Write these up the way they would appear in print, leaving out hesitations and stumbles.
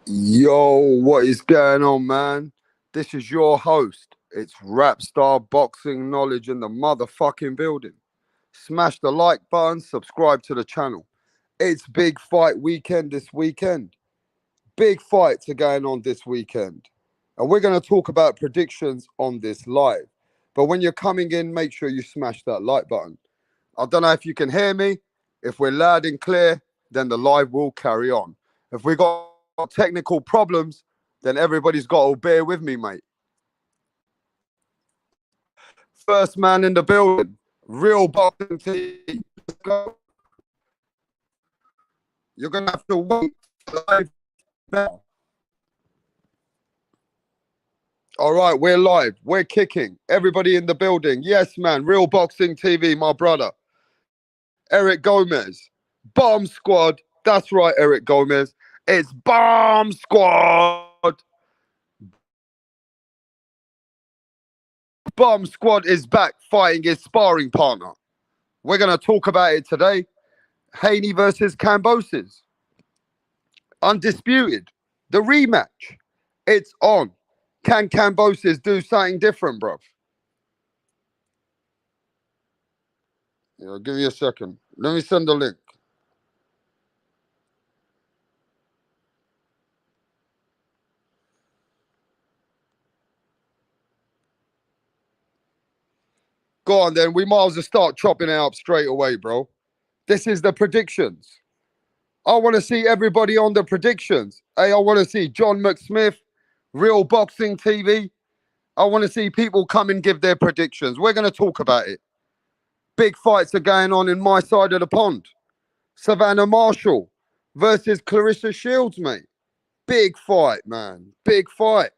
Yo, what is going on, man? This is your host. It's Rapstar Boxing Knowledge in the motherfucking building. Smash the like button, subscribe to the channel. It's big fight weekend this weekend. Big fights are going on this weekend. And we're going to talk about predictions on this live. But when you're coming in, make sure you smash that like button. I don't know if you can hear me. If we're loud and clear, then the live will carry on. If we got technical problems, then everybody's got to bear with me, mate. First man in the building, real boxing team. Let's go. You're gonna have to wait live now. All right, we're live. We're kicking. Everybody in the building. Yes, man. Real Boxing TV, my brother. Eric Gomez. Bomb Squad. That's right, Eric Gomez. It's Bomb Squad. Bomb Squad is back fighting his sparring partner. We're going to talk about it today. Haney versus Kambosos. Undisputed. The rematch. It's on. Can Kambosos do something different, bro? Give me a second. Let me send the link. Go on then. We might as well start chopping it up straight away, bro. This is the predictions. I want to see everybody on the predictions. Hey, I want to see John McSmith, Real Boxing TV. I want to see people come and give their predictions. We're going to talk about it. Big fights are going on in my side of the pond. Savannah Marshall versus Clarissa Shields, mate. Big fight, man. Big fight.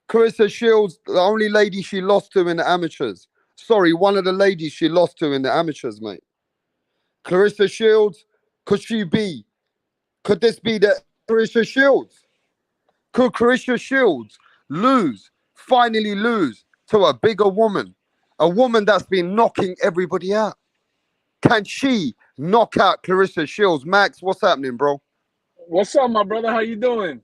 Clarissa Shields, the only lady she lost to in the amateurs. Sorry, one of the ladies she lost to in the amateurs, mate. Clarissa Shields, could she be? Could this be the Clarissa Shields? Could Clarissa Shields finally lose to a bigger woman? A woman that's been knocking everybody out. Can she knock out Clarissa Shields? Max, what's happening, bro? What's up, my brother? How you doing?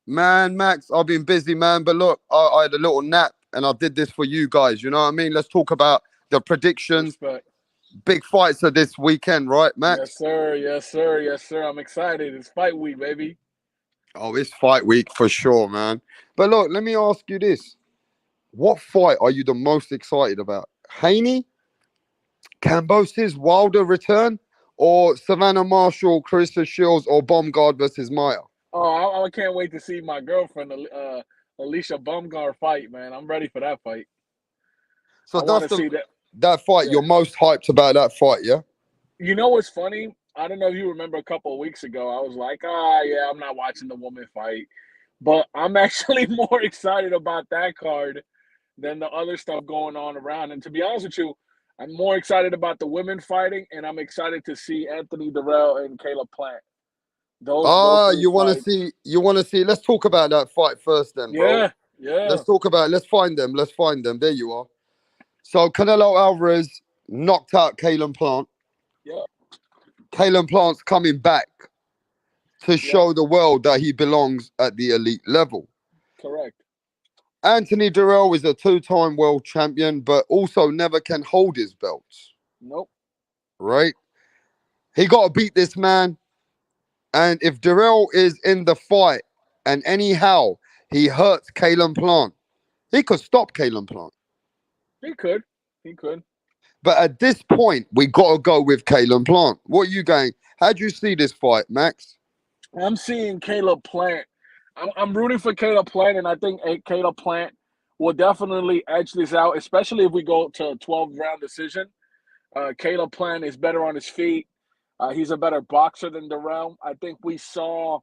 Man, Max, I've been busy, man. But look, I had a little nap and I did this for you guys. You know what I mean? Let's talk about the predictions. Respect. Big fights of this weekend, right, Yes, Max? sir. Yes, sir. Yes, sir. I'm excited. It's fight week, baby. Oh, it's fight week for sure, man. But look, let me ask you this. What fight are you the most excited about? Haney, Cambosis, Wilder return, or Savannah Marshall, Carissa Shields, or Baumgard versus Maya? Oh, I can't wait to see my girlfriend, Alicia Bumgar, fight, man. I'm ready for that fight. So I want that's to the see that. that fight Yeah. you're most hyped about that fight, yeah? You know what's funny? I don't know if you remember a couple of weeks ago. I was like, yeah, I'm not watching the woman fight. But I'm actually more excited about that card than the other stuff going on around. And to be honest with you, I'm more excited about the women fighting, and I'm excited to see Anthony Durrell and Caleb Plant. Those Ah, three fights. you wanna see, let's talk about that fight first then, bro. Yeah, yeah, Let's find them. Let's find them. There you are. So Canelo Alvarez knocked out Kalen Plant. yeah, Kalen Plant's coming back to yeah. show the world that he belongs at the elite level. Correct. Anthony Durrell is a two-time world champion, but also never can hold his belts, Nope. right? He got to beat this man. And if Durrell is in the fight and anyhow he hurts Kalen Plant, he could stop Kalen Plant. He could. He could. But at this point, we got to go with Kalen Plant. What are you going? How do you see this fight, Max? I'm seeing Caleb Plant. I'm rooting for Caleb Plant, and I think Caleb Plant will definitely edge this out, especially if we go to a 12 round decision. Caleb Plant is better on his feet. He's a better boxer than Durrell. I think we saw.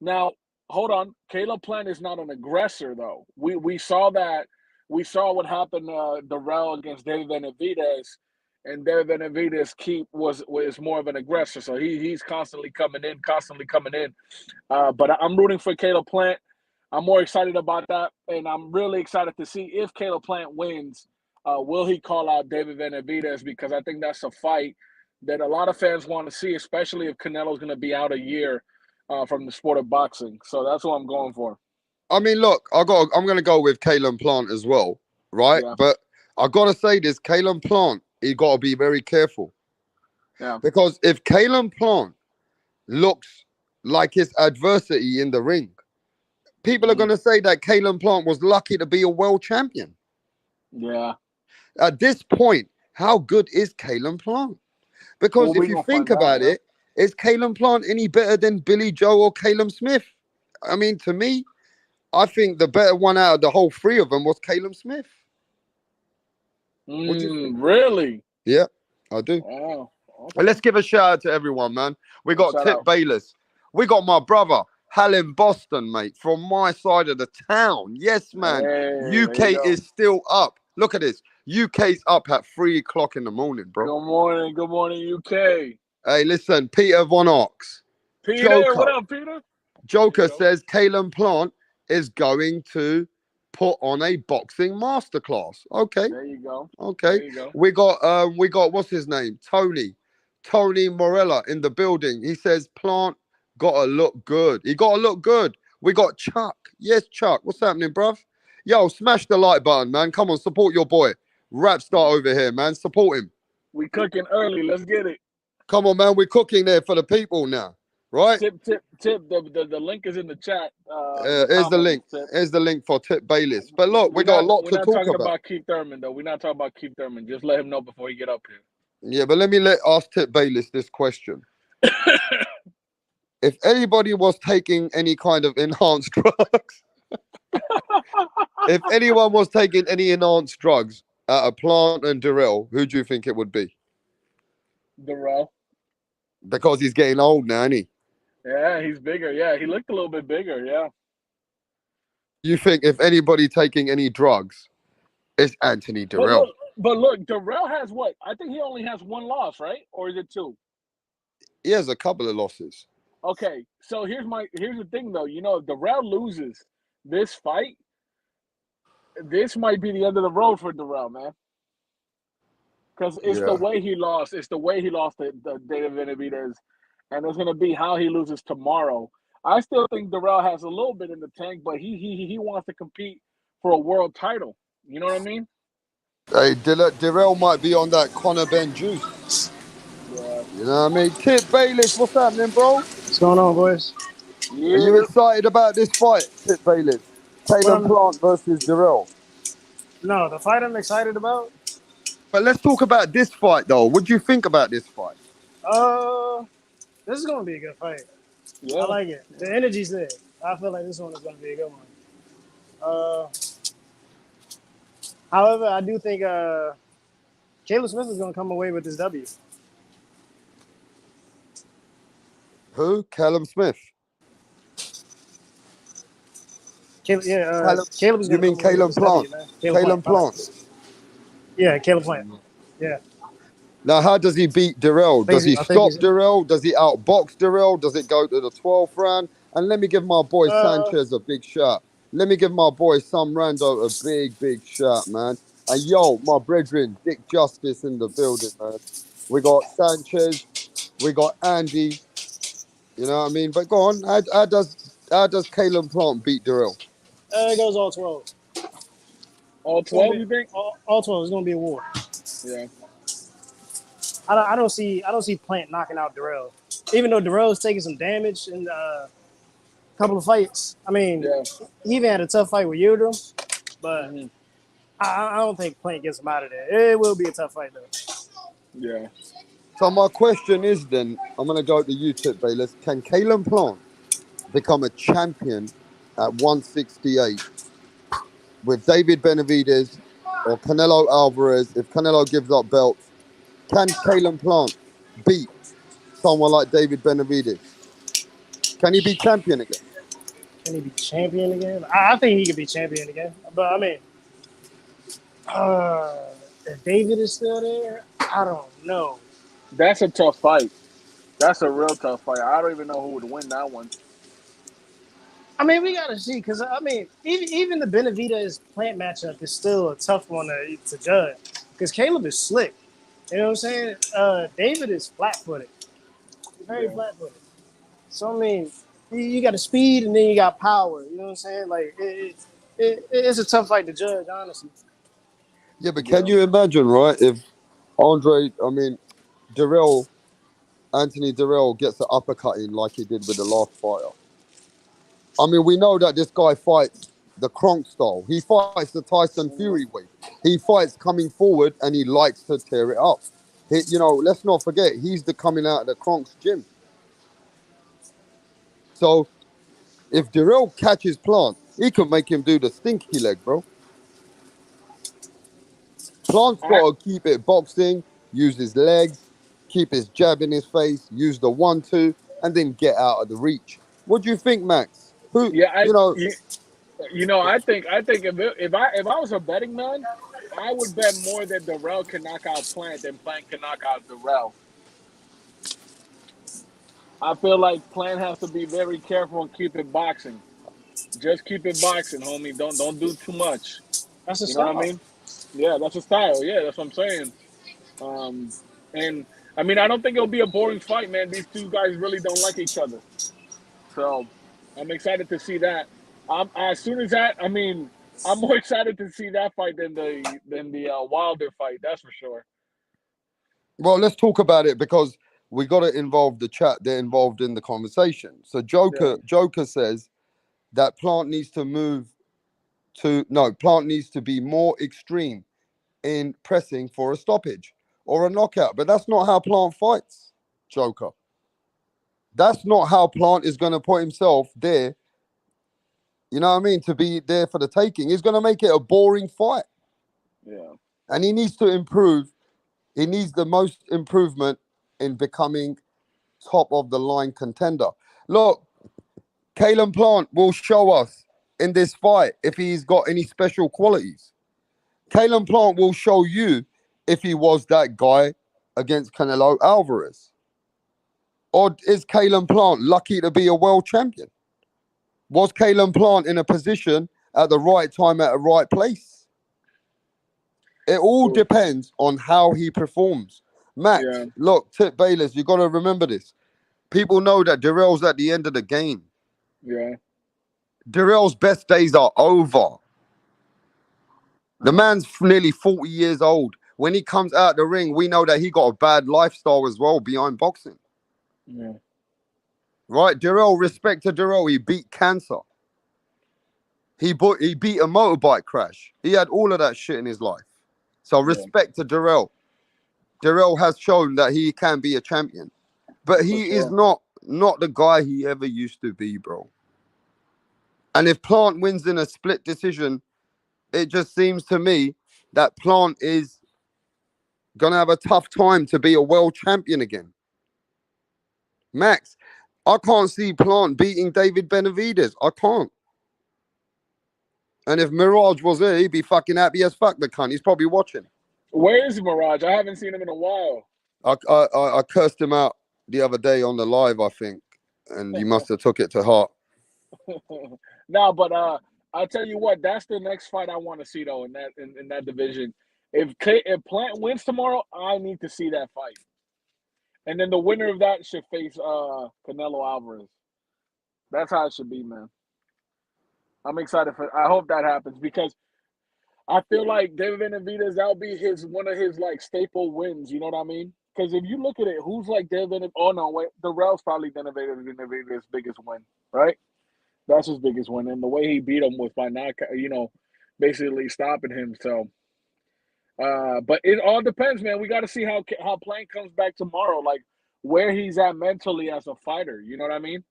Now, hold on. Caleb Plant is not an aggressor, though. We saw that. We saw what happened Durrell against David Benavidez, and David Benavidez keep was more of an aggressor. So he's constantly coming in, constantly coming in. But I'm rooting for Caleb Plant. I'm more excited about that, and I'm really excited to see if Caleb Plant wins. Will he call out David Benavidez? Because I think that's a fight that a lot of fans want to see, especially if Canelo's going to be out a year. from the sport of boxing. So that's what I'm going for. I mean, look, I'm gonna go with Kalen Plant as well, right? Yeah, But I gotta say this, Kalen Plant, he gotta be very careful yeah. because if Kalen Plant looks like his adversity in the ring, people are Mhm. gonna say that Kalen Plant was lucky to be a world champion. Yeah. At this point, how good is Kalen Plant? Well, Because if we're you gonna think find out. about Yeah. it, is Kalen Plant any better than Billy Joe or Caleb Smith? I mean, to me, I think the better one out of the whole three of them was Caleb Smith. What do you think? Really? Yeah, I do. Oh, And okay. let's give a shout out to everyone, man. We got Shout Tip out. Bayless. We got my brother, Hal in Boston, mate, from my side of the town. Yes, man. Hey, there you UK go. is still up. Look at this. UK's up at 3 o'clock in the morning, bro. Good morning, UK. Hey, listen, Peter Von Ox. Peter, Joker. what up, Peter? There you Joker go. says Kalen Plant is going to put on a boxing masterclass. Okay, There you go. okay. There you go. We got what's his name? Tony Morella in the building. He says Plant gotta look good. He gotta look good. We got Chuck. Yes, Chuck. What's happening, bruv? Yo, smash the like button, man. Come on, support your boy. Rap star over here, man. Support him. We cooking early. Let's get it. Come on, man. We're cooking there for the people now, right? Tip. The link is in the chat. The Here's the comments. link. Tip. Here's the link for Tip Bayless. But look, we got a lot We're to not talk talking about. about Keith Thurman though. We're not talking about Keith Thurman. Just let him know before he get up here. Yeah, but let me ask Tip Bayless this question. If anybody was taking any kind of enhanced drugs, if anyone was taking any enhanced drugs at a Plant and Durrell, who do you think it would be? Darrell. Because he's getting old now, isn't he? Yeah, he's bigger. Yeah, he looked a little bit bigger. Yeah. You think if anybody taking any drugs, it's Anthony Durrell? But look, Darrell has what? I think he only has one loss, right? Or is it two? He has a couple of losses. Okay, so here's the thing though. You know, if Darrell loses this fight, this might be the end of the road for Darrell, man. Because it's the Yeah. way he lost. It's the way he lost the David Benavidez, and it's gonna be how he loses tomorrow. I still think Darrell has a little bit in the tank, but he wants to compete for a world title. You know what I mean? Hey, Durrell might be on that Conor Ben juice. Yeah. You know what I mean? Tip Bayless, what's happening, bro? What's going on, boys? Are you Yeah. excited about this fight, Tip Bayless? What Kalen I'm Plant versus Durrell. no, the fight I'm excited about. But let's talk about this fight, though. What do you think about this fight? Uh, this is gonna be a good fight. I Yeah. like it. The energy's there. I feel like this one is gonna be a good one. Uh, however, I do think Caleb Smith is gonna come away with this W. Who? Callum Smith. Caleb, Callum, Caleb's you gonna mean come away with Kalen this W, Plant? man. Kalen Plant. Yeah, Caleb Plant. Yeah, Now, how does he beat Durrell? Does he I think stop he's. Durrell? Does he outbox Durrell? Does it go to the 12th round? And let me give my boy Uh, Sanchez a big shout. Let me give my boy Sam Rando a big, big shout, man. And yo, my brethren, Dick Justice in the building, man. We got Sanchez, we got Andy. You know what I mean? But go on, how does Kalen Plant beat Durrell? it goes all 12. All It's gonna 12, be you think? all 12. It's gonna be a war. Yeah. I don't see Plant knocking out Darrell. Even though Darrell's taking some damage in a couple of fights. I mean, Yeah. he even had a tough fight with Yildirim, but Mhm. I don't think Plant gets him out of there. It will be a tough fight though. Yeah. So my question is then, I'm gonna go to you, Tip Bayless. Can Kalen Plant become a champion at 168 with David Benavidez or Canelo Alvarez? If Canelo gives up belts, can Kalen Plant beat someone like David Benavidez? Can he be champion again? Can he be champion again? I think he could be champion again. But I mean, uh, if David is still there, I don't know. That's a tough fight. That's a real tough fight. I don't even know who would win that one. I mean, we gotta see because I mean, even the Benavidez Plant matchup is still a tough one to judge because Caleb is slick. You know what I'm saying? David is flat-footed, very Yeah. flat-footed. So I mean, You got the speed and then you got power. You know what I'm saying? Like it's a tough fight to judge, honestly. Yeah, but can Yeah. you imagine, right? If Darrell, Anthony Darrell gets an uppercut in like he did with the last fighter. I mean, we know that this guy fights the Kronk style. He fights the Tyson Fury way. He fights coming forward and he likes to tear it up. Let's not forget, he's the coming out of the Kronk's gym. So if Darrell catches Plant, he can make him do the stinky leg, bro. Plant's I got to keep it boxing, use his legs, keep his jab in his face, use the 1-2, and then get out of the reach. What do you think, Max? Who, yeah, you know, I think if I was a betting man, I would bet more that Darrell can knock out Plant than Plant can knock out Darrell. I feel like Plant has to be very careful and keep it boxing. Just keep it boxing, homie. Don't do too much. That's a You know what I style. mean? Yeah, that's a style. Yeah, that's what I'm saying. Um, and I mean, I don't think it'll be a boring fight, man. These two guys really don't like each other, so I'm excited to see that. As soon as that, I mean, I'm more excited to see that fight than the Wilder fight. That's for sure. well, let's talk about it because we got to involve the chat. They're involved in the conversation. So Yeah, Joker says that Plant needs to move Plant needs to be more extreme in pressing for a stoppage or a knockout. But that's not how Plant fights, Joker. That's not how Plant is going to put himself there. You know what I mean? To be there for the taking. He's going to make it a boring fight. yeah, And he needs to improve. He needs the most improvement in becoming top of the line contender. Look, Kalen Plant will show us in this fight if he's got any special qualities. Kalen Plant will show you if he was that guy against Canelo Alvarez. Or is Kalen Plant lucky to be a world champion? Was Kalen Plant in a position at the right time at the right place? It all true. depends on how he performs. Max, Yeah, look, Tip Bayless, you got to remember this. People know that Darrell's at the end of the game. yeah. Darrell's best days are over. The man's nearly 40 years old. When he comes out the ring, we know that he got a bad lifestyle as well behind boxing. Yeah, Right? Darrell, respect to Darrell, he beat cancer. He beat a motorbike crash. He had all of that shit in his life. So yeah, respect to Darrell. Darrell has shown that he can be a champion. But for he is sure. not the guy he ever used to be, bro. And if Plant wins in a split decision, it just seems to me that Plant is gonna have a tough time to be a world champion again. Max, I can't see Plant beating David Benavidez. I can't. And if Mirage was there, he'd be fucking happy as fuck. The cunt. He's probably watching. Where is Mirage? I haven't seen him in a while. I cursed him out the other day on the live, I think, and you must have took it to heart. No, but I'll tell you what. That's the next fight I want to see though in that division. If Plant wins tomorrow, I need to see that fight. And then the winner of that should face Canelo Alvarez. That's how it should be, man. I'm excited for. I hope that happens because I feel like David Benavidez that'll be his one of his like staple wins. You know what I mean? Because if you look at it, who's like David? Oh no, wait, Darrell's probably Benavidez's biggest win, right? That's his biggest win, and the way he beat him was by not, basically stopping him. So, but it all depends, man. We got to see how Plank comes back tomorrow, like where he's at mentally as a fighter. You know what I mean?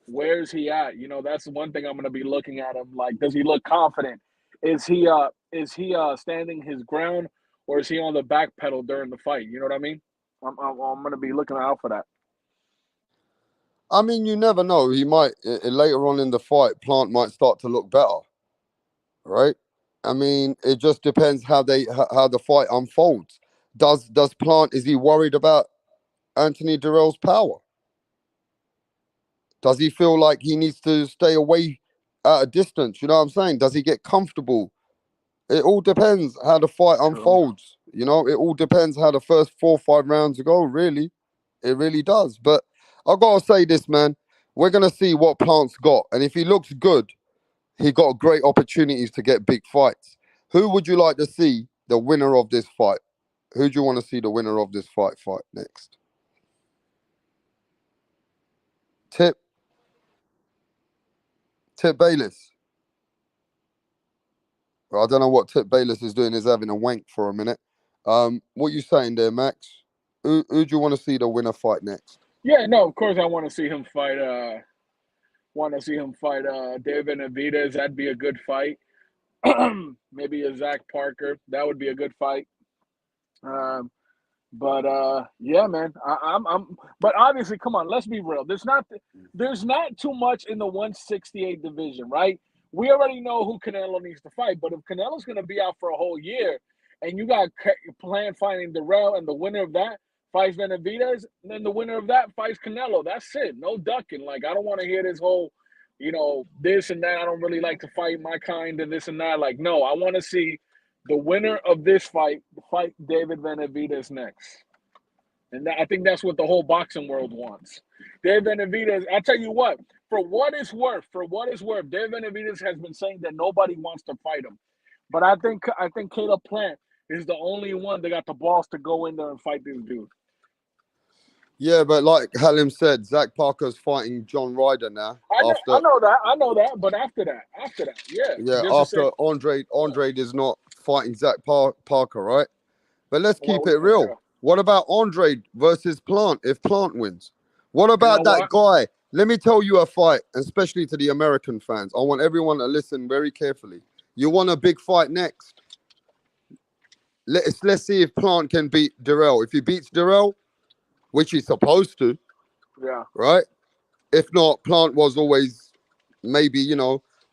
Where's he at? That's one thing I'm going to be looking at him. Like, does he look confident? Is he standing his ground, or is he on the back pedal during the fight? You know what I mean? I'm going to be looking out for that. I mean, you never know. He might later on in the fight, Plant might start to look better, right? I mean, it just depends how the fight unfolds. Does Plant, is he worried about Anthony Darrell's power? Does he feel like he needs to stay away at a distance? You know what I'm saying? Does he get comfortable? It all depends how the fight True. unfolds. It all depends how the first 4 or 5 rounds go, really. It really does. But I gotta say this, man. We're gonna see what Plant's got, and if he looks good, he got great opportunities to get big fights. Who would you like to see the winner of this fight? Who do you want to see the winner of this fight next? Tip Bayless. I don't know what Tip Bayless is doing. Is having a wank for a minute. What you saying there, Max? Who do you want to see the winner fight next? Yeah, no, of course I want to see him fight. David Benavidez. That'd be a good fight. Maybe a Zach Parker. That would be a good fight. Yeah, man. I'm. But obviously, come on. Let's be real. There's not too much in the 168 division, right? We already know who Canelo needs to fight. But if Canelo's going to be out for a whole year, and you got planned fighting Darrell, and the winner of that fights Benavidez, then the winner of that fights Canelo. That's it. No ducking. Like, I don't want to hear this whole, this and that. I don't really like to fight my kind and this and that. Like, no, I want to see the winner of this fight David Benavidez next. And I think that's what the whole boxing world wants. David Benavidez, I tell you what, for what it's worth, David Benavidez has been saying that nobody wants to fight him. But I think Caleb Plant is the only one that got the balls to go in there and fight this dude. Yeah, but like Halim said, Zach Parker's fighting John Ryder now. I know that. But after that, yeah. Yeah, after Andre is not fighting Zach Parker, right? But let's keep it real. Yeah. What about Andre versus Plant if Plant wins? What about that guy? Let me tell you a fight, especially to the American fans. I want everyone to listen very carefully. You want a big fight next? Let's see if Plant can beat Darrell. If he beats Darrell, which he's supposed to, yeah, right? If not, Plant was always maybe,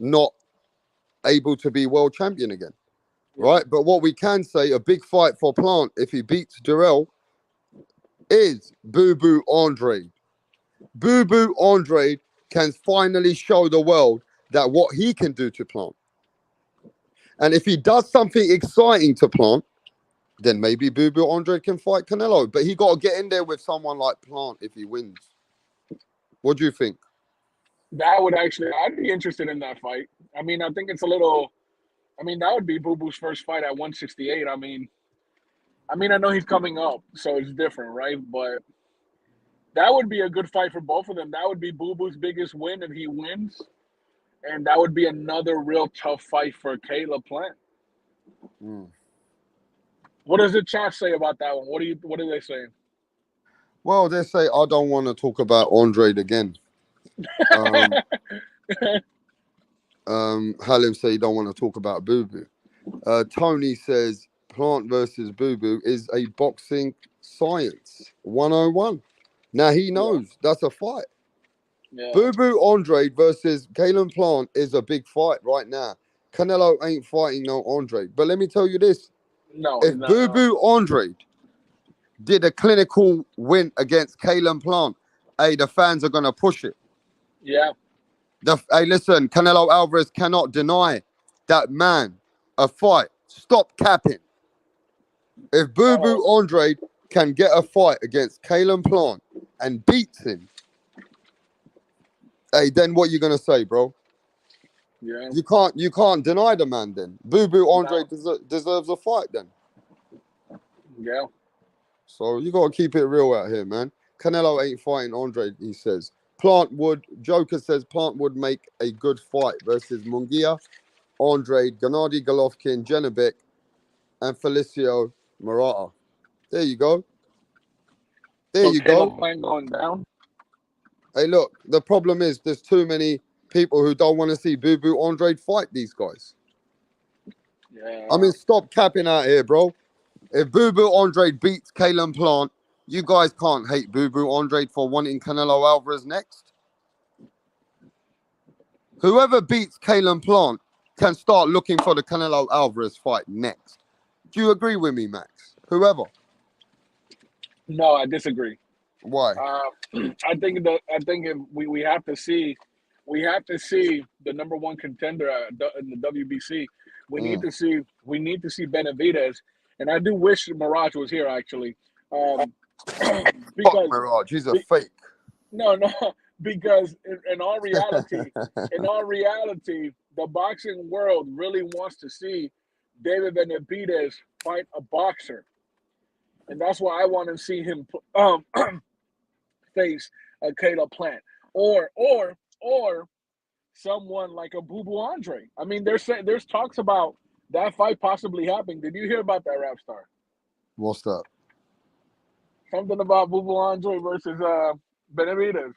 not able to be world champion again, right? But what we can say, a big fight for Plant if he beats Darrell is Boo Boo Andre. Boo Boo Andre can finally show the world that what he can do to Plant. And if he does something exciting to Plant, then maybe Boo Boo Andre can fight Canelo. But he got to get in there with someone like Plant if he wins. What do you think? I'd be interested in that fight. I mean, I think it's a little, that would be Boo Boo's first fight at 168. I know he's coming up, so it's different, right? But that would be a good fight for both of them. That would be Boo Boo's biggest win if he wins. And that would be another real tough fight for Caleb Plant. What does the chat say about that one? What are they saying? Well, they say I don't want to talk about Andre again. Halim say you don't want to talk about Boo Boo. Tony says Plant versus Boo Boo is a boxing science 101. Now he knows that's a fight. Yeah. Boo Boo Andre versus Caleb Plant is a big fight right now. Canelo ain't fighting no Andre. But let me tell you this. No, if Boo Boo Andre did a clinical win against Caleb Plant, the fans are going to push it. Yeah. Listen, Canelo Alvarez cannot deny that man a fight. Stop capping. If Boo Boo Andre can get a fight against Caleb Plant and beats him, then what you going to say, bro? Yeah. You can't deny the man then. Boo Boo Andre deserves a fight then. Yeah. So you got to keep it real out here, man. Canelo ain't fighting Andre, he says. Joker says Plant would make a good fight versus Munguia, Andre, Gennady Golovkin, Janibek, and Felicio Murata. There you go. Plant going down? Hey, look, the problem is there's too many people who don't want to see Boo Boo Andre fight these guys. Yeah. Stop capping out here, bro. If Boo Boo Andre beats Caleb Plant, you guys can't hate Boo Boo Andre for wanting Canelo Alvarez next. Whoever beats Caleb Plant can start looking for the Canelo Alvarez fight next. Do you agree with me, Max? Whoever. No, I disagree. Why? I think if we have to see the number one contender in the WBC. We need to see Benavidez, and I do wish Mirage was here actually. Because Mirage, he's a fake. No, because in all reality, the boxing world really wants to see David Benavidez fight a boxer, and that's why I want to see him face a Caleb Plant or someone like a Boo Boo Andre. I mean, there's talks about that fight possibly happening. Did you hear about that, Rap Star? What's that? Something about Boo Boo Andre versus Benavidez.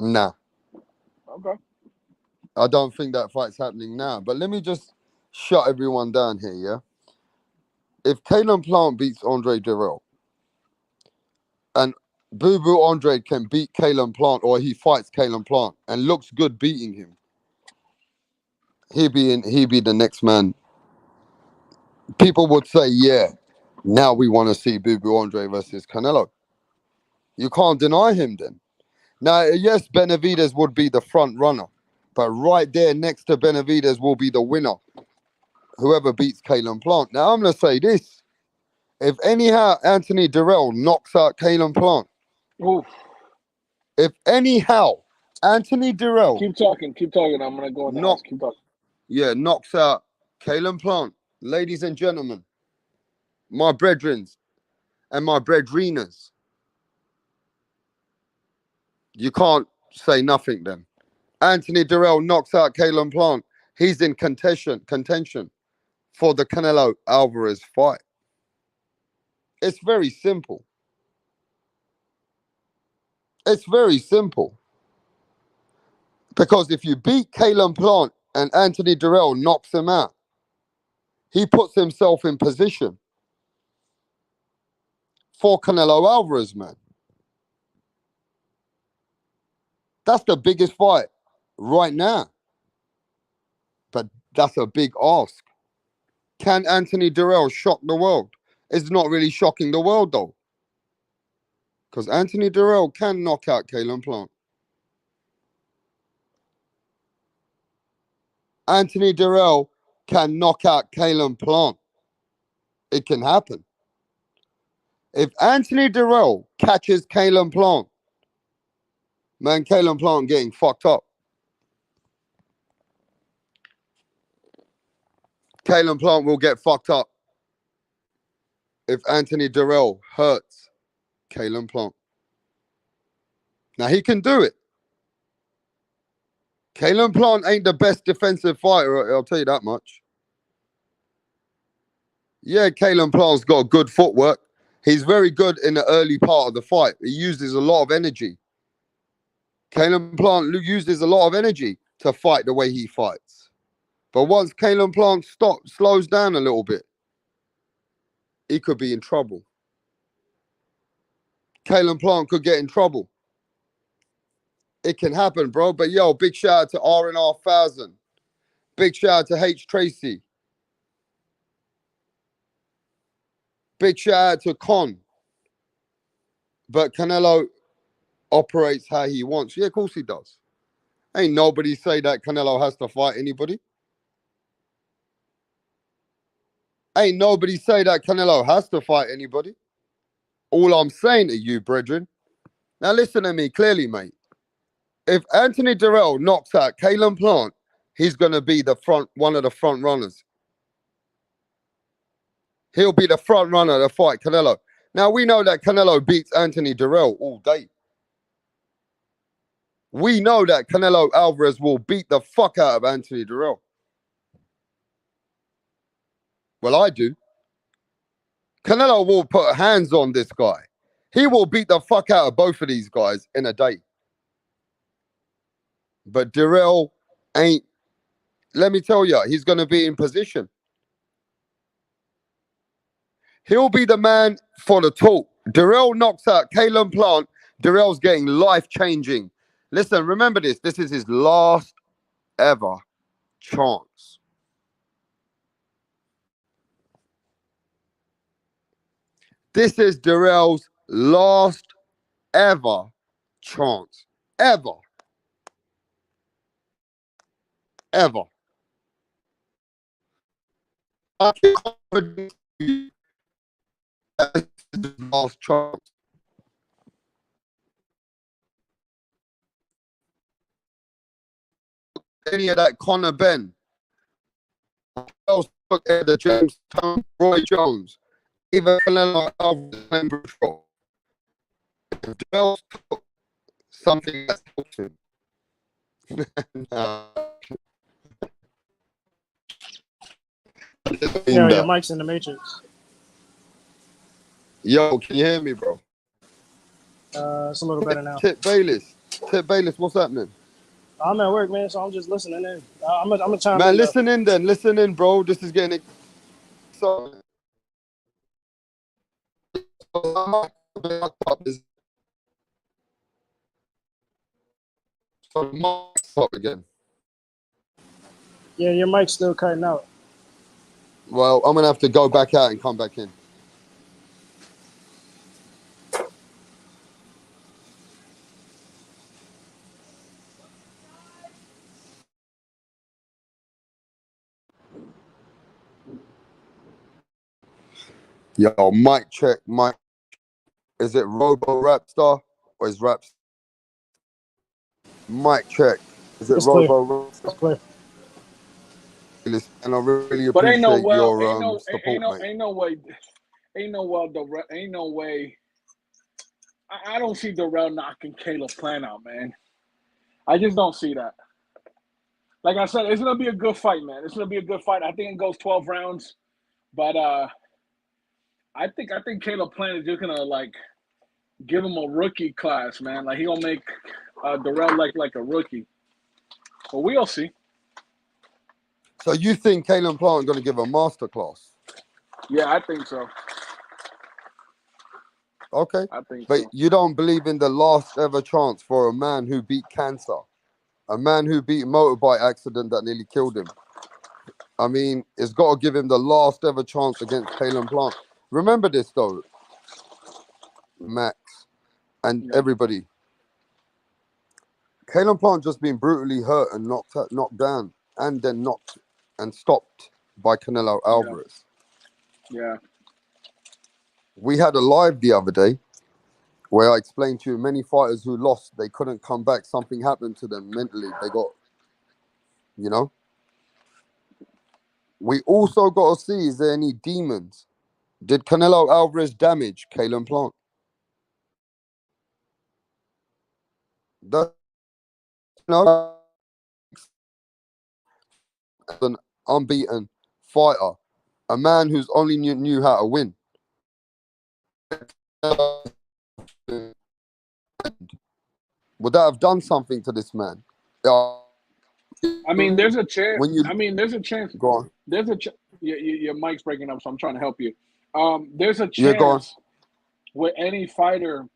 Nah, Okay. I don't think that fight's happening now. But let me just shut everyone down here, yeah? If Caleb Plant beats Andre Dirrell and Boo Boo Andre can beat Caleb Plant or he fights Caleb Plant and looks good beating him, he'd be the next man. People would say, yeah, now we want to see Boo Boo Andre versus Canelo. You can't deny him then. Now, yes, Benavidez would be the front runner, but right there next to Benavidez will be the winner, whoever beats Caleb Plant. Now, I'm going to say this. If anyhow Anthony Dirrell knocks out Caleb Plant, Oof. if anyhow Anthony Dirrell Keep talking. I'm gonna go in the house. Keep talking. knocks out Caleb Plant, ladies and gentlemen, my brethrens and my bredrenas, you can't say nothing then. Anthony Dirrell knocks out Caleb Plant. He's in contention for the Canelo Alvarez fight. It's very simple. It's very simple. Because if you beat Caleb Plant and Anthony Dirrell knocks him out, he puts himself in position for Canelo Alvarez, man. That's the biggest fight right now. But that's a big ask. Can Anthony Dirrell shock the world? It's not really shocking the world, though. Because Anthony Dirrell can knock out Caleb Plant. Anthony Dirrell can knock out Caleb Plant. It can happen. If Anthony Dirrell catches Caleb Plant, man, Caleb Plant getting fucked up. Caleb Plant will get fucked up if Anthony Dirrell hurts Caleb Plant. Now, he can do it. Caleb Plant ain't the best defensive fighter, I'll tell you that much. Yeah, Caleb Plant's got good footwork. He's very good in the early part of the fight. He uses a lot of energy. Caleb Plant uses a lot of energy to fight the way he fights. But once Caleb Plant slows down a little bit, he could be in trouble. Caleb Plant could get in trouble. It can happen, bro. But yo, big shout out to R&R 1000. Big shout out to H Tracy. Big shout out to Con. But Canelo operates how he wants. Yeah, of course he does. Ain't nobody say that Canelo has to fight anybody. Ain't nobody say that Canelo has to fight anybody. All I'm saying to you, brethren, now listen to me clearly, mate. If Anthony Dirrell knocks out Caleb Plant, he's going to be one of the front runners. He'll be the front runner to fight Canelo. Now, we know that Canelo beats Anthony Dirrell all day. We know that Canelo Alvarez will beat the fuck out of Anthony Dirrell. Well, I do. Canelo will put hands on this guy. He will beat the fuck out of both of these guys in a day. But Dirrell ain't, let me tell you, he's going to be in position. He'll be the man for the talk. Dirrell knocks out Caleb Plant. Dirrell's getting life-changing. Listen, remember this. This is his last ever chance. This is Dirrell's last ever chance. Ever. Ever. I can confidently say this is his last chance. any of that Conor Ben, else took the James Town, Roy Jones, even Canelo Alvarez and Butcher. If else took something that's helped him. Nah. Yo, your mic's in the matrix. Yo, can you hear me, bro? It's a little better now. Tip Bayless, what's happening? I'm at work, man, so I'm just listening in. I'm gonna chime in. Man, listen in, bro. This is getting exciting. Again. Yeah, your mic's still cutting out. Well, I'm gonna have to go back out and come back in. Yo, mic check, mic. Is it Robo Rapstar or is Raps? Mic check. Is it It's Robo clear. Rapstar? It's clear. And I really But appreciate your ain't support, mate. no way. I don't see Darrell knocking Caleb Plant out, man. I just don't see that. Like I said, it's gonna be a good fight, man. It's gonna be a good fight. I think it goes 12 rounds, but I think Caleb Plant is just gonna like give him a rookie class, man. Like he gonna make Darrell like a rookie. But we'll see. So you think Caleb Plant going to give a masterclass? Yeah, I think so. Okay. I think but so. You don't believe in the last ever chance for a man who beat cancer, a man who beat a motorbike accident that nearly killed him. I mean, it's got to give him the last ever chance against Caleb Plant. Remember this, though, Max and everybody. Caleb Plant just been brutally hurt and knocked down and then knocked and stopped by Canelo Alvarez. Yeah. We had a live the other day where I explained to you many fighters who lost, they couldn't come back. Something happened to them mentally. They got, We also got to see, is there any demons? Did Canelo Alvarez damage Caleb Plant? That's an unbeaten fighter, a man who's only knew how to win. Would that have done something to this man? I mean, there's a chance. There's a chance. Go on. Your mic's breaking up, so I'm trying to help you. There's a chance with any fighter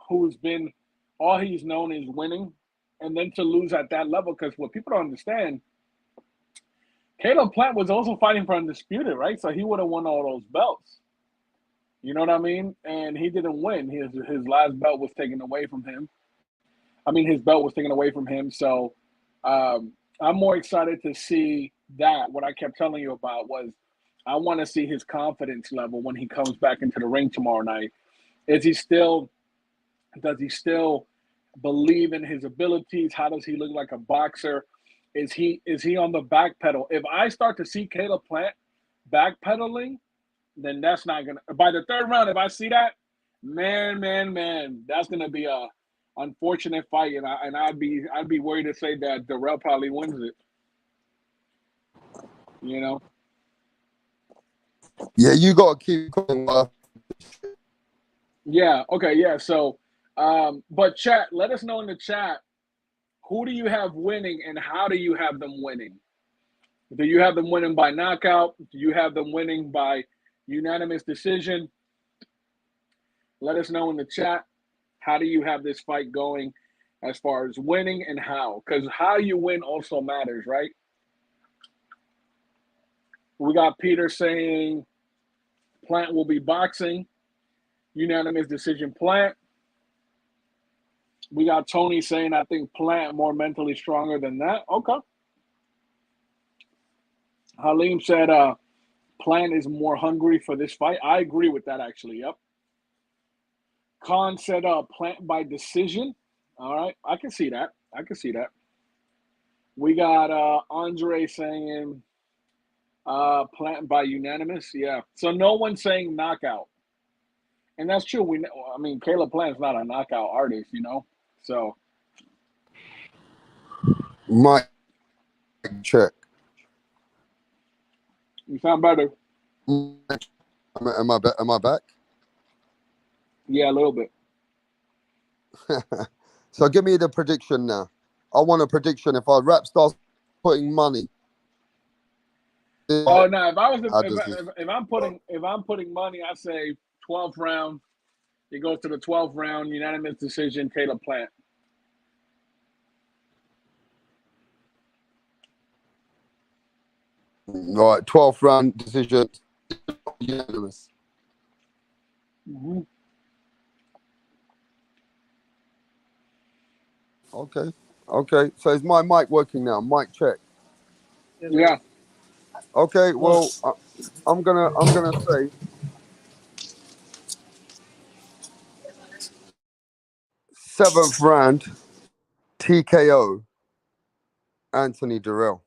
who's been all he's known is winning, and then to lose at that level. Because what people don't understand, Caleb Plant was also fighting for undisputed, right? So he would have won all those belts. You know what I mean? And he didn't win. His last belt was taken away from him. His belt was taken away from him. So I'm more excited to see that. What I kept telling you about was I want to see his confidence level when he comes back into the ring tomorrow night. Does he still believe in his abilities? How does he look like a boxer? Is he on the back pedal? If I start to see Caleb Plant backpedaling, then that's not gonna. By the third round, if I see that, man, that's gonna be a unfortunate fight, and I'd be worried to say that Darrell probably wins it. Yeah, you gotta keep going. Yeah. Okay. Yeah. So, but chat, let us know in the chat, who do you have winning and how do you have them winning? Do you have them winning by knockout? Do you have them winning by unanimous decision? Let us know in the chat. How do you have this fight going as far as winning and how? Because how you win also matters, right? We got Peter saying Plant will be boxing. Unanimous decision Plant. We got Tony saying, I think Plant more mentally stronger than that. Okay. Halim said Plant is more hungry for this fight. I agree with that, actually. Yep. Khan said Plant by decision. All right. I can see that. We got Andre saying Plant by unanimous. Yeah. So no one's saying knockout. And that's true. I mean, Caleb Plant's not a knockout artist, you know? So. Mic check. You sound better. Am I back? Yeah, a little bit. So give me the prediction now. I want a prediction. If our rap starts putting money. Oh no! If I'm putting money, I say 12th round. It goes to the 12th round, unanimous decision. Caleb Plant. All right, 12th round decision, unanimous. Mm-hmm. Okay. So is my mic working now? Mic check. Yeah. Okay. Well, I'm gonna say 7th round TKO Anthony Durrell.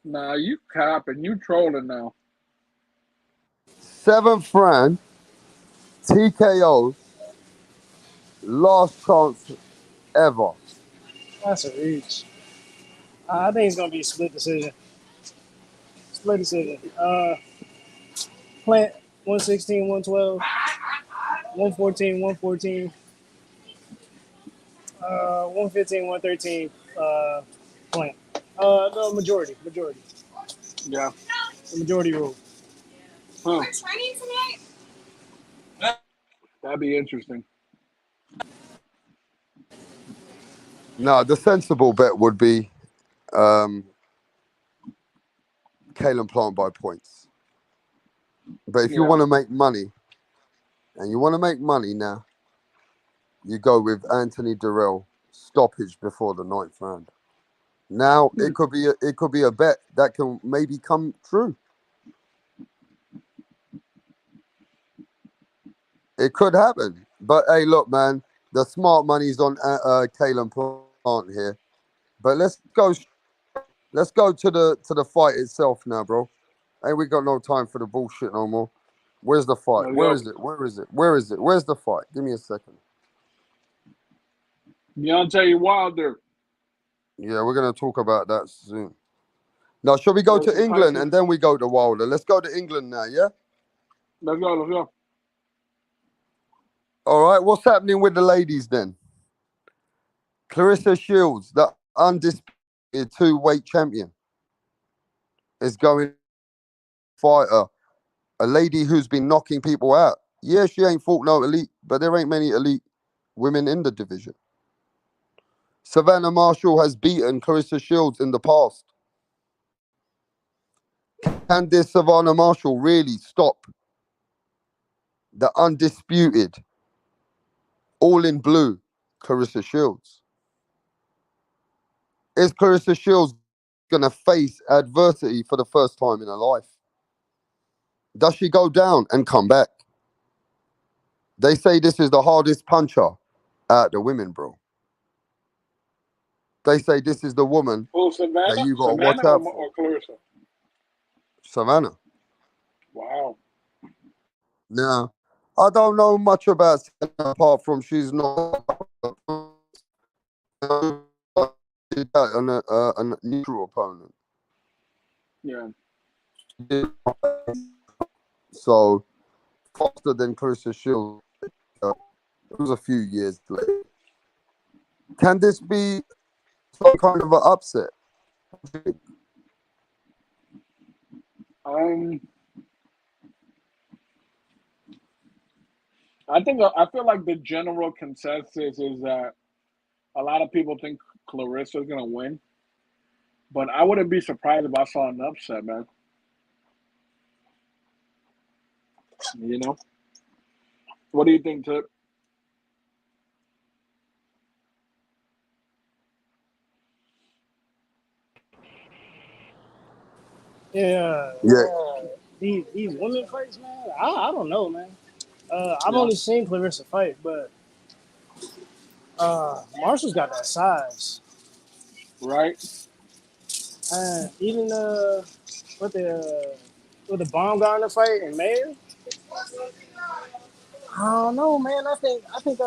Nah, you capping. You trolling now. 7th round TKO, last chance ever. That's a reach. I think it's gonna be a split decision. Split decision. Plant 116, 112, 114, 114, 115, 113. Plant. No, majority. Yeah. The majority rule. Huh. That'd be interesting. No, the sensible bet would be Caleb Plant by points. But if you want to make money, now, you go with Anthony Durrell stoppage before the 9th round. Now it could be a bet that can maybe come true. It could happen. But hey, look, man, the smart money's on Caleb Plant here. But let's go to the fight itself now, bro. Ain't we got no time for the bullshit no more. Where's the fight? Where is it? Where's the fight? Give me a second. Deontay Wilder. Yeah, we're gonna talk about that soon. Now, shall we go to England and then we go to Wilder? Let's go to England now, yeah? Let's go. All right, what's happening with the ladies then? Clarissa Shields, the undisputed 2-weight champion, is going fighter, a lady who's been knocking people out. Yeah, she ain't fought no elite, but there ain't many elite women in the division. Savannah Marshall has beaten Clarissa Shields in the past. Can this Savannah Marshall really stop the undisputed, all in blue, Clarissa Shields? Is Clarissa Shields going to face adversity for the first time in her life? Does she go down and come back? They say this is the hardest puncher out the women, bro. They say this is the woman Savannah? that you got to watch out for. Or Clarissa? Savannah. Wow. Now, I don't know much about Savannah apart from she's not a neutral opponent. Yeah. So, faster than Clarissa Shields. It was a few years later. Can this be some kind of an upset? I feel like the general consensus is that a lot of people think Clarissa is gonna win, but I wouldn't be surprised if I saw an upset, man. You know, what do you think, Tip? Yeah. These women fights, man. I don't know, man. I've only seen Clarissa fight, but Marshall's got that size. Right? Even with the Baumgartner fight in May, I don't know, man. I think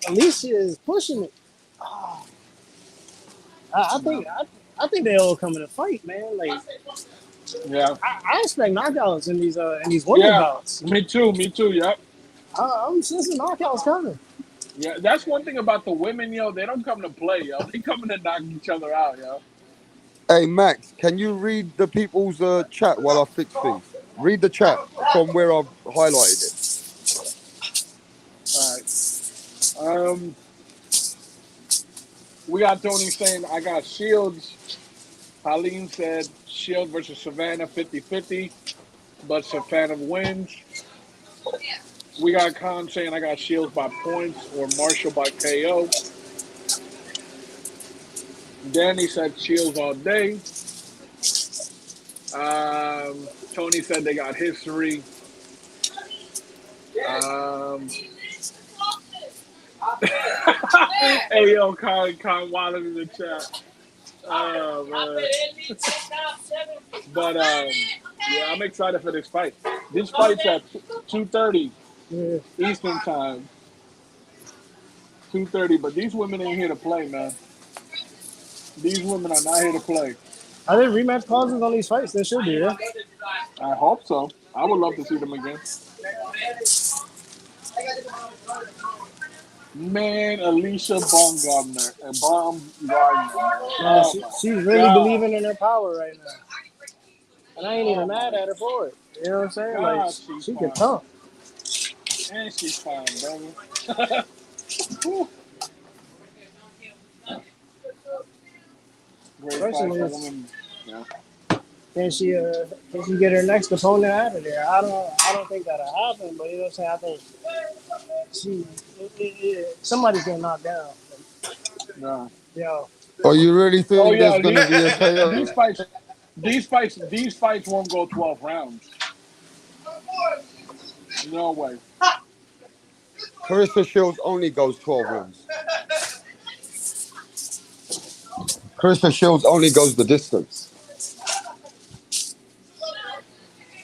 Alicia is pushing it. Oh, I, I No. think I, I think they all come in a fight, man. Like Yeah. I expect knockouts in these women Yeah. bouts. Me too. Me too. Yep. I'm sensing knockouts coming. Yeah. That's one thing about the women, yo. They don't come to play, yo. They coming to knock each other out, yo. Hey, Max, can you read the people's chat while I fix things? Read the chat from where I've highlighted it. All right. We got Tony saying, I got Shields. Halim said Shield versus Savannah 50-50, but Savannah wins. We got Khan saying I got Shields by points or Marshall by KO. Danny said Shields all day. Tony said they got history. Hey, yo, Khan Wallen in the chat. Oh, man. But, yeah, I'm excited for this fight. This fight's at 2:30 Yeah. Eastern time. 2:30, but these women ain't here to play, man. These women are not here to play. Are there rematch clauses on these fights? There should be, yeah. I hope so. I would love to see them again. Man, Alicia Baumgartner, man. Man, Oh my she's really God. believing in her power right now. And I ain't even mad at her for it. You know what I'm saying? Like, God, she's she can fine. talk. And she's fine, baby. Great fight Question for is, women. Yeah. can she get her next opponent out of there? I don't think that'll happen, but you know what I'm saying? I think somebody's getting knocked down. Yeah. Yo, Oh, you really Oh think yeah, there's going to be a KO? these fights won't go 12 rounds. No way. Clarissa Shields only goes 12 rounds. Clarissa Shields only goes the distance.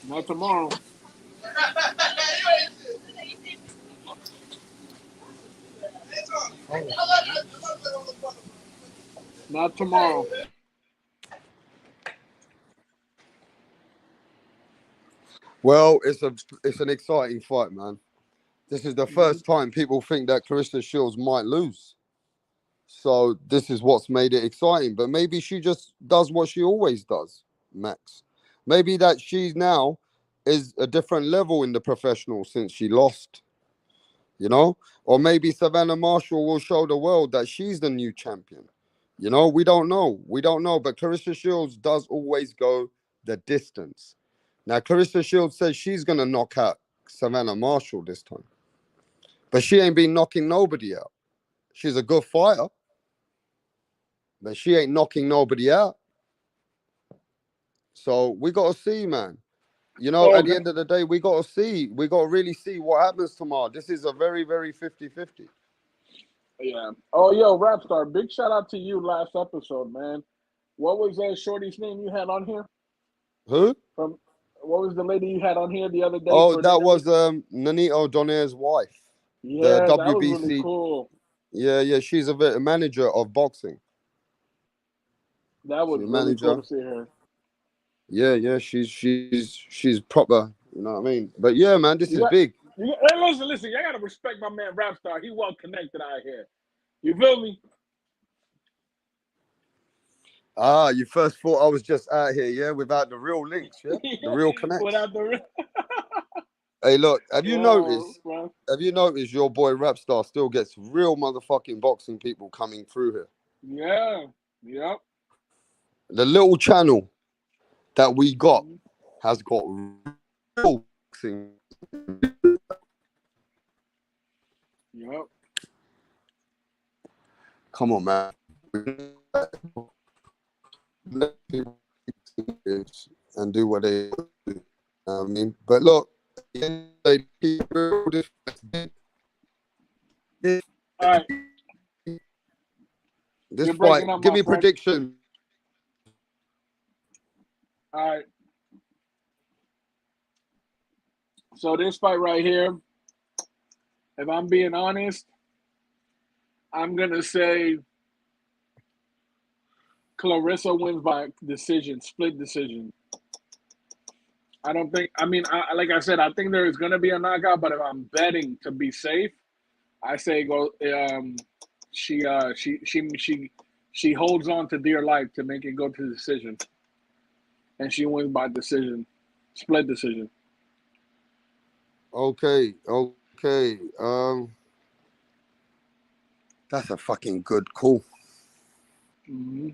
Not tomorrow. Not tomorrow. Well, it's an exciting fight, man. This is the Mm-hmm. first time people think that Clarissa Shields might lose. So this is what's made it exciting. But maybe she just does what she always does, Max. Maybe that she now is a different level in the professional since she lost, you know? Or maybe Savannah Marshall will show the world that she's the new champion. You know, we don't know. We don't know. But Clarissa Shields does always go the distance. Now, Clarissa Shields says she's going to knock out Savannah Marshall this time. But she ain't been knocking nobody out. She's a good fighter, but she ain't knocking nobody out. So we got to see, man. You know, at Okay. the end of the day, we got to see. We got to really see what happens tomorrow. This is a very, very 50-50. Yeah. Oh, yo, Rapstar, big shout out to you last episode, man. What was Shorty's name you had on here? Who? From what was the lady you had on here the other day Oh, for an that interview? was Nanito Donaire's wife. The Yeah, that was really WBC. cool. Yeah. She's a manager of boxing. That was She's a really cool manager. to see her. Yeah. She's proper. You know what I mean? But yeah, man, this You is got, big. hey, listen. I gotta respect my man Rapstar. He well connected out here. You feel me? Ah, you first thought I was just out here, yeah, without the real links, yeah, the real connects. Without the Hey, look, yo, bro. have you noticed your boy Rapstar still gets real motherfucking boxing people coming through here? Yeah. Yep. The little channel that we got Mhm. has got real boxing. Yep. Come on, man. Let people and do what they do. You know what I mean, but look, they keep this. All right. This You're fight. breaking up, Give my me friend. prediction. All right. So this fight right here, if I'm being honest, I'm gonna say Clarissa wins by decision, split decision. I don't think. I mean, like I said, I think there is gonna be a knockout. But if I'm betting to be safe, I say go. She holds on to dear life to make it go to decision, and she wins by decision, split decision. Okay. That's a fucking good call. Mm-hmm.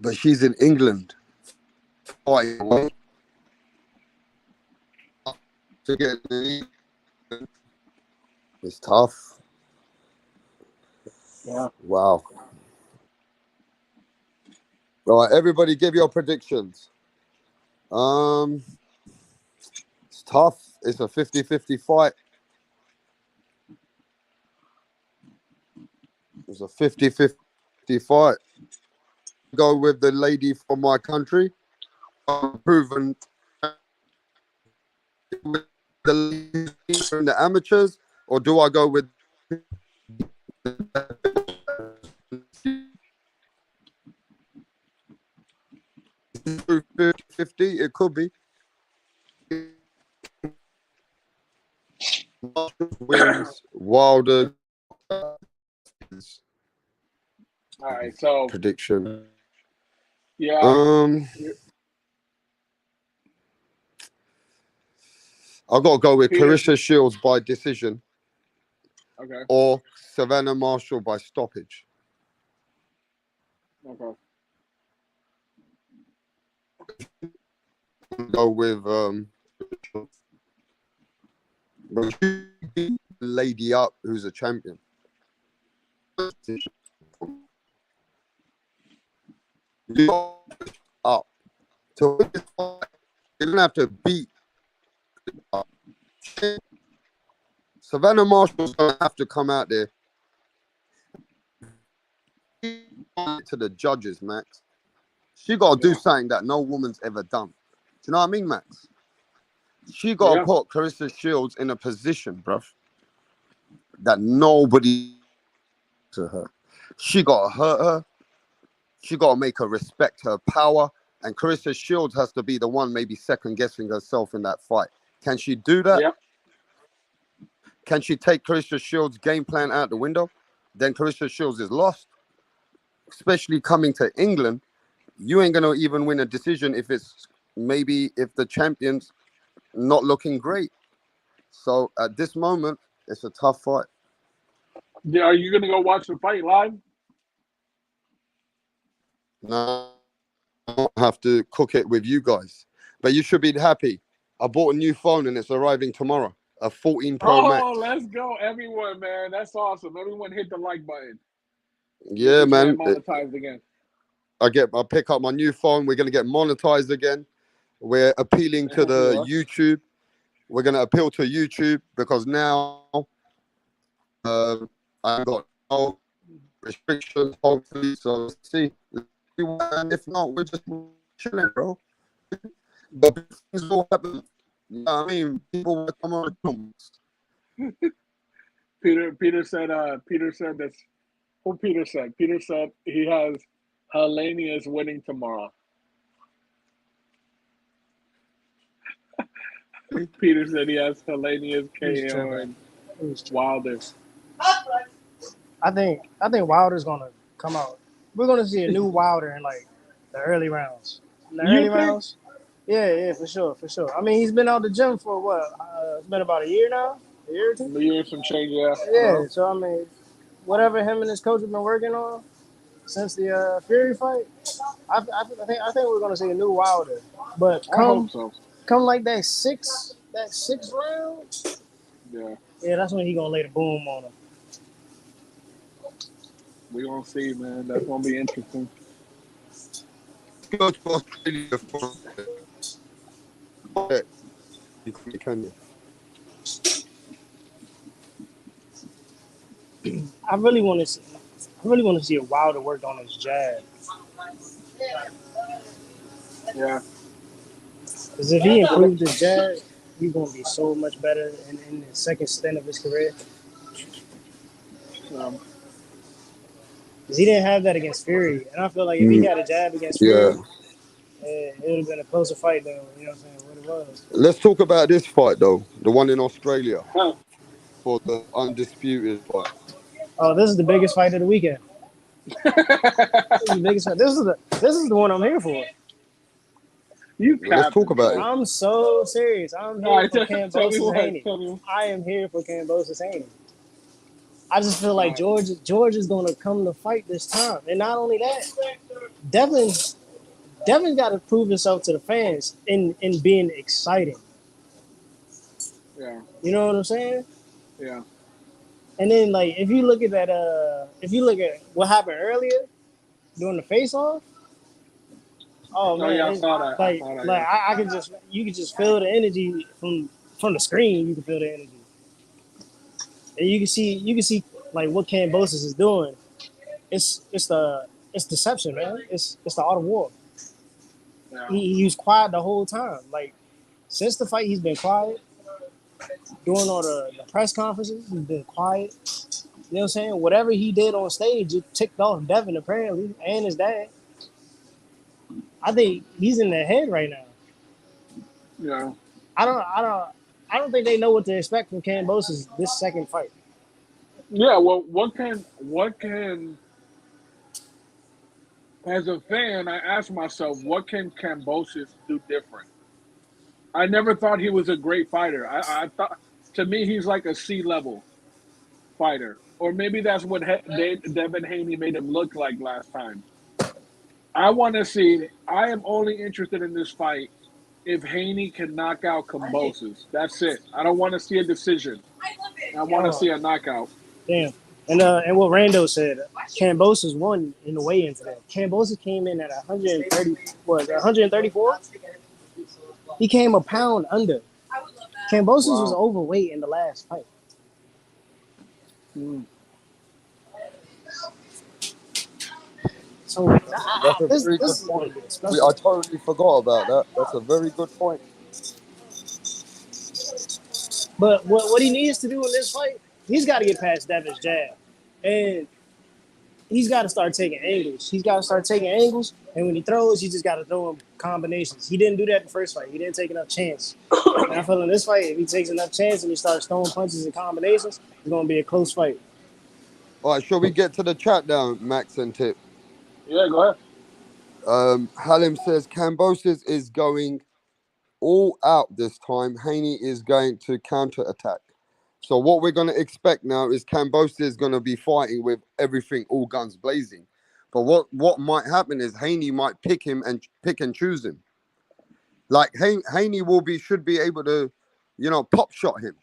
But she's in England. Fighting away. To get it's tough. Yeah. Wow. All right, everybody give your predictions. It's tough. It's a 50-50 fight. It's a 50-50 fight. Go with the lady from my country. Proven with the ladies from the amateurs, or do I go with 50-50? It could be. Wins Wilder. All right. So Prediction. yeah. I've got to go with Peter. Clarissa Shields by decision Okay. or Savannah Marshall by stoppage. Okay. Go with lady up who's a champion. Up. So you don't have to beat up. Savannah Marshall's gonna have to come out there to the judges, Max. She gotta do something that no woman's ever done. Do you know what I mean, Max? She gotta put Clarissa Shields in a position, bruv, that nobody to her. She gotta hurt her. She gotta make her respect her power. And Clarissa Shields has to be the one maybe second guessing herself in that fight. Can she do that? Yep. Can she take Clarissa Shields' game plan out the window? Then Clarissa Shields is lost. Especially coming to England, you ain't gonna even win a decision if it's maybe if the champion's not looking great. So at this moment, it's a tough fight. Yeah, are you gonna go watch the fight live? No, I don't have to cook it with you guys. But you should be happy. I bought a new phone and it's arriving tomorrow. A 14 Pro Max. Oh, let's go, everyone, man. That's awesome. Everyone hit the like button. Yeah, man. Monetized again. I pick up my new phone. We're gonna get monetized again. We're appealing to the YouTube. We're gonna appeal to YouTube because now I've got no restrictions, hopefully. So let's see. And if not, we're just chilling, bro. But things will happen. You know what I mean? People will come on the comments. Peter said that's who Peter said. Peter said he has Haney is winning tomorrow. Peter said he has Haney is KO and Wilder. I think Wilder's gonna come out. We're gonna see a new Wilder in like the early rounds. In the early rounds? Yeah, for sure. I mean, he's been out the gym for what? It's been about a year now, a year or two. A year, some change, yeah. Yeah, so I mean, whatever him and his coach have been working on since the Fury fight, I think we're gonna see a new Wilder. But I hope so. Come like that sixth round. Yeah, that's when he gonna lay the boom on him. We gonna see, man. That's gonna be interesting. Go to Australia for I really want to really want to see if Wilder worked on his jab. Yeah. Because if he improved his jab, he's going to be so much better in the second stint of his career. Because he didn't have that against Fury. And I feel like if he got a jab against Fury, it would have been a closer fight than, you know what I'm saying, what it was. Let's talk about this fight, though. The one in Australia for the undisputed fight. Oh, this is the biggest fight of the weekend. This is the biggest fight. This is the one I'm here for. Let's talk about it. I'm so serious. I'm here for Kambosos Haney. I am here for Kambosos Haney. I just feel like George is going to come to fight this time. And not only that, Devin's got to prove himself to the fans in being exciting. Yeah. You know what I'm saying? Yeah. And then, like, if you look at what happened earlier during the face-off, oh man, I saw that. I could you could just feel the energy from the screen. You can feel the energy, and you can see like what Kambosos is doing. It's deception, man. It's the art of war. Yeah. He was quiet the whole time. Like since the fight, he's been quiet. Doing all the press conferences, he's been quiet. You know what I'm saying? Whatever he did on stage, it ticked off Devin apparently and his dad. I think he's in their head right now. Yeah. I don't think they know what to expect from Kambosos this second fight. Yeah, well, what can as a fan, I ask myself, what can Kambosos do different? I never thought he was a great fighter. I thought, to me, he's like a C-level fighter. Or maybe that's what Devin Haney made him look like last time. I want to see, I am only interested in this fight if Haney can knock out Kambosos. That's it. I don't want to see a decision. I want to see a knockout. Damn. And what Rando said, Kambosos won in the weigh-in today. Kambosos came in at 134? He came a pound under. Kambosos was overweight in the last fight. So that's a very good point. I totally forgot about that. That's a very good point. But what he needs to do in this fight, he's got to get past Devin's jab. And he's got to start taking angles. And when he throws, he just got to throw him combinations. He didn't do that in the first fight. He didn't take enough chance. And I feel in this fight, if he takes enough chance and he starts throwing punches and combinations, it's going to be a close fight. All right, shall we get to the chat now, Max and Tip? Yeah, go ahead. Halim says, Kambosos is going all out this time. Haney is going to counter-attack. So what we're going to expect now is Kambosos is going to be fighting with everything, all guns blazing. But what might happen is Haney might pick and choose him. Like Haney should be able to, pop shot him.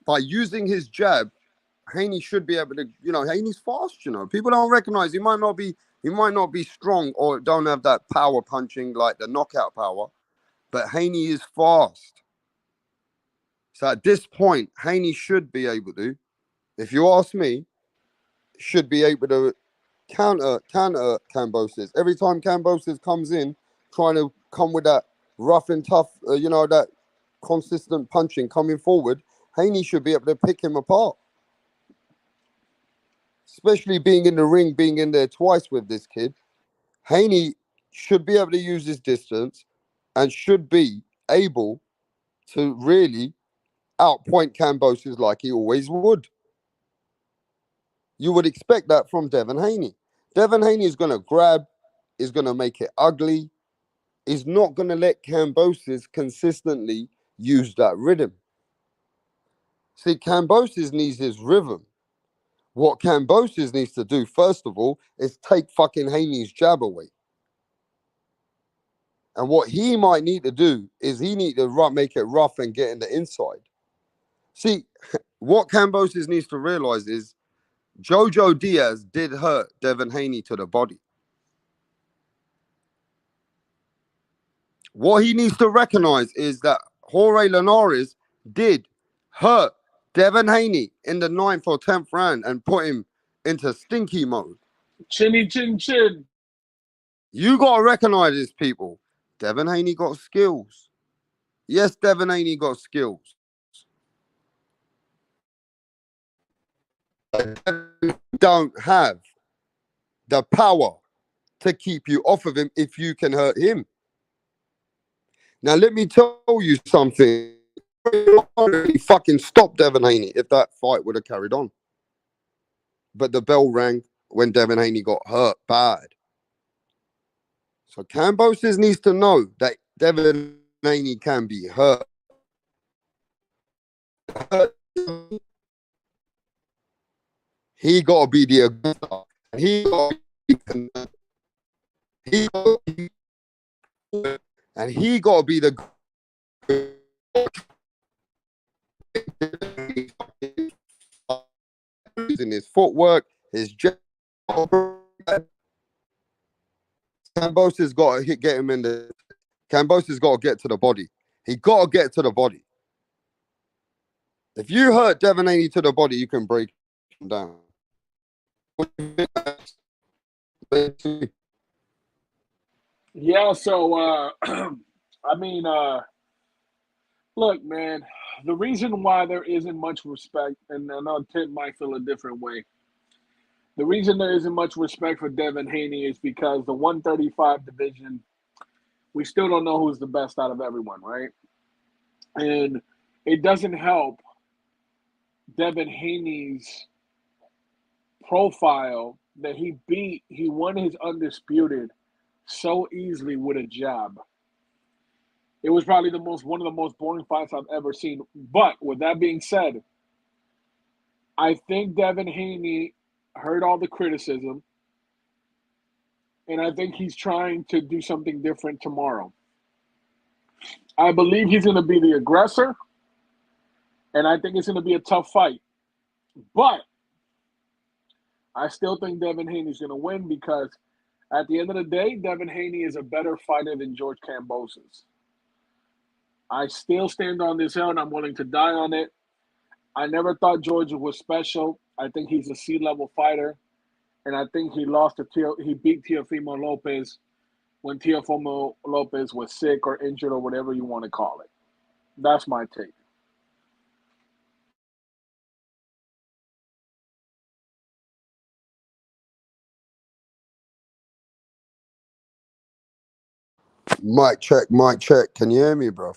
By using his jab, Haney should be able to, Haney's fast, People don't recognize he might not be strong or don't have that power punching, like the knockout power, but Haney is fast. So at this point, Haney should be able to, if you ask me, should be able to counter Kambosos. Every time Kambosos comes in, trying to come with that rough and tough, that consistent punching coming forward, Haney should be able to pick him apart. Especially being in the ring, being in there twice with this kid, Haney should be able to use his distance and should be able to really outpoint Kambosos like he always would. You would expect that from Devin Haney. Devin Haney is going to grab, is going to make it ugly, is not going to let Kambosos consistently use that rhythm. See, Kambosos needs his rhythm. What Kambosos needs to do, first of all, is take fucking Haney's jab away. And what he might need to do is he need to make it rough and get in the inside. See, what Kambosos needs to realize is Jojo Diaz did hurt Devin Haney to the body. What he needs to recognize is that Jorge Linares did hurt Devin Haney in the 9th or 10th round and put him into stinky mode. Chinny chin chin. You got to recognize these people. Devin Haney got skills. Yes, Devin Haney got skills. Don't have the power to keep you off of him if you can hurt him. Now, let me tell you something. He fucking stopped Devin Haney if that fight would have carried on. But the bell rang when Devin Haney got hurt bad. So Kambosos needs to know that Devin Haney can be hurt. He got to be the aggressor. And he got to be, and he got to be the in his footwork, his jab. Kambosos got to get him in the. Kambosos got to get to the body. He got to get to the body. If you hurt Devin Haney to the body, you can break him down. Yeah, so I mean, look, man, the reason why there isn't much respect, and I know Tim might feel a different way. The reason there isn't much respect for Devin Haney is because the 135 division, we still don't know who's the best out of everyone, right? And it doesn't help Devin Haney's profile that he won his undisputed so easily with a jab. It was probably one of the most boring fights I've ever seen. But with that being said, I think Devin Haney heard all the criticism, and I think he's trying to do something different tomorrow. I believe he's going to be the aggressor, and I think it's going to be a tough fight. But I still think Devin Haney's going to win because at the end of the day, Devin Haney is a better fighter than George Kambosos. I still stand on this hill, and I'm willing to die on it. I never thought George was special. I think he's a C-level fighter, and I think he beat Teofimo Lopez when Teofimo Lopez was sick or injured or whatever you want to call it. That's my take. Mic check, mic check. Can you hear me, bro?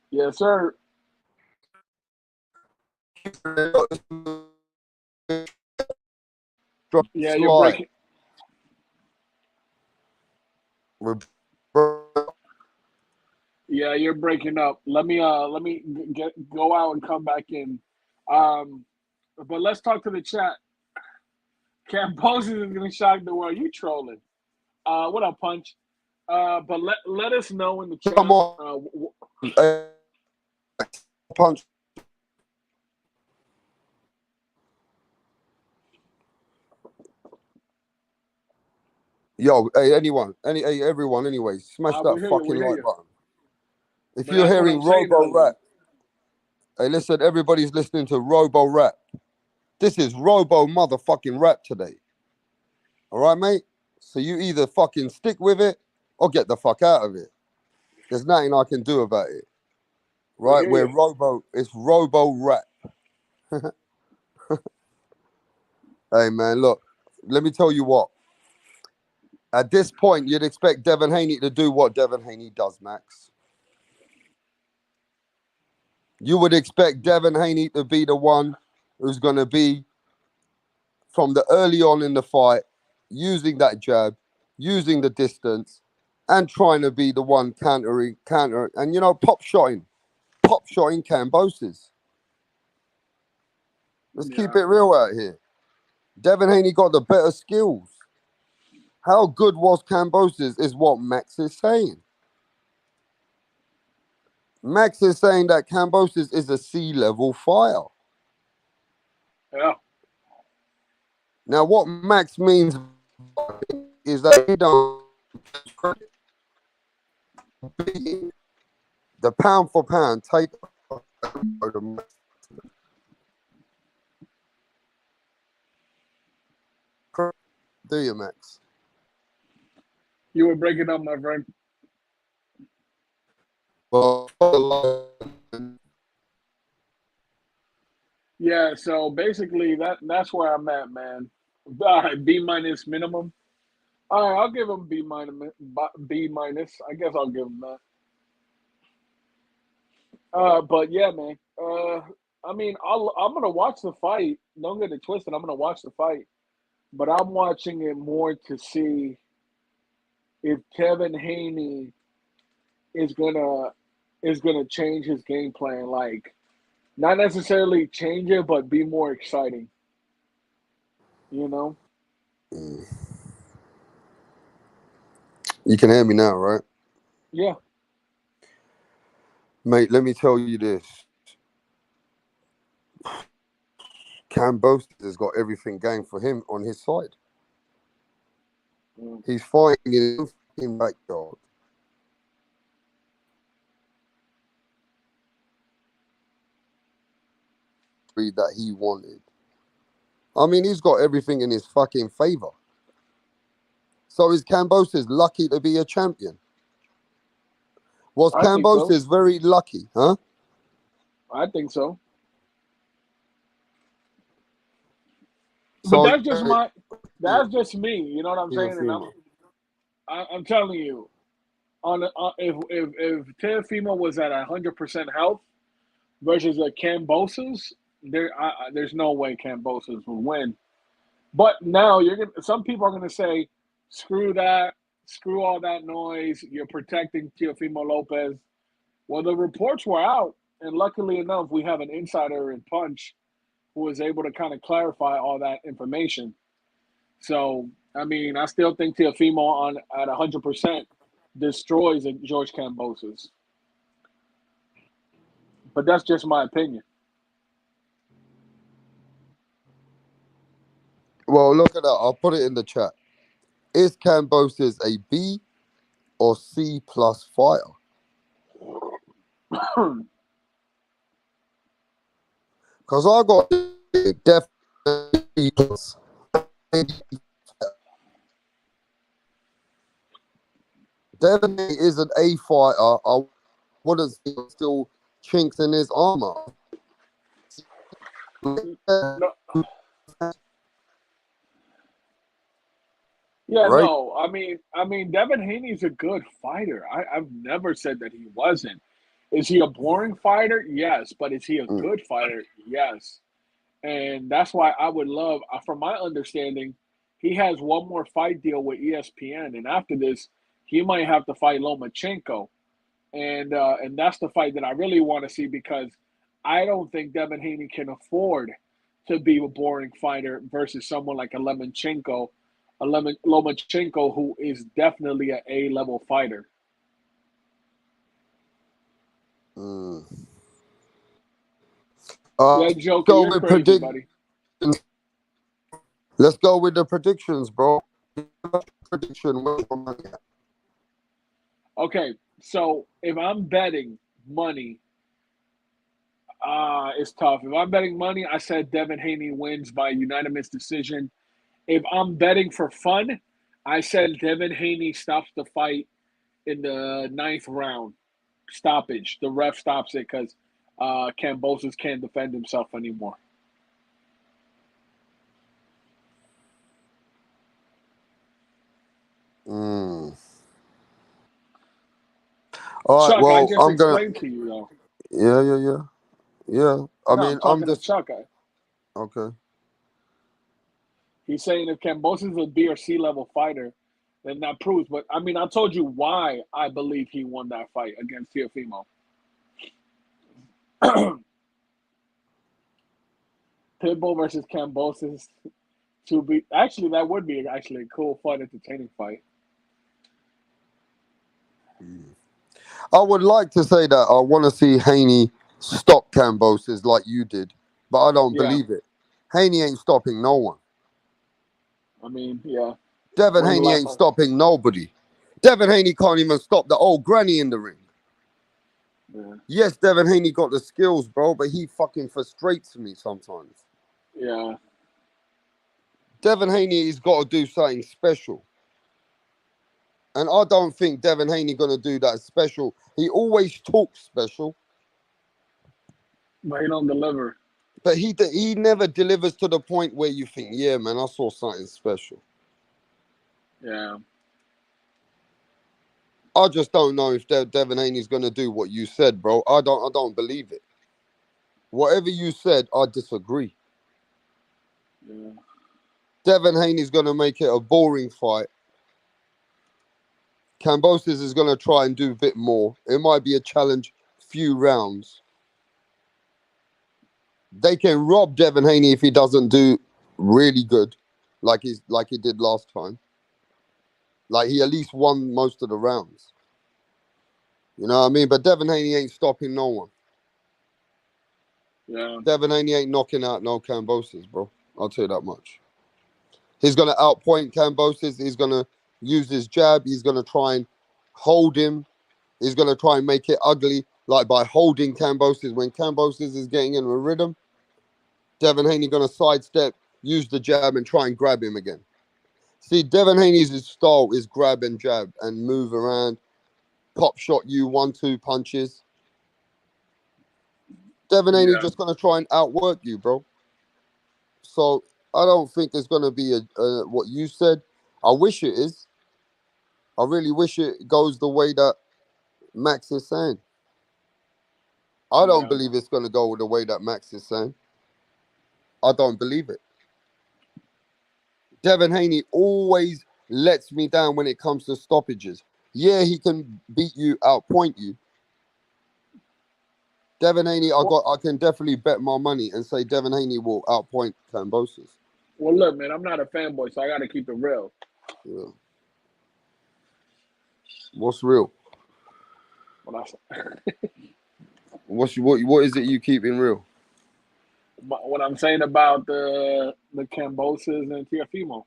Yes, sir. Drop Yeah, you're slide. breaking. Yeah, you're breaking up. Let me go out and come back in. But let's talk to the chat. Kambosos is gonna shock the world. You trolling? What up, Punch? But let us know in the chat. Come on, Punch. Yo, hey, everyone, anyway, smash that fucking like button. If you're hearing Robo Rap, hey, listen, everybody's listening to Robo Rap. This is Robo motherfucking Rap today. All right, mate? So you either fucking stick with it or get the fuck out of it. There's nothing I can do about it. Right? It's Robo Rap. Hey, man, look, let me tell you what. At this point, you'd expect Devin Haney to do what Devin Haney does, Max. You would expect Devin Haney to be the one who's going to be, from the early on in the fight, using that jab, using the distance, and trying to be the one counter, and, you know, pop shotting Kambosos. Let's keep it real out here. Devin Haney got the better skills. How good was Kambosos is what Max is saying. Max is saying that Kambosos is a C-level fighter. Yeah. Now, what Max means is that he don't the pound for pound take. Do you, Max? You were breaking up, my friend. Well, Yeah, so basically that's where I'm at, man. All right, B minus minimum. All right, I'll give him B minus. B minus. I guess I'll give him that. But yeah, man. I mean, I'm gonna watch the fight. Don't get it twisted. I'm gonna watch the fight, but I'm watching it more to see if Kevin Haney is gonna change his game plan. Like, not necessarily change it, but be more exciting. You know? You can hear me now, right? Yeah. Mate, let me tell you this. Kambosos has got everything going for him on his side. He's fighting in his fucking backyard. That he wanted. I mean, he's got everything in his fucking favor. So is Kambosos lucky to be a champion? Was I think so. Kambosos very lucky, huh? I think so. But So that's just me. You know what I'm saying? And I'm telling you, if Teofimo was at 100% health versus a Kambosos, there's no way Kambosos will win. But now some people are gonna say, screw that, screw all that noise. You're protecting Teofimo Lopez. Well, the reports were out, and luckily enough, we have an insider in Punch who was able to kind of clarify all that information. So, I mean, I still think Teofimo at 100% destroys George Kambosos. But that's just my opinion. well, look at that. I'll put it in the chat. Is Kambosos a B or C plus fighter? Because I got definitely B plus. Definitely is an A fighter. I wouldn't say still chinks in his armor. No. Yeah, Right? no. I mean, Devin Haney's a good fighter. I've never said that he wasn't. Is he a boring fighter? Yes, but is he a good fighter? Yes. And that's why I would love, from my understanding, he has one more fight deal with ESPN, and after this, he might have to fight Lomachenko, and that's the fight that I really want to see because I don't think Devin Haney can afford to be a boring fighter versus someone like Lomachenko, who is definitely an A-level fighter. Yeah, Joker, go you're with crazy, buddy. Let's go with the predictions, bro. Prediction. Okay, so if I'm betting money, it's tough. If I'm betting money, I said Devin Haney wins by unanimous decision. If I'm betting for fun, I said Devin Haney stops the fight in the 9th round. Stoppage. The ref stops it because Kambosos can't defend himself anymore. All right, Chuck, well, I just explained to you, though. Yeah. I mean, I'm talking just to Chuck. okay. He's saying if Kambosos is a B or C level fighter, then that proves. But I mean, I told you why I believe he won that fight against Teofimo. Pitbull versus Kambosos to be that would be actually a cool, fun, entertaining fight. I would like to say that I want to see Haney stop Kambosos like you did, but I don't believe it. Haney ain't stopping no one. I mean, yeah. Devin Haney ain't stopping nobody. Devin Haney can't even stop the old granny in the ring. Yeah. Yes, Devin Haney got the skills, bro, but he fucking frustrates me sometimes. Yeah. Devin Haney has got to do something special. And I don't think Devin Haney gonna do that special. He always talks special, but he don't deliver. but he never delivers to the point where you think, yeah, man, I saw something special. Yeah. I just don't know if Devin Haney's gonna do what you said, bro. I don't believe it. Whatever you said, I disagree. Yeah. Devin Haney's gonna make it a boring fight. Kambosos is gonna try and do a bit more. It might be a challenge, few rounds. They can rob Devin Haney if he doesn't do really good, like he did last time. Like he at least won most of the rounds. You know what I mean? But Devin Haney ain't stopping no one. Yeah. Devin Haney ain't knocking out no Kambosos, bro. I'll tell you that much. He's gonna outpoint Kambosos. He's gonna use his jab. He's gonna try and hold him. He's gonna try and make it ugly, like by holding Kambosos. When Kambosos is getting in a rhythm, Devin Haney gonna sidestep, use the jab, and try and grab him again. See, Devin Haney's style is grab and jab and move around, pop shot you 1-2 punches. Devin Haney Yeah. just gonna try and outwork you, bro. So I don't think it's gonna be a what you said. I wish it is. I really wish it goes the way that Max is saying. I don't Yeah. believe it's gonna go the way that Max is saying. I don't believe it. Devin Haney always lets me down when it comes to stoppages. Yeah, he can beat you, outpoint you. Devin Haney, I can definitely bet my money and say Devin Haney will outpoint Kambosos. Well, look, man, I'm not a fanboy, so I got to keep it real. Yeah. What's real? What What is it you keep in real? what I'm saying about the Kambosos and Teofimo.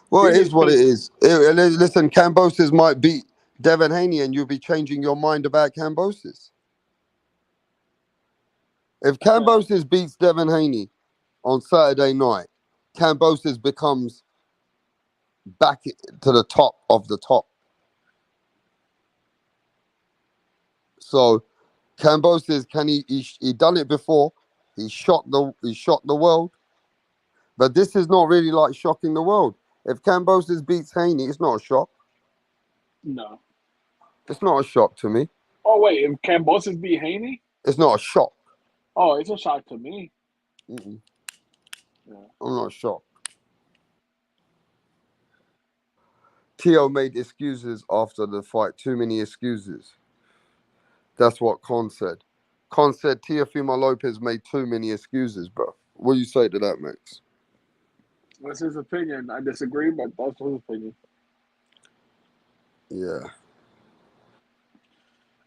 Well, it is what it Because is. Listen, Kambosos might beat Devin Haney and you'll be changing your mind about Kambosos. If Kambosos beats Devin Haney on Saturday night, Kambosos becomes back to the top of the top. So Kambosos he done it before. He shot the world. But this is not really like shocking the world. If Kambosos beats Haney, it's not a shock. no. It's not a shock to me. Oh wait, if Kambosos beat Haney, It's not a shock. oh, it's a shock to me. Mm-mm. Yeah. I'm not shocked. Tio made excuses after the fight. Too many excuses. That's what Con said. Con said Teofimo Lopez made too many excuses, bro. What do you say to that, Max? That's his opinion. I disagree, but that's his opinion. Yeah.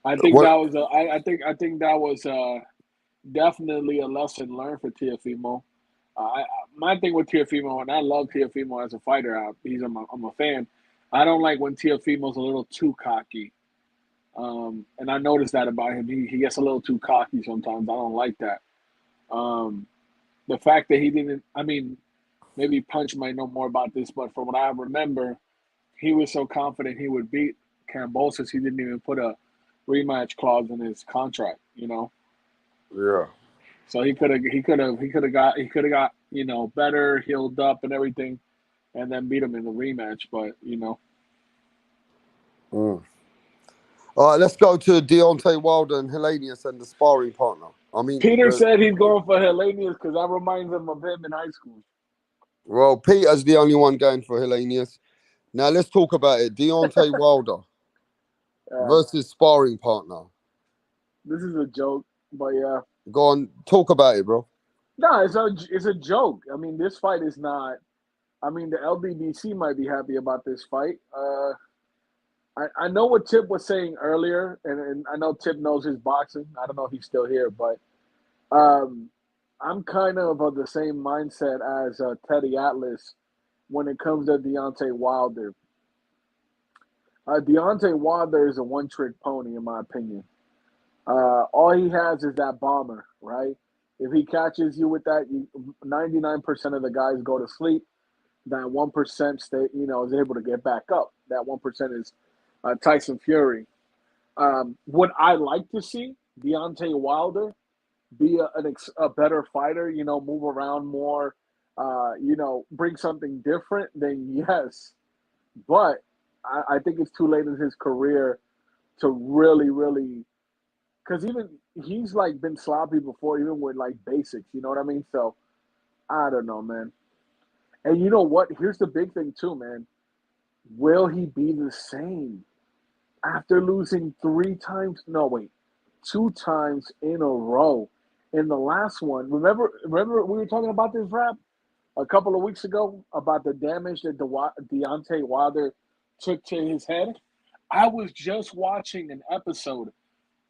I think What? that was I think that was definitely a lesson learned for Teofimo. My thing with Teofimo, and I love Teofimo as a fighter. I'm a fan. I don't like when Teofimo's a little too cocky. And I noticed that about him. He gets a little too cocky sometimes. I don't like that. The fact that he didn't, I mean, maybe Punch might know more about this, but from what I remember, he was so confident he would beat Kambosos, he didn't even put a rematch clause in his contract. Yeah. So he could have got better, healed up, and everything, and then beat him in the rematch. But Mm. All right, let's go to Deontay Wilder and Hellenius and the sparring partner. I mean, Peter said he's going for Hellenius because that reminds him of him in high school. well, Peter's the only one going for Hellenius. Now let's talk about it. Deontay Wilder versus sparring partner. This is a joke, but yeah. Go on, talk about it, bro. No, it's a joke. I mean, this fight is not. I mean, the LDBC might be happy about this fight. I know what Tip was saying earlier, and I know Tip knows his boxing. I don't know if he's still here, but I'm kind of the same mindset as Teddy Atlas when it comes to Deontay Wilder. Deontay Wilder is a one-trick pony, in my opinion. All he has is that bomber, right? If he catches you with that, 99% of the guys go to sleep. That 1% stay, is able to get back up. That 1% is Tyson Fury. Would I like to see Deontay Wilder be a better fighter? Move around more. Bring something different. Then yes, but I think it's too late in his career to really, really, because even he's like been sloppy before, even with like basics. You know what I mean? So I don't know, man. And you know what? Here's the big thing too, man. Will he be the same after losing 3 times? No, wait, 2 times in a row. In the last one, remember we were talking about this rap a couple of weeks ago about the damage that Deontay Wilder took to his head. I was just watching an episode,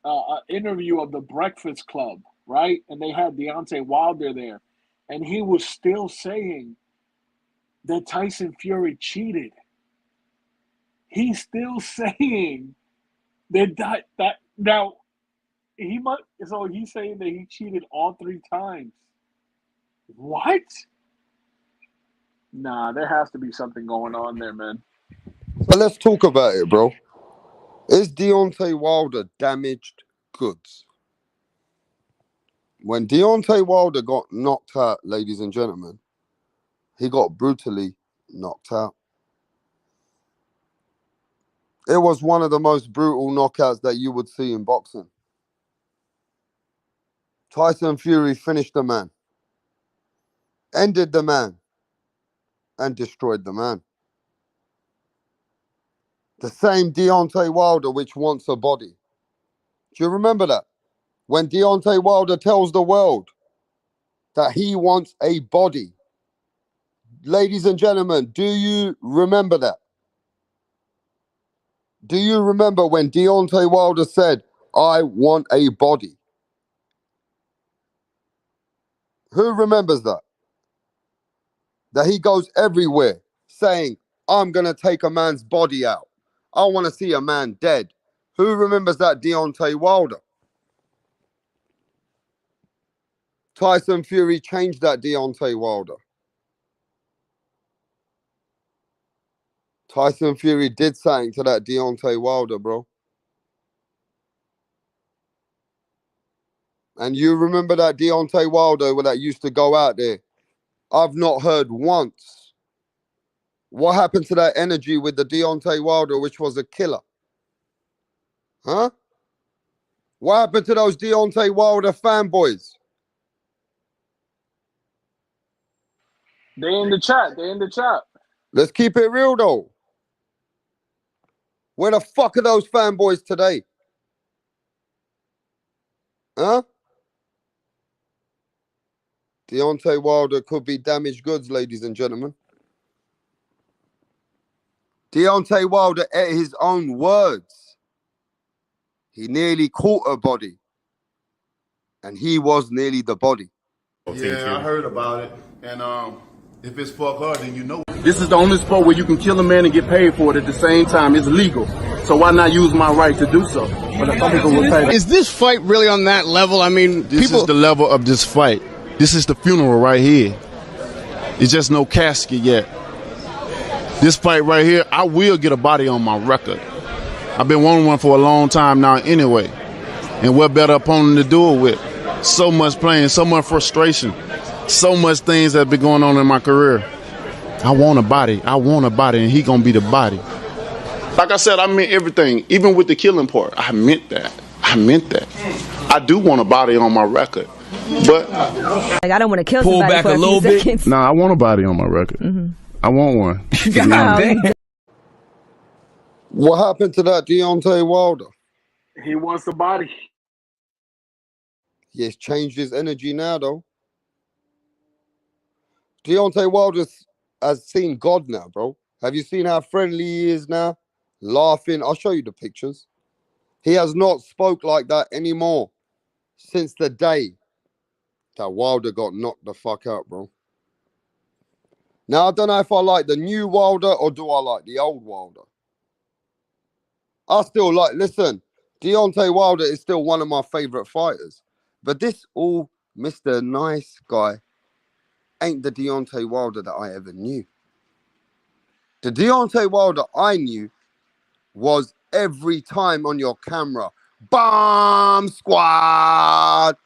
an interview of the Breakfast Club, right? And they had Deontay Wilder there, and he was still saying that Tyson Fury cheated. He's still saying that now he must. So he's saying that he cheated all 3 times. What? Nah, there has to be something going on there, man. But let's talk about it, bro. Is Deontay Wilder damaged goods? When Deontay Wilder got knocked out, ladies and gentlemen, he got brutally knocked out. It was one of the most brutal knockouts that you would see in boxing. Tyson Fury finished the man, ended the man, and destroyed the man. The same Deontay Wilder which wants a body. Do you remember that? When Deontay Wilder tells the world that he wants a body. Ladies and gentlemen, do you remember that? Do you remember when Deontay Wilder said, I want a body? Who remembers that? That he goes everywhere saying, I'm going to take a man's body out. I want to see a man dead. Who remembers that Deontay Wilder? Tyson Fury changed that Deontay Wilder. Tyson Fury did something to that Deontay Wilder, bro. And you remember that Deontay Wilder that used to go out there? I've not heard once. What happened to that energy with the Deontay Wilder, which was a killer? Huh? What happened to those Deontay Wilder fanboys? They in the chat. Let's keep it real, though. Where the fuck are those fanboys today? Huh? Deontay Wilder could be damaged goods, ladies and gentlemen. Deontay Wilder ate his own words. He nearly caught a body. And he was nearly the body. Yeah, I heard about it. And if it's fuck her, then you know. This is the only sport where you can kill a man and get paid for it at the same time. It's legal. So why not use my right to do so? Is this fight really on that level? I mean, This is the level of this fight. This is the funeral right here. It's just no casket yet. This fight right here, I will get a body on my record. I've been wanting one for a long time now anyway. And what better opponent to do it with? So much pain, so much frustration, so much things that have been going on in my career. I want a body, and he gonna be the body. Like I said, I meant everything, even with the killing part. I meant that. I do want a body on my record. But like, I don't want to kill somebody back for a little few bit. seconds. nah, I want a body on my record. I want one. What happened to that Deontay Wilder? He wants the body. He has changed his energy now, though. Deontay Wilder has seen God now, bro. Have you seen how friendly he is now? Laughing. I'll show you the pictures. He has not spoke like that anymore since the day that Wilder got knocked the fuck out, bro. Now, I don't know if I like the new Wilder or do I like the old Wilder. I still like, listen, Deontay Wilder is still one of my favorite fighters. But this all Mr. Nice Guy ain't the Deontay Wilder that I ever knew. The Deontay Wilder I knew was every time on your camera, bomb squad.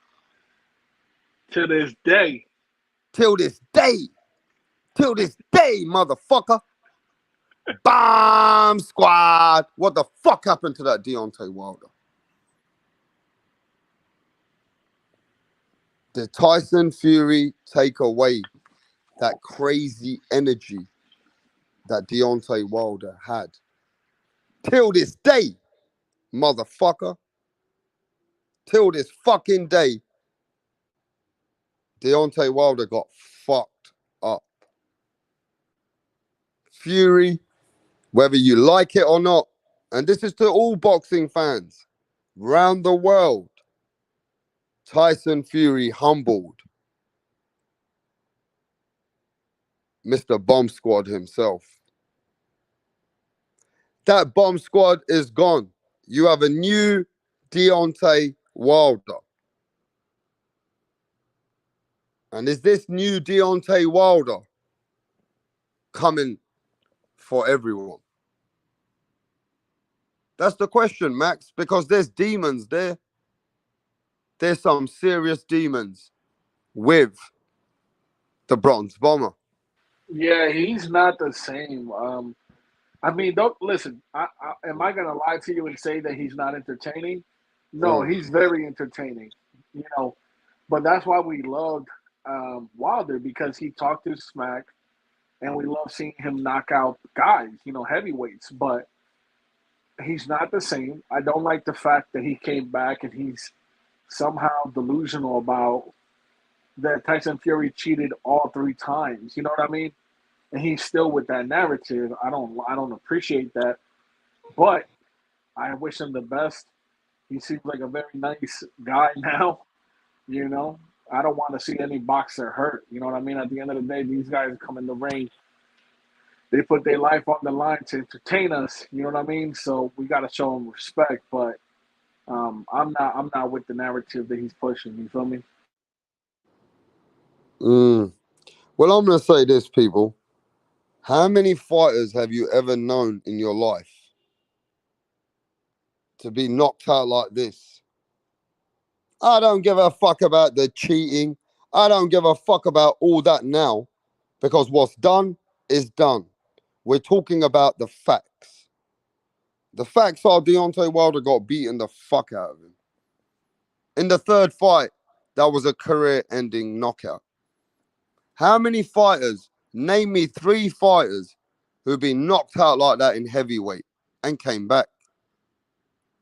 To this day. Till this day, motherfucker. Bomb squad. What the fuck happened to that Deontay Wilder? Did Tyson Fury take away that crazy energy that Deontay Wilder had? Till this day, motherfucker. Till this fucking day, Deontay Wilder got fucked up. Fury, whether you like it or not, and this is to all boxing fans round the world, Tyson Fury humbled Mr. Bomb Squad himself. That Bomb Squad is gone. You have a new Deontay Wilder. And is this new Deontay Wilder coming for everyone? That's the question, Max, because there's demons there. There's some serious demons with the Bronze Bomber. Yeah, he's not the same. I mean, don't listen. Am I gonna lie to you and say that he's not entertaining? No, he's very entertaining. You know, but that's why we loved Wilder, because he talked his smack, and we love seeing him knock out guys. You know, heavyweights. But he's not the same. I don't like the fact that he came back and he's somehow delusional about that Tyson Fury cheated all 3 times. You know what I mean? And he's still with that narrative. I don't appreciate that. But I wish him the best. He seems like a very nice guy now. You know, I don't want to see any boxer hurt. You know what I mean? At the end of the day, these guys come in the ring. They put their life on the line to entertain us. You know what I mean? So we got to show them respect. But I'm not with the narrative that he's pushing. You feel me? Well, I'm going to say this, people. How many fighters have you ever known in your life to be knocked out like this? I don't give a fuck about the cheating. I don't give a fuck about all that now, because what's done is done. We're talking about the facts. The facts are Deontay Wilder got beaten the fuck out of him. In the 3rd fight, that was a career-ending knockout. How many fighters, name me 3 fighters who've been knocked out like that in heavyweight and came back?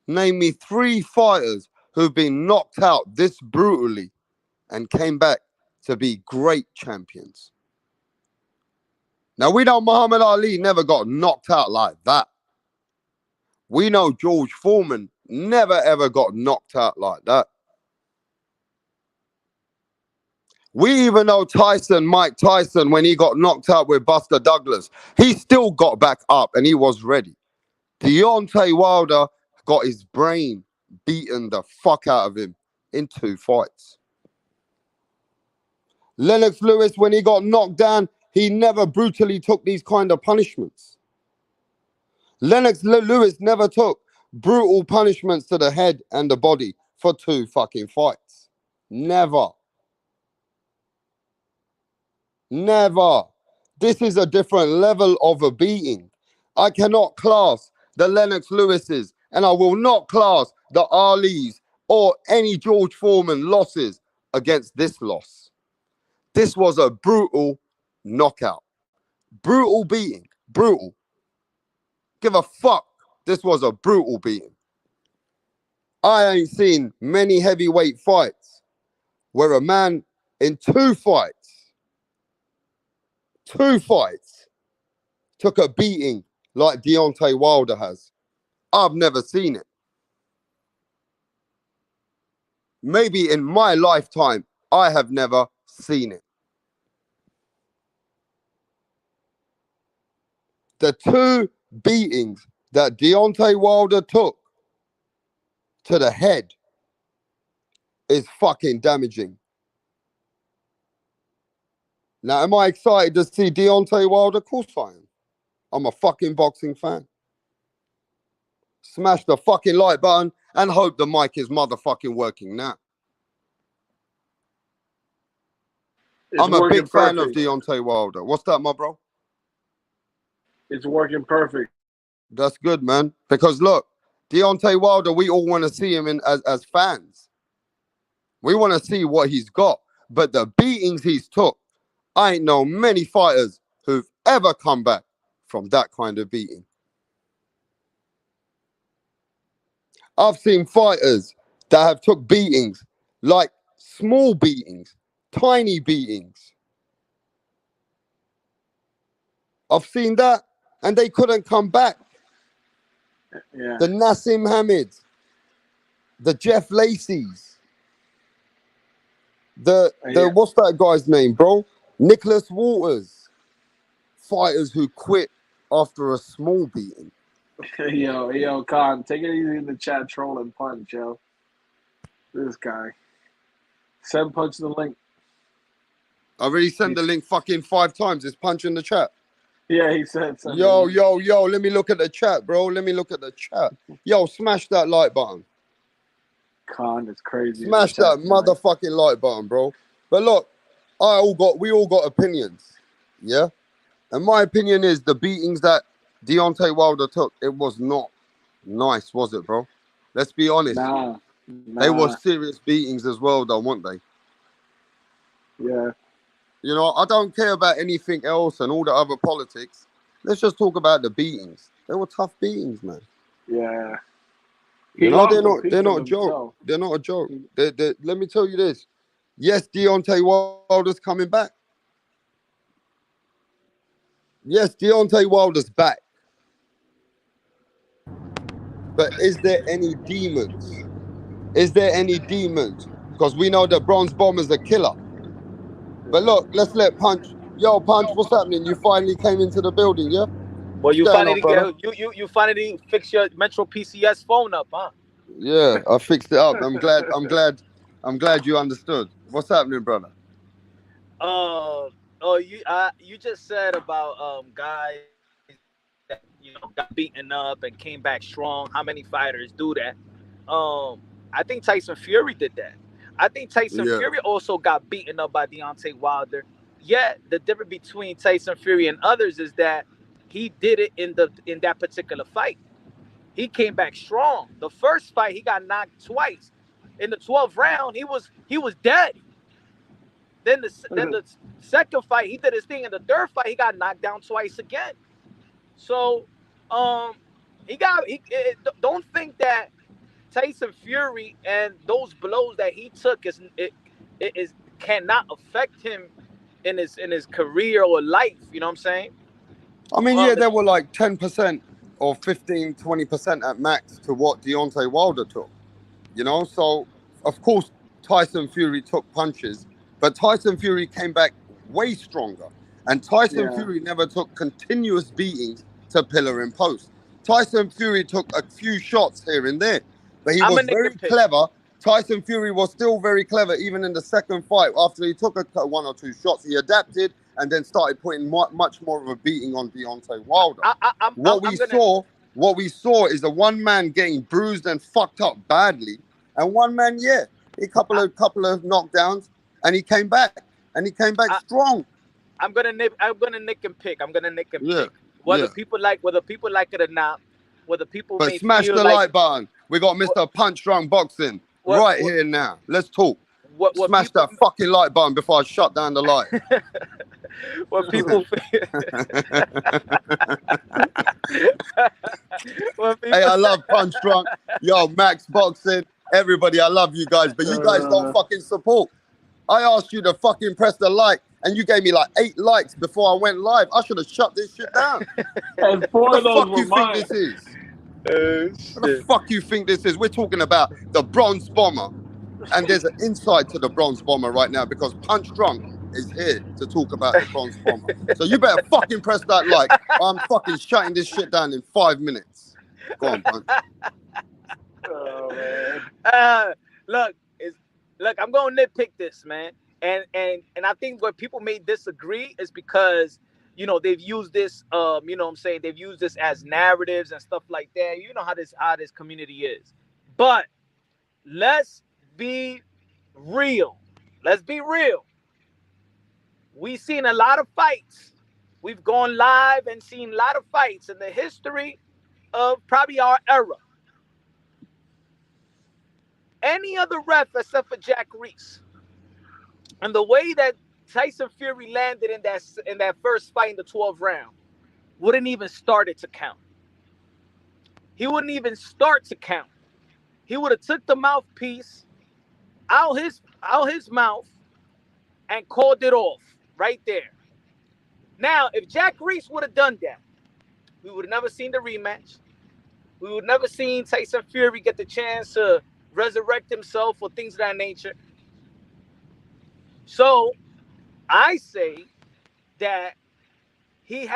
Name me 3 fighters who've been knocked out this brutally and came back to be great champions. Now, we know Muhammad Ali never got knocked out like that. We know George Foreman never ever got knocked out like that. We even know Mike Tyson, when he got knocked out with Buster Douglas, he still got back up and he was ready. Deontay Wilder got his brain beaten the fuck out of him in 2 fights. Lennox Lewis, when he got knocked down, he never brutally took these kind of punishments. Lennox Lewis never took brutal punishments to the head and the body for 2 fucking fights. Never. Never. This is a different level of a beating. I cannot class the Lennox Lewises, and I will not class the Alis or any George Foreman losses against this loss. This was a brutal knockout. Brutal beating. Brutal. Give a fuck. This was a brutal beating. I ain't seen many heavyweight fights where a man in 2 fights took a beating like Deontay Wilder has. I've never seen it. Maybe in my lifetime, I have never seen it. The 2 beatings that Deontay Wilder took to the head is fucking damaging. Now, am I excited to see Deontay Wilder? Of course I am. I'm a fucking boxing fan. Smash the fucking like button and hope the mic is motherfucking working now. I'm a big fan of Deontay Wilder. What's that, my bro? It's working perfect. That's good, man. Because look, Deontay Wilder, we all want to see him as fans. We want to see what he's got. But the beatings he's took, I ain't know many fighters who've ever come back from that kind of beating. I've seen fighters that have took beatings, like small beatings, tiny beatings. I've seen that, and they couldn't come back. Yeah. The Nassim Hamids, the Jeff Lacey's, the what's that guy's name, bro? Nicholas Waters. Fighters who quit after a small beating. Yo, Con, take it easy in the chat, troll and punch, yo. This guy. Send Punch the link. I already sent the link fucking 5 times. It's Punch in the chat. Yeah, he said something. Yo, let me look at the chat, bro. Let me look at the chat. Yo, smash that like button. Con, it's crazy. Smash that motherfucking like button, bro. But look, we all got opinions. Yeah? And my opinion is the beatings that Deontay Wilder took, it was not nice, was it, bro? Let's be honest. Nah. They were serious beatings as well, though, weren't they? Yeah. You know, I don't care about anything else and all the other politics. Let's just talk about the beatings. They were tough beatings, man. Yeah. You know, they're not a joke. They're not a joke. Let me tell you this. Yes, Deontay Wilder's coming back. Yes, Deontay Wilder's back. But is there any demons? Is there any demons? Because we know that Bronze Bomber's a killer. But look, let's let Punch. Yo, Punch, what's happening? You finally came into the building, yeah? Well, you finally fixed your Metro PCS phone up, huh? Yeah, I fixed it up. I'm glad you understood. What's happening, brother? You just said about guys that got beaten up and came back strong. How many fighters do that? I think Tyson Fury did that. I think Tyson Fury also got beaten up by Deontay Wilder. Yet the difference between Tyson Fury and others is that he did it in that particular fight. He came back strong. The first fight, he got knocked twice. In the 12th round, he was dead. Then the second fight, he did his thing. In the third fight, he got knocked down twice again. So, don't think that Tyson Fury and those blows that he took cannot affect him in his career or life. You know what I'm saying? I mean, there were like 10% or 15, 20% at max to what Deontay Wilder took. You know, so of course Tyson Fury took punches, but Tyson Fury came back way stronger. And Tyson Fury never took continuous beatings to pillar and post. Tyson Fury took a few shots here and there, but he was very clever. Tyson Fury was still very clever, even in the second fight. After he took one or two shots, he adapted and then started putting much more of a beating on Deontay Wilder. What we saw is a one man getting bruised and fucked up badly, and one man, a couple of knockdowns, and he came back, strong. I'm gonna nick and pick. Whether people like it or not, whether people. But smash the like button. We got Mr. Punch Drunk Boxing here now. Let's talk. Smash that fucking like button before I shut down the light. What people Hey, I love Punch Drunk. Yo, Max Boxing. Everybody, I love you guys, but you guys don't fucking support. I asked you to fucking press the like, and you gave me like 8 likes before I went live. I should have shut this shit down. And 4 of those were mine. What the fuck you think this is? We're talking about the Bronze Bomber. And there's an inside to the Bronze Bomber right now because Punch Drunk is here to talk about the Bronze Bomber. So you better fucking press that like. I'm fucking shutting this shit down in 5 minutes. Go on, Punch. Oh, man. Look, I'm going to nitpick this, man. And I think where people may disagree is because, you know, they've used this, you know what I'm saying, they've used this as narratives and stuff like that. You know how this community is. But let's be real. Let's be real. We've seen a lot of fights. We've gone live and seen a lot of fights in the history of probably our era. Any other ref except for Jack Reese. And the way that Tyson Fury landed in that first fight in the 12th round wouldn't even start it to count. He wouldn't even start to count. He would have took the mouthpiece out his mouth and called it off right there. Now, if Jack Reese would have done that, we would have never seen the rematch. We would never seen Tyson Fury get the chance to resurrect himself or things of that nature. So I say that he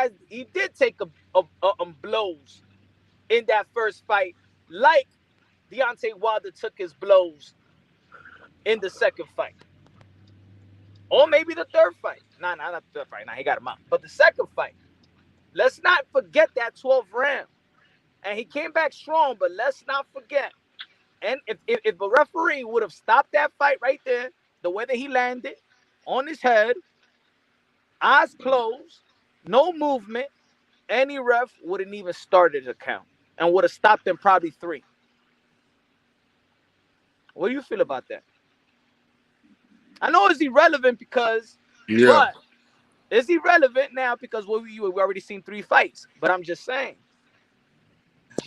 did take a blows in that first fight, like Deontay Wilder took his blows in the second fight. Or maybe the third fight. Not the third fight. He got him out. But the second fight. Let's not forget that 12th round. And he came back strong, but let's not forget. And if a referee would have stopped that fight right there, the way that he landed, on his head, eyes closed, no movement, any ref wouldn't even started to count and would have stopped him probably 3. What do you feel about that? I know it's irrelevant because, but it's irrelevant now because we already seen 3 fights. But I'm just saying.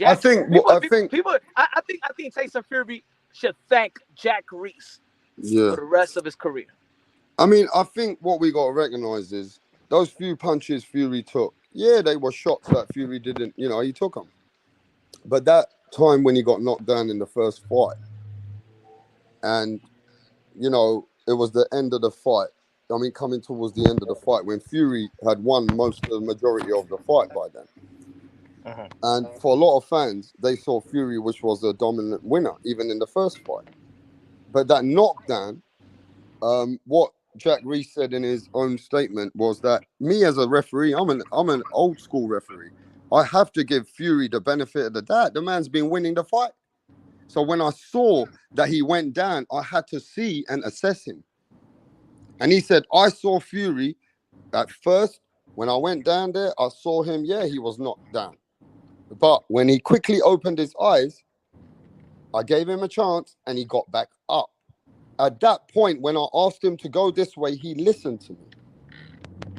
I think Tyson Fury should thank Jack Reese for the rest of his career. I mean, I think what we got to recognize is those few punches Fury took. Yeah, they were shots that Fury didn't, he took them. But that time when he got knocked down in the first fight, and, it was the end of the fight. I mean, coming towards the end of the fight when Fury had won most of the majority of the fight by then. And for a lot of fans, they saw Fury, which was the dominant winner, even in the first fight. But that knockdown, what Jack Reese said in his own statement was that me as a referee, I'm an old school referee. I have to give Fury the benefit of the doubt. The man's been winning the fight. So when I saw that he went down, I had to see and assess him. And he said, I saw Fury at first. When I went down there, I saw him, he was knocked down. But when he quickly opened his eyes, I gave him a chance and he got back up. At that point, when I asked him to go this way, he listened to me.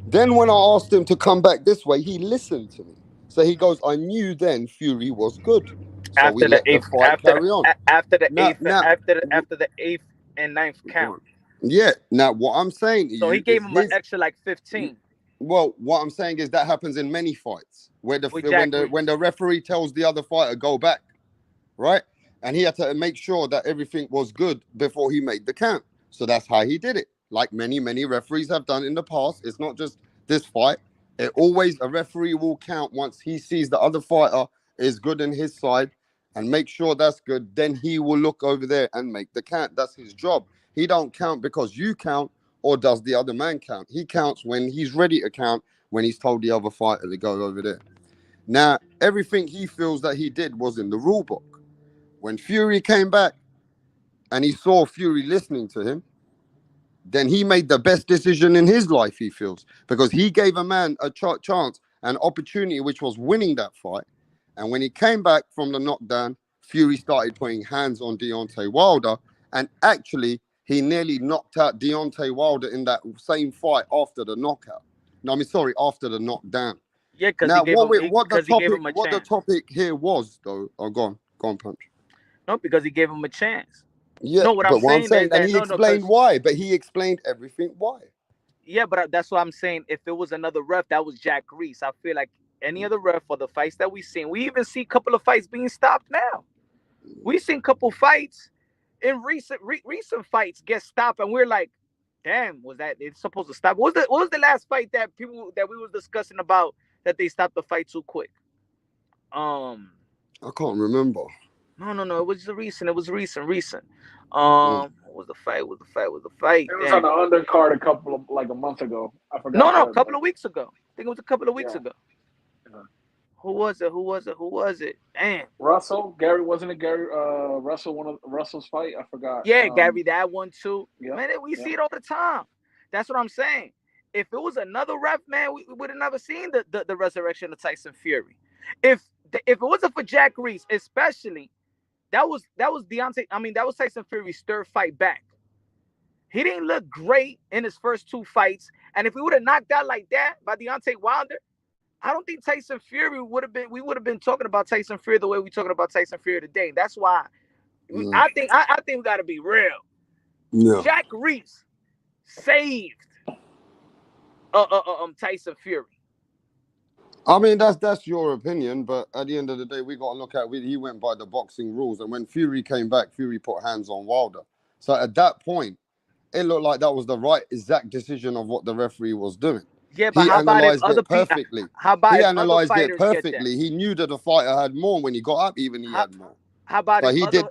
Then when I asked him to come back this way, he listened to me. So he goes, I knew then Fury was good. So after the eighth and ninth count. Yeah. Now, what I'm saying so he gave him an extra like 15. Well, what I'm saying is that happens in many fights where when the referee tells the other fighter go back, right? And he had to make sure that everything was good before he made the count. So that's how he did it. Like many referees have done in the past. It's not just this fight. A referee will count once he sees the other fighter is good in his side and make sure that's good. Then he will look over there and make the count. That's his job. He don't count because you count or does the other man count. He counts when he's ready to count, when he's told the other fighter to go over there. Now, everything he feels that he did was in the rule book. When Fury came back and he saw Fury listening to him, then he made the best decision in his life, he feels, because he gave a man a chance, an opportunity, which was winning that fight. And when he came back from the knockdown, Fury started putting hands on Deontay Wilder. And actually, he nearly knocked out Deontay Wilder in that same fight after the knockout. After the knockdown. Yeah, because the topic here was, though. Oh, go on, Punch. No, because he gave him a chance. Yeah, no, what I'm saying and he explained why, but he explained everything why. Yeah, but that's what I'm saying. If it was another ref, that was Jack Reese. I feel like any other ref for the fights that we've seen, we even see a couple of fights being stopped now. We've seen a couple fights in recent fights get stopped, and we're like, damn, was that it's supposed to stop? What was the last fight that we was discussing about that they stopped the fight too quick? I can't remember. No. It was recent. What was the fight? Was the fight? It was on the undercard a month ago. I forgot. No, a couple of weeks ago. I think it was a couple of weeks ago. Yeah. Who was it? Damn. Russell, Gary, wasn't it Gary? Russell, one of Russell's fight. I forgot. Yeah, Gary, that one too. Yeah, Man, we see it all the time. That's what I'm saying. If it was another ref, man, we would have never seen the resurrection of Tyson Fury. If it wasn't for Jack Reese, especially, that was Deontay. I mean, that was Tyson Fury's third fight back. He didn't look great in his first two fights, and if we would have knocked out like that by Deontay Wilder, I don't think Tyson Fury would have been. We would have been talking about Tyson Fury the way we're talking about Tyson Fury today. That's why I think we got to be real. Yeah. Jack Reese saved Tyson Fury. I mean, that's your opinion, but at the end of the day, we got to look at it. He went by the boxing rules, and when Fury came back, Fury put hands on Wilder. So at that point, it looked like that was the right exact decision of what the referee was doing. Yeah, but he how about analyzed if other it perfectly. How about he if analyzed other it perfectly. He knew that the fighter had more when he got up. Even he had more. How about but if he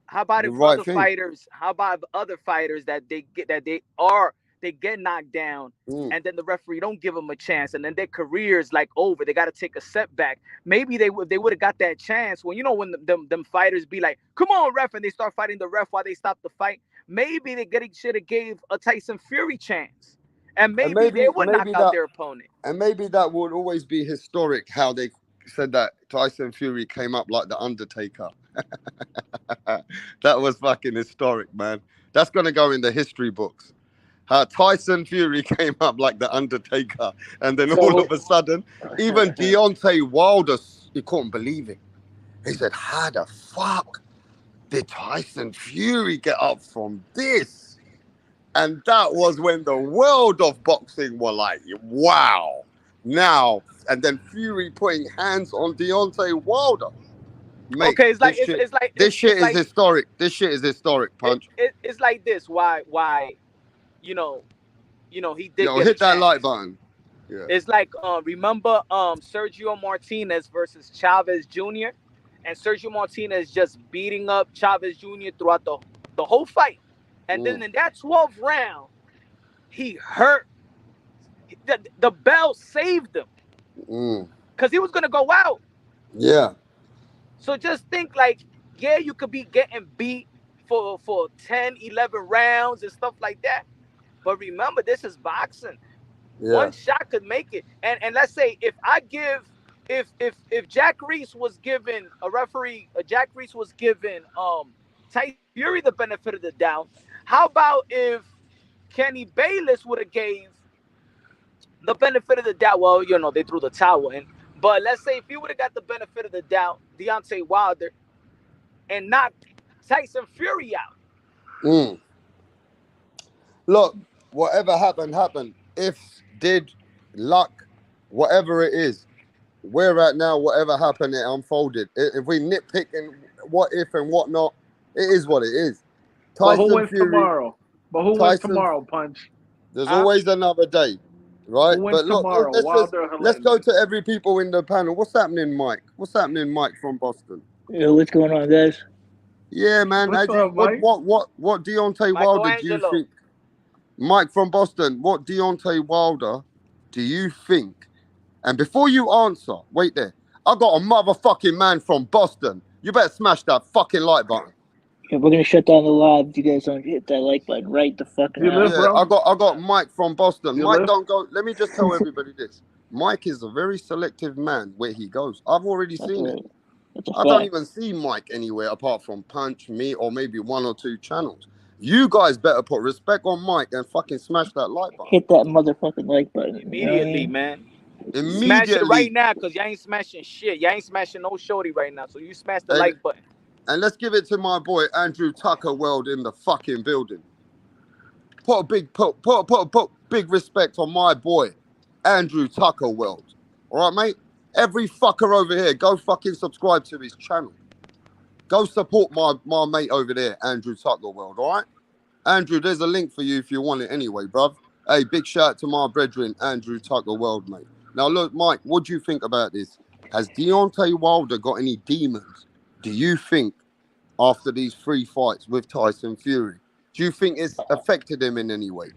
How about if right other thing. fighters? How about other fighters that they get knocked down, and then the referee don't give them a chance, and then their career's like over. They got to take a setback. Maybe they would have got that chance when when them fighters be like, "Come on, ref," and they start fighting the ref while they stop the fight. Maybe they should have gave a Tyson Fury chance, and maybe they would knock out their opponent. And maybe that would always be historic. How they said that Tyson Fury came up like the Undertaker. That was fucking historic, man. That's gonna go in the history books. How Tyson Fury came up like the Undertaker, and then all of a sudden, even Deontay Wilder, he couldn't believe it. He said, "How the fuck did Tyson Fury get up from this?" And that was when the world of boxing were like, "Wow!" Now, and then Fury putting hands on Deontay Wilder. Mate, okay, this shit is historic. This shit is historic, Punch. It's like this. Why? He did. Hit that like button. Yeah. It's like remember Sergio Martinez versus Chavez Jr. and Sergio Martinez just beating up Chavez Jr. throughout the whole fight, and then in that 12th round, he hurt. The bell saved him because he was gonna go out. Yeah. So just think you could be getting beat for 10, 11 rounds and stuff like that. But remember, this is boxing. Yeah. One shot could make it. And let's say if Jack Reese was given Tyson Fury the benefit of the doubt, how about if Kenny Bayless would have gave the benefit of the doubt? Well, they threw the towel in. But let's say if he would have got the benefit of the doubt, Deontay Wilder, and knocked Tyson Fury out. Look, whatever happened. If, did, luck, whatever it is, we're at now, whatever happened, it unfolded. If we nitpick and what if and what not, it is what it is. Tyson who wins Fury, tomorrow? But who wins tomorrow, Punch? There's always another day. Right, but look, let's go to every people in the panel. What's happening, Mike? What's happening, Mike from Boston? Yeah, what's going on, guys? Yeah, man. What Deontay Wilder do you think? Mike from Boston. What Deontay Wilder do you think? And before you answer, wait there. I got a motherfucking man from Boston. You better smash that fucking like button. Yeah, we're gonna shut down the live if you guys don't hit that like button right the fucking out. I got Mike from Boston. Mike, don't go. Let me just tell everybody this. Mike is a very selective man where he goes. I've already seen it. I don't even see Mike anywhere apart from Punch, me, or maybe one or two channels. You guys better put respect on Mike and fucking smash that like button. Hit that motherfucking like button. Immediately, man. Immediately. Smash it right now, because y'all ain't smashing shit. Y'all ain't smashing no shorty right now. So you smash the like button. And let's give it to my boy Andrew Tucker World in the fucking building. Put big respect on my boy Andrew Tucker World. All right, mate? Every fucker over here, go fucking subscribe to his channel. Go support my mate over there, Andrew Tucker World, all right? Andrew, there's a link for you if you want it anyway, bruv. Hey, big shout out to my brethren, Andrew Tucker World, mate. Now, look, Mike, what do you think about this? Has Deontay Wilder got any demons? Do you think, after these 3 fights with Tyson Fury, Do you think it's affected him in any way?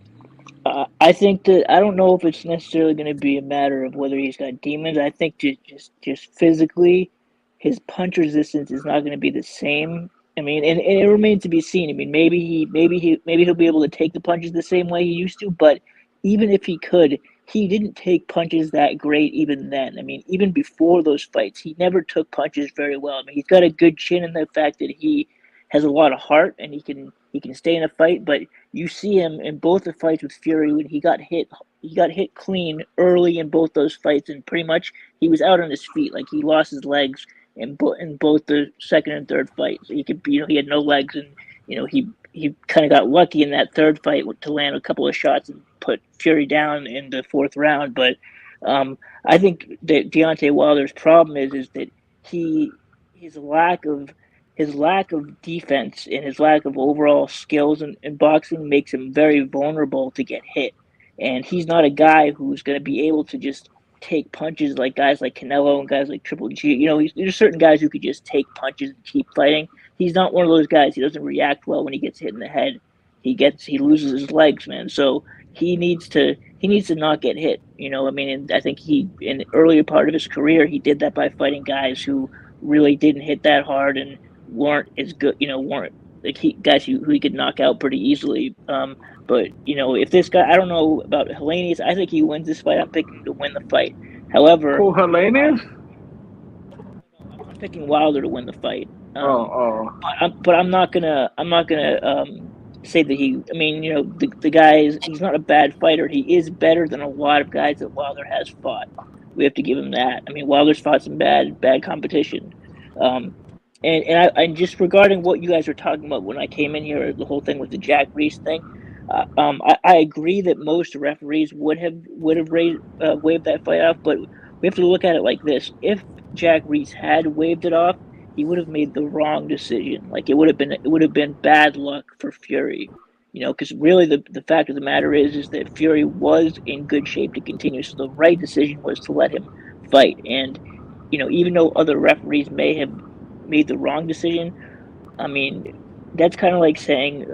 I think that I don't know if it's necessarily going to be a matter of whether he's got demons. I think just physically, his punch resistance is not going to be the same. I mean, and it remains to be seen. I mean, maybe he'll be able to take the punches the same way he used to. But even if he could, he didn't take punches that great even then. I mean, even before those fights, he never took punches very well. I mean, he's got a good chin in the fact that he has a lot of heart and he can stay in a fight, but you see him in both the fights with Fury when he got hit clean early in both those fights, and pretty much he was out on his feet. Like, he lost his legs in both the second and third fights. He he had no legs, and he kind of got lucky in that third fight to land a couple of shots and put Fury down in the fourth round. But I think that Deontay Wilder's problem is that his lack of defense and his lack of overall skills in boxing makes him very vulnerable to get hit. And he's not a guy who's going to be able to just take punches like guys like Canelo and guys like Triple G. There's certain guys who could just take punches and keep fighting. He's not one of those guys. He doesn't react well when he gets hit in the head. He loses his legs, man. So he needs to not get hit. I mean, and I think in the earlier part of his career, he did that by fighting guys who really didn't hit that hard and weren't as good, weren't like guys who he could knock out pretty easily. But if this guy, I don't know about Haney. I think he wins this fight. I'm picking to win the fight. However, who Haney? I'm picking Wilder to win the fight. But I'm not gonna say that he. I mean, the guy he's not a bad fighter. He is better than a lot of guys that Wilder has fought. We have to give him that. I mean, Wilder's fought some bad competition. And just regarding what you guys were talking about when I came in here, the whole thing with the Jack Reese thing, I agree that most referees would have waved that fight off, but we have to look at it like this: if Jack Reese had waved it off, he would have made the wrong decision. Like, it would have been bad luck for Fury, because really the fact of the matter is that Fury was in good shape to continue. So the right decision was to let him fight, and even though other referees may have made the wrong decision, I mean, that's kind of like saying,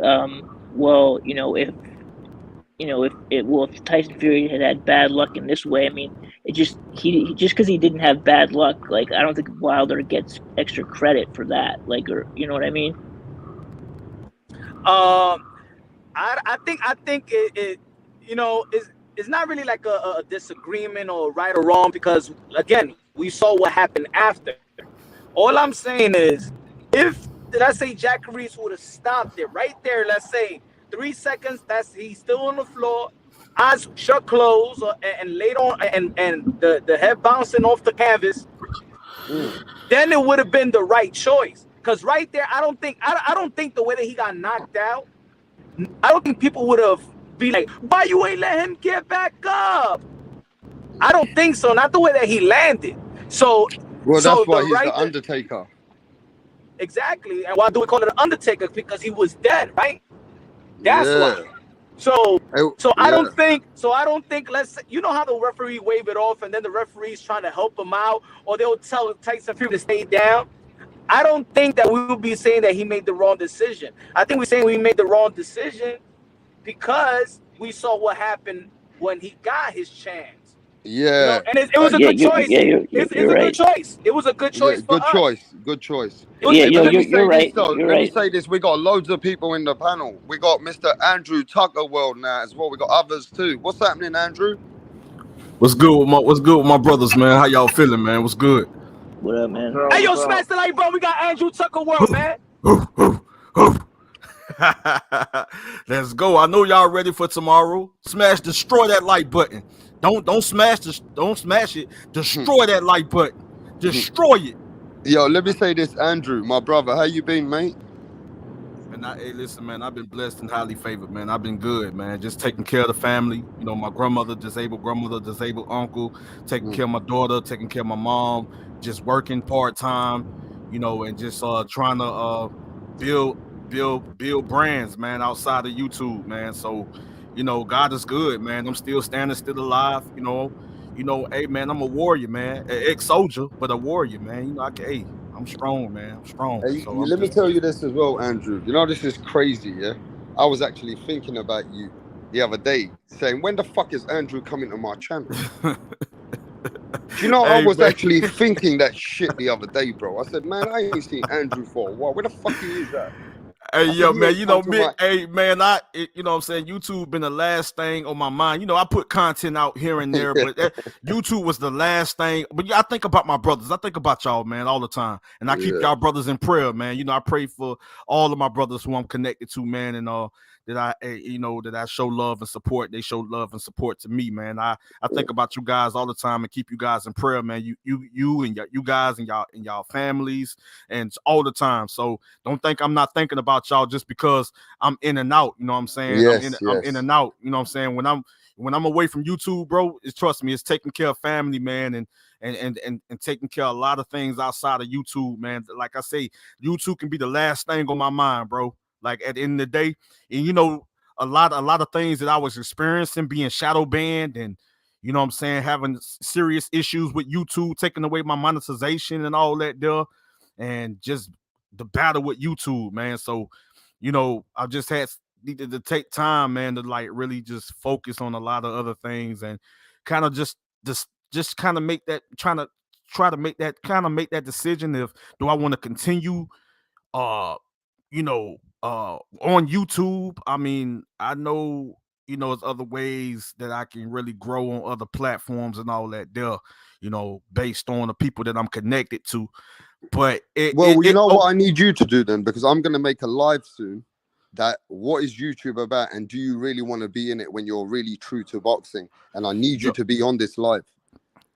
if Tyson Fury had bad luck in this way, I mean, it just because he didn't have bad luck, like, I don't think Wilder gets extra credit for that, like, or you know what I mean? I think it's not really like a disagreement or right or wrong, because again, we saw what happened after. All I'm saying is, if, let's say, Jack Reese would have stopped it right there, let's say 3 seconds, he's still on the floor, eyes shut closed, and laid on, and the head bouncing off the canvas, then it would have been the right choice. Because right there, I don't think the way that he got knocked out, I don't think people would have been like, why you ain't let him get back up? I don't think so. Not the way that he landed. So. Well, that's why he's the Undertaker. Exactly. And why do we call it an Undertaker? Because he was dead, right? That's why. So I don't think. Let's say, how the referee wave it off, and then the referee's trying to help him out, or they'll tell Tyson Fury to stay down. I don't think that we will be saying that he made the wrong decision. I think we're saying we made the wrong decision because we saw what happened when he got his chance. Yeah, and it was a good choice. It's a right. good choice. It was a good choice. Good choice. You're right. Let me say this: we got loads of people in the panel. We got Mr. Andrew Tucker World now as well. We got others too. What's happening, Andrew? What's good with my brothers, man? How y'all feeling, man? What's good? What up, man? Hey, yo, smash the like button. We got Andrew Tucker World, man. Let's go. I know y'all ready for tomorrow. Destroy that like button. Don't smash it. Destroy that like button. Destroy it. Yo, let me say this, Andrew, my brother. How you been, mate? And hey, listen, man. I've been blessed and highly favored, man. I've been good, man. Just taking care of the family. My disabled uncle, taking care of my daughter, taking care of my mom. Just working part time, and just trying to build brands, man, outside of YouTube, man. So, God is good, man. I'm still standing, still alive, hey, man, I'm a warrior, man. Ex-soldier, but a warrior, man. I'm strong, man. I'm strong. Hey, let me tell you this as well, Andrew. This is crazy, yeah? I was actually thinking about you the other day, saying, when the fuck is Andrew coming to my channel? Do you know, I was actually thinking that shit the other day, bro. I said, man, I ain't seen Andrew for a while. Where the fuck he is at? Hey, yo, man, you know, hey, man, you know what I'm saying? YouTube been the last thing on my mind. You know, I put content out here and there, but YouTube was the last thing. But yeah, I think about my brothers. I think about y'all, man, all the time. And I keep y'all brothers in prayer, man. You know, I pray for all of my brothers who I'm connected to, man, and that I show love and support. They show love and support to me, man. I think about you guys all the time and keep you guys in prayer, man. You and you guys and y'all families and all the time. So don't think I'm not thinking about y'all just because I'm in and out. You know what I'm saying? I'm in and out. You know what I'm saying? When I'm away from YouTube, bro, trust me, it's taking care of family, man, and taking care of a lot of things outside of YouTube, man. Like I say, YouTube can be the last thing on my mind, bro. Like at the end of the day, and you know, a lot of things that I was experiencing, being shadow banned, and you know what I'm saying, having serious issues with YouTube, taking away my monetization and all that there, and just the battle with YouTube, man. So, you know, I just needed to take time, man, to like really just focus on a lot of other things and kind of just kind of make that make that decision if do I want to continue on YouTube. I mean, I know, you know, there's other ways that I can really grow on other platforms and all that there, you know, based on the people that I'm connected to. But what I need you to do then, because I'm going to make a live soon, that what is YouTube about and do you really want to be in it when you're really true to boxing? And I need you to be on this live.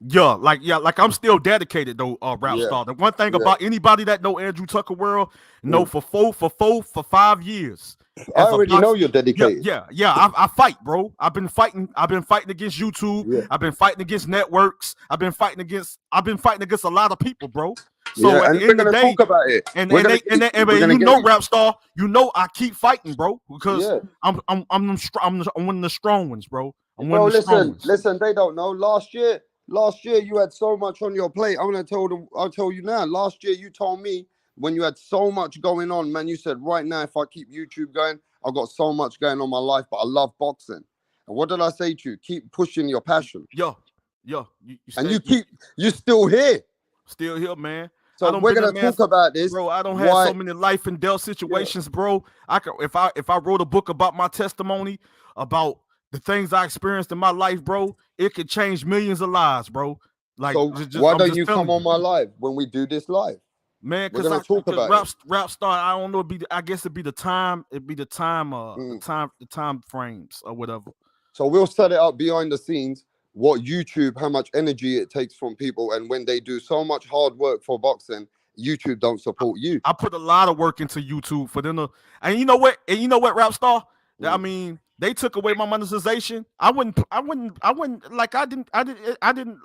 Like I'm still dedicated though, Rap Star. The one thing about anybody that know Andrew Tucker World, know for 5 years. I already know you're dedicated. I fight, bro. I've been fighting against YouTube. Yeah. I've been fighting against networks. I've been fighting against a lot of people, bro. So at the end of the day, talk about it. And you know, Rap Star, you know I keep fighting, bro, because I'm one of the strong ones, bro. Listen, they don't know. Last year you had so much on your plate. I'll tell you now. Last year you told me when you had so much going on, man, you said right now if I keep YouTube going, I've got so much going on in my life, but I love boxing. And what did I say to you? Keep pushing your passion. You're still here. Still here, man. So we're gonna talk about this, bro. I don't have so many life and death situations, bro. If I wrote a book about my testimony, about the things I experienced in my life, bro, it could change millions of lives, bro. Like, so why don't you come on my live when we do this live, man? Because I talk about Rap Star. I don't know. I guess it'd be the time. The time frames or whatever. So we'll set it up behind the scenes. What YouTube, how much energy it takes from people, and when they do so much hard work for boxing, YouTube don't support you. I put a lot of work into YouTube for them to, and you know what, Rap Star? I mean, they took away my monetization. I wouldn't like I didn't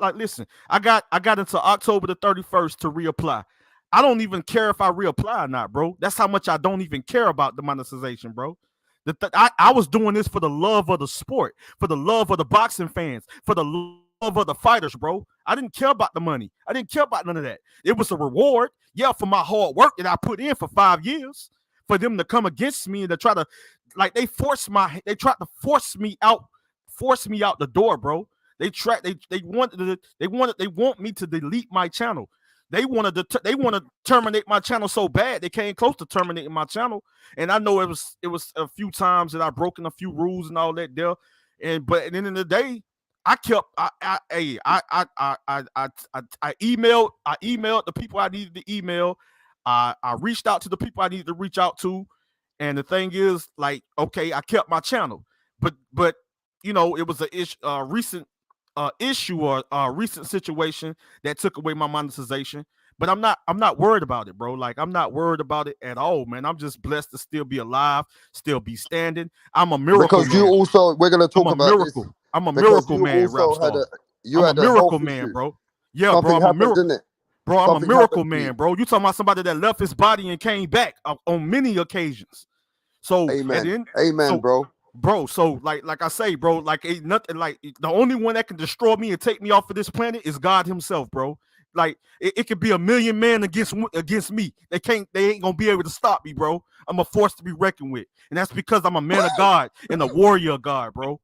like listen. I got until October the 31st to reapply. I don't even care if I reapply or not, bro. That's how much I don't even care about the monetization, bro. I was doing this for the love of the sport, for the love of the boxing fans, for the love of the fighters, bro. I didn't care about the money. I didn't care about none of that. It was a reward, for my hard work that I put in for 5 years. For them to come against me and to try to, like, they tried to force me out the door, bro. They want me to delete my channel. They want to terminate my channel so bad they came close to terminating my channel. And I know it was a few times that I broken a few rules and all that there. But at the end of the day, I emailed the people I needed to email. I reached out to the people I needed to reach out to. And the thing is, like, okay, I kept my channel, but you know, it was a recent issue or a recent situation that took away my monetization. But I'm not worried about it, bro. Like, I'm not worried about it at all, man. I'm just blessed to still be alive, still be standing. I'm a miracle. Because we're gonna talk about miracle. This. I'm a miracle man, Rap Star. I'm a miracle man, bro. Yeah, something bro. I'm a miracle. Didn't it? Bro, I'm a miracle man, bro. You talking about somebody that left his body and came back on many occasions. So, amen, bro. So, like I say, bro, like ain't nothing. Like, the only one that can destroy me and take me off of this planet is God Himself, bro. like it could be a million men against me. They ain't gonna be able to stop me, bro. I'm a force to be reckoned with, and that's because I'm a man of God and a warrior of God, bro.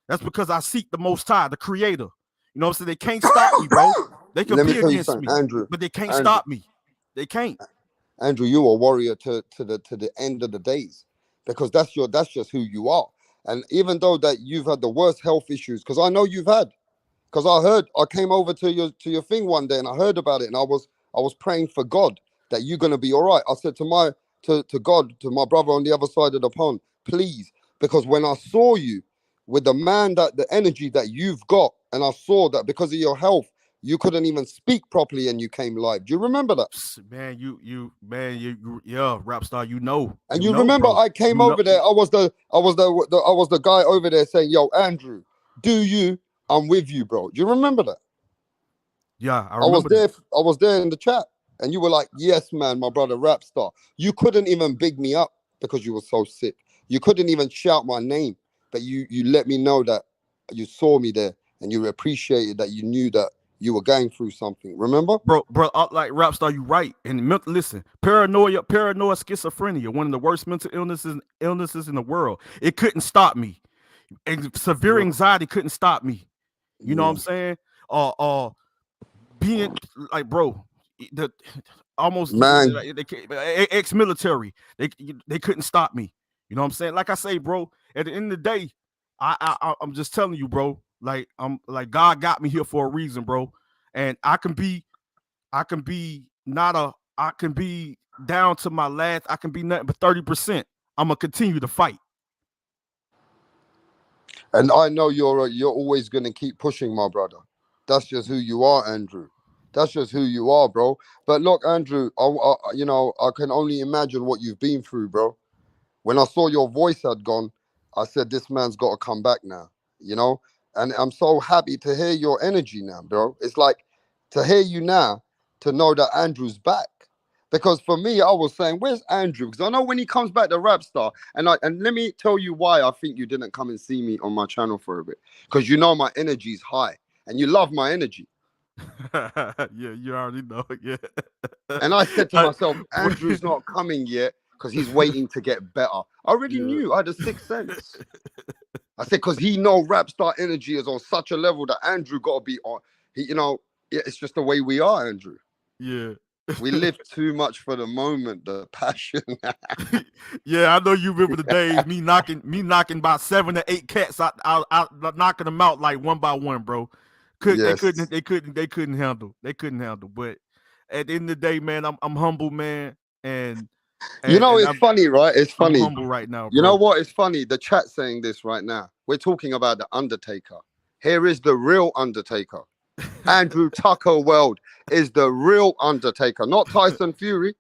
That's because I seek the Most High, the Creator. You know what I'm saying? They can't stop me, bro. They can be against me, Andrew, but they can't stop me. They can't. Andrew, you're a warrior to the end of the days, because that's just who you are. And even though that you've had the worst health issues, because I know you've had, because I came over to your thing one day and I heard about it, and I was praying for God that you're gonna be all right. I said to God, to my brother on the other side of the pond, please, because when I saw you with the energy that you've got, and I saw that because of your health, you couldn't even speak properly and you came live. Do you remember that? Man, yeah, rap star, you know. And you remember, bro, I came over there. I was the guy over there saying, "Yo, Andrew, do you? I'm with you, bro." Do you remember that? Yeah, I remember. I was there in the chat, and you were like, "Yes, man, my brother, rap star." You couldn't even big me up because you were so sick. You couldn't even shout my name, but you let me know that you saw me there and you appreciated that. You knew that you were going through something. Remember, bro? Like rap star, you right. And listen, paranoia, schizophrenia, one of the worst mental illnesses in the world. It couldn't stop me. And severe anxiety couldn't stop me. You know what I'm saying? Being like, bro, almost man, ex-military, they couldn't stop me. You know what I'm saying? Like I say, bro, at the end of the day, I'm just telling you, bro. Like God got me here for a reason, bro. And I can be down to my last. I can be nothing but 30%. I'm gonna continue to fight. And I know you're always gonna keep pushing, my brother. That's just who you are, Andrew. That's just who you are, bro. But look, Andrew, I can only imagine what you've been through, bro. When I saw your voice had gone, I said, this man's got to come back now, you know? And I'm so happy to hear your energy now, bro. It's like to hear you now, to know that Andrew's back. Because for me, I was saying, where's Andrew? Because I know when he comes back to Rap Star, and let me tell you why I think you didn't come and see me on my channel for a bit. Because you know my energy's high, and you love my energy. Yeah, you already know it, yeah. And I said to myself, Andrew's not coming yet because he's waiting to get better. I already knew. I had a sixth sense. I said, because he know Rap Star energy is on such a level that Andrew got to be on. It's just the way we are, Andrew. Yeah. We live too much for the moment, the passion. Yeah, I know you remember the days me knocking about 7 to 8 cats out knocking them out like one by one, bro. They couldn't handle. But at the end of the day, man, I'm humble, man. And it's funny, right? It's funny. I'm humble right now, bro. You know what? It's funny. The chat saying this right now. We're talking about the Undertaker. Here is the real Undertaker. Andrew Tucker World is the real Undertaker, not Tyson Fury.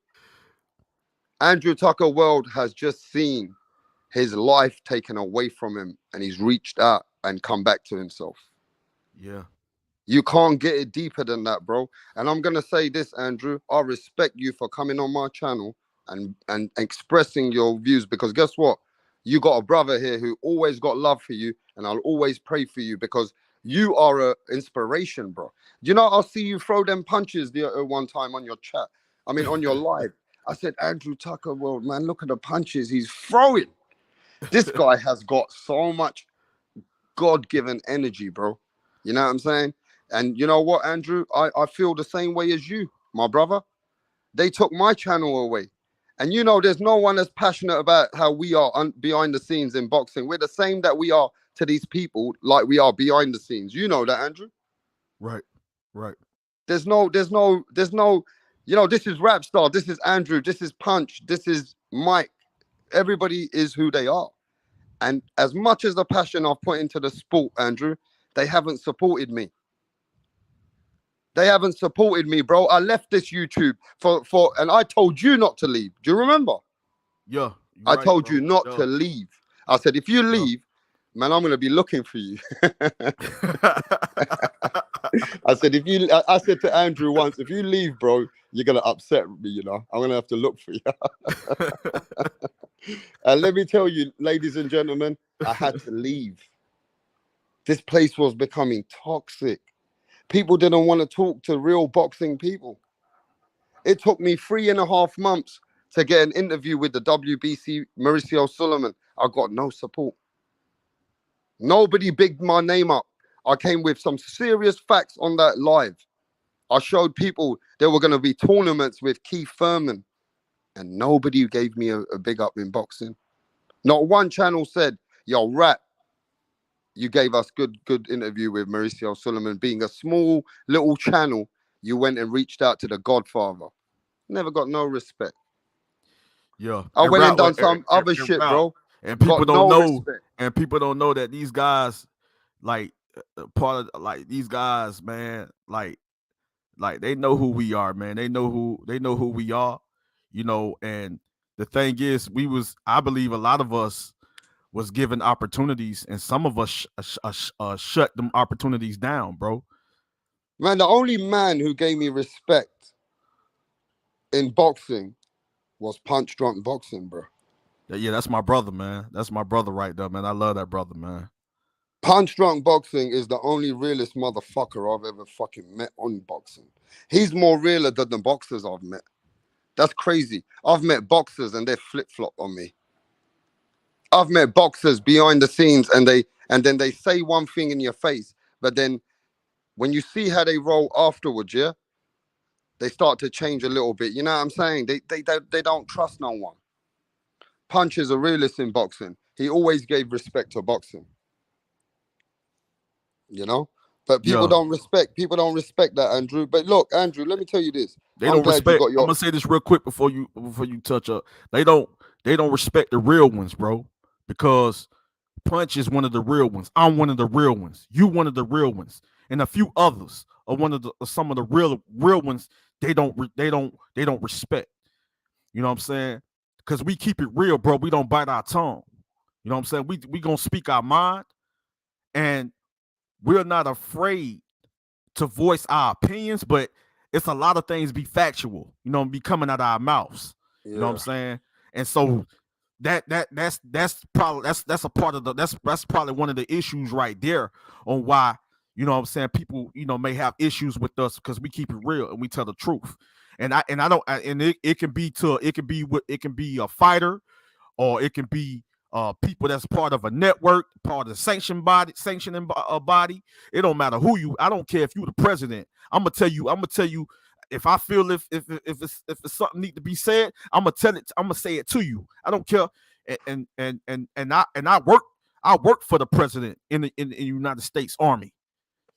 Andrew Tucker World has just seen his life taken away from him, and he's reached out and come back to himself. Yeah. You can't get it deeper than that, bro. And I'm going to say this, Andrew. I respect you for coming on my channel and expressing your views, because guess what? You got a brother here who always got love for you, and I'll always pray for you because you are an inspiration, bro. You know, I'll see you throw them punches the one time on your chat. I mean, on your live. I said, Andrew Tucker World, man, look at the punches he's throwing. This guy has got so much God-given energy, bro. You know what I'm saying? And you know what, Andrew? I feel the same way as you, my brother. They took my channel away. And you know, there's no one as passionate about how we are behind the scenes in boxing. We're the same that we are to these people like we are behind the scenes. You know that, Andrew? Right. There's no, this is Rap Star, this is Andrew, this is Punch, this is Mike. Everybody is who they are. And as much as the passion I've put into the sport, Andrew, they haven't supported me. They haven't supported me, bro. I left this YouTube and I told you not to leave. Do you remember? Yeah. I told you not to leave. I said, if you leave, man, I'm going to be looking for you. I said to Andrew once, if you leave, bro, you're going to upset me, you know. I'm going to have to look for you. And let me tell you, ladies and gentlemen, I had to leave. This place was becoming toxic. People didn't want to talk to real boxing people. It took me 3.5 months to get an interview with the WBC Mauricio Sulaiman. I got no support. Nobody bigged my name up. I came with some serious facts on that live. I showed people there were going to be tournaments with Keith Thurman, and nobody gave me a big up in boxing. Not one channel said, yo, Rat, you gave us good interview with Mauricio Sulaiman. Being a small little channel, you went and reached out to the Godfather. Never got no respect. Yeah. I went and done some other shit, bro. And people don't know. Respect. And people don't know that these guys, like part of like these guys, man, like they know who we are, man. They know who we are, you know. And the thing is, I believe a lot of us was given opportunities, and some of us shut them opportunities down, bro. Man, the only man who gave me respect in boxing was Punch Drunk Boxing, bro. Yeah, that's my brother, man. That's my brother right there, man. I love that brother, man. Punch Drunk Boxing is the only realest motherfucker I've ever fucking met on boxing. He's more realer than the boxers I've met. That's crazy. I've met boxers and they flip-flop on me. I've met boxers behind the scenes and then they say one thing in your face, but then when you see how they roll afterwards, yeah, they start to change a little bit. You know what I'm saying? They don't trust no one. Punch is a realist in boxing. He always gave respect to boxing. You know? But people don't respect that, Andrew. But look, Andrew, let me tell you this. I'm gonna say this real quick before you touch up. They don't respect the real ones, bro. Because Punch is one of the real ones. I'm one of the real ones. You one of the real ones. And a few others are some of the real ones they don't respect. You know what I'm saying? Because we keep it real, bro. We don't bite our tongue. You know what I'm saying? We gonna speak our mind, and we're not afraid to voice our opinions, but it's a lot of things be factual, you know, be coming out of our mouths. You know what I'm saying? And so that's probably a part of that's probably one of the issues right there on why, you know what I'm saying, people, you know, may have issues with us because we keep it real and we tell the truth. And it can be a fighter, or it can be people that's part of a network, part of the sanctioning body. It don't matter who I don't care if you the president. I'm gonna tell you if I feel if it's something need to be said, I'm gonna say it to you. I don't care. And I work for the president in the United States Army.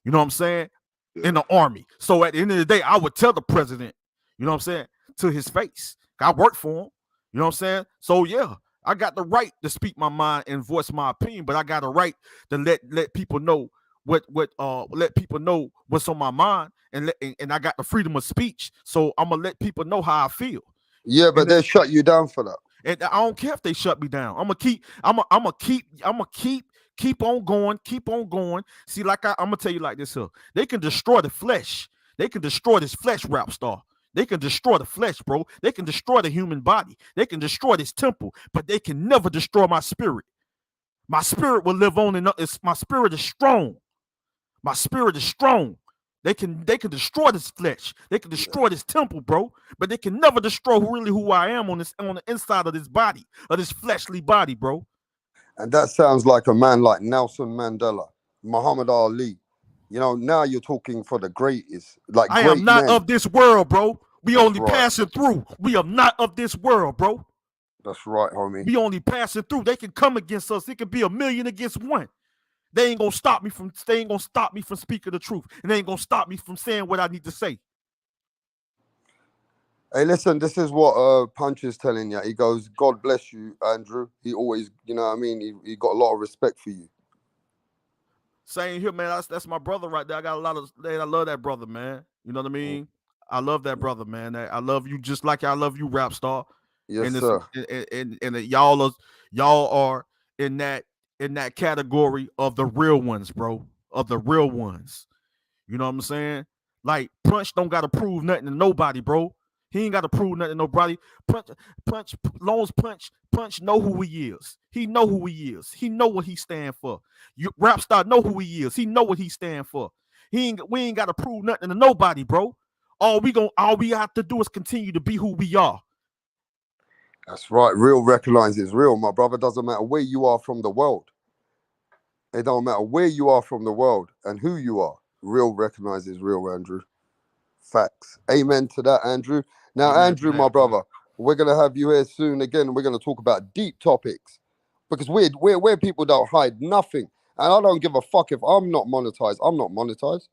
You know what I'm saying? Yeah. In the Army. So at the end of the day, I would tell the president, you know what I'm saying, to his face. I work for him. You know what I'm saying? So yeah, I got the right to speak my mind and voice my opinion, but I got a right to let people know let people know what's on my mind, and I got the freedom of speech. So I'm gonna let people know how I feel. Yeah, but they shut you down for that. And I don't care if they shut me down. I'm gonna keep on going. See, like I'm gonna tell you like this here. They can destroy the flesh. They can destroy this flesh, rap star. They can destroy the flesh, bro. They can destroy the human body. They can destroy this temple, but they can never destroy my spirit. My spirit will live on, and my spirit is strong. My spirit is strong. They can destroy this flesh. They can destroy this temple, bro. But they can never destroy who I am on the inside of this body, of this fleshly body, bro. And that sounds like a man like Nelson Mandela, Muhammad Ali. You know, now you're talking for the greatest. Like I am not of this world, bro. We only passing through. We are not of this world, bro. That's right, homie. We only passing through. They can come against us. It could be 1,000,000 against 1. They ain't gonna stop me from speaking the truth, and they ain't gonna stop me from saying what I need to say. Hey, listen, this is what Punch is telling you. He goes, God bless you, Andrew. He always, you know what I mean? He got a lot of respect for you. Same here, man. That's my brother right there. I love that brother, man. You know what I mean? I love that brother, man. I love you just like I love you, rap star. Yes, sir. And y'all are in that category of the real ones, bro. Of the real ones. You know what I'm saying? Like Punch don't gotta prove nothing to nobody, bro. He ain't gotta prove nothing to nobody. Punch know who he is. He know who he is. He know what he stand for. Rap star know who he is. He know what he stand for. We ain't got to prove nothing to nobody, bro. All we have to do is continue to be who we are. That's right. Real recognizes real, my brother. Doesn't matter where you are from the world. It don't matter where you are from the world and who you are. Real recognizes real, Andrew. Facts. Amen to that, Andrew. Now, Amen Andrew, that, my brother, we're gonna have you here soon again. We're gonna talk about deep topics because we're people that hide nothing, and I don't give a fuck if I'm not monetized. I'm not monetized.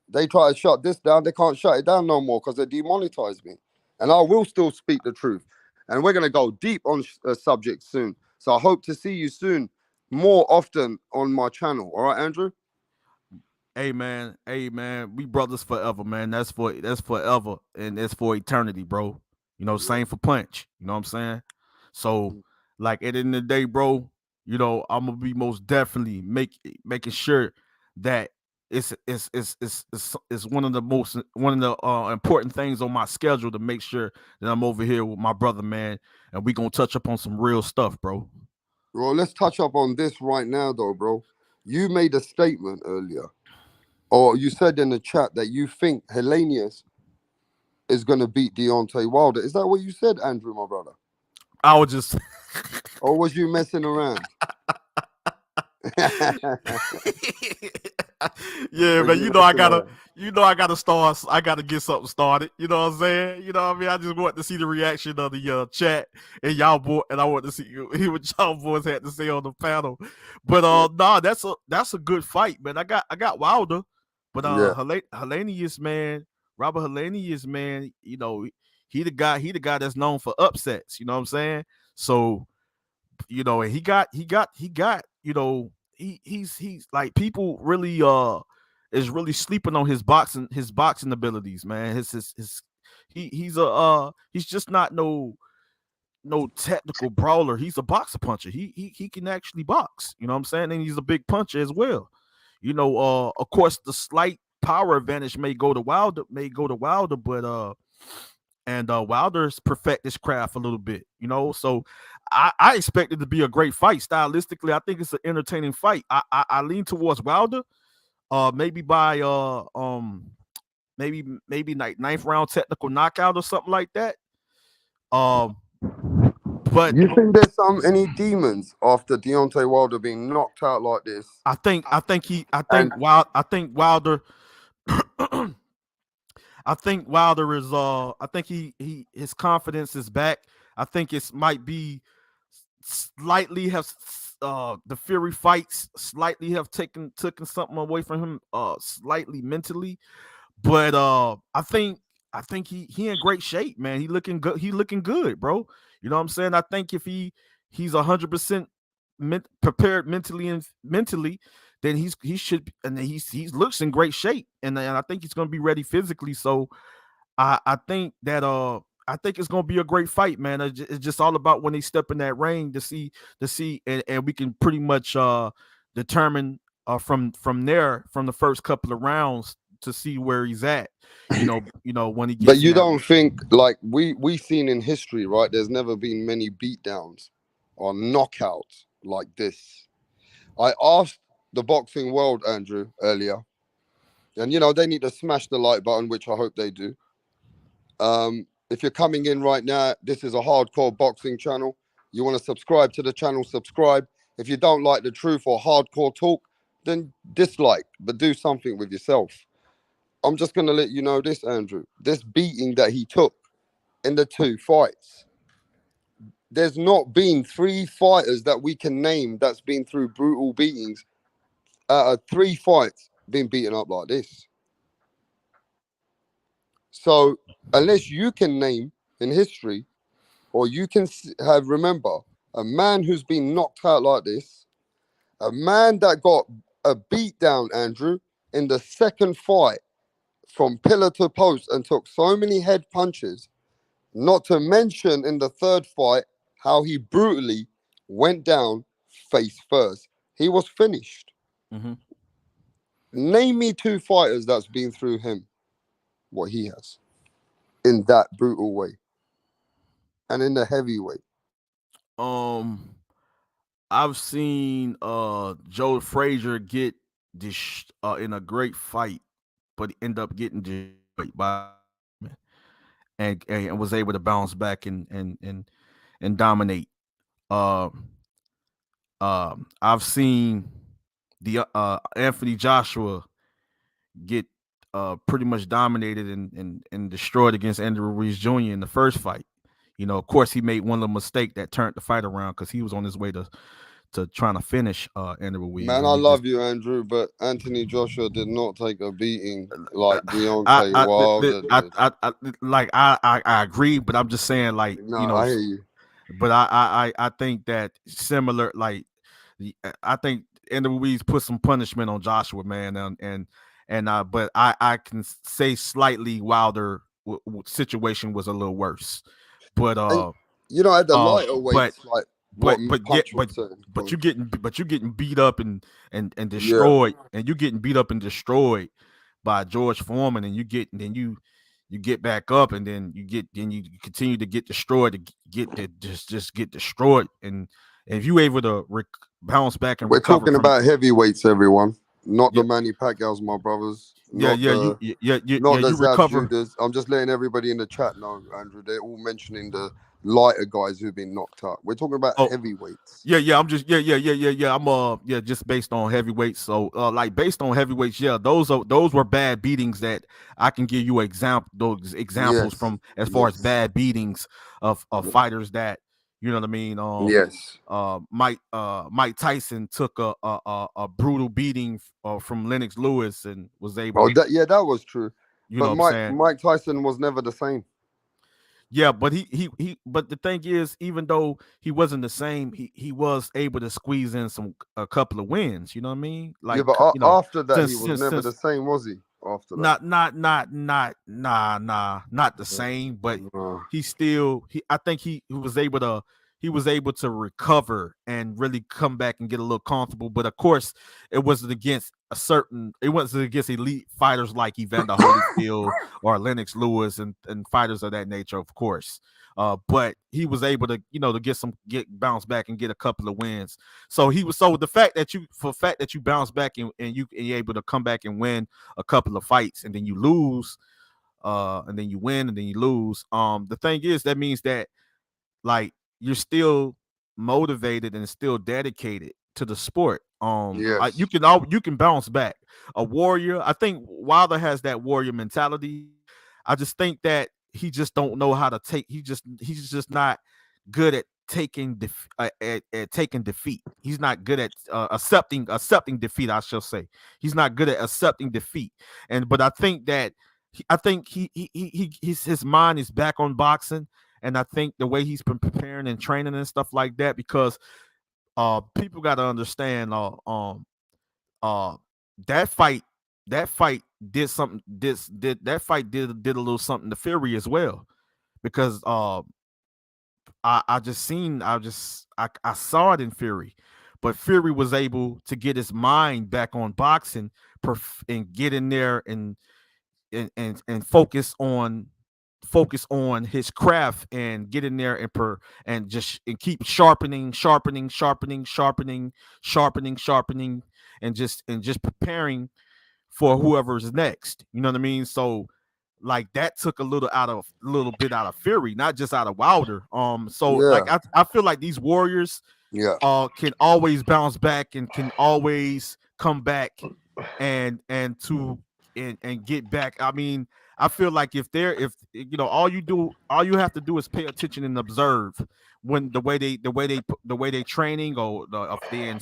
They try to shut this down. They can't shut it down no more because they demonetized me, and I will still speak the truth. And we're gonna go deep on subjects soon. So I hope to see you soon, more often on my channel. All right, Andrew. Hey man, we brothers forever, man. That's forever, and that's for eternity, bro. You know, same for Punch. You know what I'm saying? So, like at the end of the day, bro, you know, I'm gonna be most definitely making sure that it's one of the important things on my schedule to make sure that I'm over here with my brother, man, and we gonna touch up on some real stuff, bro. Bro, let's touch up on this right now, though, bro. You made a statement earlier, or you said in the chat that you think Hellenius is going to beat Deontay Wilder. Is that what you said, Andrew, my brother? I was just... Or was you messing around? Yeah, man, you know I gotta start. I gotta get something started. You know what I'm saying? You know what I mean? I just want to see the reaction of the chat and y'all boy, and I want to see what y'all boys had to say on the panel. But nah, that's a good fight, man. I got Wilder, but Hellenius, man, Robert Hellenius, man, you know, he the guy that's known for upsets. You know what I'm saying? So, you know, and he got, you know, he's like, people really is really sleeping on his boxing abilities, man. He's just not no technical brawler. He's a boxer puncher. He can actually box. You know what I'm saying? And he's a big puncher as well. You know, of course, the slight power advantage may go to Wilder, but Wilder's perfect his craft a little bit, you know. So I expect it to be a great fight. Stylistically, I think it's an entertaining fight. I lean towards Wilder, maybe by maybe like 9th round technical knockout or something like that. But you think there's any demons after Deontay Wilder being knocked out like this? I think Wilder. I think Wilder is I think his confidence is back. I think it might be slightly have the Fury fights slightly have taken something away from him slightly mentally. But I think he in great shape, man. He looking good, bro. You know what I'm saying? I think if he's 100% prepared mentally, then he should, and he looks in great shape, and I think he's going to be ready physically. So I think that I think it's going to be a great fight, man. It's just all about when they step in that ring to see, and we can pretty much determine from there, from the first couple of rounds, to see where he's at. You know when he gets. But you don't think, like we seen in history, right? There's never been many beatdowns or knockouts like this. I asked the boxing world, Andrew, earlier, and you know they need to smash the like button, which I hope they do. If you're coming in right now, this is a hardcore boxing channel. You want to subscribe to the channel, subscribe. If you don't like the truth or hardcore talk, then dislike, but do something with yourself. I'm just going to let you know this, Andrew. This beating that he took in the 2 fights, there's not been 3 fighters that we can name that's been through brutal beatings. 3 fights been beaten up like this. So unless you can name in history, or you can remember a man who's been knocked out like this, a man that got a beat down, Andrew, in the 2nd fight from pillar to post and took so many head punches, not to mention in the 3rd fight how he brutally went down face first. He was finished. Mm-hmm. Name me 2 fighters that's been through him what he has in that brutal way and in the heavyweight. I've seen Joe Frazier get in a great fight, but he ended up getting destroyed by and was able to bounce back and dominate. Uh, I've seen the Anthony Joshua get pretty much dominated and destroyed against Andrew Ruiz Jr. in the first fight. You know, of course, he made one little mistake that turned the fight around because he was on his way to trying to finish Andrew Ruiz. Man, I love you, Andrew, but Anthony Joshua did not take a beating like Deontay Wilder did. I agree, but I'm just saying, like, No, you know, I hear you. But I think that similar, like, I think Andrew Ruiz put some punishment on Joshua, man, but I can say slightly Wilder situation was a little worse, but you know, at the lighter weights, but you're getting beat up and destroyed, and you're getting beat up and destroyed by George Foreman, and you get back up, and then you continue to get destroyed, just get destroyed, and if you able to bounce back and we're talking about heavyweights, everyone, not the Manny Pacquiao's, my brothers. You recover. I'm just letting everybody in the chat know, Andrew. They're all mentioning the lighter guys who've been knocked out. We're talking about heavyweights. I'm just I'm just based on heavyweights. So like based on heavyweights, those were bad beatings that I can give you examples from as far as bad beatings of fighters that, you know what I mean? Mike Tyson took a brutal beating from Lennox Lewis and was able. That was true. But Mike Tyson was never the same. Yeah, but but the thing is, even though he wasn't the same, he was able to squeeze in a couple of wins. You know what I mean? Like, but after that, he was never the same, was he? After that, not the same. But I think he was able to recover and really come back and get a little comfortable. But of course, it wasn't against elite fighters like Evander Holyfield or Lennox Lewis and fighters of that nature, of course. But he was able to, get bounce back and get a couple of wins. So the fact that you bounce back and you're able to come back and win a couple of fights, and then you lose, and then you win and then you lose. The thing is, that means that, like, you're still motivated and still dedicated to the sport. You can bounce back. A warrior, I think Wilder has that warrior mentality. I just think that he just don't know how to take. He's just not good at taking defeat. He's not good at accepting defeat. I shall say he's not good at accepting defeat. But I think that his mind is back on boxing. And I think the way he's been preparing and training and stuff like that, because people got to understand that fight did something. That fight did a little something to Fury as well, because I saw it in Fury, but Fury was able to get his mind back on boxing and get in there and focus on his craft and get in there and keep sharpening and just preparing for whoever's next. You know what I mean? So like that took a little bit out of Fury, not just out of Wilder. Like I feel like these warriors can always bounce back and can always come back and get back. I mean, I feel like if all you have to do is pay attention and observe when the way they training, or if they're in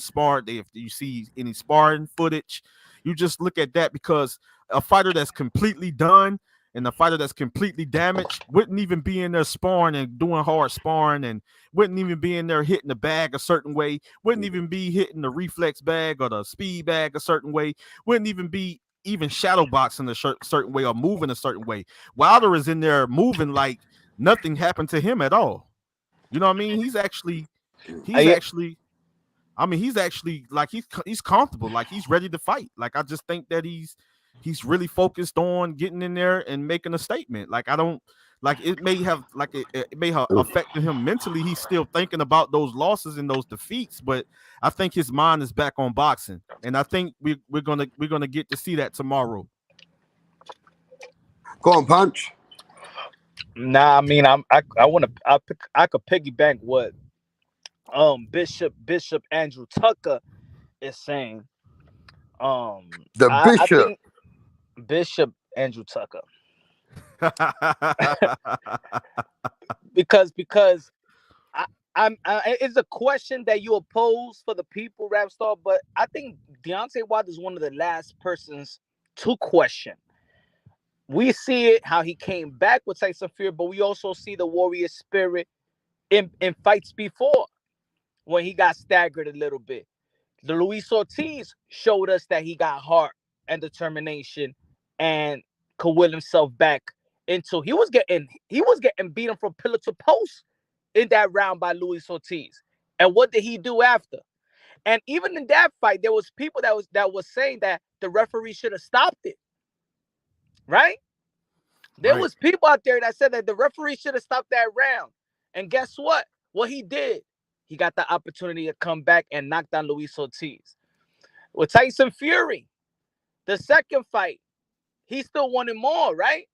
if you see any sparring footage, you just look at that, because a fighter that's completely done and a fighter that's completely damaged wouldn't even be in there sparring and doing hard sparring, and wouldn't even be in there hitting the bag a certain way, wouldn't even be hitting the reflex bag or the speed bag a certain way, wouldn't even be shadow boxing a certain way or moving a certain way. Wilder is in there moving like nothing happened to him at all. You know what I mean? He's actually like he's comfortable, like he's ready to fight. Like I just think that he's really focused on getting in there and making a statement. Like I don't like it may have affected him mentally. He's still thinking about those losses and those defeats, but I think his mind is back on boxing, and I think we're gonna get to see that tomorrow. Go on, Punch. Nah, I mean, I could piggyback what Bishop Andrew Tucker is saying. The I Bishop. think Bishop Andrew Tucker. because it's a question that you oppose for the people, Rap Star, but I think Deontay Wilder is one of the last persons to question. We see it how he came back with Tyson Fury, but we also see the warrior spirit in fights before when he got staggered a little bit. The Luis Ortiz showed us that he got heart and determination and could will himself back into. He was getting beaten from pillar to post in that round by Luis Ortiz. And what did he do after? And even in that fight, there was people that was saying that the referee should have stopped it. Right? There was people out there that said that the referee should have stopped that round. And guess what? What he did, he got the opportunity to come back and knock down Luis Ortiz. With Tyson Fury, the second fight, he still wanted more, right?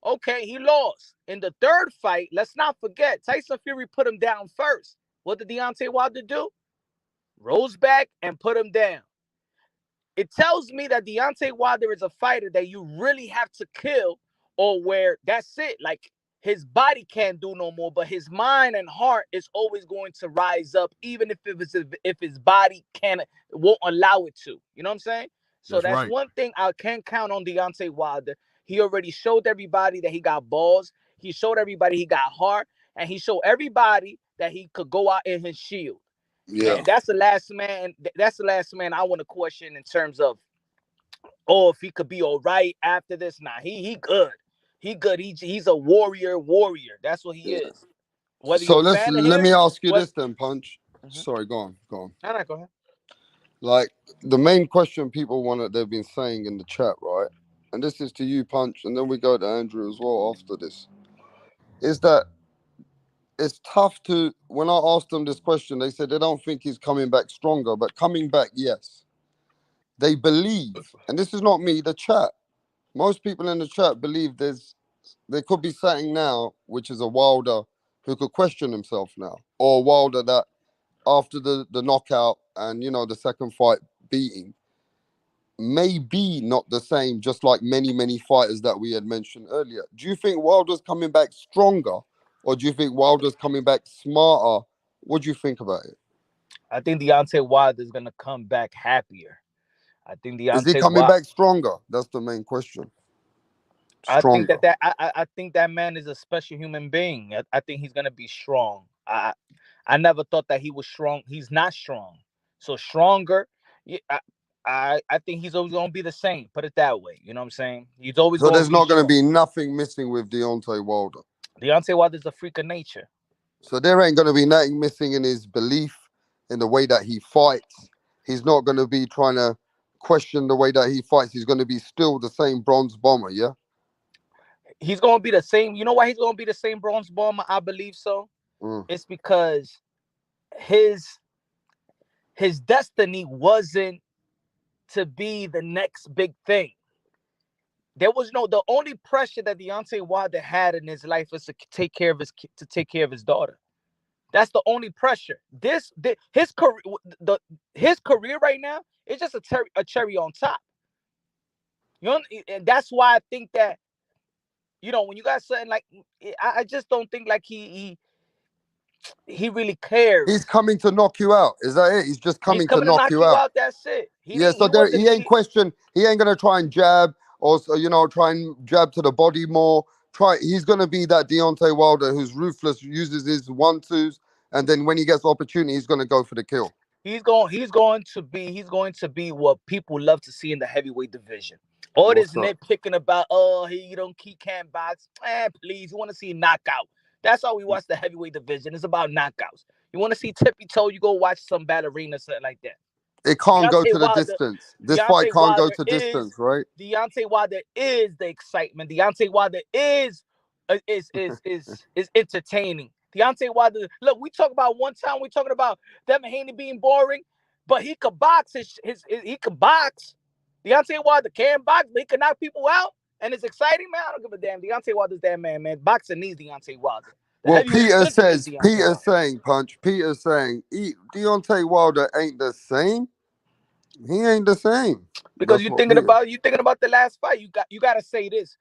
Okay, he lost. In the third fight, let's not forget, Tyson Fury put him down first. What did Deontay Wilder do? Rose back and put him down. It tells me that Deontay Wilder is a fighter that you really have to kill, or where that's it. Like, his body can't do no more, but his mind and heart is always going to rise up, even if his body won't allow it to. You know what I'm saying? So that's right. One thing I can count on Deontay Wilder. He already showed everybody that he got balls. He showed everybody he got heart, and he showed everybody that he could go out in his shield. Yeah, and that's the last man. That's the last man I want to question in terms of, if he could be all right after this. Nah, he good. He good. He's a warrior. That's what he is. So let me ask you this then, Punch. Mm-hmm. Sorry, go on. No, go ahead. Like, the main question they've been saying in the chat, right? And this is to you, Punch, and then we go to Andrew as well after this. Is that it's tough to, when I asked them this question, they said they don't think he's coming back stronger, but coming back, yes. They believe, and this is not me, the chat. Most people in the chat believe there could be something now, which is a Wilder who could question himself now, or Wilder that after the knockout and, the second fight beating, may be not the same, just like many, many fighters that we had mentioned earlier. Do you think Wilder's coming back stronger, or do you think Wilder's coming back smarter? What do you think about it? I think Deontay Wilder is going to come back happier. I think Deontay. Is he coming back stronger? That's the main question. Stronger. I think that man is a special human being. I think he's going to be strong. I never thought that he was strong. He's not strong. So stronger. Yeah, I think he's always going to be the same. Put it that way. You know what I'm saying? He's always. So there's not going to be nothing missing with Deontay Wilder. Deontay Wilder is a freak of nature. So there ain't going to be nothing missing in his belief, in the way that he fights. He's not going to be trying to question the way that he fights. He's going to be still the same bronze bomber, yeah? He's going to be the same. You know why he's going to be the same bronze bomber? I believe so. It's because his destiny wasn't to be the next big thing. The only pressure that Deontay Wilder had in his life was to take care of his daughter. That's the only pressure. His career right now is just a cherry on top. And that's why I think that, when you got something like, I just don't think like he really cares. He's coming to knock you out. Is that it? He's just coming to knock you out. That's it. He ain't gonna try and jab or try and jab to the body more. He's gonna be that Deontay Wilder who's ruthless, uses his 1-2s, and then when he gets opportunity, he's gonna go for the kill. He's going to be what people love to see in the heavyweight division. All this nitpicking about, he can't box. Please, you want to see knockout. That's how we watch the heavyweight division. It's about knockouts. You want to see tippy toe, you go watch some ballerina, something like that. It can't go to the distance. This fight can't go to distance, right? Deontay Wilder is the excitement. Deontay Wilder is is entertaining. Deontay Wilder. Look, we talk about one time. We talking about Devin Haney being boring, but he could box. He could box. Deontay Wilder can box. But he can knock people out, and it's exciting, man. I don't give a damn. Deontay Wilder's that man, man. Boxing needs Deontay Wilder. Well, Peter's saying, Punch. Peter's saying Deontay Wilder ain't the same. He ain't the same. Because you're thinking about the last fight. You got to say this.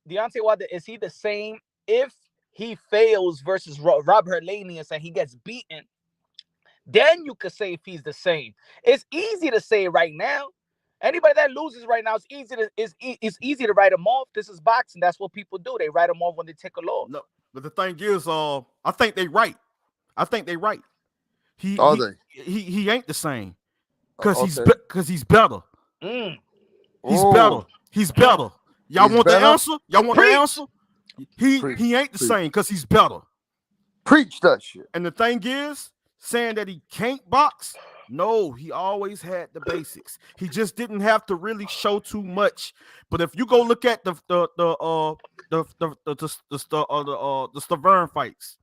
Deontay Wilder, is he the same if he fails versus Robert Helenius and he gets beaten? Then you could say if he's the same. It's easy to say right now. Anybody that loses right now, it's easy to write them off. This is boxing. That's what people do. They write them off when they take a loss. No, but the thing is, I think they right. He ain't the same because he's better. He's better. Y'all want the answer? Y'all want the answer? He ain't the same because he's better. Preach that shit. And the thing is, saying that he can't box, no, he always had the basics. He just didn't have to really show too much. But if you go look at the Sparring fights,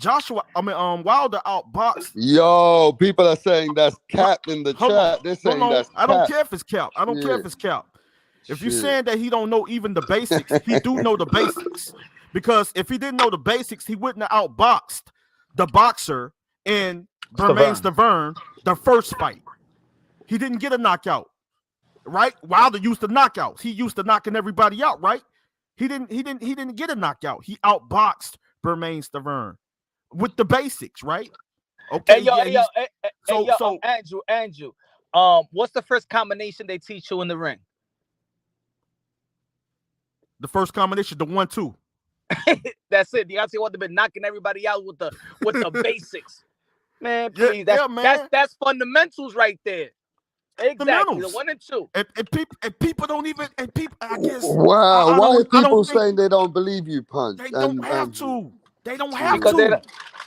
Wilder outboxed. Yo, people are saying that's cap in the chat. They're saying that's cap. I don't care if it's cap. Care if it's cap. If you're saying that he don't know even the basics, he do know the basics. Because if he didn't know the basics, he wouldn't have outboxed the boxer in Bermain Stavern the first fight. He didn't get a knockout, right? Wilder used to knockouts. He used to knocking everybody out, right? He didn't get a knockout. He outboxed Bermain Stavern with the basics, right? Okay. Andrew. What's the first combination they teach you in the ring? The first combination, the 1-2. That's it. Deontay Wilder been knocking everybody out with the basics. Man, please. That's fundamentals right there. Exactly. The 1 and 2. And people don't even. And people, I guess. Wow. Why are people saying they don't believe you, Punch? They don't have to. They don't have to.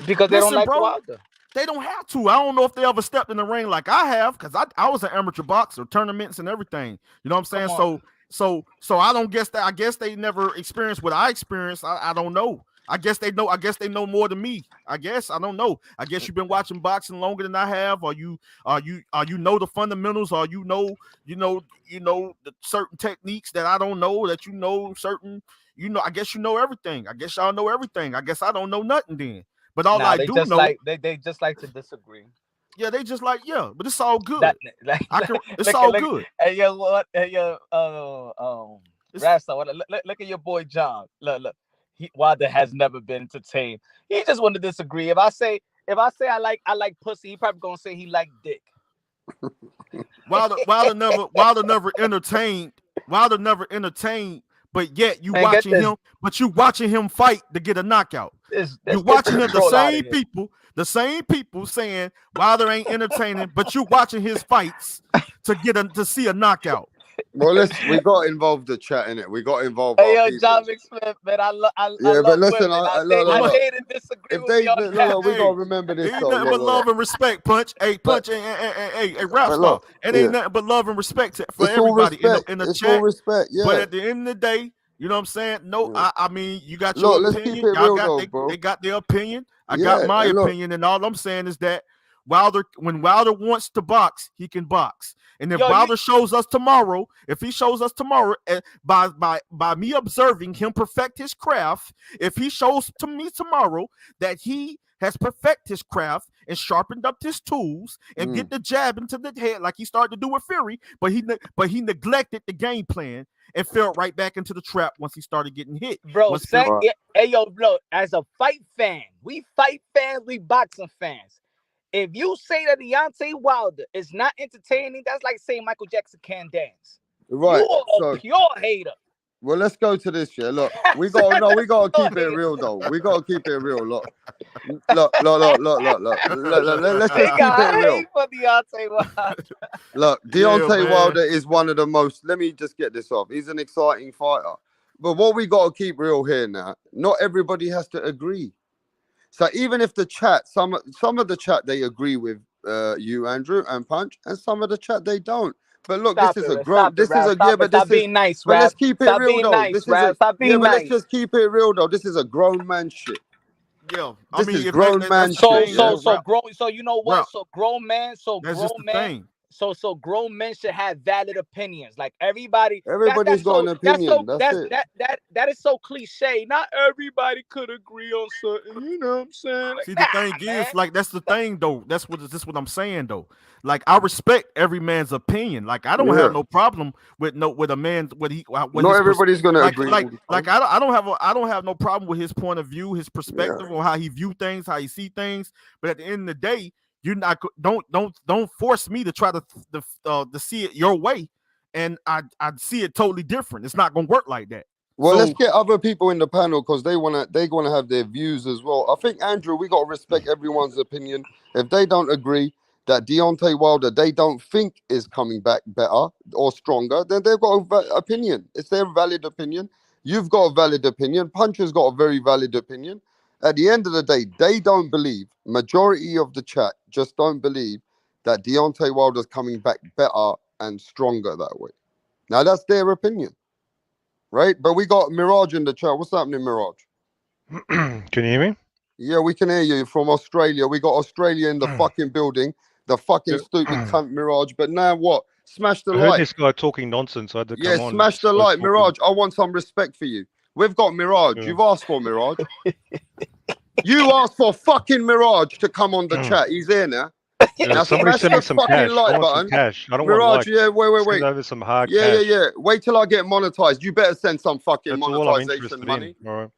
Because they don't like Wilder. They don't have to. I don't know if they ever stepped in the ring like I have, because I was an amateur boxer, tournaments and everything. You know what I'm saying? So I don't guess that. I guess they never experienced what I experienced. I don't know. I guess they know more than me. I don't know. I guess you've been watching boxing longer than I have, or you know the fundamentals, or you know the certain techniques that I don't know, that certain, I guess you know everything. I guess y'all know everything. I guess I don't know nothing then. But all I do know, they just like to disagree. Yeah, they just like, but it's all good. It's all good. Hey, yo, what? Hey, yo, Rasta, look at your boy John. Look. Wilder has never been entertained. He just wanted to disagree. If I say I like pussy, he probably gonna say he like dick. Wilder never entertained. Wilder never entertained. But yet you watching him fight to get a knockout. You're watching him, the same people saying Wilder ain't entertaining, but you watching his fights to see a knockout. Well, we got involved the chat in it. We got involved. Hey, yo, John McSmith, man, I love but listen, I hate to disagree with you. We gotta remember this. Ain't nothing but love and respect, Punch. Hey, Punch, hey, rap star. It ain't nothing but love and respect for everybody in the chat. Respect, yeah. But at the end of the day, you know what I'm saying? No, I mean, you got your opinion. They got their opinion. I got my opinion, and all I'm saying is that when Wilder wants to box, he can box. And if Wilder shows us tomorrow, by me observing him perfect his craft, if he shows to me tomorrow that he has perfected his craft and sharpened up his tools and get the jab into the head like he started to do with Fury, but he neglected the game plan and fell right back into the trap once he started getting hit. Bro, as a fight fan, we fight fans, we boxing fans. If you say that Deontay Wilder is not entertaining, that's like saying Michael Jackson can't dance. Right. You're a pure hater. Well, let's go to this year. Look, we gotta keep it real though. We gotta keep it real. Look. Let's just keep it real. For Deontay Wilder. Look, Deontay Wilder is one of the most. Let me just get this off. He's an exciting fighter, but what we gotta keep real here now. Not everybody has to agree. So even if the chat, some of the chat they agree with you, Andrew, and Punch, and some of the chat they don't. But look, Stop this is it, a Rev. grown. Stop it, This is Rev. a yeah, Stop it. but this Stop is. being nice, But Rev. let's keep it Stop real being though. nice, This is a Rev. Stop yeah, being but let's nice. just keep it real though. This is a grown man shit. Yeah, I This mean, is if grown man that's the So shit. thing, Yeah. though, Ralph. grown. So you know what? Ralph, So grown men. that's just the thing. So grown men should have valid opinions. Like everybody. Everybody's got an opinion. That's it. That is so cliche. Not everybody could agree on certain. You know what I'm saying? Like, See, the thing is, like, that's the thing, though. That's what I'm saying, though. Like, I respect every man's opinion. Like, I don't have no problem with a man what Not everybody's gonna agree. Like I don't have no problem with his point of view, his perspective on how he view things, how he see things. But at the end of the day, you're not don't force me to try to see it your way, and I see it totally different. It's not gonna work like that. Well, So, let's get other people in the panel because they wanna have their views as well. I think Andrew, we gotta respect everyone's opinion. If they don't agree that Deontay Wilder they don't think is coming back better or stronger, then they've got an opinion. It's their valid opinion. You've got a valid opinion. Puncher's got a very valid opinion. At the end of the day, they don't believe. Majority of the chat just don't believe that Deontay Wilder's coming back better and stronger that way. Now that's their opinion. Right, but we got Mirage in the chat. What's happening, Mirage? Can you hear me? Yeah, we can hear you from Australia. We got Australia in the fucking building. The fucking stupid cunt Mirage. But now what? Smash the I heard like. this guy talking nonsense. I had to come on. Smash the like, Mirage. I want some respect for you. We've got Mirage. You've asked for Mirage. You asked for fucking Mirage to come on the chat. He's here now. Now somebody send me some cash. Like I want some cash. I don't Mirage, want like, wait. Send over some hard cash. Yeah. Wait till I get monetized. You better send some fucking That's monetization money. In. All right.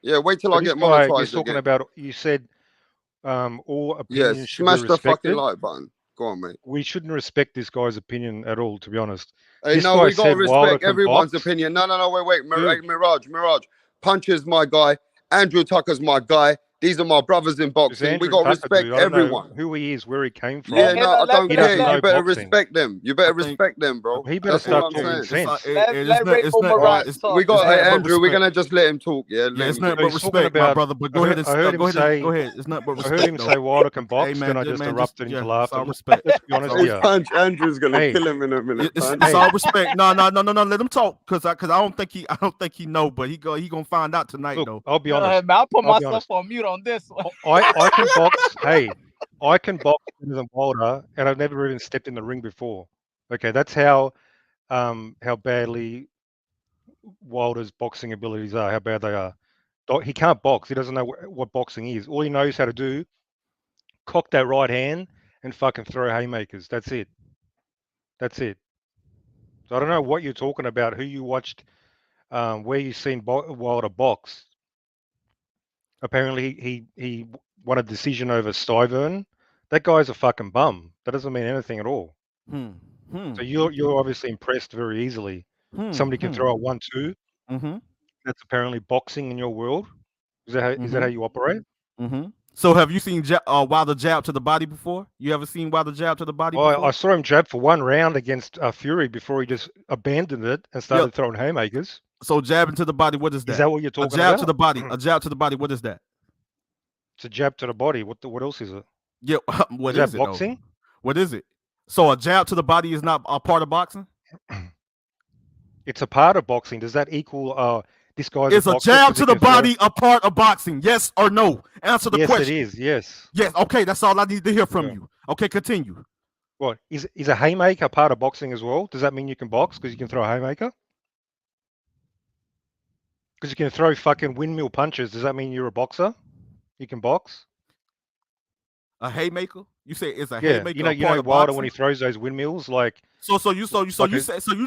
Yeah, wait till so I get monetized. You're talking about. You said all opinions should smash be the respected. fucking like button. Go on, mate. We shouldn't respect this guy's opinion at all, to be honest. Hey, no, we gotta respect everyone's opinion. No, wait. Mirage. Puncher's my guy. Andrew Tucker's my guy. These are my brothers in boxing. We got to respect everyone. Who he is, where he came from. Yeah, no, I don't care. You better respect them. You better respect them, bro. He better start talking sense. We got Andrew. We're gonna just let him talk. Yeah, it's not but respect, my brother. But go ahead. Go ahead. It's not but respect. I heard him say Wilder can box. Then I just erupted into laughter. Respect. Let's be honest here. Andrew's gonna kill him in a minute. It's all respect. No. Let him talk because I don't think he know, but he gonna find out tonight though. I'll be honest. I'll put myself on mute on this one. I can box. Hey, I can box better than Wilder, and I've never even stepped in the ring before. Okay, that's how badly Wilder's boxing abilities are. How bad they are. He can't box. He doesn't know what boxing is. All he knows how to do, cock that right hand and fucking throw haymakers. That's it. So I don't know what you're talking about. Who you watched? Where you seen Wilder box? Apparently, he won a decision over Sparring. That guy's a fucking bum. That doesn't mean anything at all. So you're obviously impressed very easily. Somebody can throw a 1-2. That's apparently boxing in your world. Is that how you operate? So have you seen Wilder jab to the body before? You ever seen Wilder jab to the body before? I saw him jab for one round against Fury before he just abandoned it and started throwing haymakers. So jabbing to the body, what is that? Is that what you're talking about? A jab about? to the body. A jab to the body. What is that? It's a jab to the body. What else is it? Yeah, what is it? That boxing? Though? What is it? So a jab to the body is not a part of boxing? It's a part of boxing. Does that equal this guy's Is a jab to the body a part of boxing? Yes or no? Answer the question. Yes, it is. Yes. Yes. Okay, that's all I need to hear from you. Okay, continue. What is a haymaker part of boxing as well? Does that mean you can box because you can throw a haymaker? Because you can throw fucking windmill punches. Does that mean you're a boxer? You can box? A haymaker? You say it's a haymaker? You know Wilder when he throws those windmills, like you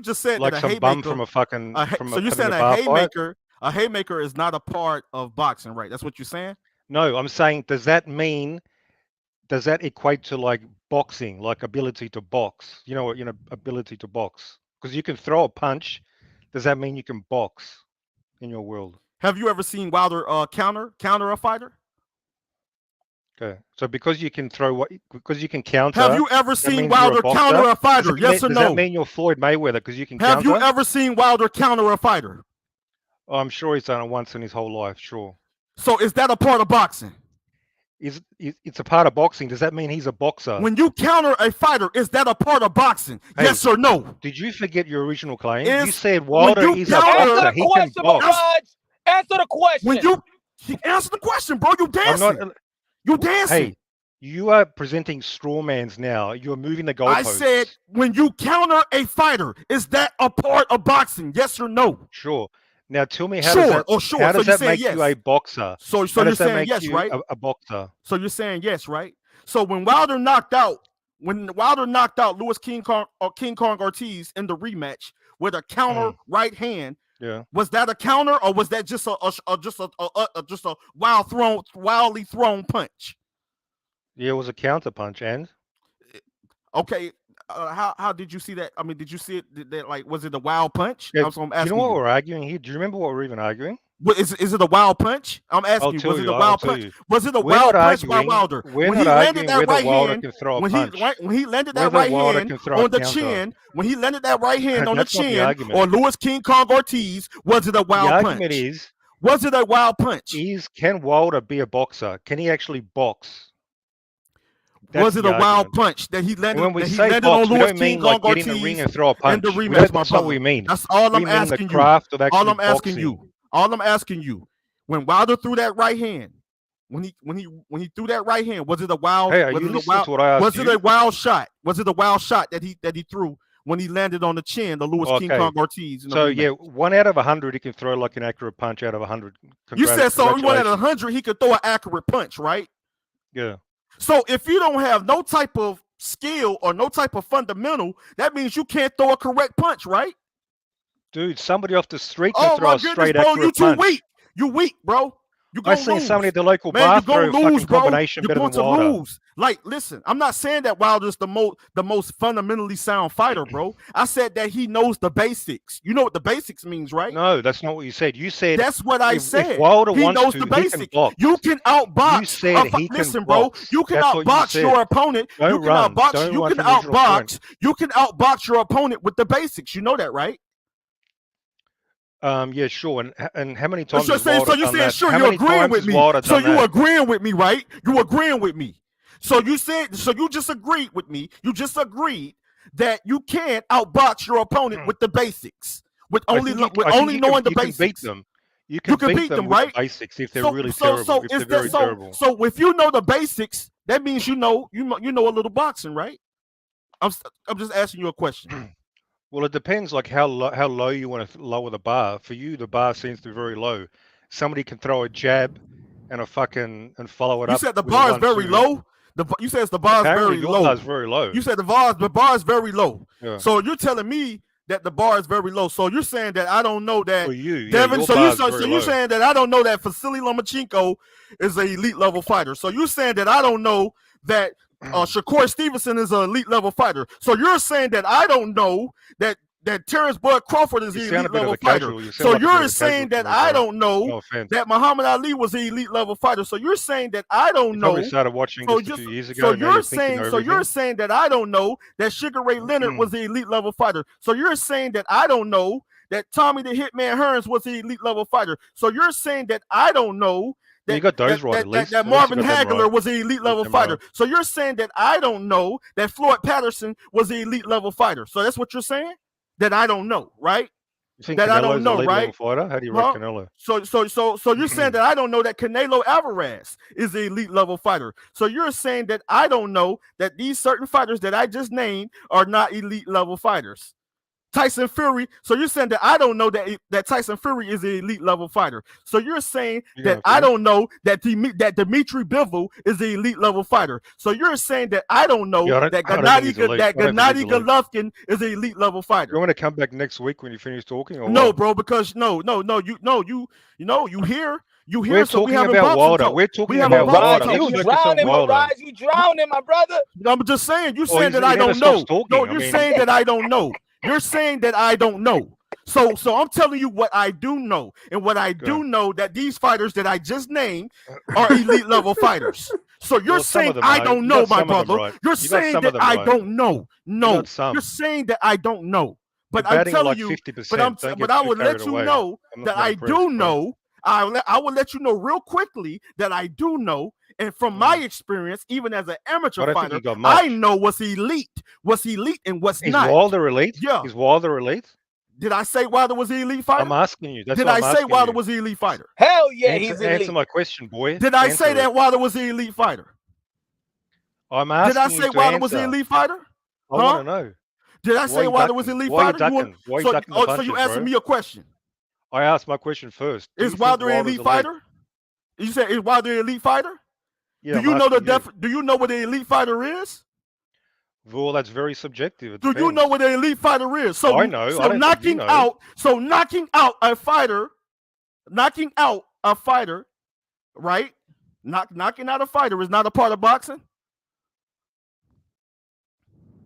just said like that a some haymaker, bum from a fucking so you're saying a haymaker is not a part of boxing, right? That's what you're saying? No, I'm saying does that equate to like boxing, like ability to box? Ability to box. Because you can throw a punch. Does that mean you can box in your world? Have you ever seen Wilder counter a fighter? Okay, so because you can counter. Have you ever seen Wilder counter a fighter? Yes or no? Does that mean you're Floyd Mayweather because you can counter? Have you ever seen Wilder counter a fighter? I'm sure he's done it once in his whole life. Sure. So is that a part of boxing? it's a part of boxing. Does that mean he's a boxer? When you counter a fighter, is that a part of boxing? Hey, yes or no? Did you forget your original claim? Is You said Wilder you is a counter- boxer. Answer the question, Mirage. Answer the question. When you answer the question, bro, you dancing. You dancing. Hey, you are presenting straw mans now. You are moving the goalposts. I said when you counter a fighter, is that a part of boxing? Yes or no? Sure. Now tell me how Sure. does that make you a boxer? So you're saying yes, right? A boxer. So you're saying yes, right? So when Wilder knocked out Louis King Kong Ortiz in the rematch with a counter right hand, was that a counter or was that just a wildly thrown punch? Yeah, it was a counter punch, and okay. How did you see that? I mean, did you see it? That, like, was it a wild punch? Yeah, you know what we're arguing here? Do you remember what we're even arguing? What, is it a wild punch? I'm asking you. Was it a wild punch? Was it a wild punch by Wilder? When he landed that right hand, when he landed that right hand on the chin, when he landed that right hand on the chin on Louis King Kong Ortiz, was it a wild punch? The argument is, was it a wild punch? Can Wilder be a boxer? Can he actually box? Was it a wild punch that he landed? When we say box, we don't mean like get in the ring and throw a punch. That's what we mean. That's all I'm asking you. All I'm asking you. All I'm asking you. When Wilder threw that right hand, when he threw that right hand, was it a wild? Hey, are you listening to what I asked Was it a wild shot? Was it a wild shot that he threw when he landed on the chin, the Louis King Kong Ortiz? So yeah, 1 out of 100, he can throw like an accurate punch out of 100. You said so. 1 out of 100, he could throw an accurate punch, right? Yeah. So if you don't have no type of skill or no type of fundamental, that means you can't throw a correct punch, right? Dude, somebody off the street can throw a straight bro, accurate punch. Weak. You weak, bro. I seen somebody at the local bar throw a fucking combination better than Wilder. Like, listen, I'm not saying that Wilder's the most fundamentally sound fighter, bro. I said that he knows the basics. You know what the basics means, right? No, that's not what you said. You said that's what I said. If Wilder he wants knows to, the basics. You can outbox. You said he can listen, box. bro. You can outbox your opponent. You can outbox. You can outbox your opponent with the basics. You know that, right? Yeah, sure. And how many times? So you're saying sure you're agreeing with me. So you agreeing with me, right? You agreeing with me. So you said you just agreed with me. You just agreed that you can outbox your opponent with the basics, with only knowing the basics. You can beat them, right? Basics if they're really terrible. If they're very terrible. So if you know the basics, that means you know a little boxing, right? I'm just asking you a question. Well, it depends, like how low you want to lower the bar. For you, the bar seems to be very low. Somebody can throw a jab and and follow it up. You said the bar is very low. You said the bar is very low. Apparently, very low. You said the bar is very low. Yeah. So you're telling me that the bar is very low. So you're saying that I don't know that. For you, Devin. So you're saying that I don't know that Vasily Lomachenko is an elite level fighter. So you're saying that I don't know that Shakur Stevenson is an elite level fighter. So you're saying that I don't know that Terrence Bud Crawford is an elite level fighter. So you're saying that I don't know that Muhammad Ali was an elite level fighter. So you're saying that I don't know. Probably started watching this a few years ago. So you're saying that I don't know that Sugar Ray Leonard was an elite level fighter. So you're saying that I don't know that Tommy the Hitman Hearns was an elite level fighter. So you're saying that I don't know that, you got those right, that Marvin Hagler was an elite level fighter. So you're saying that I don't know that Floyd Patterson was an elite level fighter. So that's what you're saying? That I don't know, right? You think that Canelo's I don't know, right? Fighter? How do you rate Canelo? So you're saying that I don't know that Canelo Alvarez is an elite level fighter. So you're saying that I don't know that these certain fighters that I just named are not elite level fighters. Tyson Fury. So you're saying that I don't know that Tyson Fury is an elite level fighter. So you're saying that I don't know that Dmitry Bivol is an elite level fighter. So you're saying that I don't know that Gennady Golovkin is an elite level fighter. You want to come back next week when you finish talking? Or no, what? Bro, because you hear. We're talking about Wilder. We're talking about Wilder. You drowning, Mirage. You drowning, my brother. I'm just saying. You saying that I don't know. No, you're saying that I don't know. You're saying that I don't know. So I'm telling you what I do know. And what I do know that these fighters that I just named are elite level fighters. So you're saying I don't know, my brother. You're saying that I don't know. No, you're saying that I don't know. But I'm telling you, but I will let you know that I do know. I will let you know real quickly that I do know, And from my experience, even as an amateur I don't think fighter, he got much. I know what's elite and what's Is not. Wilder elite? Yeah. Is Wilder elite? Did I say Wilder was the elite fighter? I'm asking you. That's Did what I I'm say asking Wilder you. was the elite fighter? Hell yeah, he's elite. Answer my question, boy. Did I Answer say it. that Wilder was the elite fighter? I'm asking Did I you say to Wilder was the answer. elite fighter? I want to know. Did I Why say you Wilder was the ducking? elite Why you fighter? ducking? Why you ducking the So you punches, answered bro? me a question. I asked my question first. Do you Is think Wilder an Wilder's elite fighter? You said is Wilder an elite fighter? Yeah, Do I'm you know asking Do you know what an elite fighter is? Well, that's very subjective. It Do you depends. know what an elite fighter is? So I know. So I don't think you know. knocking out a fighter, right? Knocking out a fighter is not a part of boxing.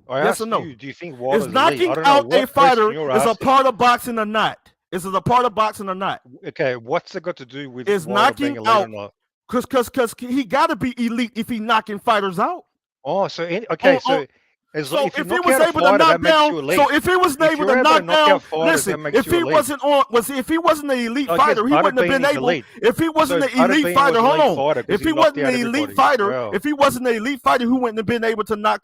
I Yes asked or no? you, do you think Wilder's Is elite? I knocking don't know out what a fighter question you're is a asking. part of boxing or not? Is it a part of boxing or not? Okay, what's it got to do with Is Wilder being knocking elite out or not? because he got to be elite if he knocking fighters out. Oh, so if So you if he knock was out a able to fighter, knock that makes you down, elite. so if he was If able you're to able knock to knock down, out fighters, that listen, makes if you he elite. wasn't the elite I fighter, guess he Bada wouldn't have Bing been is able. elite. If he wasn't So the Bada elite Bing fighter, was an hold elite on. fighter 'cause If he he knocked wasn't out the elite everybody. fighter, Wow. if he wasn't the elite fighter, he wouldn't have been able to knock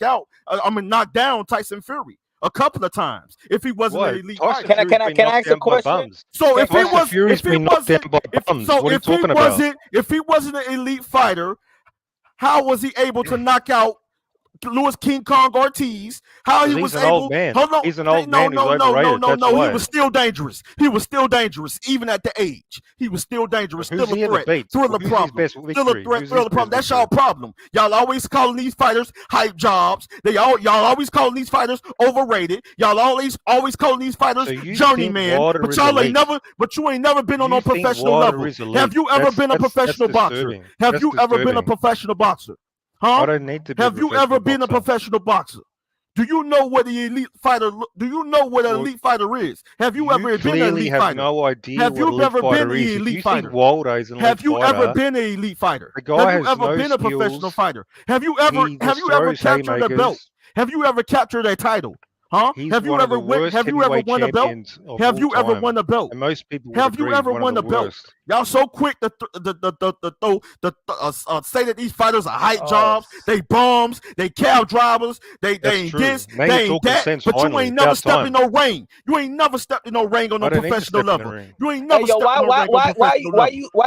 down Tyson Fury a couple of times. If he wasn't What? the elite Tyson fighter. Can I Fury's been ask knocked a down by question? bums. So if he Tyson was, Fury's if he been knocked wasn't, down by if bums. so, What are you if he talking about? wasn't an elite fighter, how was he able to knock out Louis King Kong Ortiz? How he was He's an able? old man. Hold on. He's an old man who's overrated. That's He why. was still dangerous. He was still dangerous, even at the age. He was still dangerous. Who's Still he a in the threat. beats? Still a Who's his problem. best Still a victory? threat. Who's Still his a problem. best That's y'all problem. Y'all always calling these fighters hype jobs. Y'all always calling these fighters overrated. Y'all always calling these fighters So you journeyman. think Wilder But is y'all elite? you ain't never been on You no think professional Wilder level. is elite? Have you ever been a professional boxer? disturbing. Have That's you ever been a disturbing. professional boxer? Huh? I don't need to be Have a you ever professional been a boxer. professional boxer? Do you know what the elite fighter? Do you know what an Well, elite fighter is? Have you You ever been an clearly elite have fighter? no idea Have what you elite ever been fighter an is. If elite you fighter? think Wilder is an elite Have you fighter, ever been an elite fighter? the guy Have you has ever no been a professional skills. fighter? Have you ever He captured a belt? haymakers. Have you ever captured a title? Huh? He's Have you one of ever the worst have you ever heavyweight won a belt? champions of Have all you ever time. won a belt? And most people would Have you agree, ever one won of a the belt? worst. Y'all so quick to say that these fighters are hype jobs, they bums, they cab drivers, they That's ain't true. this, Now they you're ain't talking that. sense But you finally. ain't It's never about stepped in time. no ring. You ain't never stepped in no ring on no I don't need to professional step in the level. ring. You ain't Hey, never yo, stepped in no ring on professional level.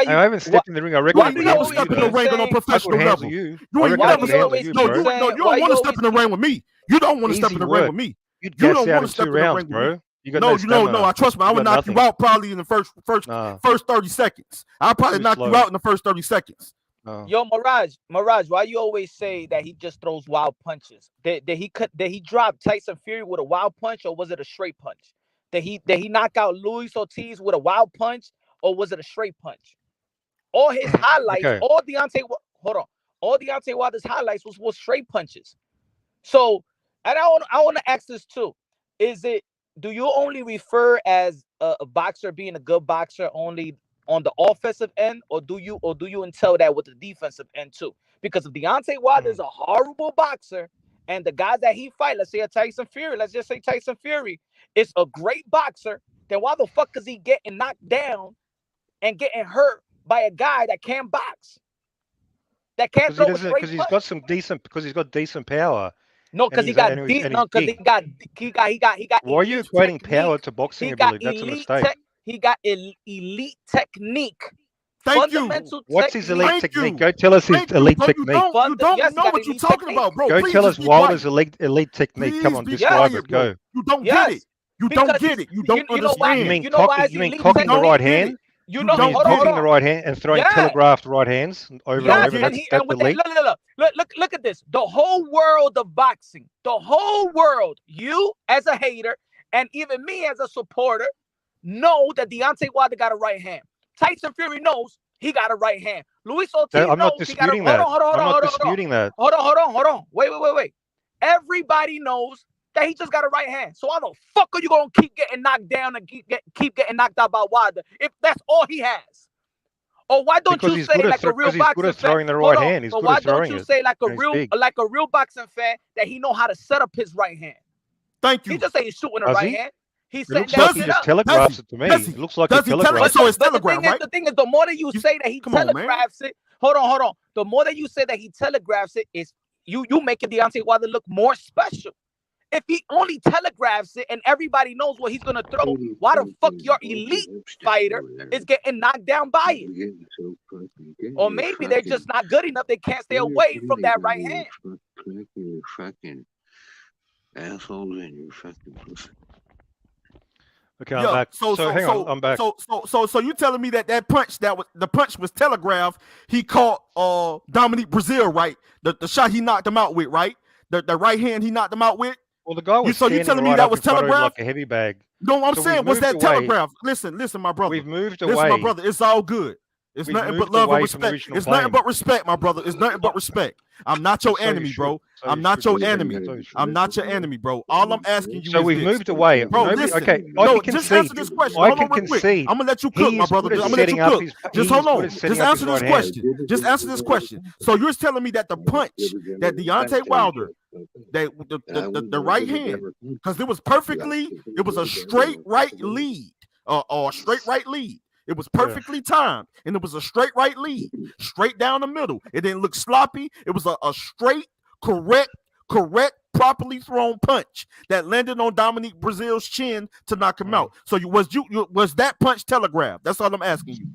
I haven't stepped in the ring. I reckon You I ain't could never handle you, stepped in the though. ring on no I could professional handle level. you. You I ain't reckon I never could stepped. handle you, No, bro. you don't want to step in the ring with me. You don't want to step Easy in the ring work. with me. You'd You gas don't out want in to step 2 in the ring rounds, with me. bro. You got No, no you know, stamina. I trust me. I You would got knock you nothing. out probably in the first Nah, 30 seconds. I'll probably too knock you slow. out in the first 30 seconds. No. Yo, Mirage, why you always say that he just throws wild punches? Did he drop Tyson Fury with a wild punch, or was it a straight punch? Did he knock out Luis Ortiz with a wild punch, or was it a straight punch? All his highlights, Okay. all Deontay Wilder's highlights was straight punches. So, and I want to ask this too: do you only refer as a boxer being a good boxer only on the offensive end, or do you entail that with the defensive end too? Because if Deontay Wilder is a horrible boxer, and the guys that he fight, let's say a Tyson Fury, let's just say Tyson Fury is a great boxer, then why the fuck is he getting knocked down and getting hurt by a guy that can't box, that can't throw a straight Because he's got some decent. Because he's got decent power. No, because he got deep. No, because he got. Why are you equating power to boxing ability? That's a mistake. He got elite technique. Thank you. What's his elite technique? Go tell us his elite technique. You don't know what you're talking about, bro. Go Please tell us just be Wilder's quiet. elite technique. Come on, Please be describe quiet, it. bro. Go. You don't get it. You don't get it. You don't understand. You mean cocking the right hand? You know, cocking the right hand and throwing telegraphed right hands over and over. That's elite. Look at this. The whole world of boxing, the whole world, you as a hater and even me as a supporter, know that Deontay Wilder got a right hand. Tyson Fury knows he got a right hand. Luis Ortiz I'm not knows he got a disputing that. I'm not disputing that. Hold on. Wait. Everybody knows that he just got a right hand. So why the fuck are you gonna keep getting knocked down and keep getting knocked out by Wilder if that's all he has? Or why don't you say like a real boxing fan? Hold on. But why don't you say like a real boxing fan that he know how to set up his right hand? Thank you. He just ain't shooting a right hand. He's It setting looks that like he shit just up. telegraphs it to me. It looks like he telegraphs So it. it's But telegraph, right? the thing is, the more that you say that he Come on, man. telegraphs it, hold on. The more that you say that he telegraphs it, is you making Deontay Wilder look more special. If he only telegraphs it and everybody knows what he's gonna throw, why the fuck your elite fighter is getting knocked down by it? Or maybe they're just not good enough. They can't stay away from that right hand. Fucking assholes and you fucking pussy. Okay, I'm back. So hang on, I'm back. So you telling me that punch the punch was telegraphed? He caught Dominique Brazil, right? The shot he knocked him out with, right? The right hand he knocked him out with. Well, the guy was so you telling me that was telegraphed? Like a heavy bag. No, I'm saying was that telegraphed? Listen, my brother. We've moved away. Listen, my brother. It's all good. It's nothing but love and respect. It's nothing but respect, my brother. It's nothing but respect. I'm not your enemy, bro. I'm not your enemy. I'm not your enemy, bro. All I'm asking you is we've moved away. Bro, listen. Okay, no, just answer this question. I can concede. I'm gonna let you cook, my brother. I'm gonna let you cook. Just hold on. Just answer this question. Just answer this question. So you're telling me that the punch that Deontay Wilder, that the right hand, because it was a straight right lead, or a straight right lead. It was perfectly timed, and it was a straight right lead, straight down the middle. It didn't look sloppy. It was a straight, correct, properly thrown punch that landed on Dominique Brazil's chin to knock him out. So was that punch telegraphed? That's all I'm asking you.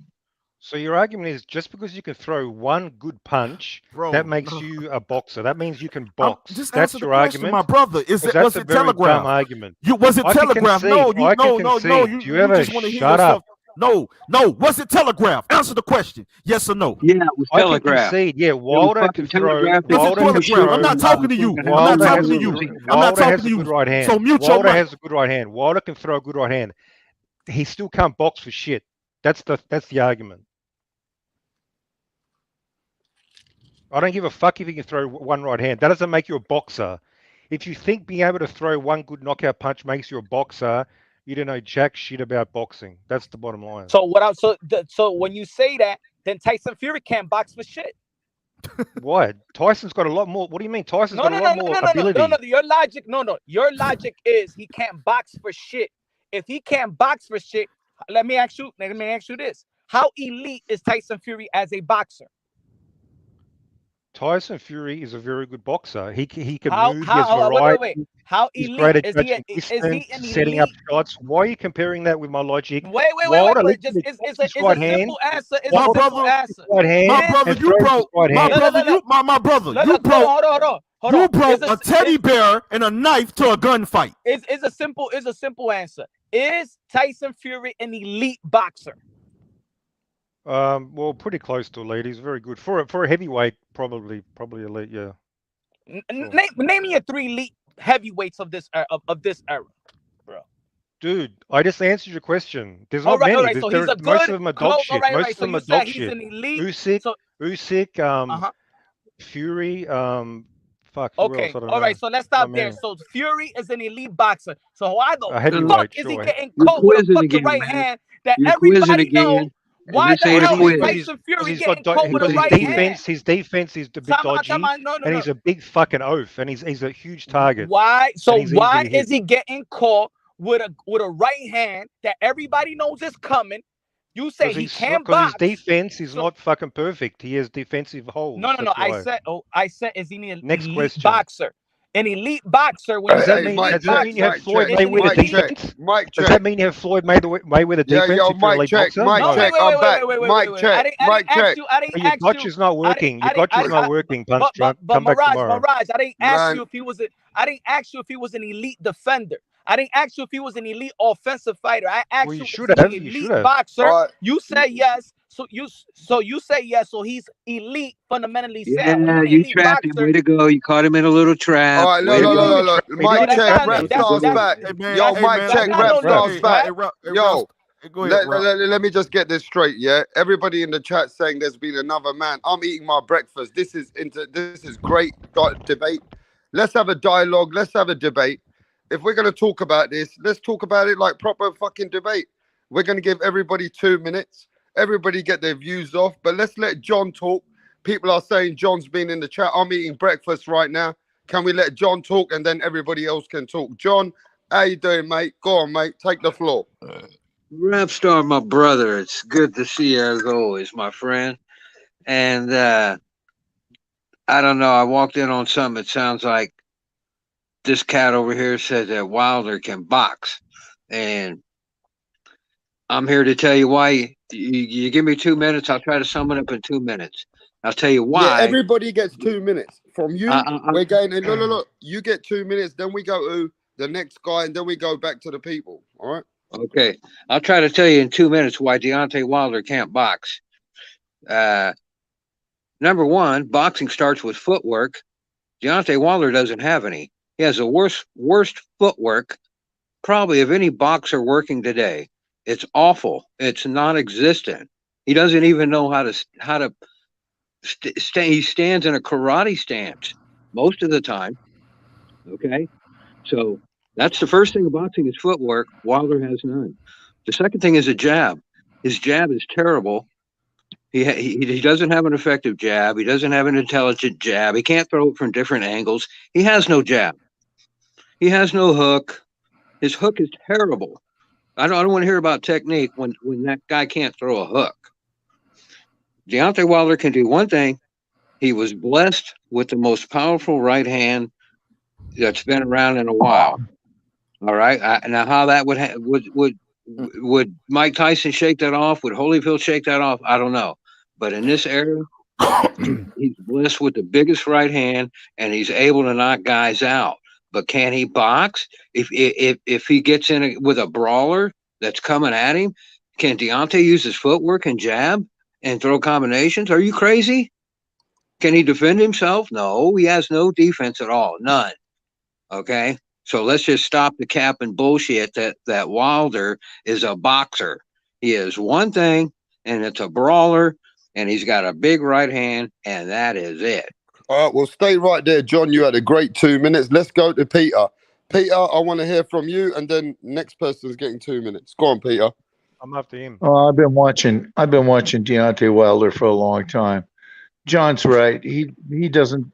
So your argument is just because you can throw one good punch, that makes you a boxer. That means you can box. That's your argument, my brother. Was it telegraphed? Argument. Was it telegraphed? No. Do you ever shut up? No. Was it telegraphed? Answer the question. Yes or no? Yeah, it was telegraphed. Yeah, Wilder can throw. I'm not talking to you. I'm not talking to you. I'm not talking to you. Good right hand. So mute your Wilder mic. has a good right hand. Wilder can throw a good right hand. He still can't box for shit. That's the argument. I don't give a fuck if he can throw one right hand. That doesn't make you a boxer. If you think being able to throw one good knockout punch makes you a boxer, you don't know jack shit about boxing. That's the bottom line. So so when you say that, then Tyson Fury can't box for shit. What? Tyson's got a lot more. What do you mean? Tyson's got a lot more ability. No. Your logic is he can't box for shit. If he can't box for shit, let me ask you this: how elite is Tyson Fury as a boxer? Tyson Fury is a very good boxer. He can move. He has variety. Wait. How elite is he setting up shots? Why are you comparing that with my logic? Wait. It's a simple answer. It's a simple answer. My brother, you brought a teddy bear and a knife to a gunfight. It's a simple answer. Is Tyson Fury an elite boxer? Well, pretty close to elite. He's very good for a heavyweight. Probably elite. Yeah. Name me your 3 elite heavyweights of this era, bro. Dude, I just answered your question. There's not many. Right. So most of them are dog shit. Most of them are dog shit. Usyk, Fury. Fuck. Okay. All right. So let's stop there. So Fury is an elite boxer. So why the fuck is he getting caught with a fucking right hand that everybody knows? Why the hell is Tyson Fury getting caught with a right hand? His defense is a bit dodgy, and he's a big fucking oaf, and he's a huge target. Why? So why is he getting caught with a right hand that everybody knows is coming? You say he can't box. His defense is not fucking perfect. He has defensive holes. No. I said, is he an elite boxer? An elite boxer. Does that mean you have Floyd Mayweather defense? Does that mean you have Floyd Mayweather defense? Yo, mic check. Mic check. I'm back. Mic check. Mic check. Your dodge is not working. Your dodge is not working. Punch drunk. Come back tomorrow. Mirage, I didn't ask you if he was. I didn't ask you if he was an elite defender. I didn't ask you if he was an elite offensive fighter. I asked you if he was an elite boxer. You say yes. So you say yes. So he's elite, fundamentally. Yeah, you trapped him. Way to go. You caught him in a little trap. All right, look. Mic check. Rep stars back. Yo, mic check. Rep stars back. Yo, let me just get this straight. Yeah, everybody in the chat saying there's been another man. I'm eating my breakfast. This is great debate. Let's have a dialogue. Let's have a debate. If we're going to talk about this, let's talk about it like proper fucking debate. We're going to give everybody 2 minutes. Everybody get their views off, but let's let John talk. People are saying John's been in the chat. I'm eating breakfast right now. Can we let John talk and then everybody else can talk? John, How you doing, mate? Go on, mate. Take the floor. Rap star, my brother. It's good to see you as always, my friend. And I don't know. I walked in on something. It sounds like this cat over here said that Wilder can box, and I'm here to tell you why. You give me 2 minutes, I'll try to sum it up in 2 minutes. I'll tell you Yeah, why. everybody gets 2 minutes. From you, we're going, and look. You get 2 minutes, then we go to the next guy, and then we go back to the people. All right? Okay. I'll try to tell you in 2 minutes why Deontay Wilder can't box. Number one, boxing starts with footwork. Deontay Wilder doesn't have any. He has the worst footwork probably of any boxer working today. It's awful. It's non-existent. He doesn't even know how to he stands in a karate stance most of the time. Okay, so that's the first thing about boxing is footwork. Wilder has none. The second thing is a jab. His jab is terrible. He doesn't have an effective jab. He doesn't have an intelligent jab. He can't throw it from different angles. He has no jab. He has no hook. His hook is terrible. I don't want to hear about technique when that guy can't throw a hook. Deontay Wilder can do one thing. He was blessed with the most powerful right hand that's been around in a while. All right. Now, how that would Mike Tyson shake that off? Would Holyfield shake that off? I don't know. But in this era, he's blessed with the biggest right hand, and he's able to knock guys out. But can he box? If he gets in with a brawler that's coming at him, can Deontay use his footwork and jab and throw combinations? Are you crazy? Can he defend himself? No, he has no defense at all. None. Okay. So let's just stop the cap and bullshit that Wilder is a boxer. He is one thing, and it's a brawler, and he's got a big right hand, and that is it. All right, well, stay right there, John. You had a great 2 minutes. Let's go to Peter. Peter, I want to hear from you, and then next person's getting 2 minutes. Go on, Peter. I'm after him. I've been watching Deontay Wilder for a long time. John's right. He doesn't.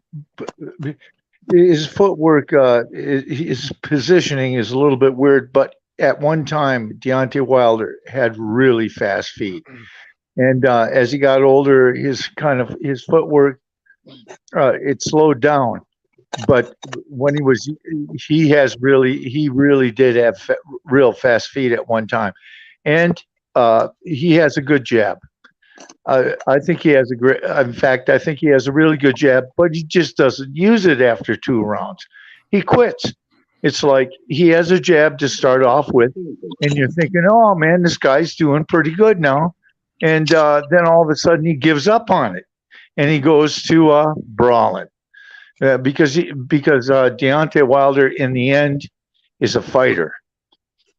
His footwork, his positioning is a little bit weird, but at one time, Deontay Wilder had really fast feet, and as he got older, his footwork it slowed down. But when he really did have real fast feet at one time, and he has a good jab. I think he has I think he has a really good jab, but he just doesn't use it after 2 rounds. He quits. It's like he has a jab to start off with, and you're thinking, oh man, this guy's doing pretty good now. And then all of a sudden he gives up on it, and he goes to brawling. Because Deontay Wilder in the end is a fighter.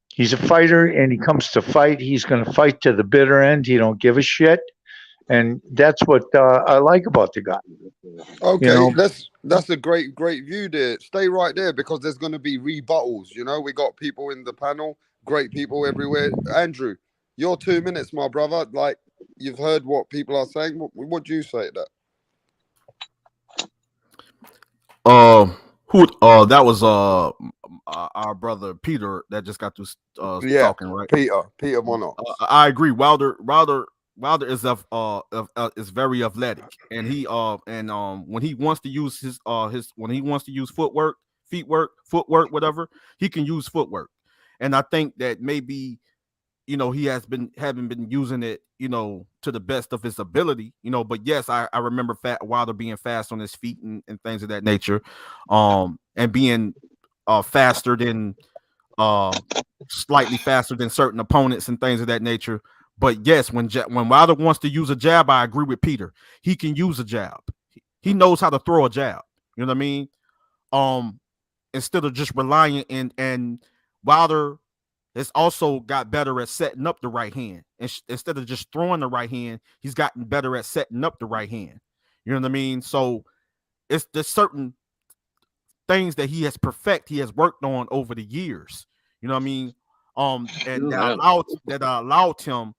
He's a fighter, and he comes to fight. He's going to fight to the bitter end. He don't give a shit. And that's what I like about the guy. Okay, that's a great view there. Stay right there because there's going to be rebuttals. We got people in the panel, great people everywhere. Andrew, your 2 minutes, my brother. Like, you've heard what people are saying. What do you say to that? That was our brother Peter that just got to talking, right? Peter Monarch. I agree. Wilder is very athletic, and when he wants to use his footwork, whatever, he can use footwork. And I think that maybe he haven't been using it to the best of his ability, but yes, I remember Wilder being fast on his feet and things of that nature, and being faster than slightly faster than certain opponents and things of that nature. But yes, when Wilder wants to use a jab, I agree with Peter. He can use a jab. He knows how to throw a jab. You know what I mean? Instead of just relying and Wilder has also got better at setting up the right hand. And instead of just throwing the right hand, he's gotten better at setting up the right hand. You know what I mean? So there's certain things that he has worked on over the years. You know what I mean? And that allowed him,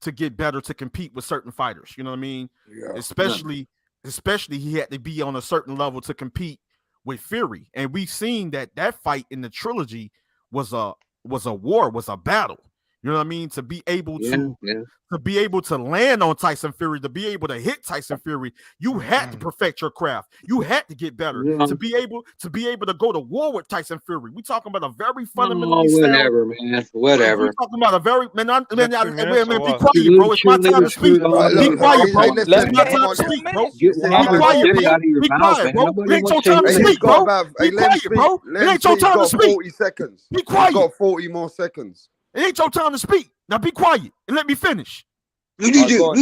to get better, to compete with certain fighters. You know what I mean? Yeah. Especially he had to be on a certain level to compete with Fury, and we've seen that fight in the trilogy was a war, was a battle. You know what I mean? To be able to land on Tyson Fury, to be able to hit Tyson Fury, you had to perfect your craft. You had to get better to be able to go to war with Tyson Fury. We talking about a very fundamentally whatever, man. Whatever. We talking about a very man. Be quiet, You bro. It's my time to speak. Be quiet, bro. Hey, listen, It's my come time on. to speak, bro. Get Be one quiet, stick bro. out of your Be mouth, quiet, man. bro. Nobody It ain't your wants to time to hear Hey, speak, he's got bro. about. Be Hey, let him quiet, speak. bro. Let It him ain't your speak. He's time to got speak. 40 seconds. Be He's quiet. got 40 more seconds. It ain't your time to speak. Now be quiet and let me finish. Go on.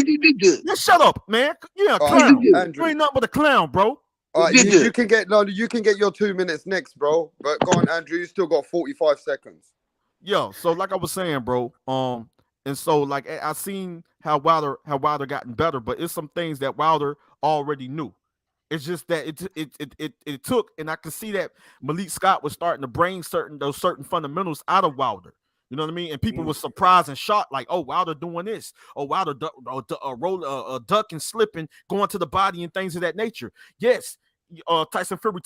Just shut up, man. You're a All right, clown. Andrew. You ain't nothing but a clown, bro. All right, you can get your 2 minutes next, bro. But go on, Andrew. You still got 45 seconds. Yo, so like I was saying, bro. And so like I seen how Wilder gotten better, but it's some things that Wilder already knew. It's just that it took, and I could see that Malik Scott was starting to bring certain fundamentals out of Wilder. You know what I mean? And people were surprised and shocked, like, "Oh, Wilder doing this. Oh, Wilder duck and slipping, going to the body and things of that nature." Yes, Tyson Fury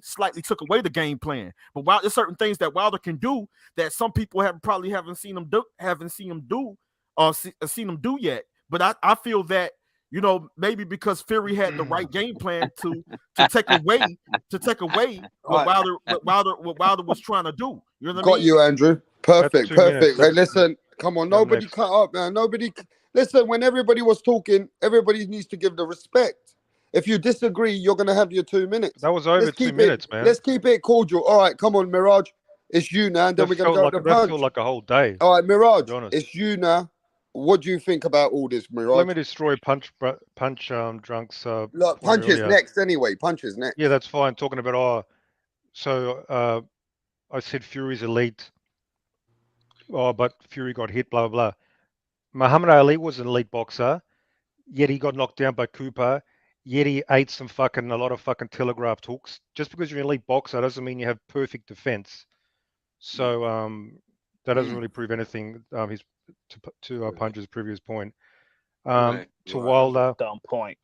slightly took away the game plan, but while there's certain things that Wilder can do that some people haven't seen him do yet. But I feel that, you know, maybe because Fury had the right game plan to take away what Wilder was trying to do. You know what I mean? Got you, Andrew. Perfect. minutes. Hey, listen, come on, nobody next. cut up, man. Nobody. Listen, when everybody was talking, everybody needs to give the respect. If you disagree, you're gonna have your 2 minutes. That was over 2 minutes, man. Let's keep it cordial. All right, come on, Mirage. It's you now, and then we're gonna go to the punch. That felt like a whole day. All right, Mirage. To be honest. It's you now. What do you think about all this, Mirage? Let me destroy punch drunks. Look, punch is next anyway. Punch is next. Yeah, that's fine. Talking about I said Fury's elite. Oh, but Fury got hit. Blah blah blah. Muhammad Ali was an elite boxer, yet he got knocked down by Cooper. Yet he ate a lot of fucking telegraphed hooks. Just because you're an elite boxer doesn't mean you have perfect defense. So that doesn't really prove anything. To Punch's previous point. To Wilder, dumb point.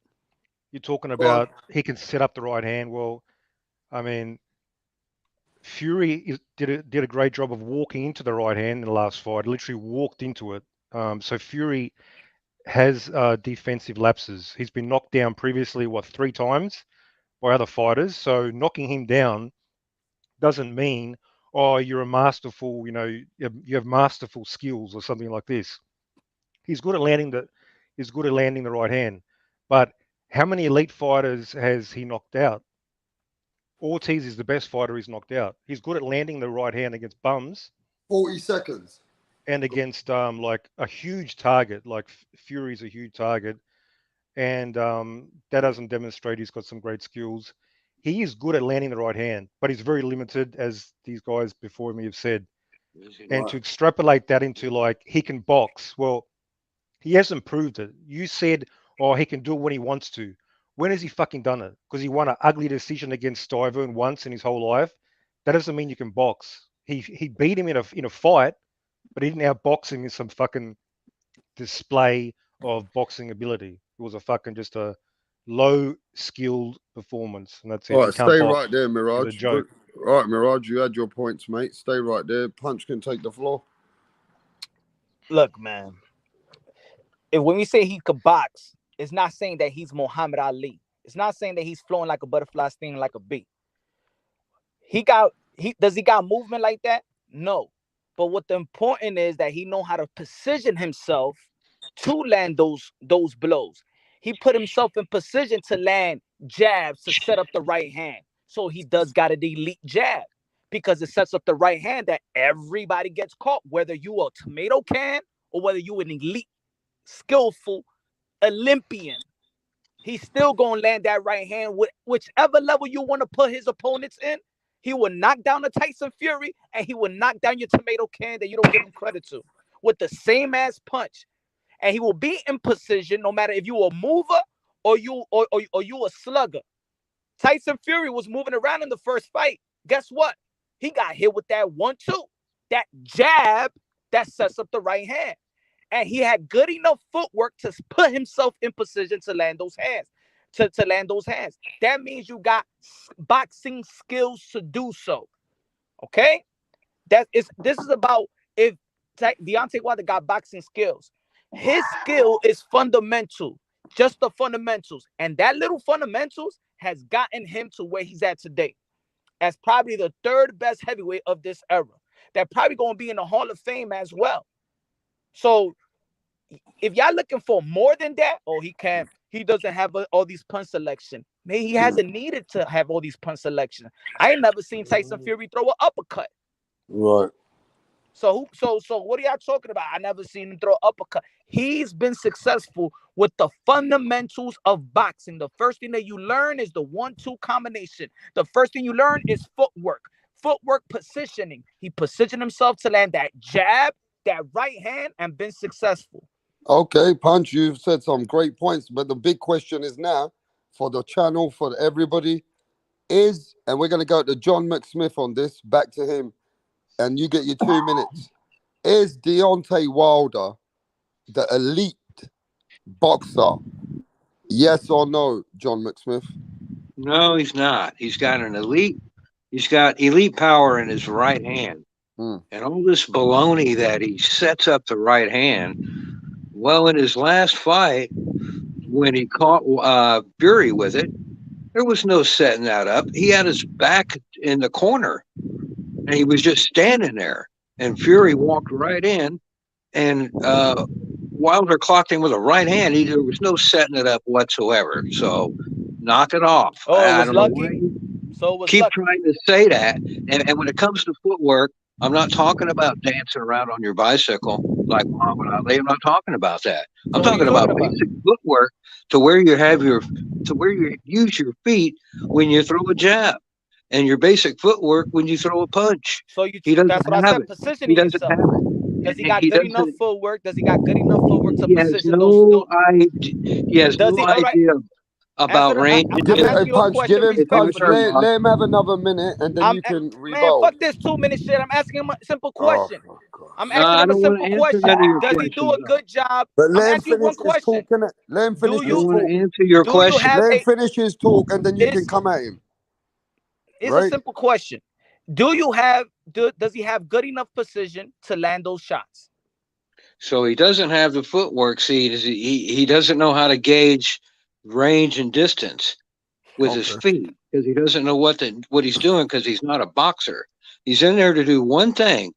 You're talking about he can set up the right hand. Well, I mean, Fury did a great job of walking into the right hand in the last fight. Literally walked into it. So Fury has defensive lapses. He's been knocked down previously, 3 times by other fighters. So knocking him down doesn't mean, oh, you're a masterful, you have masterful skills or something like this. He's good at landing the right hand. But how many elite fighters has he knocked out? Ortiz is the best fighter he's knocked out. He's good at landing the right hand against bums. 40 seconds. And against like a huge target, like Fury's a huge target. And that doesn't demonstrate he's got some great skills. He is good at landing the right hand, but he's very limited, as these guys before me have said. And to extrapolate that into like he can box, well, he hasn't proved it. You said, oh, he can do it when he wants to. When has he fucking done it? Because he won an ugly decision against Stivern once in his whole life. That doesn't mean you can box. He beat him in a fight, but he didn't outbox him in some fucking display of boxing ability. It was just a low skilled performance, and that's it. All right, stay right there, Mirage. Joke. All right, Mirage, you had your points, mate. Stay right there. Punch can take the floor. Look, man. When we say he could box, it's not saying that he's Muhammad Ali. It's not saying that he's flowing like a butterfly, stinging like a bee. Does he got movement like that? No. But what the important is that he know how to position himself to land those blows. He put himself in position to land jabs to set up the right hand. So he does got an elite jab because it sets up the right hand that everybody gets caught, whether you a tomato can or whether you an elite, skillful Olympian. He's still going to land that right hand with whichever level you want to put his opponents in. He will knock down the Tyson Fury and he will knock down your tomato can that you don't give him credit to with the same ass punch. And he will be in position no matter if you a mover or you a slugger. Tyson Fury was moving around in the first fight. Guess what? He got hit with that 1-2, that jab that sets up the right hand. And he had good enough footwork to put himself in position to land those hands. to land those hands. That means you got boxing skills to do so. Okay? This is about if Deontay Wilder got boxing skills. His skill is fundamental, just the fundamentals. And that little fundamentals has gotten him to where he's at today as probably the third best heavyweight of this era. That probably going to be in the Hall of Fame as well. So if y'all looking for more than that, he doesn't have all these punch selection. Maybe he hasn't needed to have all these punch selection. I ain't never seen Tyson Fury throw an uppercut. Right. So what are y'all talking about? I never seen him throw an uppercut. He's been successful with the fundamentals of boxing. The first thing that you learn is the 1-2 combination. The first thing you learn is footwork. Footwork positioning. He positioned himself to land that jab, that right hand, and been successful. Okay, Punch, you've said some great points, but the big question is now for the channel, for everybody, and we're going to go to John McSmith on this, back to him, and you get your 2 minutes. Is Deontay Wilder the elite boxer? Yes or no, John McSmith? No, he's not. He's got elite power in his right hand. And all this baloney that he sets up the right hand. Well, in his last fight, when he caught Fury with it, there was no setting that up. He had his back in the corner, and he was just standing there. And Fury walked right in, and Wilder clocked him with a right hand. There was no setting it up whatsoever. So knock it off. Oh, I it was don't know lucky. why you So it was keep lucky. trying to say that. And when it comes to footwork, I'm not talking about dancing around on your bicycle like Muhammad Ali. I'm not talking about that. I'm talking about basic footwork to where you use your feet when you throw a jab, and your basic footwork when you throw a punch. So that's what I said. Positioning yourself. Does he got good enough footwork? Does he got good enough footwork to position those? He has no idea about range. Punch, give him Punch. Let him have another minute, and then you can Man, rebuttal. fuck this 2 minute shit. I'm asking him a simple question. I'm I asking him a don't simple wanna answer question. none of your Does he do a good job? But I'm let him asking you one finish his question. talk, innit? Let him finish his I don't talk. want to answer your question. Let him finish his talk, and then you can come at him. It's a simple question. Does he have good enough precision to land those shots? So he doesn't have the footwork. See, he doesn't know how to gauge range and distance with his feet, because he doesn't know what he's doing, because he's not a boxer. He's in there to do one thing,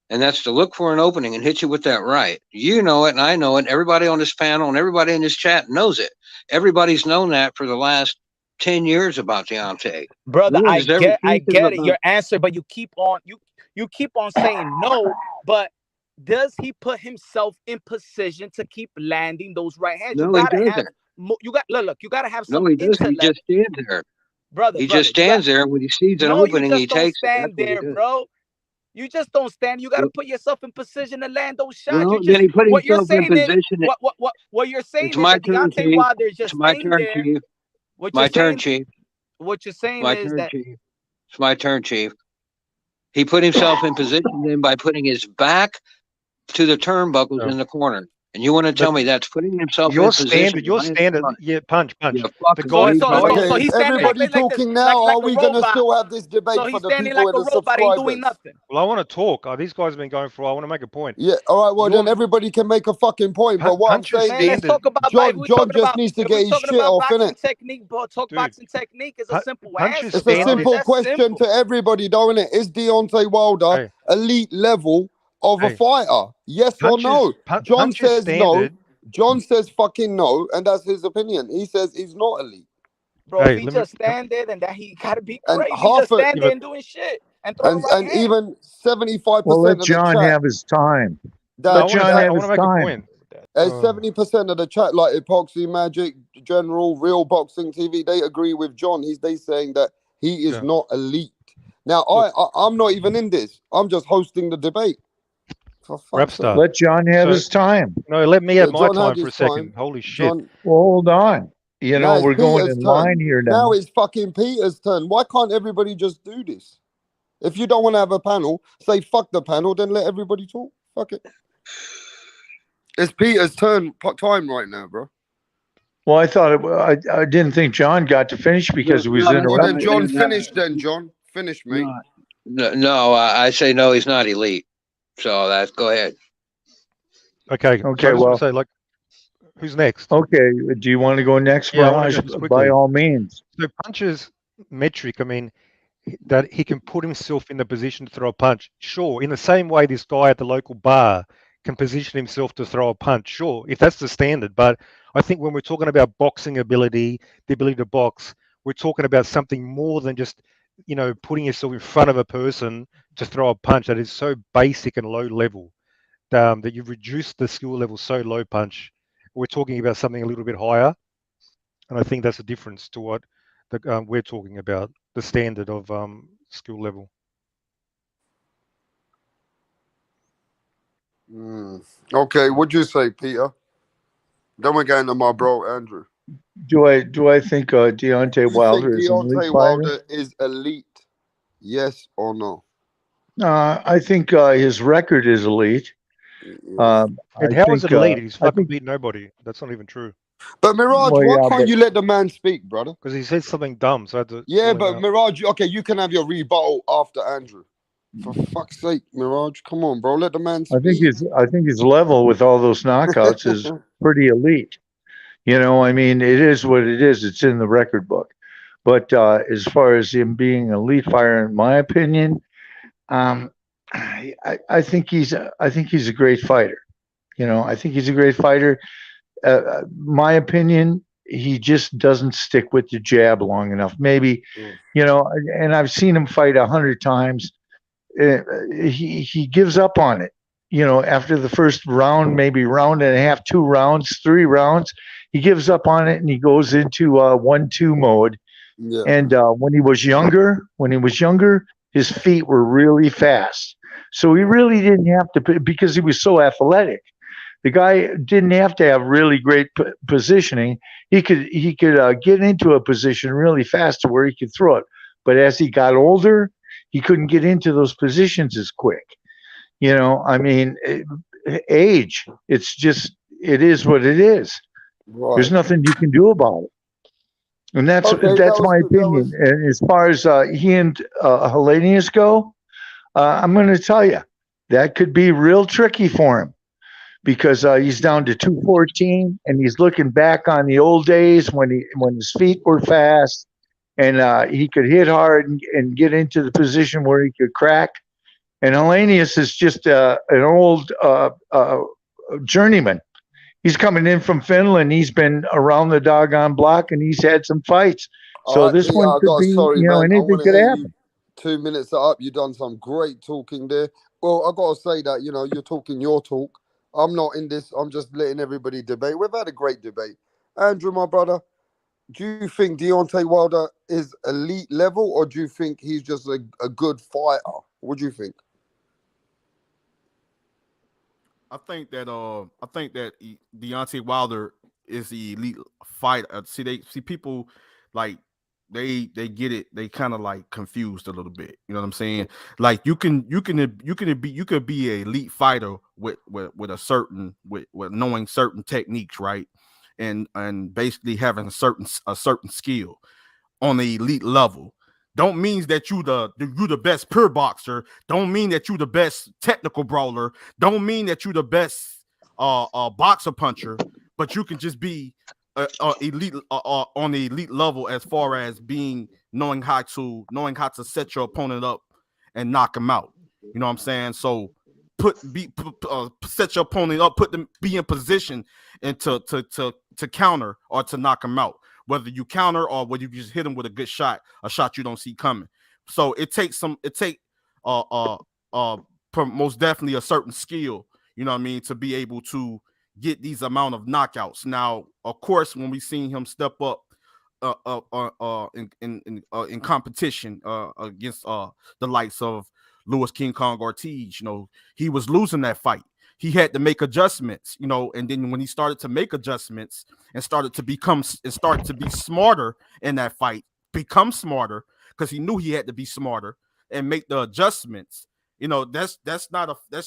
and that's to look for an opening and hit you with that right. You know it, and I know it. Everybody on this panel and everybody in this chat knows it. Everybody's known that for the last 10 years about Deontay. Brother, I get it, your answer, but you keep on saying no, but does he put himself in position to keep landing those right hands? No, he doesn't. You gotta have some No, he doesn't. He just stands there. Brother, he just stands there, and when he sees an opening, he takes it. Stand there, bro. You just don't stand. You gotta put yourself in position to land those shots. Well, then he put himself in position. What you're saying is my that turn, Deontay Chief. Wilder is just It's my staying turn, there. Chief. My turn, Chief. What you're saying My is turn, that Chief. It's my turn, Chief. He put himself in position then by putting his back to the turnbuckles in the corner. And you want to tell me that's putting himself in position? Your standard, punch. Yeah, The guy, so he's standing everybody like talking now. like are we going to still have this debate So for he's the standing people like and a the robot, ain't doing subscribers? nothing. Well, I want to talk. These guys have been going for. I want to make a point. Yeah, all right. Well, then everybody can make a fucking point. But what I'm saying Man, let's is, talk about John just needs to get his shit off, innit? technique, bro. Boxing technique is a simple answer. It's a simple question to everybody, though, innit? Is Deontay Wilder elite level of a fighter? Yes or no? John says no. John says fucking no, and that's his opinion. He says he's not elite. Bro, if he just stand there, then that he gotta be crazy. He just stand there and doing shit and throw and even 75% Well, let of the John chat. have his time. Let Let John have his time. 70% of the chat, like Epoxy Magic, General, Real Boxing TV, they agree with John. They saying that he is not elite. Now, I'm not even in this. I'm just hosting the debate. Repstar. Let John have his time. No, let me have my John had time for a his second. time. Holy shit. John, Well, hold on. You know, now we're it's going Peter's in turn. line here now. Now it's fucking Peter's turn. Why can't everybody just do this? If you don't want to have a panel, say fuck the panel, then let everybody talk. Fuck it. It's Peter's time right now, bro. Well, I thought I didn't think John got to finish because he was Well, then interrupted. John, finish. Then John, finish, mate. No, I say no. He's not elite. So that's go ahead. Okay. So I just want to say, like, who's next? Okay. Do you want to go next, Yeah, I want Mirage? to go just By quickly. all means. So Punch's metric, I mean, that he can put himself in the position to throw a punch. Sure, in the same way this guy at the local bar can position himself to throw a punch. Sure, if that's the standard. But I think when we're talking about boxing ability, the ability to box, we're talking about something more than just, you know, putting yourself in front of a person to throw a punch that is so basic and low level, that you've reduced the skill level so low. Punch. We're talking about something a little bit higher. And I think that's a difference to what we're talking about, the standard of skill level. Okay, what'd you say, Peter? Then we're going to my bro Andrew. Do I think Deontay Wilder is an elite Deontay fighter? Wilder is elite? Yes or no? I think his record is elite. And how is it elite? He's fucking beat nobody. That's not even true. But Mirage, why can't you let the man speak, brother? Because he said something dumb, so I had to. Yeah, but Mirage, okay, you can have your rebuttal after Andrew. For fuck's sake, Mirage, come on, bro, let the man speak. I think his level with all those knockouts is pretty elite. You know, I mean, it is what it is. It's in the record book. But as far as him being an elite fighter, in my opinion, I think he's a great fighter. You know, I think he's a great fighter. My opinion, he just doesn't stick with the jab long enough. Maybe, you know, and I've seen him fight 100 times. He gives up on it. You know, after the first round, maybe round and a half, 2 rounds, 3 rounds, he gives up on it and he goes into 1-2 mode. Yeah. And when he was younger, his feet were really fast. So he really didn't have to, because he was so athletic. The guy didn't have to have really great positioning. He could get into a position really fast to where he could throw it. But as he got older, he couldn't get into those positions as quick. You know, I mean, age. It is what it is. Right. There's nothing you can do about it. And that's my opinion. And as far as he and Hellenius go, I'm going to tell you, that could be real tricky for him, because he's down to 214 and he's looking back on the old days when his feet were fast and he could hit hard and get into the position where he could crack. And Hellenius is just an old journeyman. He's coming in from Finland. He's been around the doggone block and he's had some fights. So this one could be, anything could happen. 2 minutes are up. You've done some great talking there. Well, I got to say that, you're talking your talk. I'm not in this. I'm just letting everybody debate. We've had a great debate. Andrew, my brother, do you think Deontay Wilder is elite level, or do you think he's just a good fighter? What do you think? I think that Deontay Wilder is the elite fighter. See people like they get it. They kind of like confused a little bit. You know what I'm saying? Like you could be an elite fighter with knowing certain techniques, right? And basically having a certain skill on the elite level. Don't mean that you the best pure boxer. Don't mean that you the best technical brawler. Don't mean that you the best boxer puncher. But you can just be elite on the elite level as far as knowing how to set your opponent up and knock him out. You know what I'm saying? So set your opponent up, be in position and to counter or to knock him out. Whether you counter or whether you just hit him with a good shot, a shot you don't see coming. So it takes most definitely a certain skill, you know what I mean, to be able to get these amount of knockouts. Now, of course, when we seen him step up in competition against the likes of Louis King Kong Ortiz, he was losing that fight. He had to make adjustments, and then when he started to make adjustments and started to be smarter in that fight, become smarter, because he knew he had to be smarter and make the adjustments. That's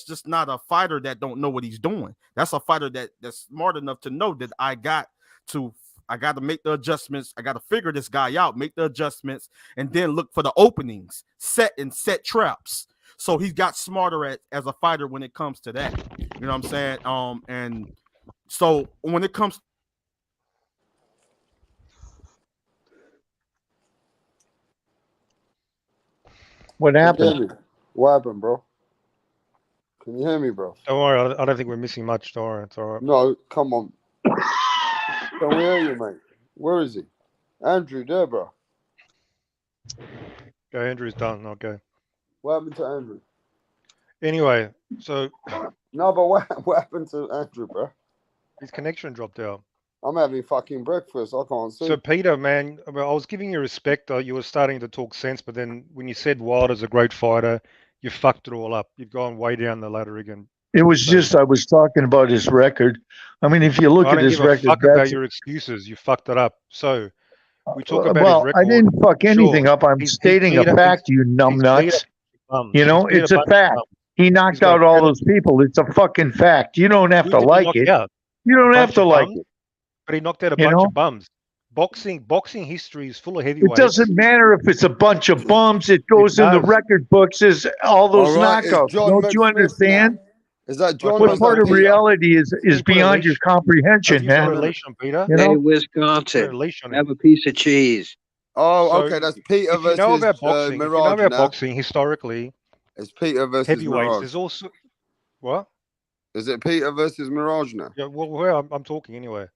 just not a fighter that don't know what he's doing. That's a fighter that's smart enough to know that I got to I got to make the adjustments. I got to figure this guy out, make the adjustments, and then look for the openings, set traps. So he got smarter as a fighter when it comes to that. You know what I'm saying? And so when it comes, what happened? What happened, bro? Can you hear me, bro? Don't worry, I don't think we're missing much. Don't worry, it's all right. No, come on. Can we hear you, mate? Where is he? Andrew, there, bro. Go, Andrew's done. Okay. What happened to Andrew? Anyway, so no, but what happened to Andrew, bro? His connection dropped out. I'm having fucking breakfast. I can't see. So Peter, man, I was giving you respect. You were starting to talk sense, but then when you said Wilder's a great fighter, you fucked it all up. You've gone way down the ladder again. It was just I was talking about his record. I mean, if you look at his record, fuck about your excuses. You fucked it up. So we talk about his record. I didn't fuck anything up. I'm stating a fact, you numbnuts. You know, it's a fact. He knocked out all those people. It's a fucking fact. You don't have to like it. You don't have to like it. But he knocked out a bunch of bums. Boxing history is full of heavyweights. It doesn't matter if it's a bunch of bums. It goes in the record books as all those knockouts. Don't you understand? Is that John? What part of reality is beyond your comprehension, man? You know? Hey, Wisconsin, have a piece of cheese. Oh, okay, that's Peter versus Mirage. If you know about boxing historically, it's Peter versus heavyweights. Mirage. There's also what? Is it Peter versus Mirage now? Yeah, well, I'm talking anyway.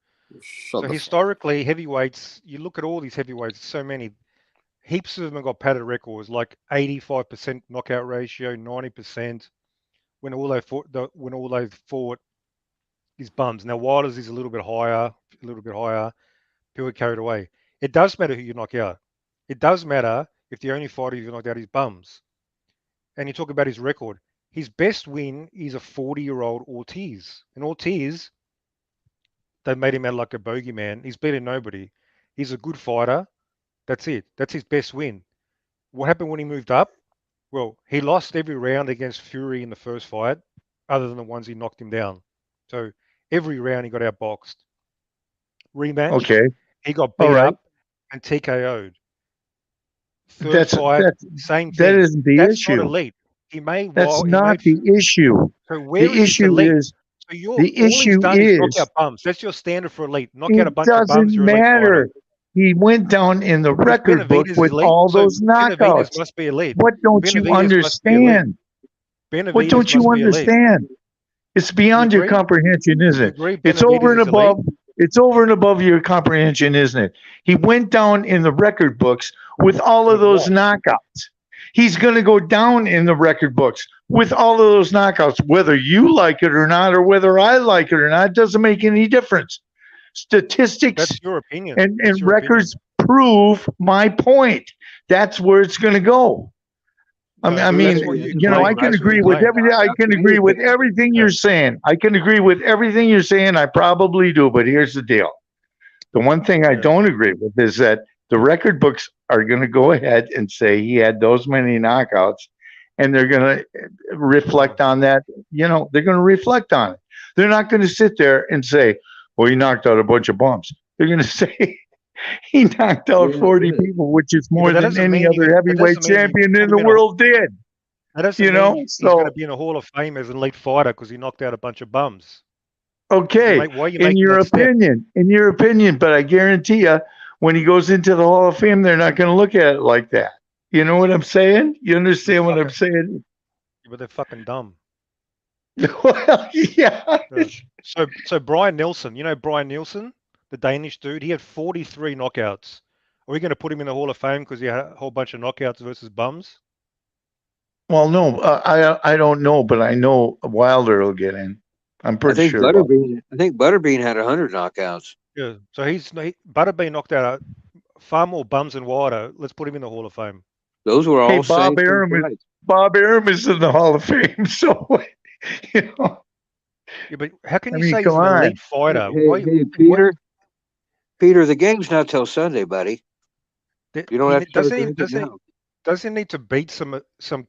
So historically, heavyweights. You look at all these heavyweights. So many, heaps of them have got padded records, like 85% knockout ratio, 90%. When all they fought is bums. Now Wilder's is a little bit higher. People get carried away. It does matter who you knock out. It does matter if the only fighter you knocked out is bums. And you talk about his record. His best win is a 40-year-old Ortiz. And Ortiz, they made him out like a bogeyman. He's beaten nobody. He's a good fighter. That's it. That's his best win. What happened when he moved up? Well, he lost every round against Fury in the first fight, other than the ones he knocked him down. So every round he got outboxed. Rematch. Okay. He got beat up and TKO'd. Third fight, same thing. That isn't the issue. Not elite. That's not the issue. So where the issue is. So the issue is knock out bums. That's your standard for elite. Knock out a bunch of bums. It doesn't matter. He went down in the record book with all those knockouts. Must be elite. What don't you understand? What don't you understand? It's beyond your comprehension, isn't it? It's over and above. It's over and above your comprehension, isn't it? He went down in the record books with all of those knockouts. He's going to go down in the record books with all of those knockouts, whether you like it or not, or whether I like it or not. It doesn't make any difference. Statistics That's your opinion. And records prove my point. That's where it's going to go. I mean, you know, I can agree with everything. I can agree with everything you're saying. I can agree with everything you're saying. I probably do, but here's the deal. The one thing I don't agree with is that the record books are going to go ahead and say he had those many knockouts, and they're going to reflect on that. You know, they're going to reflect on it. They're not going to sit there and say, well, he knocked out a bunch of bums. They're going to say he knocked out 40 people, which is more than any other heavyweight champion in the world did. That doesn't mean he's going to be in a Hall of Fame as an elite fighter because he knocked out a bunch of bums. Okay, in your opinion, but I guarantee you, when he goes into the Hall of Fame, they're not going to look at it like that. You know what I'm saying? You understand what I'm saying? But they're fucking dumb. Well, yeah. So Brian Nelson, you know Brian Nelson, the Danish dude, he had 43 knockouts. Are we going to put him in the Hall of Fame because he had a whole bunch of knockouts versus bums? Well, no, I don't know, but I know Wilder will get in. I'm pretty sure. I think Butterbean had 100 knockouts. Yeah, so Butterbean knocked out far more bums than Wilder. Let's put him in the Hall of Fame. Those were all Bob Arum is in the Hall of Fame, so you know. Yeah, but how can you say he's an elite fighter? Peter, the game's not till Sunday, buddy. You don't have to. Doesn't need to beat some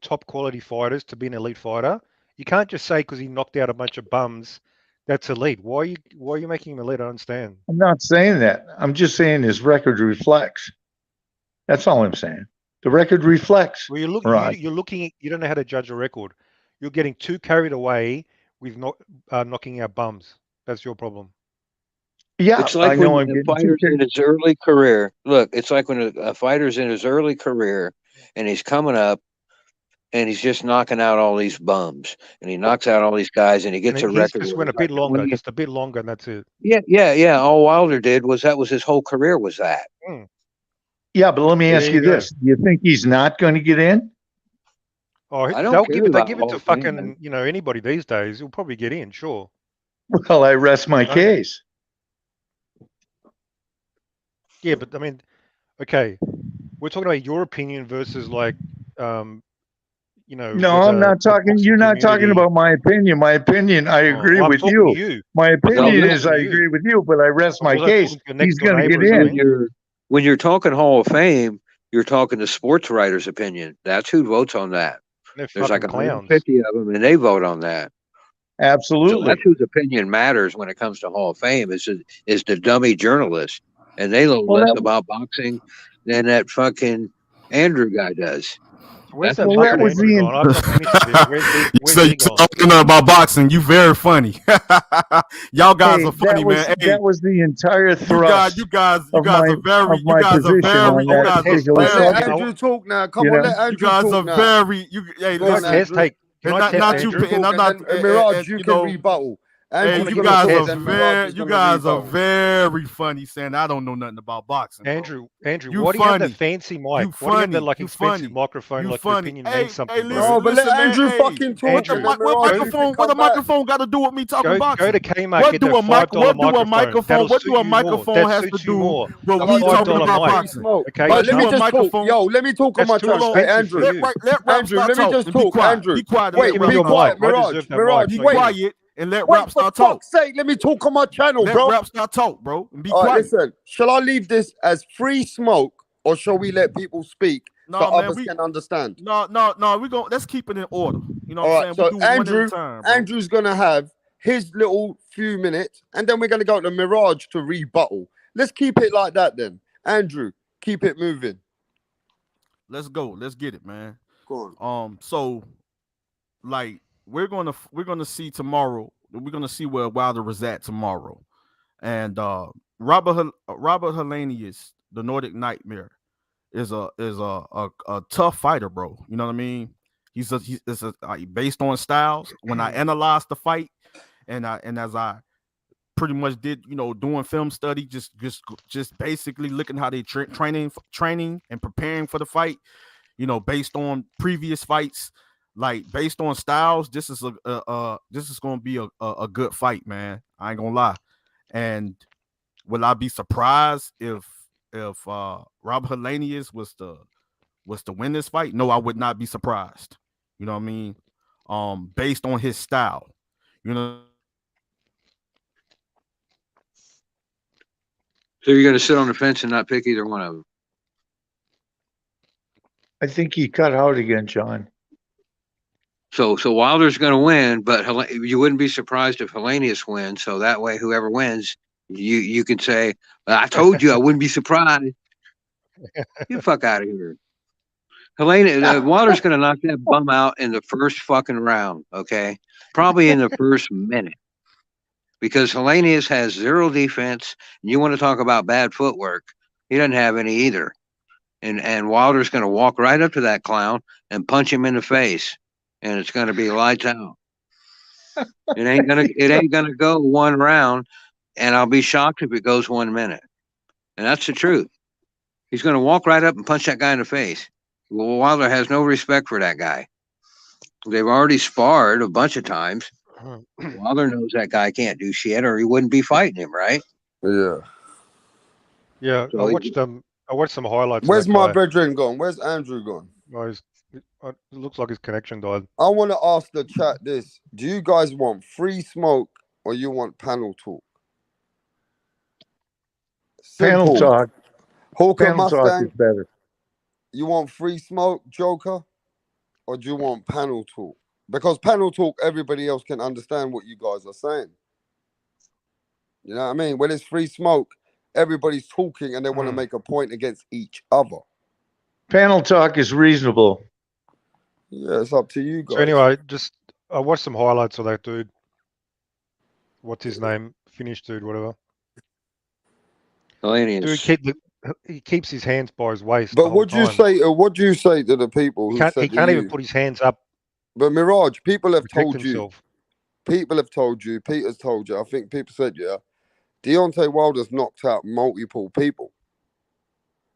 top quality fighters to be an elite fighter. You can't just say because he knocked out a bunch of bums that's elite. Why are you making him elite? I don't understand. I'm not saying that. I'm just saying his record reflects. That's all I'm saying. The record reflects. Well, Rod. you're looking. You don't know how to judge a record. You're getting too carried away with not knocking out bums. That's your problem. Yeah, It's like I when know I'm a getting too fighter's in carried. his early career. Look, it's like when a fighter's in his early career and he's coming up and he's just knocking out all these bums and he knocks out all these guys and he And gets a he's record. just Where went a he's like, bit longer, just a bit longer, and that's it. yeah. All Wilder did was that was his whole career was that. Yeah, but let me There ask you you go. this: do you think he's not going to get in? Oh, I don't they'll care give it. They about give it Hall to of Fame, fucking man. anybody these days. He'll probably get in, sure. Well, I rest my Right. case. Yeah, but I mean, okay, we're talking about your opinion versus like, No, I'm not talking. You're not talking about my opinion. My opinion, I agree I'm with talking you. to you. My opinion is I to you. agree with you, but I rest I my wasn't case. talking to your next He's door going to neighbor get or in. something. When you're talking Hall of Fame, you're talking the sports writer's opinion. That's who votes on that. They're There's like fucking clowns. 150 of them, and they vote on that. So Absolutely. that's whose opinion matters when it comes to Hall of Fame is the dummy journalist, and they know Well, less that- about boxing than that fucking Andrew guy does. Where's That's that the fucking difference. Andrew gone? I've finished with it. Where's So he you gone? don't know about boxing. You very funny. Y'all guys are funny, man. Hey, that was the entire thrust. you guys of my are very, of my position on you that guys particular are Let very, Andrew talk now. Come You on, know? let you Andrew guys talk are now. very, hey, Go on, listen, Andrew. Can I not, test not Andrew? you, and I'm Talk, not, and then Mirage, and, you you can know, rebuttal. hey, Andrew's you gonna guys talk, are then Mirage is you gonna guys are rebuttal. very funny saying I don't know nothing about boxing, bro. Andrew, You why do you have funny. that fancy mic? You Why do you have that funny. like You expensive funny. microphone? You Like your funny. opinion Hey, means something, bro. No, but let man. Andrew Hey, fucking talk, Andrew, and then what Mirage, you microphone? can What a come back. microphone got to do with me talking Go boxing? to Kmart, What get do that a mic? $5 What do a microphone. microphone? That'll What suit do a you more. microphone That has to suits you do more. with A me talking $5 about mic. Free boxing? smoke. Okay, But let me Do a chump. just talk. microphone. Yo, let me talk on That's my too channel. Hold on. Hey, expensive for Andrew. you. Let rap Andrew, star let me talk just and be talk. quiet. Andrew. Be quiet and Wait, let Give me rap be your star mic. quiet, talk. I Mirage. deserve that Mirage, mic. Be wait. quiet and let Wait, rap for star talk. fuck's sake, let me talk on my channel, Let bro. rap star talk, bro, and be All right, quiet. listen. Shall I leave this as free smoke, or shall we let people speak so No, man, others can understand? no. Let's keep it in order. You know All what I'm right, saying? We so do it one at a time, bro. Andrew's gonna have his little few minutes, and then we're gonna go to Mirage to rebuttal. Let's keep it like that then. Andrew, keep it moving. Let's go. Let's get it, man. Go on. So like we're gonna see tomorrow. We're gonna see where Wilder is at tomorrow, and Robert Helenius, the Nordic Nightmare, is a tough fighter, bro. You know what I mean? He's based on styles. When I analyzed the fight, and as I pretty much did, doing film study, just basically looking how they training and preparing for the fight, based on previous fights, like based on styles, this is going to be a good fight, man. I ain't gonna lie. And will I be surprised if Robert Helenius was to win this fight? No, I would not be surprised. You know what I mean? Based on his style, you know. So you're going to sit on the fence and not pick either one of them? I think he cut out again, John. So Wilder's going to win, but you wouldn't be surprised if Helenius wins. So that way, whoever wins, you can say, "I told you I wouldn't be surprised." Get the fuck out of here. Wilder's going to knock that bum out in the first fucking round. Okay, probably in the first minute, because Helenius has zero defense. And you want to talk about bad footwork? He doesn't have any either. And Wilder's going to walk right up to that clown and punch him in the face, and it's going to be lights out. It ain't gonna go one round, and I'll be shocked if it goes 1 minute. And that's the truth. He's going to walk right up and punch that guy in the face. Well, Wilder has no respect for that guy. They've already sparred a bunch of times. Wilder knows that guy can't do shit, or he wouldn't be fighting him, right? Yeah. Yeah, So I watched some highlights. Where's of that my guy. brethren gone? Where's Andrew gone? Oh, it looks like his connection died. I want to ask the chat this: do you guys want free smoke or you want panel talk? Simple. Panel talk. Hawker Panel talk Mustang. is better. You want free smoke, Joker, or do you want panel talk? Because panel talk, everybody else can understand what you guys are saying. You know what I mean? When it's free smoke, everybody's talking and they want to make a point against each other. Panel talk is reasonable. Yeah, it's up to you guys. So anyway, just I watched some highlights of that dude. What's his name? Finnish dude, whatever. Dude, he keeps his hands by his waist. But what do you say? What do you say to the people who he can't even put his hands up? But Mirage, people have told himself. you. People have told you. Peter's told you. I think people said, yeah, Deontay Wilder's knocked out multiple people.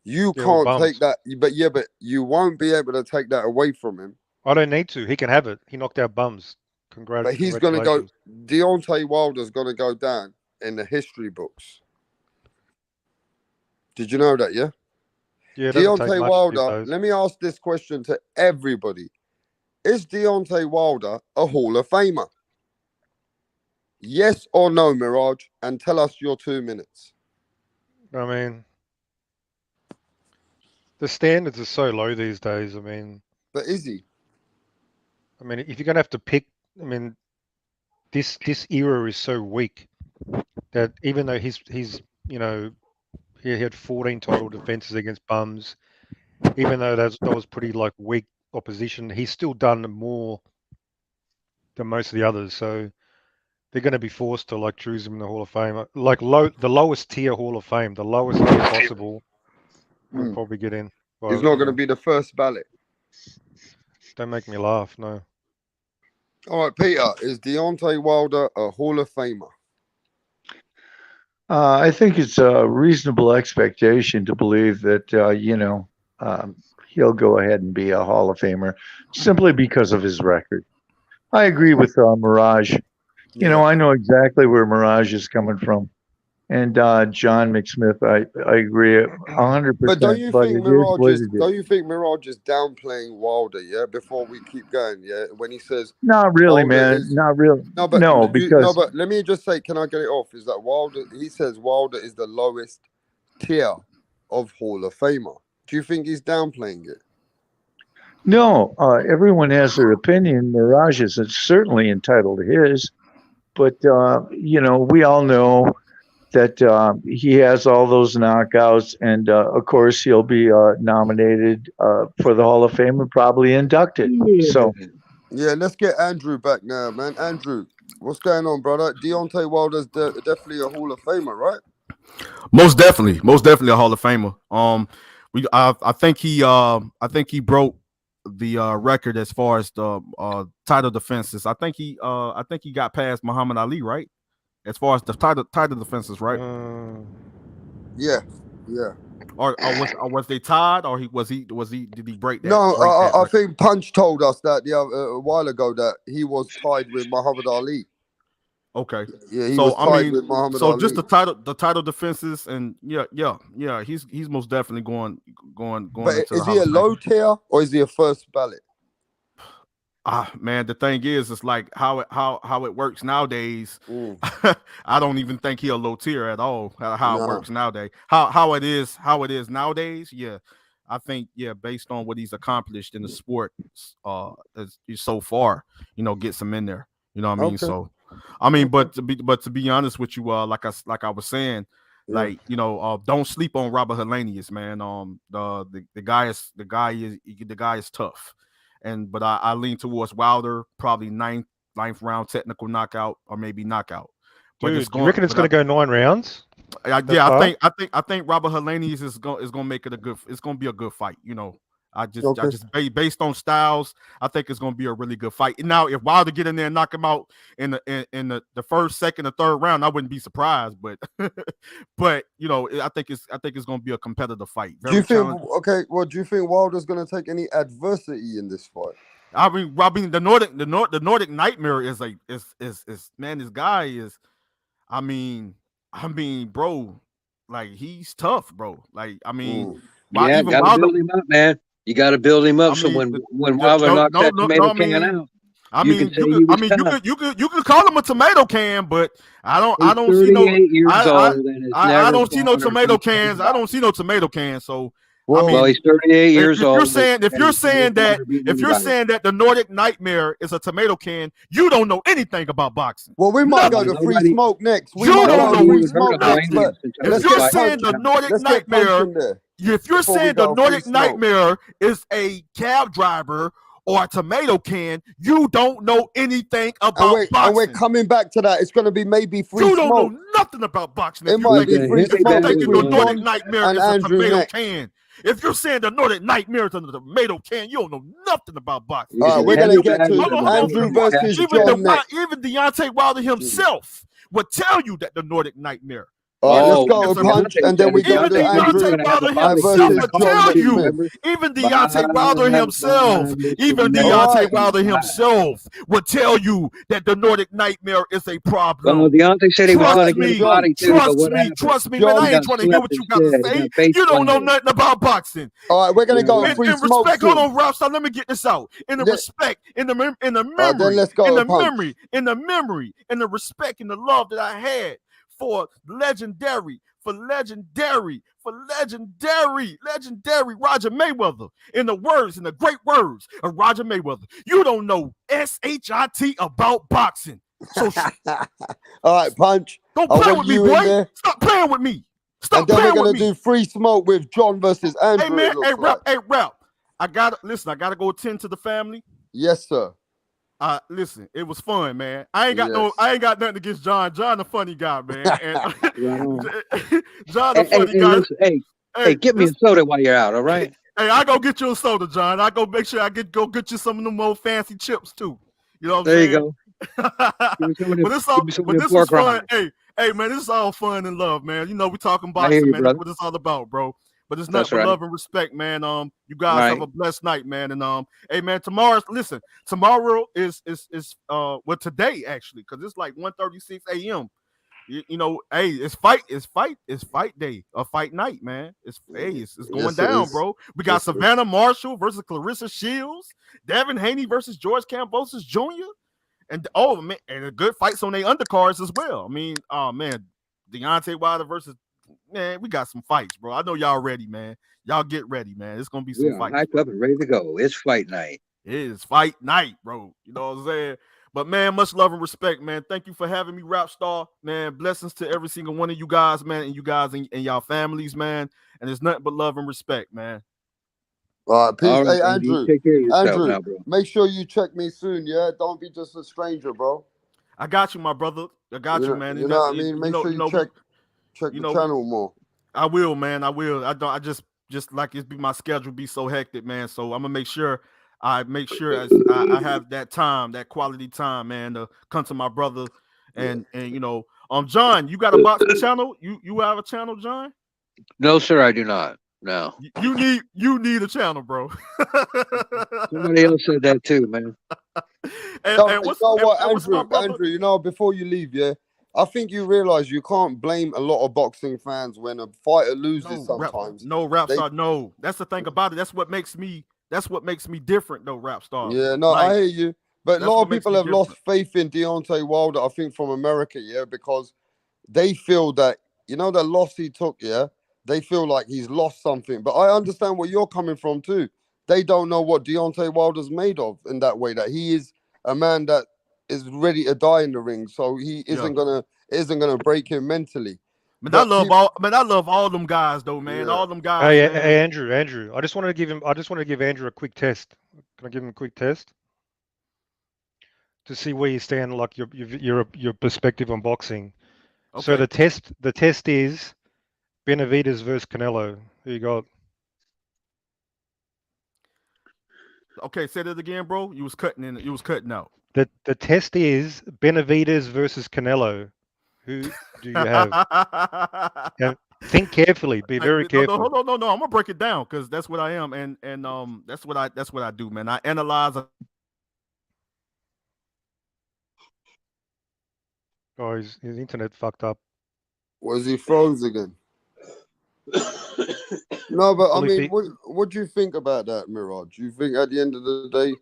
You can't take that, but you won't be able to take that away from him. I don't need to. He can have it. He knocked out bums. But he's going to go. Deontay Wilder's going to go down in the history books. Did you know that? Yeah. Yeah. Deontay Wilder. Let me ask this question to everybody: is Deontay Wilder a Hall of Famer? Yes or no, Mirage? And tell us your 2 minutes. I mean, the standards are so low these days. I mean, but is he? I mean, if you're going to have to pick, I mean, this era is so weak that even though he's you know, he had 14 title defenses against bums, even though that was pretty like weak opposition, he's still done more than most of the others. So they're going to be forced to like choose him in the Hall of Fame, like the lowest tier Hall of Fame, the lowest tier possible. Will probably get in. He's not going to be the first ballot. Don't make me laugh, no. All right, Peter, is Deontay Wilder a Hall of Famer? I think it's a reasonable expectation to believe that, he'll go ahead and be a Hall of Famer simply because of his record. I agree with Mirage. You know, I know exactly where Mirage is coming from. And John McSmith, I agree 100%. But don't you think Mirage is downplaying Wilder? Yeah, before we keep going. Yeah, when he says not really, man, not really. But let me just say, can I get it off? Is that Wilder? He says Wilder is the lowest tier of Hall of Famer. Do you think he's downplaying it? No, everyone has their opinion. Mirage is certainly entitled to his, but we all know that he has all those knockouts, and of course he'll be nominated for the Hall of Fame and probably inducted. So, yeah, let's get Andrew back now, man. Andrew, what's going on, brother? Deontay Wilder's definitely a Hall of Famer, right? Most definitely a Hall of Famer. I think he broke the record as far as the title defenses. I think he got past Muhammad Ali, right? As far as the title defenses, right? Yeah. Or was they tied? Or did he break that? No, I think Punch told us that a while ago that he was tied with Muhammad Ali. Okay. Yeah, he was tied with Muhammad Ali. So just the title defenses, and yeah, he's most definitely going. But is he a low tier or is he a first ballot? Man, the thing is, it's like how it works nowadays. I don't even think he a low tier at all. How it works nowadays, how it is nowadays. Yeah, I think based on what he's accomplished in the sport, so far, gets him in there. You know what I mean? Okay. So, I mean, but to be honest with you, like I was saying, don't sleep on Robert Helenius, man. The guy is tough. But I lean towards Wilder, probably ninth round technical knockout or maybe knockout. But dude, you reckon it's going to go 9 rounds? I think Robert Helenius is going to make it it's going to be a good fight. I just based on styles, I think it's going to be a really good fight. Now, if Wilder get in there and knock him out in the first, second, or third round, I wouldn't be surprised. But I think it's going to be a competitive fight. Do you think Wilder's going to take any adversity in this fight? I mean, the Nordic Nightmare is man. This guy is. I mean, bro, like he's tough, bro. Like I mean, gotta build him up, man. You got to build him up. So when Wilder knocked that tomato can out, you can call him a tomato can, but I don't see no. I don't see no tomato cans. I don't see no tomato cans. So Well, he's 38 years old. If you're saying that the Nordic Nightmare is a tomato can, you don't know anything about boxing. Well, we might go to free smoke next. We might go to free smoke next. But if you're saying the Nordic Nightmare, if you're saying the Nordic Nightmare is a cab driver or a tomato can, you don't know anything about boxing. And we're coming back to that. It's going to be maybe free smoke. You don't know nothing about boxing. It might be free smoke. If you're thinking the Nordic Nightmare is a tomato can. If you're saying the Nordic Nightmare is a tomato can, you don't know nothing about boxing. All right, we're going to get to Andrew versus John next. Even Deontay Wilder himself would tell you that the Nordic Nightmare. Let's go with Punch, and then we go to Andrew versus John Smith. Even Deontay Wilder himself would tell you that the Nordic Nightmare is a problem. Well, Deontay said he was going to get a body too. Trust me, man. I ain't trying to hear what you got to say. You don't know nothing about boxing. All right, we're gonna go free smoke. Hold on, Ralph. Let me get this out. In the respect, in the memory, in the respect, and the love that I had for legendary Roger Mayweather. In the great words of Roger Mayweather, you don't know shit about boxing. So all right, Punch. Don't play with me, boy. Stop playing with me. And then we're gonna do free smoke with John versus Andrew. Hey man, Rap. I gotta go attend to the family. Yes, sir. Listen, it was fun, man. I ain't got nothing against John. John, a funny guy, man. And John, a funny guy. Listen, hey, get me a soda while you're out, all right? Hey, I go get you a soda, John. I go make sure I go get you some of them old fancy chips too. You know what I'm saying? There you go. But this was fun. Hey, man, this is all fun and love, man. You know, we talking boxing, man. That's what it's all about, bro. But it's nothing but love and respect, man. You guys have a blessed night, man. And hey, man, tomorrow is today actually, because it's like 1:36 a.m. You know, hey, it's fight day or fight night, man. It's going down, bro. We got Savannah Marshall versus Clarissa Shields, Devin Haney versus George Kambosos Jr. And man, and a good fights on their undercards as well. I mean, Deontay Wilder versus. Man, we got some fights, bro. I know y'all ready, man. Y'all get ready, man. It's gonna be some fights. Hyped up and ready to go. It's fight night. It is fight night, bro. You know what I'm saying? But man, much love and respect, man. Thank you for having me, Rap Star. Man, blessings to every single one of you guys, man, and you guys and y'all families, man. And there's nothing but love and respect, man. All right, peace. All right, hey, Andrew. Take care of yourself Andrew, now, bro. make sure you check me soon, yeah? Don't be just a stranger, bro. I got you, my brother. I got you, man. You know what I mean? Make sure you check the channel more. I will, man. I will. I just like it be my schedule be so hectic, man. So I'm gonna make sure I have that time, that quality time, man, to come to my brother. And you know, John, you got a boxing channel? You have a channel, John? No, sir, I do not. No. You need a channel, bro. Somebody else said that too, man. Andrew, you know, before you leave, yeah. I think you realize you can't blame a lot of boxing fans when a fighter loses sometimes. No. That's the thing about it. That's what makes me different, though, Rap Star. Yeah, no, I hear you. But a lot of people have lost faith in Deontay Wilder, I think, from America, yeah, because they feel that, you know, the loss he took, yeah, they feel like he's lost something. But I understand where you're coming from, too. They don't know what Deontay Wilder's made of in that way, that he is a man that is ready to die in the ring, so he isn't gonna break him mentally. I love all them guys though, man. Yeah. All them guys. Hey, Andrew. I just wanted to give Andrew a quick test. Can I give him a quick test to see where you stand, like your perspective on boxing? Okay. So the test is Benavidez versus Canelo. Who you got? Okay, say that again, bro. You was cutting out. The test is Benavidez versus Canelo. Who do you have? Now, think carefully. Be very careful. No. I'm gonna break it down because that's what I am, and that's what I do, man. I analyze. Oh, his internet fucked up. Was he froze again? No, but I mean, what do you think about that, Mirage? Do you think at the end of the day,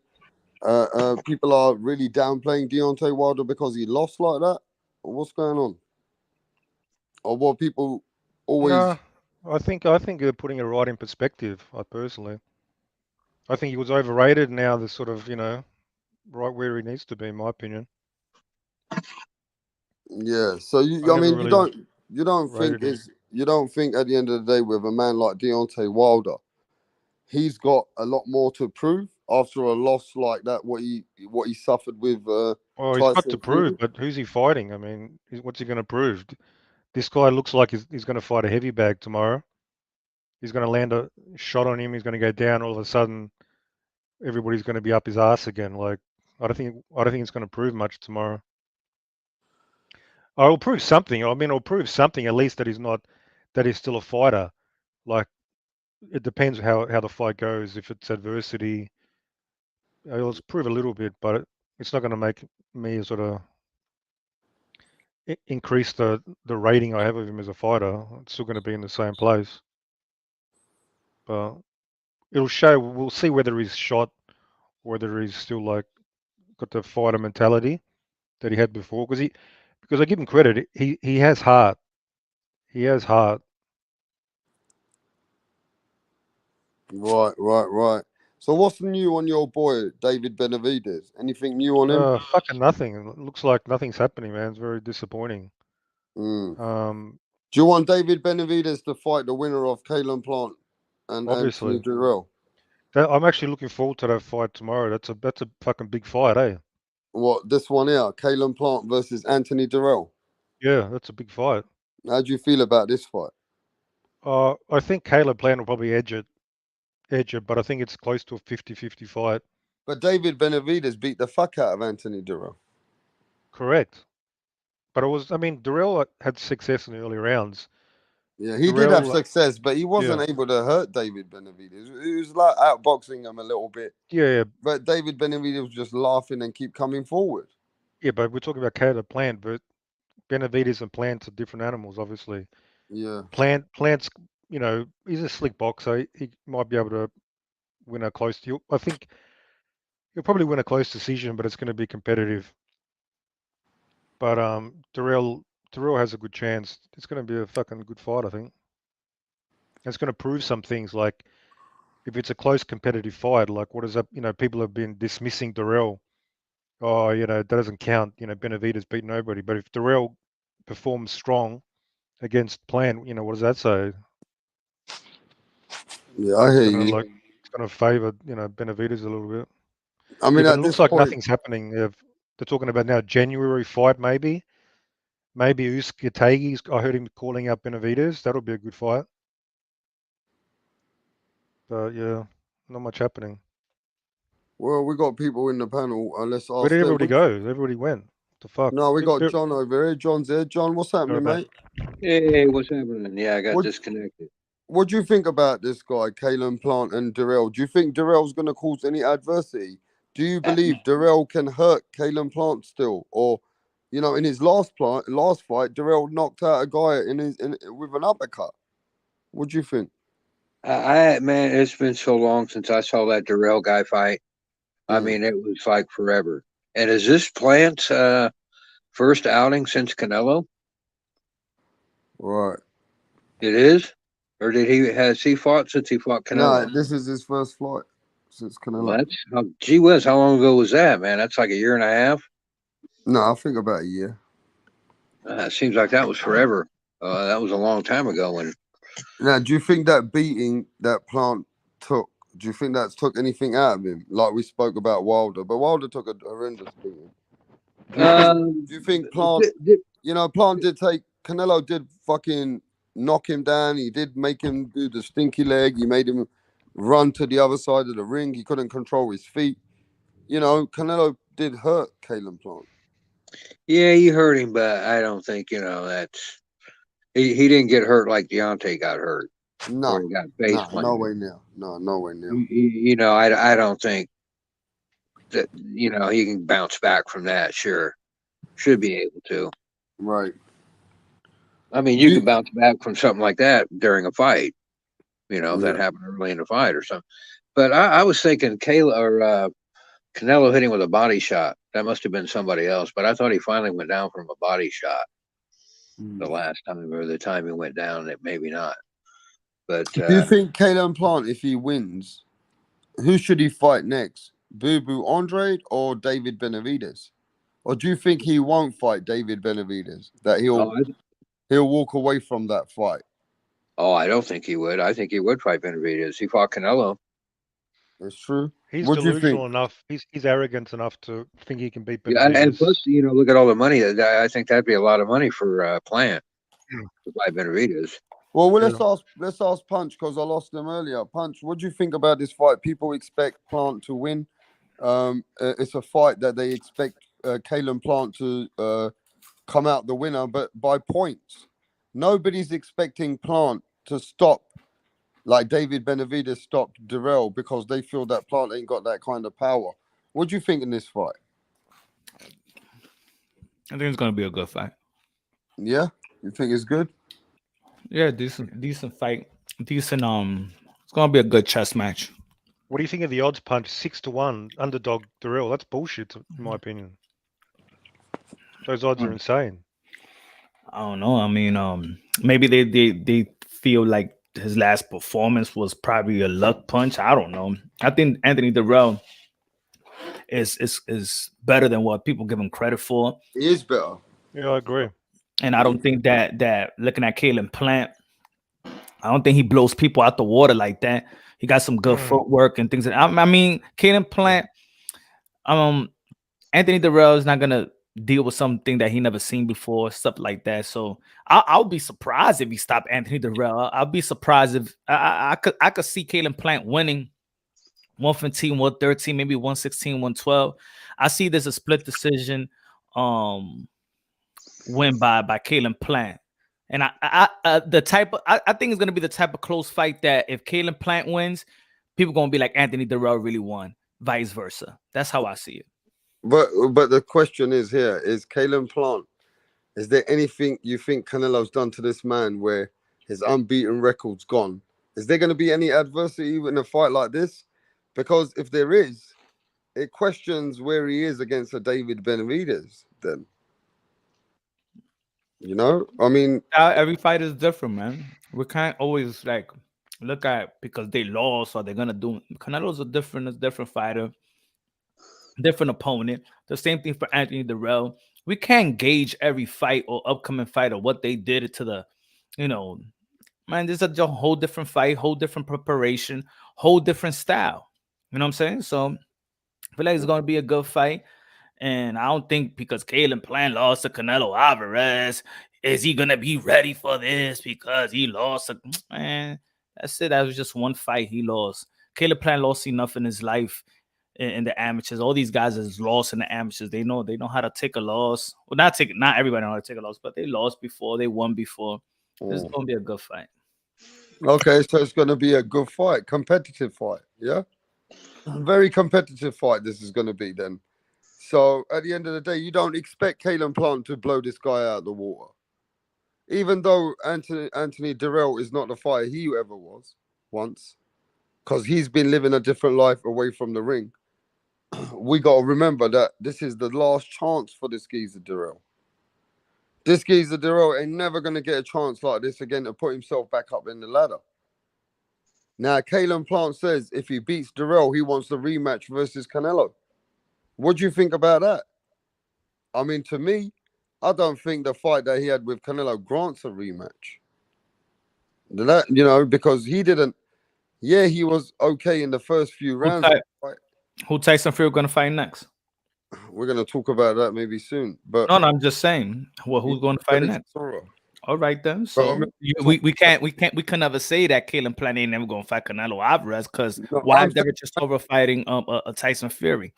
people are really downplaying Deontay Wilder because he lost like that? Or what's going on? Or what people always... I think they're putting it right in perspective. I personally, I think he was overrated. Now they're sort of right where he needs to be, in my opinion. Yeah. So I I never mean, really you don't think rated him. you don't think at the end of the day with a man like Deontay Wilder, he's got a lot more to prove after a loss like that. What he suffered with Well, he's got to Tyson prove, Fury. but who's he fighting? I mean, what's he going to prove? This guy looks like he's going to fight a heavy bag tomorrow. He's going to land a shot on him. He's going to go down. All of a sudden, everybody's going to be up his ass again. Like, I don't think it's going to prove much tomorrow. I'll prove something. I mean, I'll prove something at least that he's still a fighter. Like, it depends how the fight goes. If it's adversity, it'll prove a little bit, but it's not going to make me sort of increase the rating I have of him as a fighter. It's still going to be in the same place, but it'll show. We'll see whether he's shot, whether he's still like got the fighter mentality that he had before. Because I give him credit, he has heart. He has heart. Right. So what's new on your boy David Benavidez? Anything new on him? Fucking nothing. It looks like nothing's happening, man. It's very disappointing. Do you want David Benavidez to fight the winner of Kalen Plant and Obviously, Anthony Durrell? I'm actually looking forward to that fight tomorrow. That's a fucking big fight, eh? What, this one here, Kalen Plant versus Anthony Durrell? Yeah, that's a big fight. How do you feel about this fight? I think Caleb Plant will probably edge it, but I think it's close to a 50-50 fight. But David Benavidez beat the fuck out of Anthony Durrell. Correct. But Durrell had success in the early rounds. Yeah, he did have success, but he wasn't able to hurt David Benavidez. He was like outboxing him a little bit. Yeah. But David Benavidez was just laughing and keep coming forward. Yeah, but we're talking about Caleb Plant, but Benavidez and Plant are different animals, obviously. Yeah. Plant's, he's a slick boxer. He might be able to win a close deal. I think he'll probably win a close decision, but it's going to be competitive. But Durrell has a good chance. It's going to be a fucking good fight, I think. It's going to prove some things, like if it's a close competitive fight, like what is that? People have been dismissing Durrell. Oh, that doesn't count. Benavidez beat nobody. But if Durrell performs strong against Plant, what does that say? Yeah, I hear you. It's going to favour, Benavidez a little bit. I mean, but it looks like nothing's happening. They're talking about now January fight, maybe. Maybe Usyk. I heard him calling out Benavidez. That'll be a good fight. But yeah, not much happening. Well, we got people in the panel. Let's ask. Where did everybody go? Everybody went. What the fuck? No, we got John over here. John's here. John, what's happening, mate? Hey, what's happening? Yeah, I got disconnected. What do you think about this guy, Kalen Plant and Durrell? Do you think Durrell's going to cause any adversity? Do you believe Durrell can hurt Kalen Plant still? Or, in his last fight, Durrell knocked out a guy with an uppercut. What do you think? Man, it's been so long since I saw that Durrell guy fight. I mean, it was like forever. And is this Plant's first outing since Canelo? Right. It is? Or has he fought since he fought Canelo? No, this is his first fight since Canelo. Well, gee whiz, how long ago was that, man? That's like a year and a half? No, I think about a year. It seems like that was forever. That was a long time ago. Now, do you think that beating that Plant took, do you think that's took anything out of him? Like we spoke about Wilder, but Wilder took a horrendous beating. Do you think Plant, Plant did take, Canelo did fucking knock him down. He did make him do the stinky leg. He made him run to the other side of the ring. He couldn't control his feet. Canelo did hurt Kalen Plant. Yeah, he hurt him, but I don't think, that's... He didn't get hurt like Deontay got hurt. No, he got face planted. No way near. No way near. I don't think that, he can bounce back from that. Sure. Should be able to. Right. I mean, you can bounce back from something like that during a fight, if that happened early in the fight or something. But I was thinking Canelo hit him with a body shot. That must have been somebody else, but I thought he finally went down from a body shot the last time, or the time he went down, that maybe not. But Do you think Caleb Plant, if he wins, who should he fight next? Boo Boo Andre or David Benavidez? Or do you think he won't fight David Benavidez? That he'll walk away from that fight? I don't think he would. I think he would fight Benavidez. He fought Canelo. That's true. He's What do you delusional think? enough. He's arrogant enough to think he can beat Yeah, Benavidez. and plus, look at all the money. I think that'd be a lot of money for Plant to buy Benavidez. Well, let's ask Punch, because I lost him earlier. Punch, what do you think about this fight? People expect Plant to win. It's a fight that they expect Caleb Plant to come out the winner, but by points. Nobody's expecting Plant to stop like David Benavidez stopped Durrell, because they feel that Plant ain't got that kind of power. What do you think in this fight? I think it's gonna be a good fight. Yeah, you think it's good? Yeah, decent fight. Decent. It's gonna be a good chess match. What do you think of the odds, Punch? 6-1 underdog Durrell. That's bullshit, in my opinion. Those odds are insane. I don't know. I mean, maybe they feel like his last performance was probably a luck punch. I don't know. I think Anthony Durrell is better than what people give him credit for. He is better. Yeah, I agree. And I don't think that looking at Caleb Plant, I don't think he blows people out the water like that. He got some good footwork and things. I mean, Caleb Plant, Anthony Durrell is not gonna deal with something that he never seen before, stuff like that. So I'll be surprised if he stopped Anthony Durrell. I'll be surprised if I could see Caleb Plant winning 115, 113, maybe 116, 112. I see this a split decision win by Caleb Plant. And I think it's gonna be the type of close fight that if Caleb Plant wins, people gonna be like Anthony Durrell really won, vice versa. That's how I see it. But the question is here, is Caleb Plant, is there anything you think Canelo's done to this man where his unbeaten record's gone? Is there going to be any adversity in a fight like this? Because if there is, it questions where he is against a David Benavidez then. I mean, every fight is different, man. We can't always like look at because they lost or they're gonna do. Canelo's a different fighter, different opponent. The same thing for Anthony Durrell. We can't gauge every fight or upcoming fight or what they did to the, man, this is a whole different fight, whole different preparation, whole different style. You know what I'm saying? So I feel like it's gonna be a good fight. And I don't think because Caleb Plant lost to Canelo Alvarez, is he gonna be ready for this because he lost? Man, that's it. That was just one fight he lost. Caleb Plant lost enough in his life in the amateurs. All these guys is lost in the amateurs. They know how to take a loss. Well, not everybody know how to take a loss, but they lost before, they won before. This is gonna be a good fight. Okay, so it's gonna be a good fight, competitive fight, yeah? Very competitive fight this is gonna be then. So at the end of the day, you don't expect Caleb Plant to blow this guy out of the water. Even though Anthony Durrell is not the fighter he ever was once, because he's been living a different life away from the ring. We got to remember that this is the last chance for this geezer Durrell. This geezer Durrell ain't never going to get a chance like this again to put himself back up in the ladder. Now, Caleb Plant says if he beats Durrell, he wants the rematch versus Canelo. What do you think about that? I mean, to me, I don't think the fight that he had with Canelo grants a rematch. Because he didn't. Yeah, he was okay in the first few rounds. Who Tyson Fury going to fight next? We're going to talk about that maybe soon. But no, I'm just saying. Well, who's going to fight next? All right then. So we can never say that Caleb Plant ain't never going to fight Canelo Alvarez because why is there just over fighting a Tyson Fury?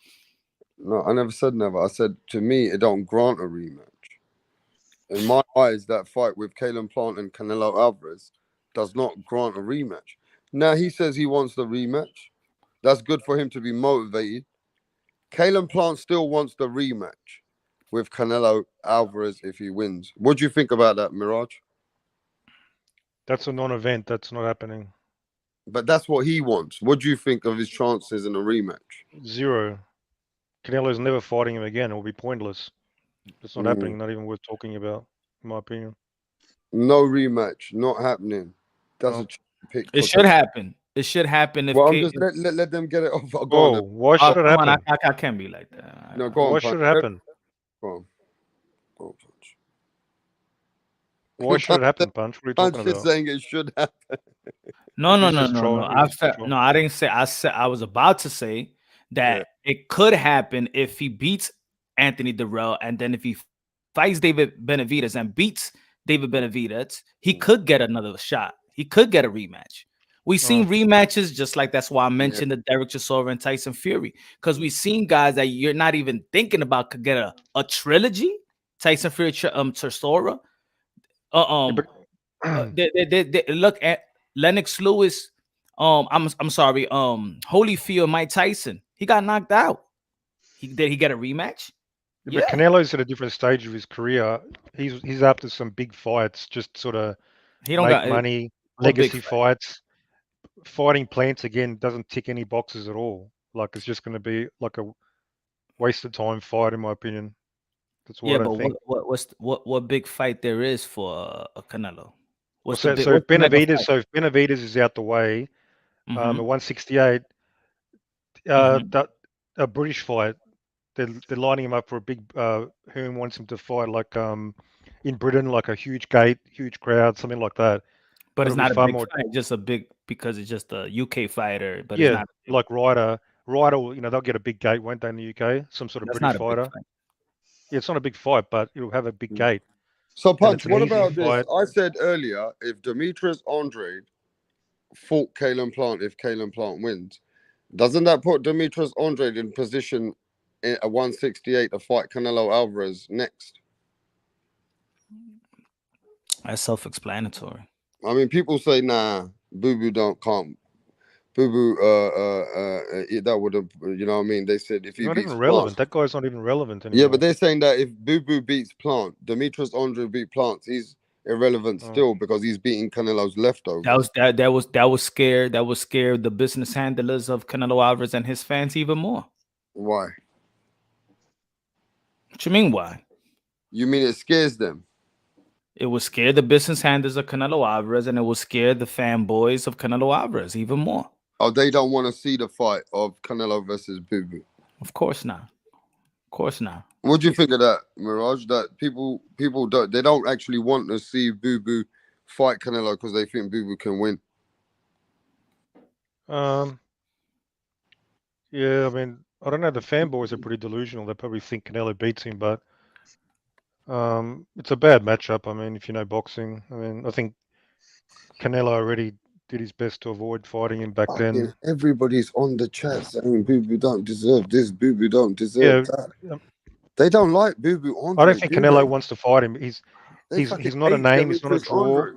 No, I never said never. I said to me, it don't grant a rematch. In my eyes, that fight with Caleb Plant and Canelo Alvarez does not grant a rematch. Now he says he wants the rematch. That's good for him to be motivated. Caleb Plant still wants the rematch with Canelo Alvarez if he wins. What do you think about that, Mirage? That's a non-event. That's not happening. But that's what he wants. What do you think of his chances in a rematch? 0. Canelo's never fighting him again. It will be pointless. It's not happening. Not even worth talking about, in my opinion. No rematch. Not happening. That's pick. It should happen. It should happen if. Well, I'm just let them get it off. Go Oh, on. why should it come on, happen? I can't be like that. No, go on. Why should it happen? Go on. Go on, Punch. Why should it happen, Punch? What are you talking Punch is about? saying it should happen. No. He's just trolling. I didn't say. I was about to say that it could happen if he beats Anthony Durrell, and then if he fights David Benavidez and beats David Benavidez, he could get another shot. He could get a rematch. We've seen rematches just like that's why I mentioned the Derek Chisora and Tyson Fury, because we've seen guys that you're not even thinking about could get a trilogy. Tyson Fury, Chisora. They look at Lennox Lewis. I'm sorry. Holyfield, Mike Tyson. He got knocked out. Did he get a rematch? Yeah, but Canelo's at a different stage of his career. He's after some big fights, just sort of money, legacy fights. Fighting Plants again doesn't tick any boxes at all. Like it's just going to be like a waste of time fight, in my opinion. That's what I think. What big fight there is for a Canelo? If Benavidez is out the way, at 168, a British fight, they're lining him up for a big. Who wants him to fight like in Britain, like a huge gate, huge crowd, something like that. But it's not a big fight, just a big because it's just a UK fighter. But yeah, it's not like Ryder, they'll get a big gate, won't they, in the UK? Some sort of British fighter. Yeah, it's not a big fight, but it'll have a big gate. So, Punch, what about this? I said earlier, if Demetrius Andrade fought Caleb Plant, if Caleb Plant wins, doesn't that put Demetrius Andrade in position at 168 to fight Canelo Alvarez next? That's self-explanatory. I mean, people say, nah, Boo-Boo can't. Boo-Boo, that would have, you know what I mean? They said if he not beats even relevant. Plant, that guy's not even relevant anymore. yeah, but they're saying that if Boo-Boo beats Plant, Demetrius Andrade beat Plant, he's irrelevant still because he's beating Canelo's leftovers. That was scared. That was scared the business handlers of Canelo Alvarez and his fans even more. Why? What you mean why? You mean it scares them? It will scare the business handlers of Canelo Alvarez, and it will scare the fanboys of Canelo Alvarez even more. Oh, they don't want to see the fight of Canelo versus Boo-Boo. Of course not. Of course not. What do you think of that, Mirage? That people don't actually want to see Boo-Boo fight Canelo because they think Boo-Boo can win. Yeah, I mean, I don't know. The fanboys are pretty delusional. They probably think Canelo beats him, but it's a bad matchup. I mean, if you know boxing, I mean, I think Canelo already did his best to avoid fighting him back then. Everybody's on the chat saying Boo-Boo don't deserve this, Boo-Boo don't deserve that. They don't like Boo-Boo. I don't think Canelo wants to fight him. He's not a name. He's not a draw.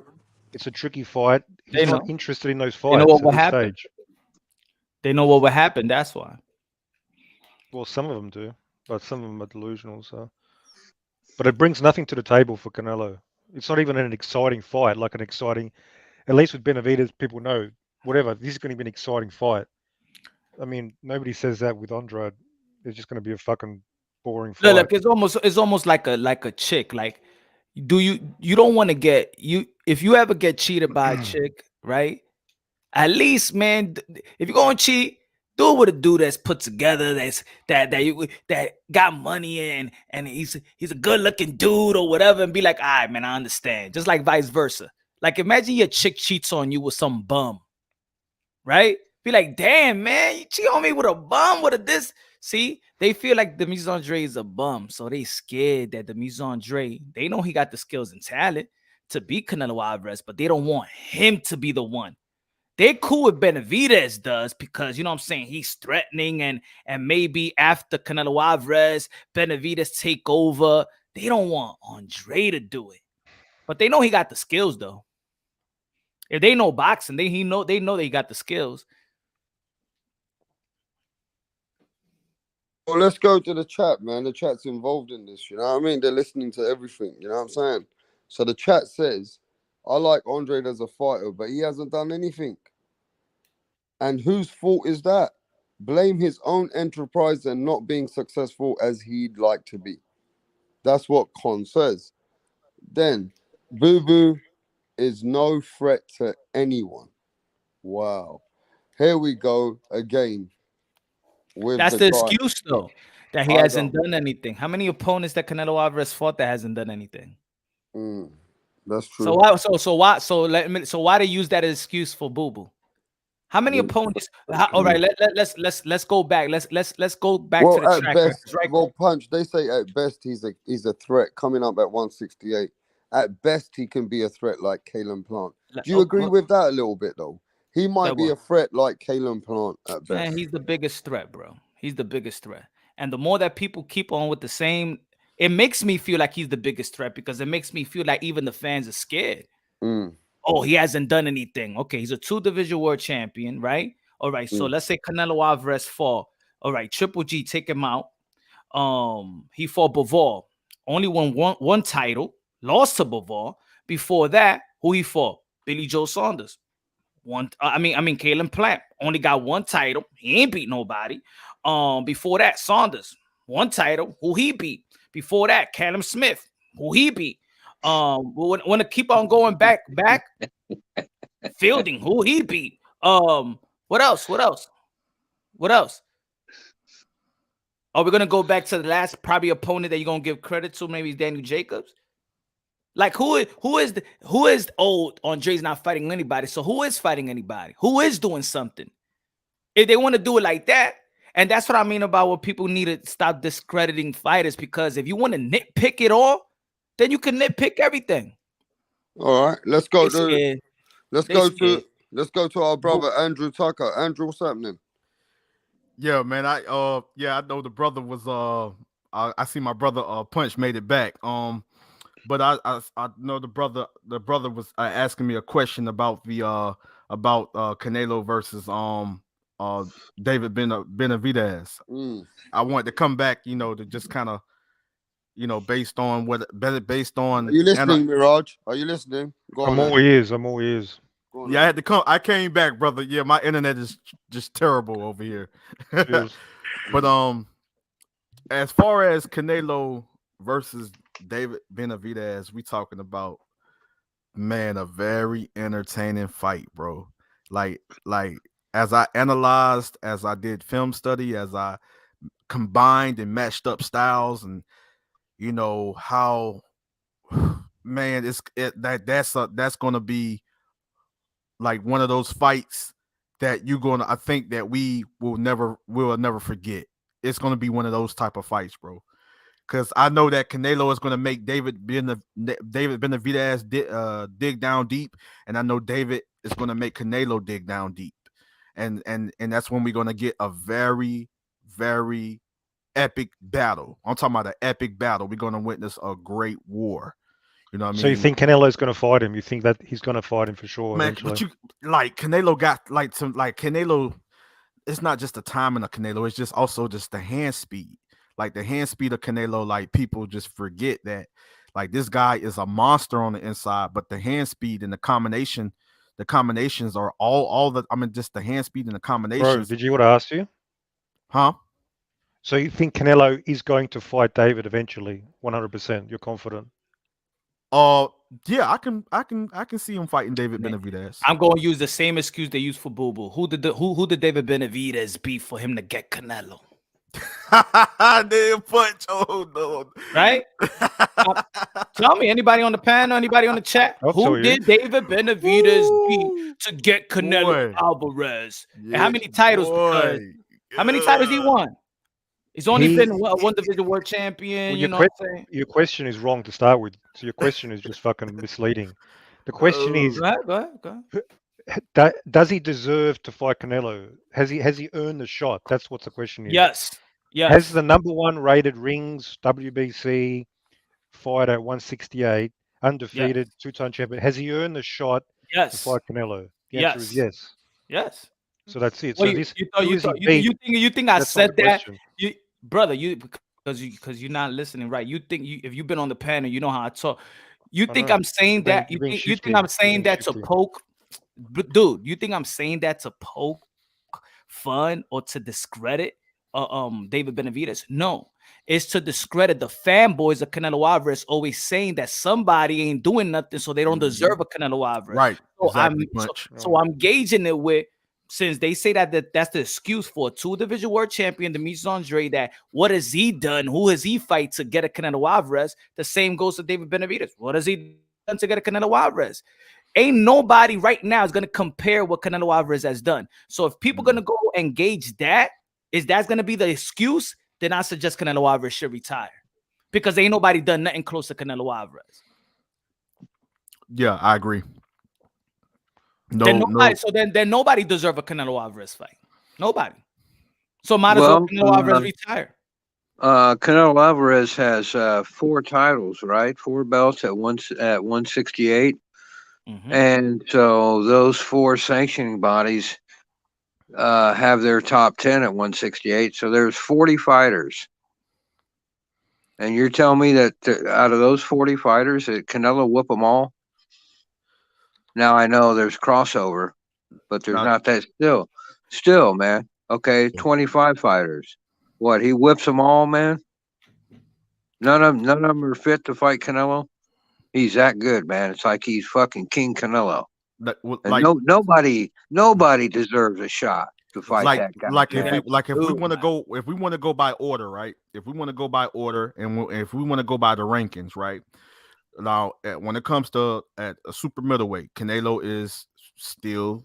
It's a tricky fight. He's not interested in those fights. They know what will at this happen. Stage. They know what will happen. That's why. Well, some of them do, but some of them are delusional. So, but it brings nothing to the table for Canelo. It's not even an exciting fight. Like an exciting, at least with Benavidez, people know whatever. This is going to be an exciting fight. I mean, nobody says that with Andrade. It's just going to be a fucking boring fight. Look, it's almost like a chick. Like, you don't want to get if you ever get cheated by a chick, right? At least, man, if you're gonna cheat, do it with a dude that's put together, that got money and he's a good looking dude or whatever, and be like, all right, man, I understand. Just like vice versa. Like, imagine your chick cheats on you with some bum, right? Be like, damn, man, you cheat on me with a bum, with a this. See, they feel like Demetrius Andrade is a bum, so they scared that Demetrius Andrade, they know he got the skills and talent to beat Canelo Alvarez, but they don't want him to be the one. They're cool with Benavidez does because, you know what I'm saying, he's threatening and maybe after Canelo Alvarez, Benavidez take over. They don't want Andrade to do it. But they know he got the skills, though. If they know boxing, they know they got the skills. Well, let's go to the chat, man. The chat's involved in this, you know what I mean? They're listening to everything, you know what I'm saying? So the chat says, I like Andrade as a fighter, but he hasn't done anything. And whose fault is that? Blame his own enterprise and not being successful as he'd like to be. That's what Con says. Then, Boo-Boo is no threat to anyone. Wow. Here we go again with That's the the guy. excuse though, that he I hasn't don't. done anything. How many opponents that Canelo Alvarez fought that hasn't done anything? That's So true. why? So why they use that as excuse for Boo Boo? How many opponents? All right, let's go back. Let's go back to Well, the at track best, records, right? well, Punch. They say at best he's a threat coming up at 168. At best, he can be a threat like Kalen Plant. Do you agree with that a little bit though? He might be a threat like Kalen Plant at best. Man, he's the biggest threat, bro. He's the biggest threat. And the more that people keep on with the same, it makes me feel like he's the biggest threat because it makes me feel like even the fans are scared. Oh, he hasn't done anything. Okay, he's a 2-division world champion, right? All right, so let's say Canelo Alvarez fought. All right, Triple G, take him out. He fought Bivol, only won one title, lost to Bivol. Before that, who he fought? Billy Joe Saunders. Kalen Plant only got one title. He ain't beat nobody. Before that, Saunders, one title. Who he beat? Before that, Callum Smith, who he beat. We want to keep on going back. Fielding, who he beat. What else? Are we gonna go back to the last probably opponent that you're gonna give credit to? Maybe Daniel Jacobs. Like who is old? Andre's not fighting anybody. So who is fighting anybody? Who is doing something? If they want to do it like that, and that's what I mean about what people need to stop discrediting fighters, because if you want to nitpick it all, then you can nitpick everything. All right, let's go to our brother Andrew Tucker. Andrew, what's happening? Yeah, man. I know the brother was I see my brother Punch made it back. But I know the brother was asking me a question about the Canelo versus David Benavidez. I wanted to come back, to just kind of, based on. Are you listening, Mirage? Are you listening? Go on, I'm all ears. Yeah, I had to come. I came back, brother. Yeah, my internet is just terrible over here. But as far as Canelo versus David Benavidez, we talking about, man, a very entertaining fight, bro. Like as I analyzed, as I did film study, as I combined and matched up styles, and how, man, that's gonna be like one of those fights that I think that we will never forget. It's gonna be one of those type of fights, bro. Because I know that Canelo is going to make David Benavidez dig down deep, and I know David is going to make Canelo dig down deep, and that's when we're going to get a very, very epic battle. I'm talking about an epic battle. We're going to witness a great war. You know what I mean? So you think Canelo's going to fight him? You think that he's going to fight him for sure? Man, eventually? but Canelo got Canelo. It's not just the timing of Canelo. It's just also just the hand speed. Like the hand speed of Canelo, like people just forget that, like this guy is a monster on the inside, but the hand speed and the combinations are just the hand speed and the combinations. Bro, did you want to ask you? Huh? So you think Canelo is going to fight David eventually? 100%. You're confident? Yeah, I can see him fighting David Benavidez. I'm going to use the same excuse they use for Boo Boo. Who did David Benavidez beat for him to get Canelo? Damn Punch. Oh no. Right? Tell me, anybody on the panel, anybody on the chat, who did David Benavidez beat to get Canelo Alvarez? And how many titles? Because how many titles he won? He's only been a 1-division world champion. Your question is wrong to start with. So your question is just fucking misleading. The question is, go ahead. Does he deserve to fight Canelo? Has he earned the shot? That's what the question is. Yes. Has the #1 rated rings WBC fight at 168, undefeated, 2-time champion? Has he earned the shot to fight Canelo? The answer is yes. Yes. So that's it. Well, so you think I said that, brother? Because you're not listening, right? You think if you've been on the panel, you know how I talk. You think I'm saying that? You think I'm saying that to poke? But dude, you think I'm saying that to poke fun or to discredit David Benavidez? No, is to discredit the fanboys of Canelo Alvarez, always saying that somebody ain't doing nothing, so they don't deserve a Canelo Alvarez. Right. So Exactly, Punch. so I'm gauging it with, since they say that's the excuse for a 2-division world champion, Demetrius Andre, that what has he done? Who has he fight to get a Canelo Alvarez? The same goes to David Benavidez. What has he done to get a Canelo Alvarez? Ain't nobody right now is going to compare what Canelo Alvarez has done. So if people going to go and gauge that, that's going to be the excuse, then I suggest Canelo Alvarez should retire, because ain't nobody done nothing close to Canelo Alvarez. Yeah, I agree. Then nobody deserve a Canelo Alvarez fight. Nobody. So might as well Canelo Alvarez retire. Canelo Alvarez has 4 titles, right? 4 belts at 168. And so those 4 sanctioning bodies have their top 10 at 168. So there's 40 fighters. And you're telling me that out of those 40 fighters, that Canelo whoop them all? Now I know there's crossover, but there's not that still, man. Okay, 25 fighters. What, he whips them all, man? None of them are fit to fight Canelo. He's that good, man. It's like he's fucking King Canelo. Nobody deserves a shot to fight that guy. If we want to go by order, right? If we want to go by order, and if we want to go by the rankings, right? Now, when it comes to at a super middleweight, Canelo is still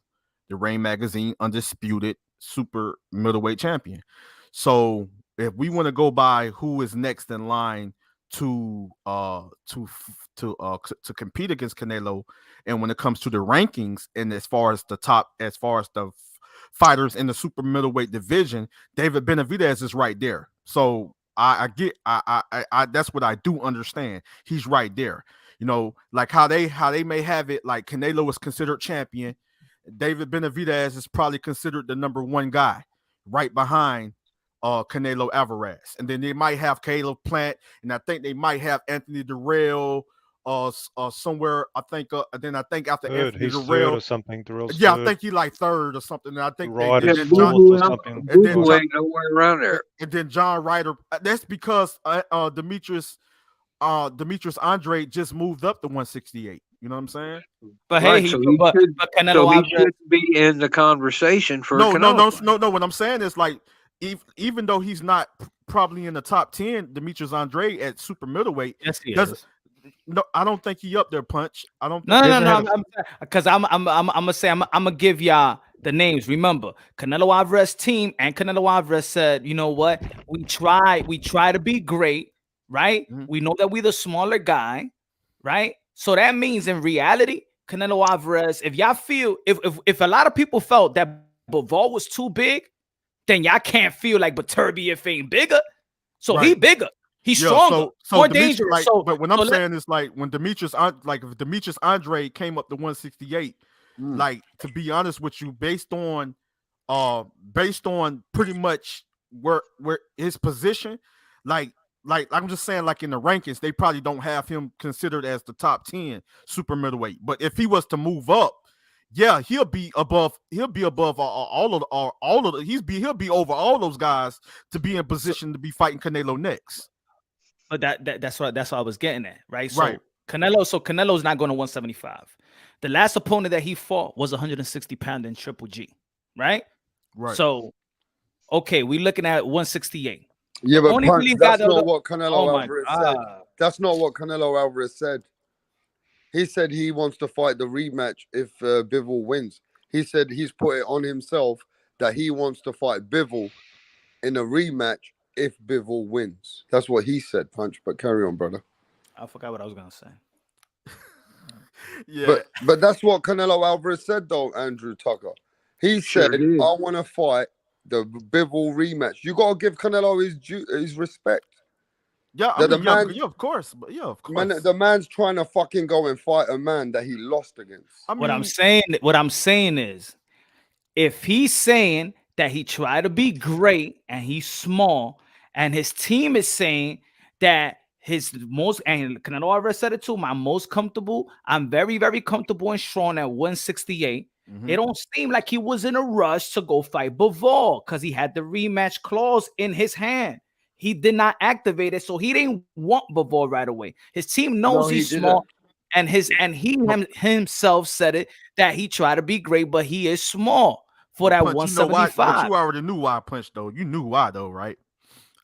the Reign Magazine undisputed super middleweight champion. So if we want to go by who is next in line to compete against Canelo, and when it comes to the rankings, and as far as the fighters in the super middleweight division, David Benavidez is right there. So I that's what I do understand. He's right there. You know, like how they may have it, like Canelo is considered champion. David Benavidez is probably considered the number 1 guy, right behind Canelo Alvarez. And then they might have Caleb Plant, and I think they might have Anthony Durrell somewhere. I think after third, Anthony he's Durrell third or something. Durrell's yeah, third. I think he like 3rd or something. And I think nowhere around there. And then John Ryder. That's because Demetrius Andre just moved up to 168. You know what I'm saying? But right, hey, but Canelo he should be in the conversation for Canelo. No. What I'm saying is, like, even though he's not probably in the top 10, Demetrius Andre at super middleweight, yes, he is. No, I don't think he up there, Punch. I don't. No. Because I'm gonna give y'all the names. Remember, Canelo Alvarez team and Canelo Alvarez said, you know what? We try to be great, right? We know that we're the smaller guy, right? So that means in reality, Canelo Alvarez, if y'all feel, if a lot of people felt that Bivol was too big, then y'all can't feel like Beterbiev ain't bigger. So he bigger. He's stronger, more dangerous. Like, but what I'm saying is, like, when Demetrius Andre came up to 168, like, to be honest with you, based on pretty much where his position, like I'm just saying, like, in the rankings, they probably don't have him considered as the top 10 super middleweight. But if he was to move up, yeah, he'll be above all of the he'll be over all those guys to be in position to be fighting Canelo next. But that's what I was getting at, right? So Canelo's not going to 175. The last opponent that he fought was 160 pounder in Triple G, right? Right. So, okay, we're looking at 168. Yeah, but Punch, that's not what Canelo Alvarez said. That's not what Canelo Alvarez said. He said he wants to fight the rematch if Bivol wins. He said he's put it on himself that he wants to fight Bivol in a rematch if Bivol wins. That's what he said, Punch. But carry on, brother. I forgot what I was gonna say. Yeah, but that's what Canelo Alvarez said, though. Andrew Tucker. He said, "I want to fight the Bivol rematch." You gotta give Canelo his respect. Yeah, of course. But yeah, of course. Man, the man's trying to fucking go and fight a man that he lost against. What I'm saying is, if he's saying that he tried to be great and he's small, and his team is saying that his most, and Canelo Alvarez said it too, my most comfortable, I'm very, very comfortable and strong at 168. It don't seem like he was in a rush to go fight Bivol because he had the rematch clause in his hand. He did not activate it, so he didn't want Bivol right away. His team knows he's small, and he himself said it that he tried to be great, but he is small for that Punch, 175. but you already knew why Punch though. You knew why though, right?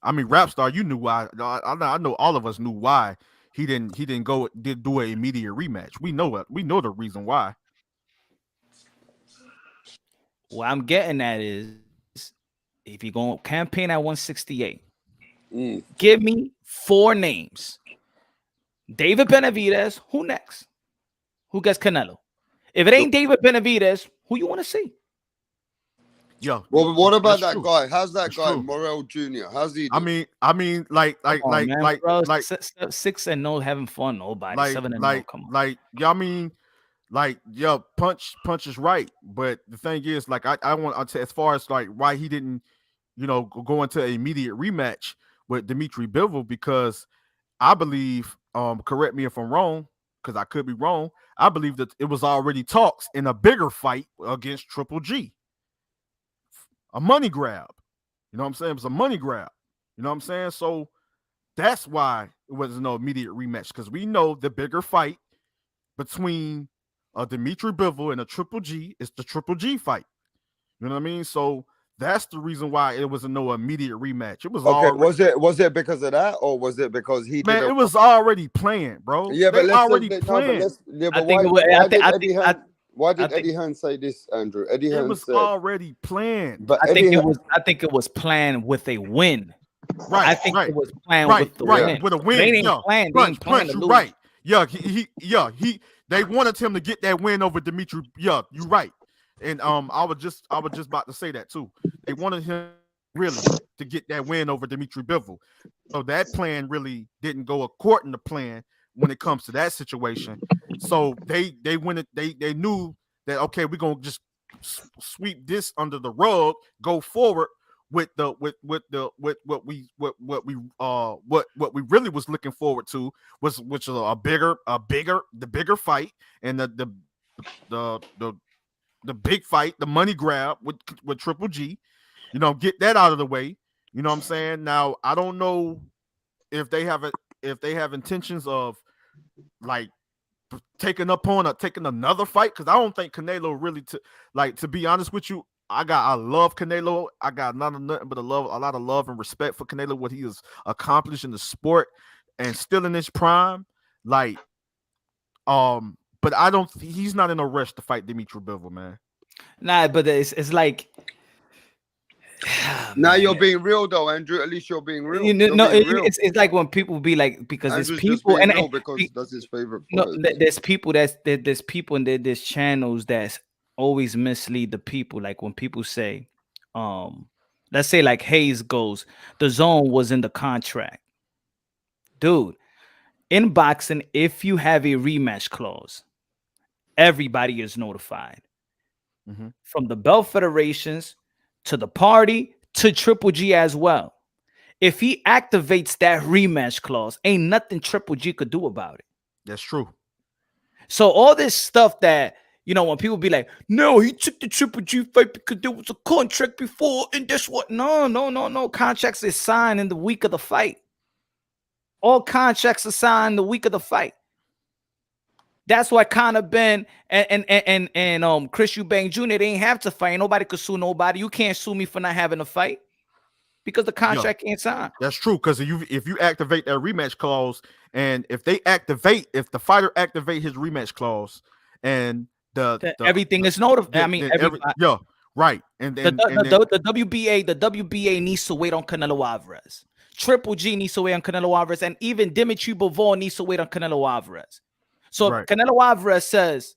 I mean, Rapstar, you knew why. I know all of us knew why he didn't do an immediate rematch. We know it. We know the reason why. What I'm getting at is, if you're going to campaign at 168, give me 4 names. David Benavidez, who next? Who gets Canelo? If it ain't David Benavidez, who you want to see? Yo, well, what about that true. guy? How's that That's guy, true. Morel Jr.? How's he? I mean, like, 6-0, having fun. Nobody 7-0. Come on. Punch is right, but the thing is, like, I want to, as far as like why he didn't, go into an immediate rematch with Dimitri Bivol, because I believe, correct me if I'm wrong, because I could be wrong. I believe that it was already talks in a bigger fight against Triple G. A money grab. You know what I'm saying? It was a money grab. You know what I'm saying? So that's why it wasn't no immediate rematch, because we know the bigger fight between Dimitri Bivol and a Triple G is the Triple G fight. You know what I mean? So that's the reason why it was no immediate rematch. It was okay. Was it because of that, or was it because he? Man, it was already planned, bro. Yeah, but why did Eddie Hearn say this, Andrew? Eddie Hearn was said, already planned. But I think it was planned with a win. Right. I think it was planned with the win. With a win. They ain't planned. They ain't planned to lose. Right. Yeah, they wanted him to get that win over Dimitri. Yeah, you're right. And I was just about to say that too. They wanted him really to get that win over Dimitri Bivol. So that plan really didn't go according to plan when it comes to that situation. So they knew that, okay, we're gonna just sweep this under the rug, go forward with what we really was looking forward to, which was a bigger fight, and the big fight, the money grab with Triple G, get that out of the way. You know what I'm saying? Now, I don't know if they have intentions of like taking another fight, because I don't think Canelo really, to be honest with you, I love Canelo. I got nothing but a lot of love and respect for Canelo, what he has accomplished in the sport and still in his prime. Like, but he's not in a rush to fight Dimitri Bivol, man. Nah, but it's like, now you're being real though, Andrew. At least you're being real. It's like when people be like, because Andrew's there's people and because that's his favorite. There's people and there's channels that always mislead the people. Like when people say, let's say like Hayes goes, the zone was in the contract, dude. In boxing, if you have a rematch clause, everybody is notified, from the belt federations to the party to Triple G as well. If he activates that rematch clause, ain't nothing Triple G could do about it. That's true. So all this stuff that, when people be like, no, he took the Triple G fight because there was a contract before, and that's what. No. Contracts is signed in the week of the fight. All contracts are signed the week of the fight. That's why Conor Ben and Chris Eubank Jr. they ain't have to fight. Nobody could sue nobody. You can't sue me for not having a fight because the contract ain't signed. That's true, because if you activate that rematch clause, and if the fighter activate his rematch clause, and everything is notified. I mean, right. And the WBA needs to wait on Canelo Alvarez. Triple G needs to wait on Canelo Alvarez, and even Dimitri Bivol needs to wait on Canelo Alvarez. So Canelo Alvarez says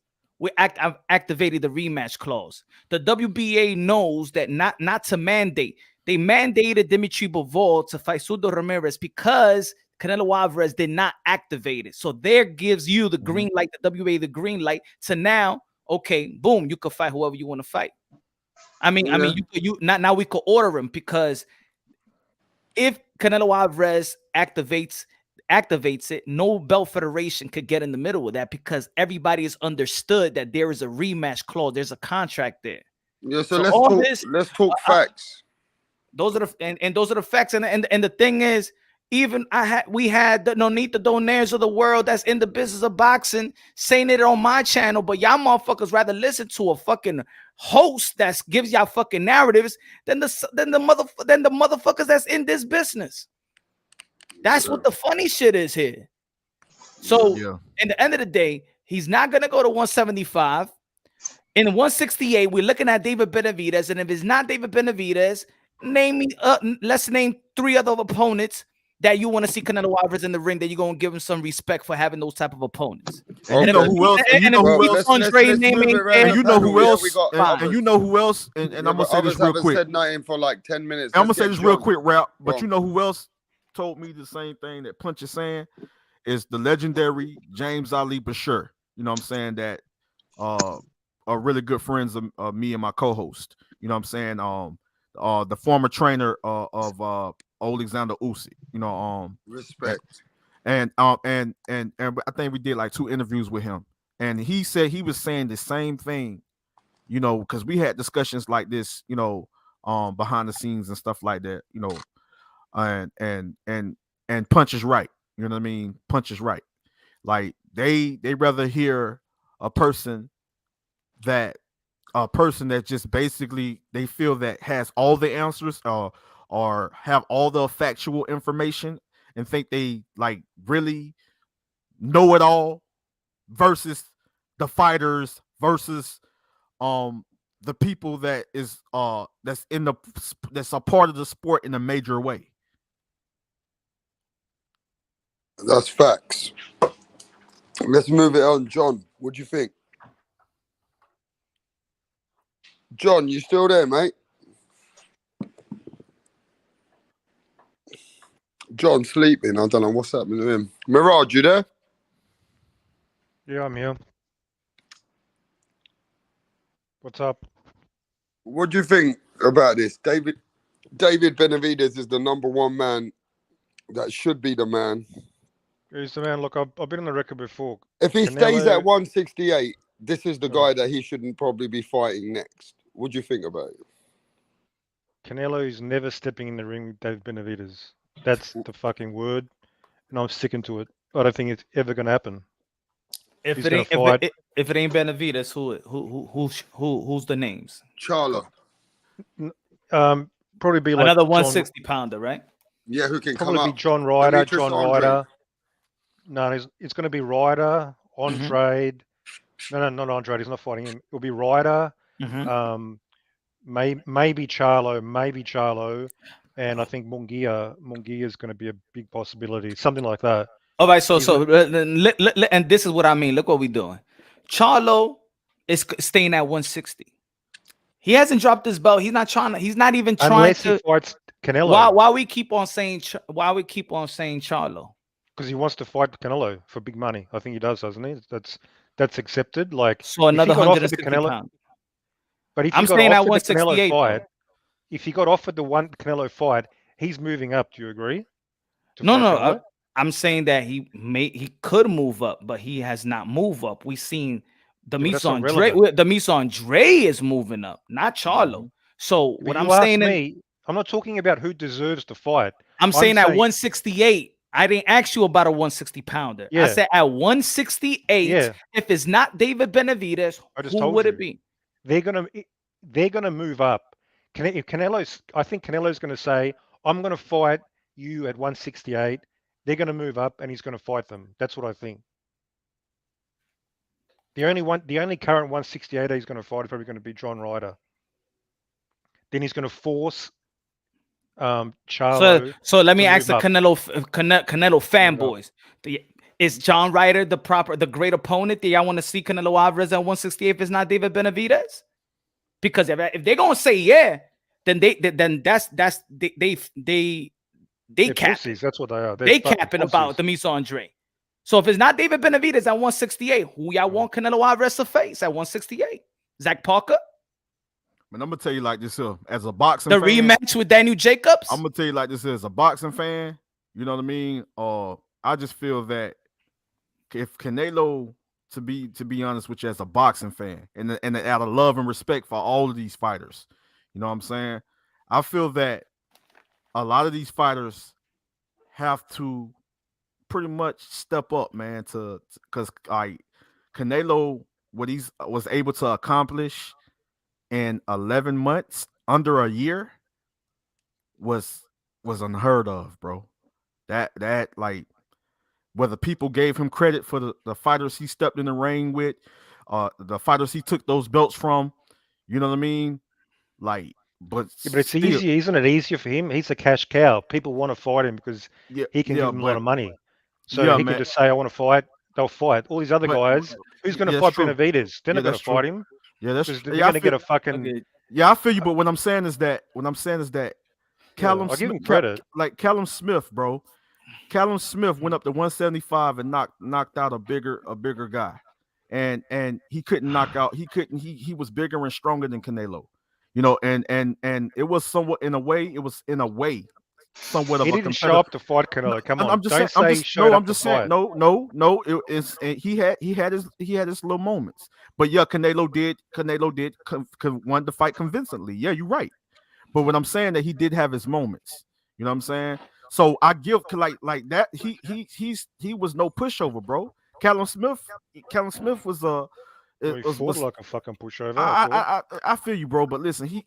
I've activated the rematch clause. The WBA knows that not to mandate. They mandated Dimitri Bivol to fight Sudo Ramirez because Canelo Alvarez did not activate it. So there gives you the green light, the WBA the green light to now, okay, boom, you can fight whoever you want to fight. I mean, now we could order him, because if Canelo Alvarez activates it, no belt federation could get in the middle of that, because everybody has understood that there is a rematch clause. There's a contract there. Yeah, so let's talk facts. Those are the facts. And the thing is, even we had the Nonita Donaires of the world that's in the business of boxing saying it on my channel, but y'all motherfuckers rather listen to a fucking host that gives y'all fucking narratives than the motherfuckers that's in this business. That's what the funny shit is here. So in the end of the day, he's not gonna go to 175. In 168, we're looking at David Benavidez, and if it's not David Benavidez, let's name 3 other opponents that you want to see Canelo Alvarez in the ring, that you're gonna give him some respect for having those type of opponents. And you know who else? And you know who else? And you know who else? And you know who else? And I'm gonna say this real quick. Said nothing for like 10 minutes. I'm gonna say this real quick, Ralph. But you know who else told me the same thing that Punch is saying? Is the legendary James Ali Bashir. You know what I'm saying? That are really good friends of me and my co-host. You know what I'm saying? The former trainer of Alexander Usyk. You know, respect. And I think we did like 2 interviews with him, and he said he was saying the same thing. You know, because we had discussions like this. You know, behind the scenes and stuff like that. You know, and Punch is right. You know what I mean? Punch is right. Like they rather hear a person that just basically they feel that has all the answers or have all the factual information and think they like really know it all versus the fighters versus the people that is that's a part of the sport in a major way. That's facts. Let's move it on. John, what do you think? John, you still there, mate? John sleeping. I don't know what's happening to him. Mirage, you there? Yeah, I'm here. What's up? What do you think about this? David Benavidez is the #1 man that should be the man. He's the man. Look, I've been on the record before. If he stays at 168, this is the guy that he shouldn't probably be fighting next. What do you think about it? Canelo is never stepping in the ring with David Benavidez. That's the fucking word, and I'm sticking to it. I don't think it's ever going to happen. If it ain't Benavidez, who's the names? Charlo. Probably be like another 160 pounder, right? Yeah, who can probably come be up? John Ryder. Demetrius John Andre. Ryder. No, it's going to be Ryder, Andrade. No, not Andrade. He's not fighting him. It'll be Ryder. Maybe Charlo, and I think Munguia is going to be a big possibility, something like that. All right, and this is what I mean. Look what we're doing. Charlo is staying at 160. He hasn't dropped his belt. He's not even trying unless to he fights Canelo. Why we keep on saying Charlo? Because he wants to fight Canelo for big money. I think he does, doesn't he? That's accepted. Like so another 160 pounds. But if I'm he got staying at offered the 168. Canelo fight, if he got offered the one Canelo fight, he's moving up. Do you agree? No. I'm saying that he could move up, but he has not moved up. We've seen Demis Andre is moving up, not Charlo. So what I'm saying I'm not talking about who deserves to fight. I'm saying at 168. I didn't ask you about a 160 pounder. Yeah. I said at 168. Yeah. If it's not David Benavidez, who would it be? They're gonna move up. I think Canelo's going to say, "I'm going to fight you at 168." They're going to move up, and he's going to fight them. That's what I think. The only current 168 he's going to fight is probably going to be John Ryder. Then he's going to force Charlo. So let me ask the Canelo fanboys: is John Ryder the great opponent that y'all want to see Canelo Alvarez at 168 if it's not David Benavidez? Because if they're gonna say yeah, then they pussies. That's what they are. They capping about Demis Andre. So if it's not David Benavidez at 168, who y'all want Canelo Alvarez to face at 168? Zach Parker? Man, I'm gonna tell you like this here. As a boxing fan, rematch with Daniel Jacobs. I'm gonna tell you like this here. As a boxing fan, you know what I mean? I just feel that if Canelo, to be honest with you, as a boxing fan, and out of love and respect for all of these fighters, you know what I'm saying? I feel that a lot of these fighters have to pretty much step up, man, to because Canelo, what he's was able to accomplish in 11 months, under a year, was unheard of, bro. That like, whether people gave him credit for the fighters he stepped in the ring with, the fighters he took those belts from, you know what I mean? Like, but Yeah, but it's still, easier, isn't it? Easier for him. He's a cash cow. People want to fight him because he can give them a lot but of money. So yeah, he can man, just say, "I want to fight." They'll fight. All these other but guys, who's going to yeah, that's fight true. Benavidez? They're Yeah, not going that's to true. fight him Yeah, that's because true. they're Yeah, going to get a fucking. Okay. yeah, I feel you, but what I'm saying is that Yeah, Callum I give Smith, him credit. like Callum Smith, bro. Callum Smith went up to 175 and knocked out a bigger guy, and he couldn't knock out. He was bigger and stronger than Canelo, you know. And it was somewhat in a way somewhat of He a didn't show competitor. up to fight Canelo. Come I'm on, just saying. don't say he showed I'm up to just saying. fight. No. And he had his little moments, but yeah, Canelo did won the fight convincingly. Yeah, you're right. But what I'm saying that he did have his moments. You know what I'm saying? So I give like that. He was no pushover, bro. Callum Smith was Well, he fought was like a fucking pushover. I thought. I feel you, bro. But listen, he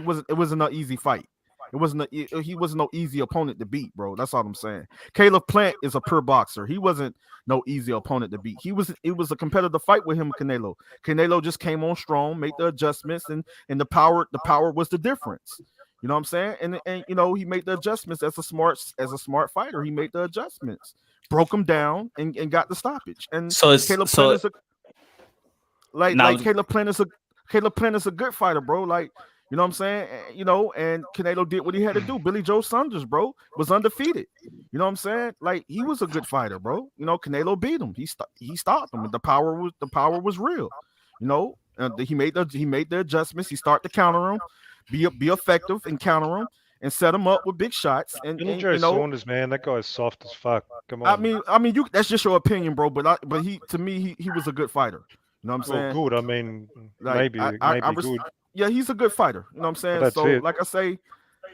wasn't. It wasn't an easy fight. He wasn't no easy opponent to beat, bro. That's all I'm saying. Caleb Plant is a pure boxer. He wasn't no easy opponent to beat. It was a competitive fight with him and Canelo. Canelo just came on strong, made the adjustments, and the power was the difference. You know what I'm saying? And you know, he made the adjustments as a smart fighter. He made the adjustments, broke him down, and got the stoppage. And So it's Caleb so Plant is now Caleb Plant is a good fighter, bro. Like, you know what I'm saying? You know, and Canelo did what he had to do. Billy Joe Saunders, bro, was undefeated. You know what I'm saying? Like, he was a good fighter, bro. You know, Canelo beat him. He stopped him. The power was real. You know, he made the adjustments. He started to counter him, be effective and counter him, and set him up with big shots. And Billy you Joe know, Saunders, man, that guy's soft as fuck. Come on. I mean, you that's just your opinion, bro. But he to me he was a good fighter. You know what I'm Well, saying? good. I mean, Like, maybe good. yeah, he's a good fighter. You know what I'm saying? That's So, it. like I say,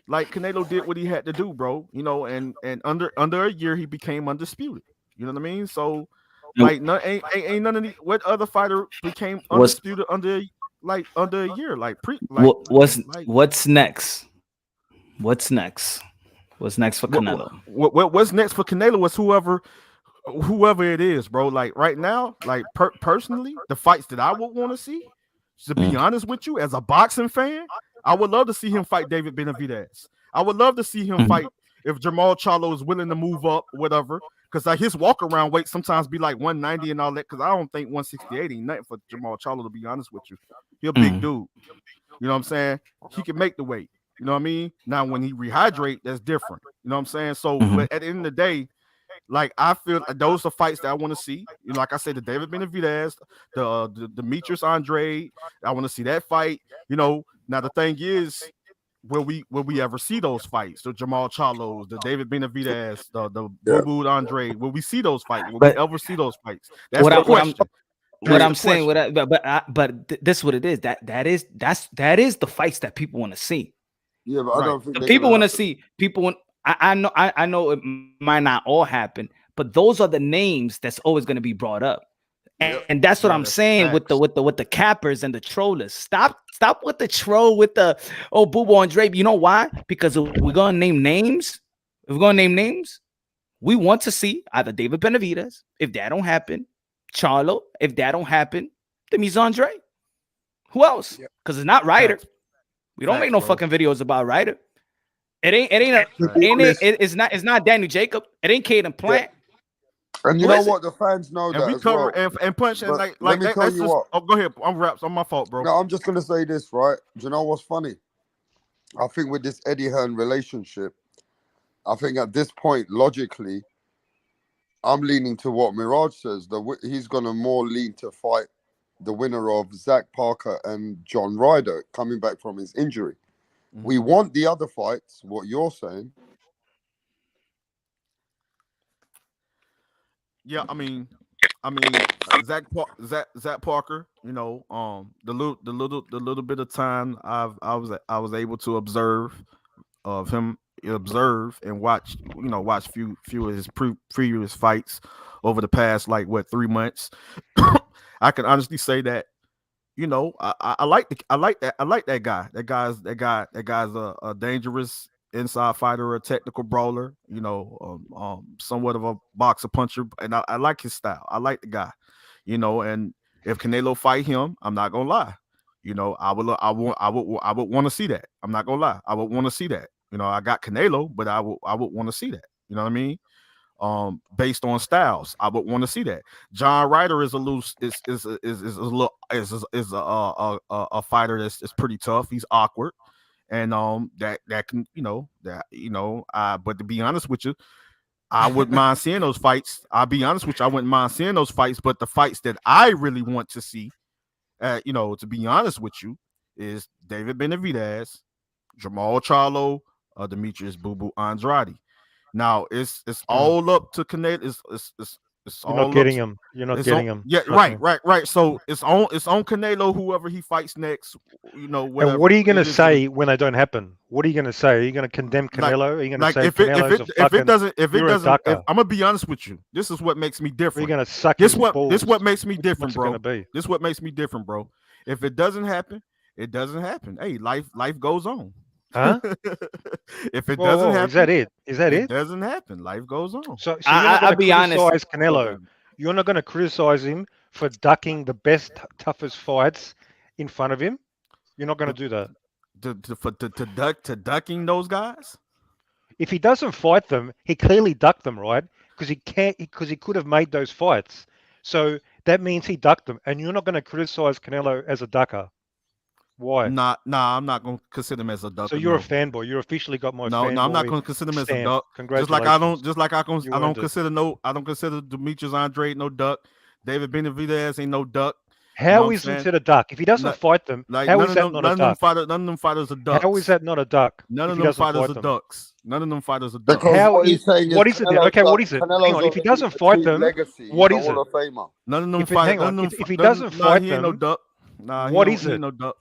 like Canelo did what he had to do, bro. You know, and under a year he became undisputed. You know what I mean? So, like, ain't none of the what other fighter became what's undisputed under a year? what's next? What's next? What's next for Canelo? What's next for Canelo was whoever it is, bro. Like right now, like personally, the fights that I would want to see, to be honest with you, as a boxing fan, I would love to see him fight David Benavidez. I would love to see him fight if Jamal Charlo is willing to move up, whatever. Because like his walk around weight sometimes be like 190 and all that. Because I don't think 168 ain't nothing for Jamal Charlo, to be honest with you. He a big dude. You know what I'm saying? He can make the weight. You know what I mean? Now when he rehydrate, that's different. You know what I'm saying? So, but at the end of the day, like I feel those are fights that I want to see. You know, like I said, the David Benavidez, the Demetrius Andrade. I want to see that fight. You know, now the thing is, will we ever see those fights? The Jamal Charlos, the David Benavidez, the Boo Boo Andrade. Will we see those fights? Will we ever see those fights? That's the question. What I'm saying, this is what it is. That is the fights that people want to see. Yeah, but I don't think people want to see people want. I know it might not all happen, but those are the names that's always going to be brought up, and that's what I'm saying with the cappers and the trollers. Stop with the troll with the Boo Boo Andre. You know why? Because if we're gonna name names, we want to see either David Benavidez. If that don't happen, Charlo. If that don't happen, then he's Andre. Who else? Because it's not Ryder. We don't make no fucking videos about Ryder. It's not Daniel Jacob. It ain't Caden Plant. And you know what? The fans know that as well. And punch and But let me tell you what. Oh, go ahead. I'm raps. On my fault, bro. No, I'm just gonna say this, right? Do you know what's funny? I think with this Eddie Hearn relationship, I think at this point, logically, I'm leaning to what Mirage says. He's gonna more lean to fight the winner of Zach Parker and John Ryder coming back from his injury. We want the other fights, what you're saying. Yeah, I mean, Zach Parker. You know, the little bit of time I was able to observe of him observe and watch, watch few of his previous fights over the past 3 months, I can honestly say that I like that guy. That guy's a dangerous inside fighter, a technical brawler. Somewhat of a boxer puncher, and I like his style. I like the guy. And if Canelo fight him, I'm not gonna lie. I would want to see that. I'm not gonna lie. I would want to see that. I got Canelo, but I would want to see that. You know what I mean? Based on styles, I would want to see that. John Ryder is a fighter that's pretty tough. He's awkward, and that can but to be honest with you, I wouldn't mind seeing those fights. I'll be honest with you, I wouldn't mind seeing those fights. But the fights that I really want to see, to be honest with you, is David Benavidez, Jamal Charlo, Demetrius Boo Boo Andrade. Now it's all up to Canelo. It's You're all not getting up him. You're not getting him. Yeah, right. So it's on Canelo. Whoever he fights next, whatever. And what are you going to say when they don't happen? What are you going to say? Are you going to condemn Canelo? Are you going to say Canelo's if it doesn't, I'm gonna be honest with you. This is what makes me different. You're going to suck This his what balls. this what makes me different, What's it bro. gonna be? This what makes me different, bro. If it doesn't happen, it doesn't happen. Hey, life goes on. Huh? If it doesn't happen, is that it? Is that it? It doesn't happen. Life goes on. So you're not I'll going to be honest. criticize Canelo. You're not going to criticize him for ducking the best, toughest fights in front of him. You're not going to do that. To ducking those guys. If he doesn't fight them, he clearly ducked them, right? Because he could have made those fights. So that means he ducked them, and you're not going to criticize Canelo as a ducker. Why? Nah, I'm not going to consider him as a ducker. So you're a fanboy. You officially got my fanboy. No, I'm not going to consider him as a duck. Just like I don't consider Demetrius Andrade no duck. David Benavidez ain't no duck. How isn't it a duck? If he doesn't fight them, how is that not a duck? None of them fighters are ducks. How is that not a duck? None of them fighters are ducks. None of them fighters are ducks. What is it? Okay, what is it? Hang on. If he doesn't fight them, what is it? None of them fighters. If he doesn't fight them, no duck. Nah, what is He it? ain't no duck.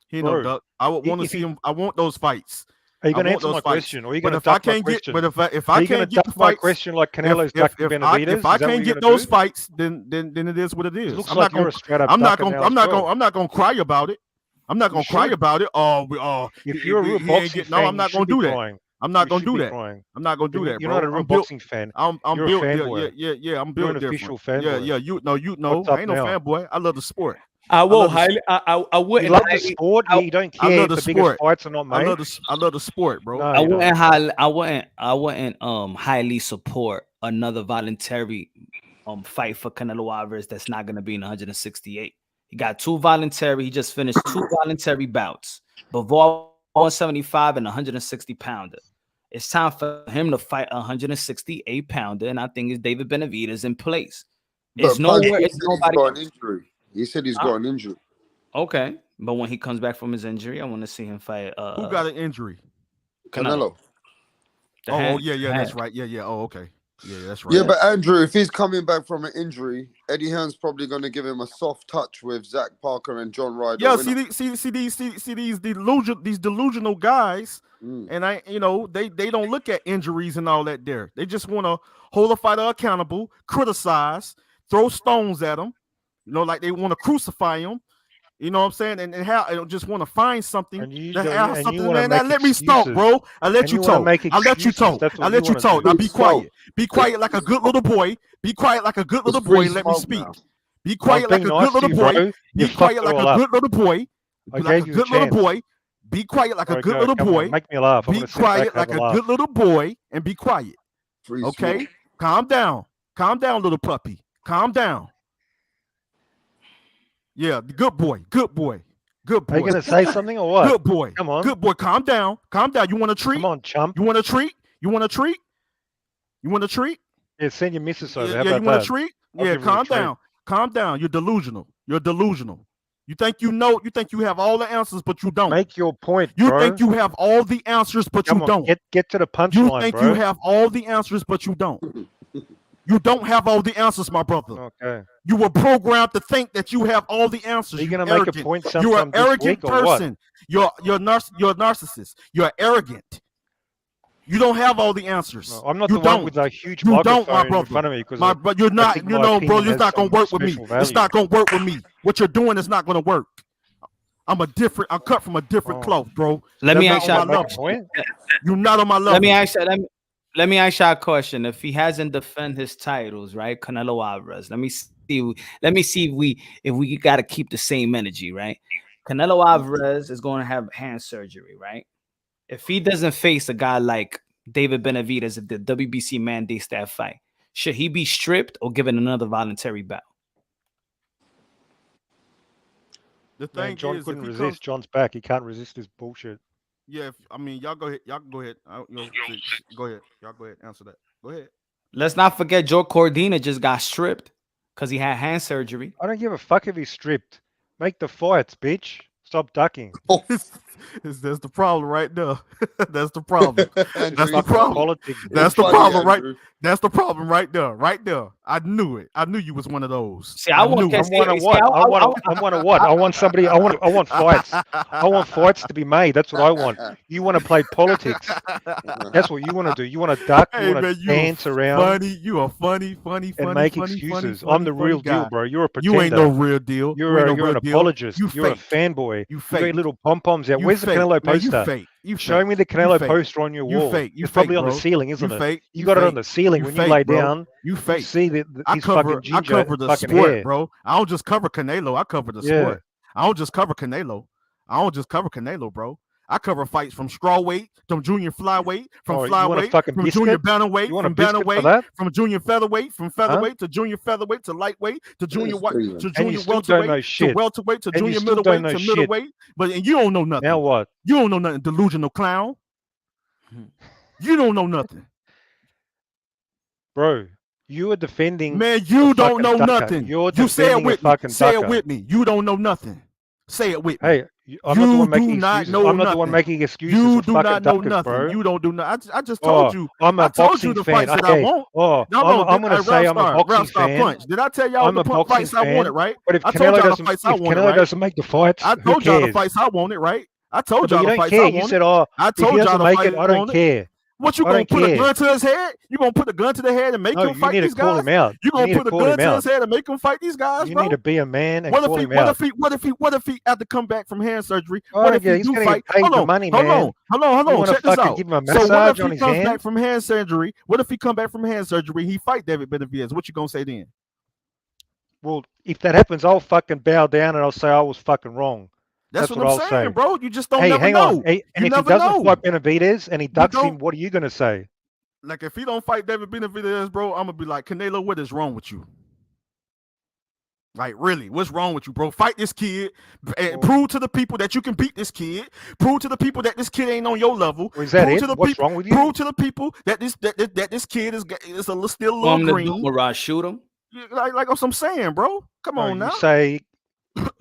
He ain't no duck. I would want to see him. I want those fights. Are you going to answer my question, or are you going to duck my question? But if I can't get the fights, my question like Canelo's ducking Benavidez, if I can't get those fights, then it is what it is. Looks like you're a straight up ducker now. I'm not going to cry about it. I'm not going to cry about it. If you're a real boxing fan, I'm not going to do that. I'm not going to do that. I'm not going to do that. You're not a real boxing fan. I'm built. Yeah. I'm built. You're an official fanboy. Yeah. You know. I ain't no fanboy. I love the sport. I wouldn't. You love the sport. You don't care if the biggest fights are not made. I love the sport, bro. I wouldn't highly support another voluntary fight for Canelo Alvarez that's not going to be in 168. He got two voluntary. He just finished two voluntary bouts. Bivol 175 and 160 pounder. It's time for him to fight a 168 pounder, and I think it's David Benavidez in place. It's nowhere. It's nobody. He said he's got an injury. Okay, but when he comes back from his injury, I want to see him fight. Who got an injury? Canelo. Yeah, that's right. Yeah. Oh, okay. Yeah, that's right. Yeah, but Andrew, if he's coming back from an injury, Eddie Hearn's probably going to give him a soft touch with Zach Parker and John Ryder. Yeah, see these delusional guys, and they don't look at injuries and all that. They just want to hold a fighter accountable, criticize, throw stones at them. Like they want to crucify him. You know what I'm saying? And how I just want to find something. Man, let me talk, bro. I let you talk. I let you talk. Now be quiet. Be quiet like a good little boy. Be quiet like a good little boy. Let me speak. Be quiet like a good little boy. Be quiet like a good little boy. Like a good little boy. Be quiet like a good little boy. Make me laugh. Be quiet like a good little boy and be quiet. Okay? Calm down. Calm down, little puppy. Calm down. Yeah, good boy. Are you going to say something or what? Good boy. Come on. Good boy. Calm down. You want a treat? Come on, chump. You want a treat? You want a treat? Yeah, send your missus over. You want a treat? Yeah, calm down. Calm down. You're delusional. You think you think you have all the answers, but you don't. Make your point, You bro. think you have all the answers, but you don't. Get to the punchline, You think bro. you have all the answers, but you don't. You don't have all the answers, my brother. Okay. You were programmed to think that you have all the answers. You're gonna make a point sometime You're an this arrogant week or what? person. You're a narcissist. You're arrogant. You don't have all the answers. No, I'm not you the don't. one with a huge You don't, microphone my brother. in front of me because But you're not. You know, bro. It's not gonna work with me. It's not gonna work with me. What you're doing is not gonna work. I'm cut from a different cloth, bro. Let me ask you a question. You're not on my level. Let me ask you a question. If he hasn't defended his titles, right, Canelo Alvarez, let me see if we got to keep the same energy, right? Canelo Alvarez is going to have hand surgery, right? If he doesn't face a guy like David Benavidez, if the WBC mandates that fight, should he be stripped or given another voluntary bout? The thing John is, couldn't resist. John's back. He can't resist this bullshit. Yeah, I mean, y'all go ahead. Y'all go ahead. Go ahead. Y'all go ahead. Answer that. Go ahead. Let's not forget Joe Cordina just got stripped because he had hand surgery. I don't give a fuck if he's stripped. Make the fights, bitch. Stop ducking. That's the problem right there. That's the problem. That's the problem. Politics, That's the problem, right? That's the problem right there. Right there. I knew it. I knew you was one of those. See, I want what? I want somebody. I want fights. I want fights to be made. That's what I want. You want to play politics. That's what you want to do. You want to duck. You want to dance around. Funny. You are funny, and make excuses. I'm the real deal, bro. You're a pretender. You ain't no real deal. You're an apologist. You're a fanboy. You got little pom poms out. Where's the Canelo poster? Show me the Canelo poster on your wall. It's probably on the ceiling, isn't it? You got it on the ceiling when you lay down. You fake. See his fucking ginger. I cover the sport, bro. I don't just cover Canelo. I cover the sport. I don't just cover Canelo. Bro. I cover fights from strawweight, from junior flyweight, from flyweight, from junior bantamweight, from bantamweight, from junior featherweight, from featherweight to junior featherweight to lightweight to junior welterweight to welterweight to junior middleweight to middleweight. And you don't know nothing. Now what? You don't know nothing. Delusional clown. You don't know nothing, bro. You are defending. Man, you don't know nothing. You say it with me. Say it with me. You don't know nothing. Say it with me. Hey, I'm not the one making excuses. I'm not the one making excuses. You do not know duckers, nothing. Bro. You don't do nothing. I just told you. I'm a boxing fan. That I want. I'm going to say I'm a boxing fan. Punch. Did I tell y'all the fights I wanted, right? But if Canelo doesn't make the fights, I told y'all the fights I wanted, right? I told y'all the fights I wanted. You said, I told y'all the fights I wanted. I don't care. What you gonna put a gun to his head? You gonna put a gun to the head and make him fight these guys? You gonna put a gun to his head and make him fight these guys? You need to be a man and call him out. What if he had to come back from hand surgery? What if he do fight? Hold on. Check this out. Give him a So what massage if on he his comes hand? back from hand surgery? What if he come back from hand surgery? He fight David Benavidez. What you gonna say then? Well, if that happens, I'll fucking bow down and I'll say I was fucking wrong. That's what I'm saying, bro. You just don't never hang know. On. Hey, and if he doesn't fight Benavidez and he ducks him, what are you gonna say? Like, if he don't fight David Benavidez, bro, I'm gonna be like, Canelo, what is wrong with you? Like, really, what's wrong with you, bro? Fight this kid and prove to the people that you can beat this kid. Prove to the people that this kid ain't on your level. Is that prove it? To the What's people, wrong with you? Prove to the people that this kid is still a little green. Mirage, shoot him. Like what I'm saying, bro. Come on now. You say,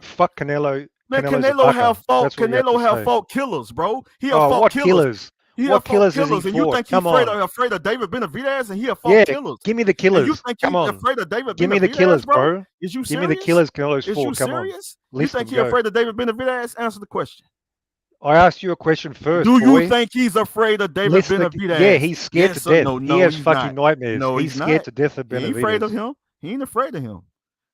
fuck Canelo. Man, Canelo have fought. Canelo have fought killers, bro. He have fought killers. What killers is he for? And you think he's afraid of David Benavidez and he'll fought killers? Give me the killers. And you think he's afraid of David Benavidez? Give me the killers, bro. Is you serious? Give me the killers Canelo's Is for. you Come on. serious? You think he's afraid of David Benavidez? Answer the question. I asked you a question first. Do you think he's afraid of David Benavidez? Yeah, he's scared to death. He has fucking nightmares. No, he's scared to death of Benavidez. He ain't afraid of him. He ain't afraid of him.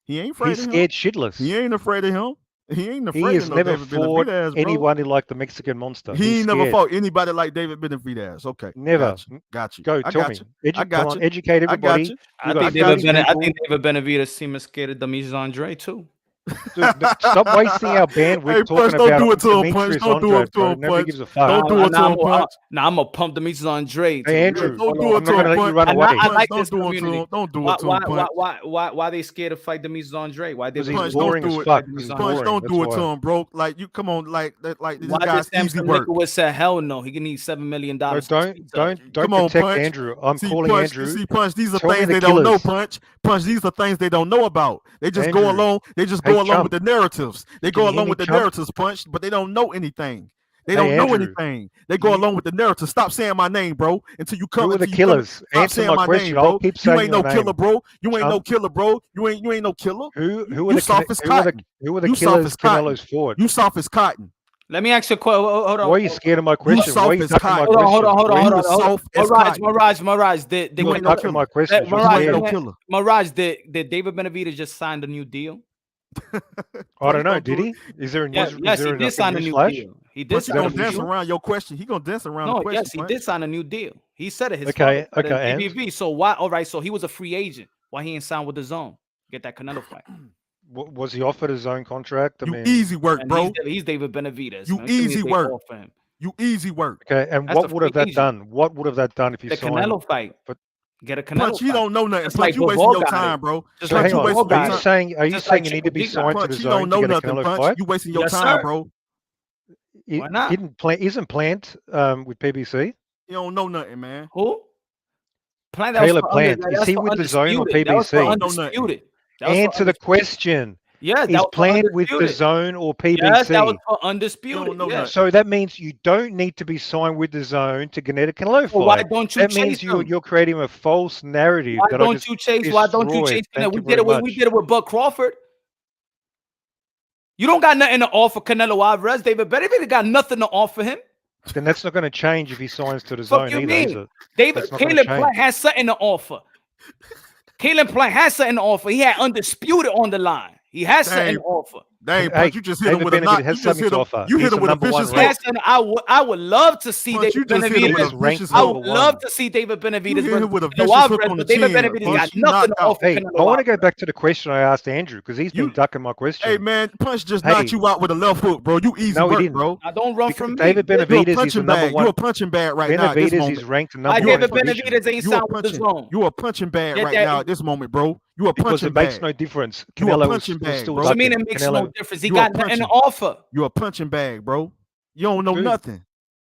He ain't afraid of him. He's scared shitless. He ain't afraid of him. He ain't afraid He has of never David fought Benavidez, bro. anybody like the Mexican monster. He ain't never fought anybody like David Benavidez. Okay. Never. Got you. Go, tell me. Educate everybody. I got you. I think David Benavidez seems scared of Demis Andre too. Dude, stop wasting our bandwidth talking don't about do it to him, Demetrius Punch. Don't do Andre, it to bro. him, Nobody Punch. gives a fuck. Don't do it to him, Punch. Nah, I'm gonna pump Demis Andre. Hey, Andrew, don't do I'm it not to gonna him, let you Punch. run away. I like this Don't do it to community. him. Don't do it to him, Punch. Why they scared to fight Demis Andre? Why they He's boring as fuck. Punch, don't do it to him, bro. Like, you come on, like this guy's easy work. Nicholas said, hell no, he can need $7 million. Don't Come on, protect Punch. Andrew. I'm See, calling Punch, Andrew. See, Punch, these are Tell me things the they don't know, killers. Punch. Punch, these are things they don't know about. They just go Andrew. along. They just Hey, go along chump. with the narratives. They go Can you hear along me, with the chump? narratives, Punch, but they don't know anything. They Hey, don't know Andrew. anything. They go along with the narrative. Stop saying my name, bro. Until you come. Who are the until you come- killers? Stop Answer saying my my question. name, I'll bro. keep You saying ain't no your name. killer, bro. You ain't no Chump. killer, bro. You ain't no killer. Who are You the soft as who are the cotton. who are the You soft killers as cotton. Canelo's fought? You soft as cotton. Let me ask you a question. Hold on. Why are you scared of my question? Why are you ducking my question? Hold on. Mirage, did You ain't ducking my question. Mirage, did David Benavidez just sign a new deal? I don't know. Did he? Is there a news? Yes, he did sign a new deal. He did sign a new dance deal. around your question. He gonna dance around the question. Yes, he did sign a new deal. He said it. Okay. ABV. So why? All right. So he was a free agent. Why he ain't signed with the Zone? Get that Canelo fight. Was he offered his own contract? Easy work, bro. He's David Benavidez. You easy work. You easy work. Okay, and what would have that done? What would have that done if he signed? The Canelo fight. But get a Canelo Punch, fight. he don't know nothing. It's Punch, like you wasting your time, bro. So hang on. Are you saying you need to be signed to the Zone to get a Canelo fight? You wasting your time, bro. Why not? Isn't Plant with PBC? You don't know nothing, man. Who? Caleb Plant. Is he with the Zone or PBC? Answer the question. Yeah, is Plant with the Zone or PBC? Yes, that was for undisputed. So that means you don't need to be signed with the Zone to get a Canelo fight. Why don't you that chase means them? You're creating a false narrative. Why don't you chase? Why don't you chase? We did it with Buck Crawford. You don't got nothing to offer Canelo Alvarez. David Benavidez got nothing to offer him. Then that's not going to change if he signs to the Zone either. Caleb Plant has something to offer. Caleb Plant has something to offer. He had undisputed on the line. He has something to offer. Dang, Punch, you just hit him with a knock. You hit him with a vicious hook. I would love to see David Benavidez. I would love to see David Benavidez. You hit him with a vicious hook on the chin. David Benavidez got nothing to offer. I want to go back to the question I asked Andrew because he's been ducking my question. Hey man, Punch just knocked you out with a left hook, bro. You easy work, bro. I don't run from David Benavidez is the number one. You're a punching bag right now. Benavidez is ranked number one. David Benavidez ain't signed with the Zone. You a punching bag right now at this moment, bro. You a because punching it makes bag. no difference. You a Canelo punching bag, bro. What do you mean it makes no difference? He got nothing to offer. You a punching bag, bro. You don't know nothing.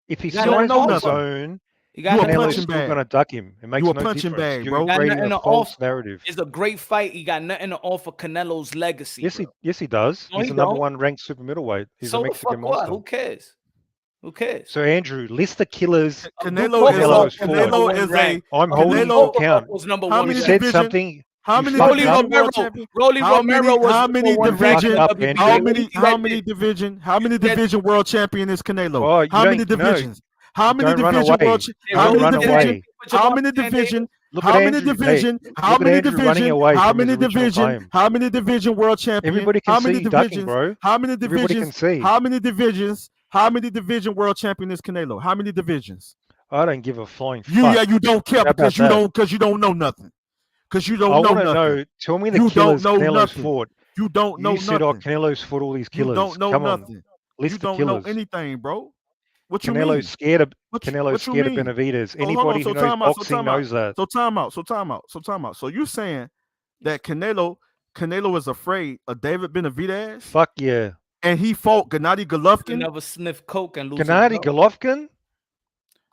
If he signs on the Zone, Canelo's still going to duck him. It makes you a no punching difference. bag, bro. You're creating a false narrative. It's a great fight. He got nothing to offer Canelo's legacy. Yes, he does. No, he's he the number don't. one ranked super middleweight. He's So a the Mexican fuck what? monster. Who cares? Who cares? So Andrew, list the killers. Canelo is a. I'm holding you to account. Was number How one. many You said division? something. How many Rolly division Romero. world champion? Rolly Romero was how many number one division? ranked How WWE. many division world champion is Canelo? Oh, How many divisions? How many division world? How many division? How many division? How many division? How many division? How many division? How many division world champion? Everybody can How many see you ducking, divisions? bro. How many Everybody divisions? can see. How many divisions? How many division world champion is Canelo? How many divisions? I don't give a flying fuck. You don't care because you don't know nothing. Because you don't know nothing. Know. Tell me the you killers don't know Canelo's nothing. fought. You don't know you nothing. said, "Oh, Canelo's fought all these killers." You don't know Come nothing. on, list you the don't killers. know anything, bro. What you Canelo's mean? scared of What you scared of mean? Benavidez. So, Anybody who knows time out, boxing knows that. So time out. So you saying that Canelo is afraid of David Benavidez? Fuck yeah. And he fought Gennady Golovkin. You never sniff coke and lose. Gennady Golovkin.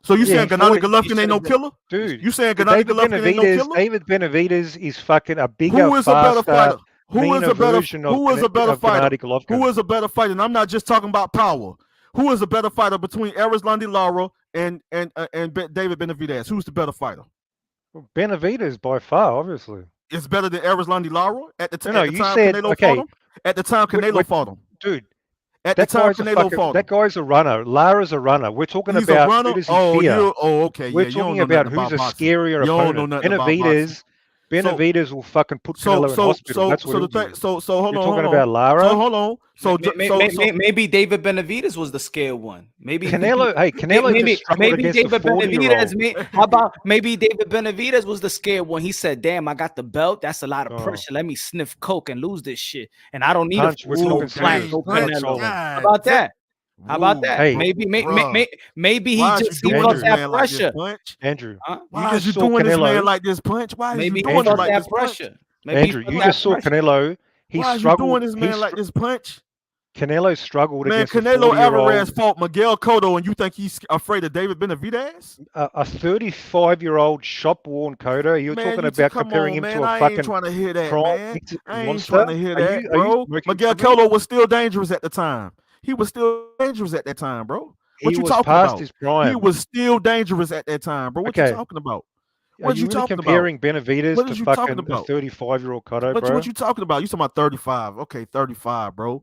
So you saying Gennady Golovkin ain't no killer? Dude, you saying Gennady Golovkin ain't no killer? David Benavidez is fucking a bigger, Who is a better fighter? Who is a better fighter? Who is a better fighter? And I'm not just talking about power. Who is a better fighter between Erislandy Lara and David Benavidez? Who's the better fighter? Benavidez by far, obviously. It's better than Erislandy Lara at the time. No, you said Canelo fought him? At the time Canelo fought him, dude. At the time Canelo fought him. That guy's a runner. Lara's a runner. We're talking He's about a runner? who does he fear. Okay. We're talking about who's a scarier opponent. Benavidez will fucking put Canelo in hospital. That's what hold on. You're talking about Lara. So hold on. Maybe David Benavidez was the scared one. Maybe Canelo. Hey, Canelo just struggled against David the 40-year-old. How about maybe David Benavidez was the scared one? He said, "Damn, I got the belt. That's a lot of pressure. Let me sniff coke and lose this shit. And I don't need a full plan no Canelo. How about that? How about that? Hey, maybe he just felt that pressure. Andrew, why is you doing this man like this, Punch? Why is you doing like this pressure? Andrew, you just saw Canelo. Why is you doing this man like this, Punch? Canelo struggled against Canelo Alvarez fought Miguel Cotto, and you think he's afraid of David Benavidez? A 35-year-old shop-worn Cotto. You're talking about comparing him to a fucking. I ain't trying to hear that, man. I ain't monster? trying to hear that, bro. Miguel Cotto was still dangerous at the time. He was still dangerous at that time, bro. What you talking about? His prime. He was still dangerous at that time, bro. What you talking about? What you talking comparing Benavidez to fucking a 35-year-old Cotto, bro? What you talking about? You talking about 35? Okay, 35, bro.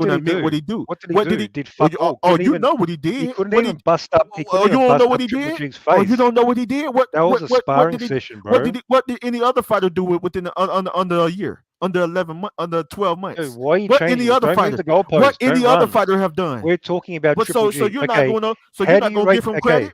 did gonna he admit do? what he do. What did he do? Did he? Did fuck all. Oh, Couldn't you even, know what he he did. couldn't What even he? bust up. He couldn't Oh, you even don't know bust what up he Triple did. G's Oh, face. you don't know what he did. What? That was a What sparring did he? session, bro. What did any other fighter do within under a year, under 11 months, under 12 months? Dude, why are you What changing any this? other Don't fighter? move the goalposts. What Don't any other run. fighter have done? We're talking about But Triple so G. you're not Okay, gonna how do you rate? give him Okay, credit?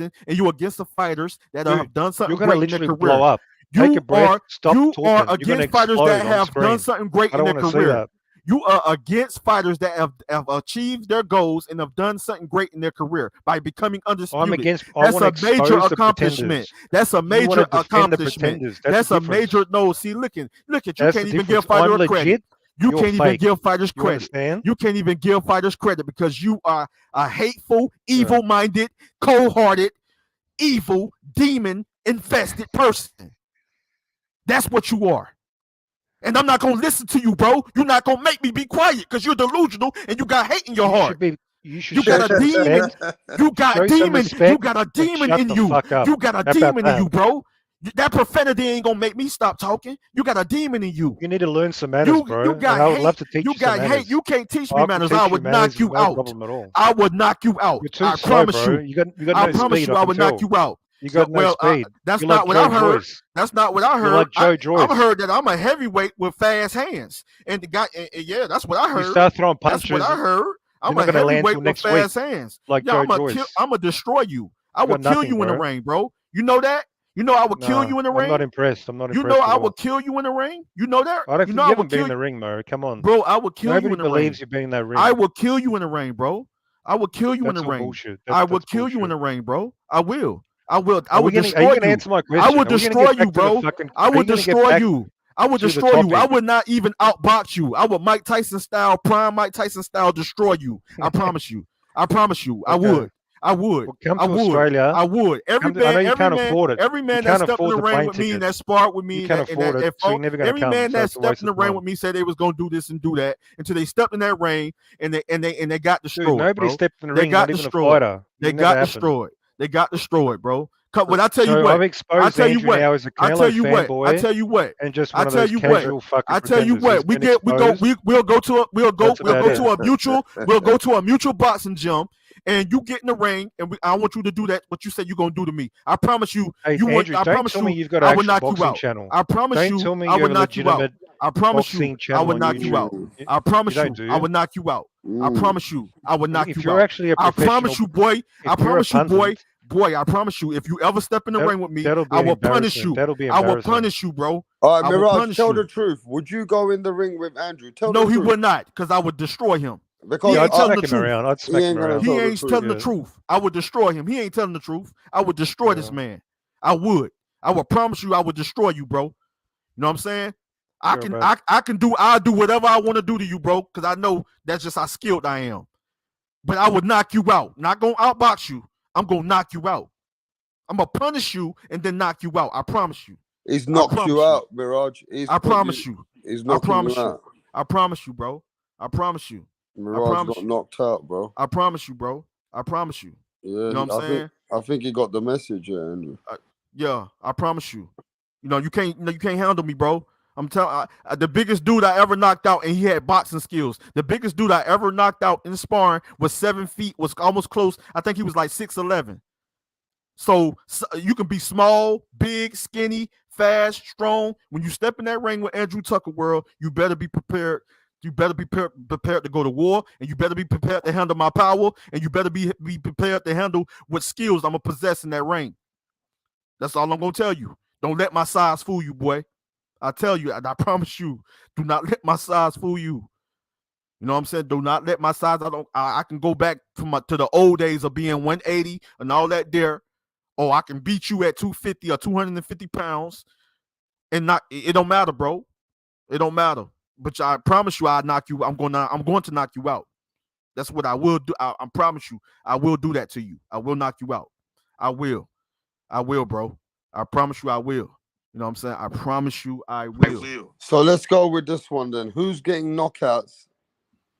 boxing and you're against the fighters that Dude, have done something you're gonna great in their literally career. blow up. Take a breath. Stop You talking. are You're gonna against fighters explode that on have screen. done something great I in don't their want to see career. that. You are against fighters that have achieved their goals and have done something great in their career by becoming undisputed. I'm against. I That's want to a major expose the accomplishment. pretenders. That's a You want major to defend the accomplishment. pretenders. That's the a difference. major. No, see, look at you. That's Can't the even difference. give fighter I'm credit. legit. You You're can't even fake. give fighters You credit. understand? You can't even give fighters credit because you are a hateful, evil-minded, cold-hearted, evil, demon-infested person. That's what you are. And I'm not gonna listen to you, bro. You're not gonna make me be quiet because you're delusional and you got hate in your heart. You got a demon. You got a demon. You got a demon in you. You got a demon in you, bro. That profanity ain't gonna make me stop talking. You got a demon in you. You need to learn some manners, bro. You got I would hate. love to teach you got some hate. manners. You can't teach me manners. I would knock you no out. problem at all. I would knock you out. You're too I slow, promise bro. you. You got I no promise speed. you, I would knock you out. You got no speed. That's You're not like what I Joe heard. Joyce. That's not what I heard. You're like Joe Joyce. I heard that I'm a heavyweight with fast hands, and the guy, yeah, that's what I heard. You start throwing punches. That's what I heard. I'm not a gonna land heavyweight till with next fast week, hands. like Yeah, Joe Joyce. I'm gonna destroy you. I will got kill nothing, you in the bro. ring, bro. You know that? You know I would kill you in the ring. I'm not impressed. I'm not You impressed. know I at all. would kill you in the ring. You know that? I don't You think know you I haven't would been kill in the you, ring, Mo. Come on, bro. I would kill Nobody you in the believes ring. you've been in that ring. I will kill you in the ring, bro. I will kill you in That's the all ring. bullshit. I will That's kill you in bullshit. the ring, bro. I will. I will Are we destroy gonna you. answer my I question? will Are we gonna destroy get you, back to the bro. fucking- I are will you gonna get destroy back you. I would to the destroy you. I topic? would not even outbox you. I would Mike Tyson style, prime Mike Tyson style, destroy you. I promise you. I promise you. I Okay. would. I would. Well, come I to would. Australia. I would. Every Come to- I know man, you every can't man, afford it. every You man that can't stepped in afford the the ring plane with me and tickets. that sparred with me, You can't afford it, so you're never gonna every come, man so that it's a waste stepped in the of ring time. with me said they was gonna do this and do that until they stepped in that ring and they got destroyed. Dude, nobody bro. stepped in the They ring, got not even a destroyed. fighter. They It never got happened. destroyed. They got destroyed, bro. When I tell you So what, I've exposed Andrew now as a I Canelo tell you what, fanboy I tell you what, and just I one of tell those you what, casual fucking I tell you pretenders. what, He's been exposed. we'll go to a mutual boxing gym, and you get in the ring, and I want you to do that. What you said you're gonna do to me, I promise you. Hey, Andrew, I don't promise tell you, me you've got I an would actual knock you boxing out. channel. I promise Don't you, tell me I you would have a knock you out. legitimate I promise you, boxing I channel would on knock you out. YouTube. I promise You you, don't, do I you? would knock you out. I promise you, I would knock If you you're out. actually a I promise professional, you, boy. I if you're a promise you, boy. pundit, Boy, I promise you, if you ever step in the ring with me, that'll be I will punish embarrassing. you. That'll be I will embarrassing. punish you, bro. All right, I will Mirage, punish tell you. the truth. Would you go in the ring with Andrew? Tell No, the he truth. would not, because I would destroy him. Because He ain't telling the smack him truth. around. I'd he smack him ain't gonna around. He tell the ain't truth. telling the Yeah. truth. I would destroy him. He ain't telling the truth. I would destroy this Yeah. man. I would. I would promise you I would destroy you, bro. You know what I'm saying? I'll do whatever I want to do to you, bro, because I know that's just how skilled I am. But I would knock you out. Not gonna outbox you. I'm gonna knock you out. I'm gonna punish you and then knock you out. I promise you. He's knocked you out, Mirage. I promise you. He's I knocking promise you you. out. I promise you, bro. I promise you. Mirage promise got you. knocked out, bro. I promise you, bro. I promise you. Yeah, You know what I'm saying? I think he got the message, yeah, Andrew. Yeah, I promise you. You know, you can't handle me, bro. I'm telling the biggest dude I ever knocked out, and he had boxing skills. The biggest dude I ever knocked out in sparring was 7 feet, was almost close. I think he was like 6'11". So you can be small, big, skinny, fast, strong. When you step in that ring with Andrew Tucker World, you better be prepared. You better be prepared to go to war, and you better be prepared to handle my power, and you better be prepared to handle what skills I'm gonna possess in that ring. That's all I'm gonna tell you. Don't let my size fool you, boy. I tell you, and I promise you, do not let my size fool you. You know what I'm saying? Do not let my size. I can go back to the old days of being 180 and all that there. Or I can beat you at 250 or 250 pounds, and it don't matter, bro. It don't matter. But I promise you, I'll knock you. I'm going to knock you out. That's what I will do. I promise you, I will do that to you. I will knock you out. I will, bro. I promise you, I will. You know what I'm saying? I promise you, I will. So let's go with this one then. Who's getting knockouts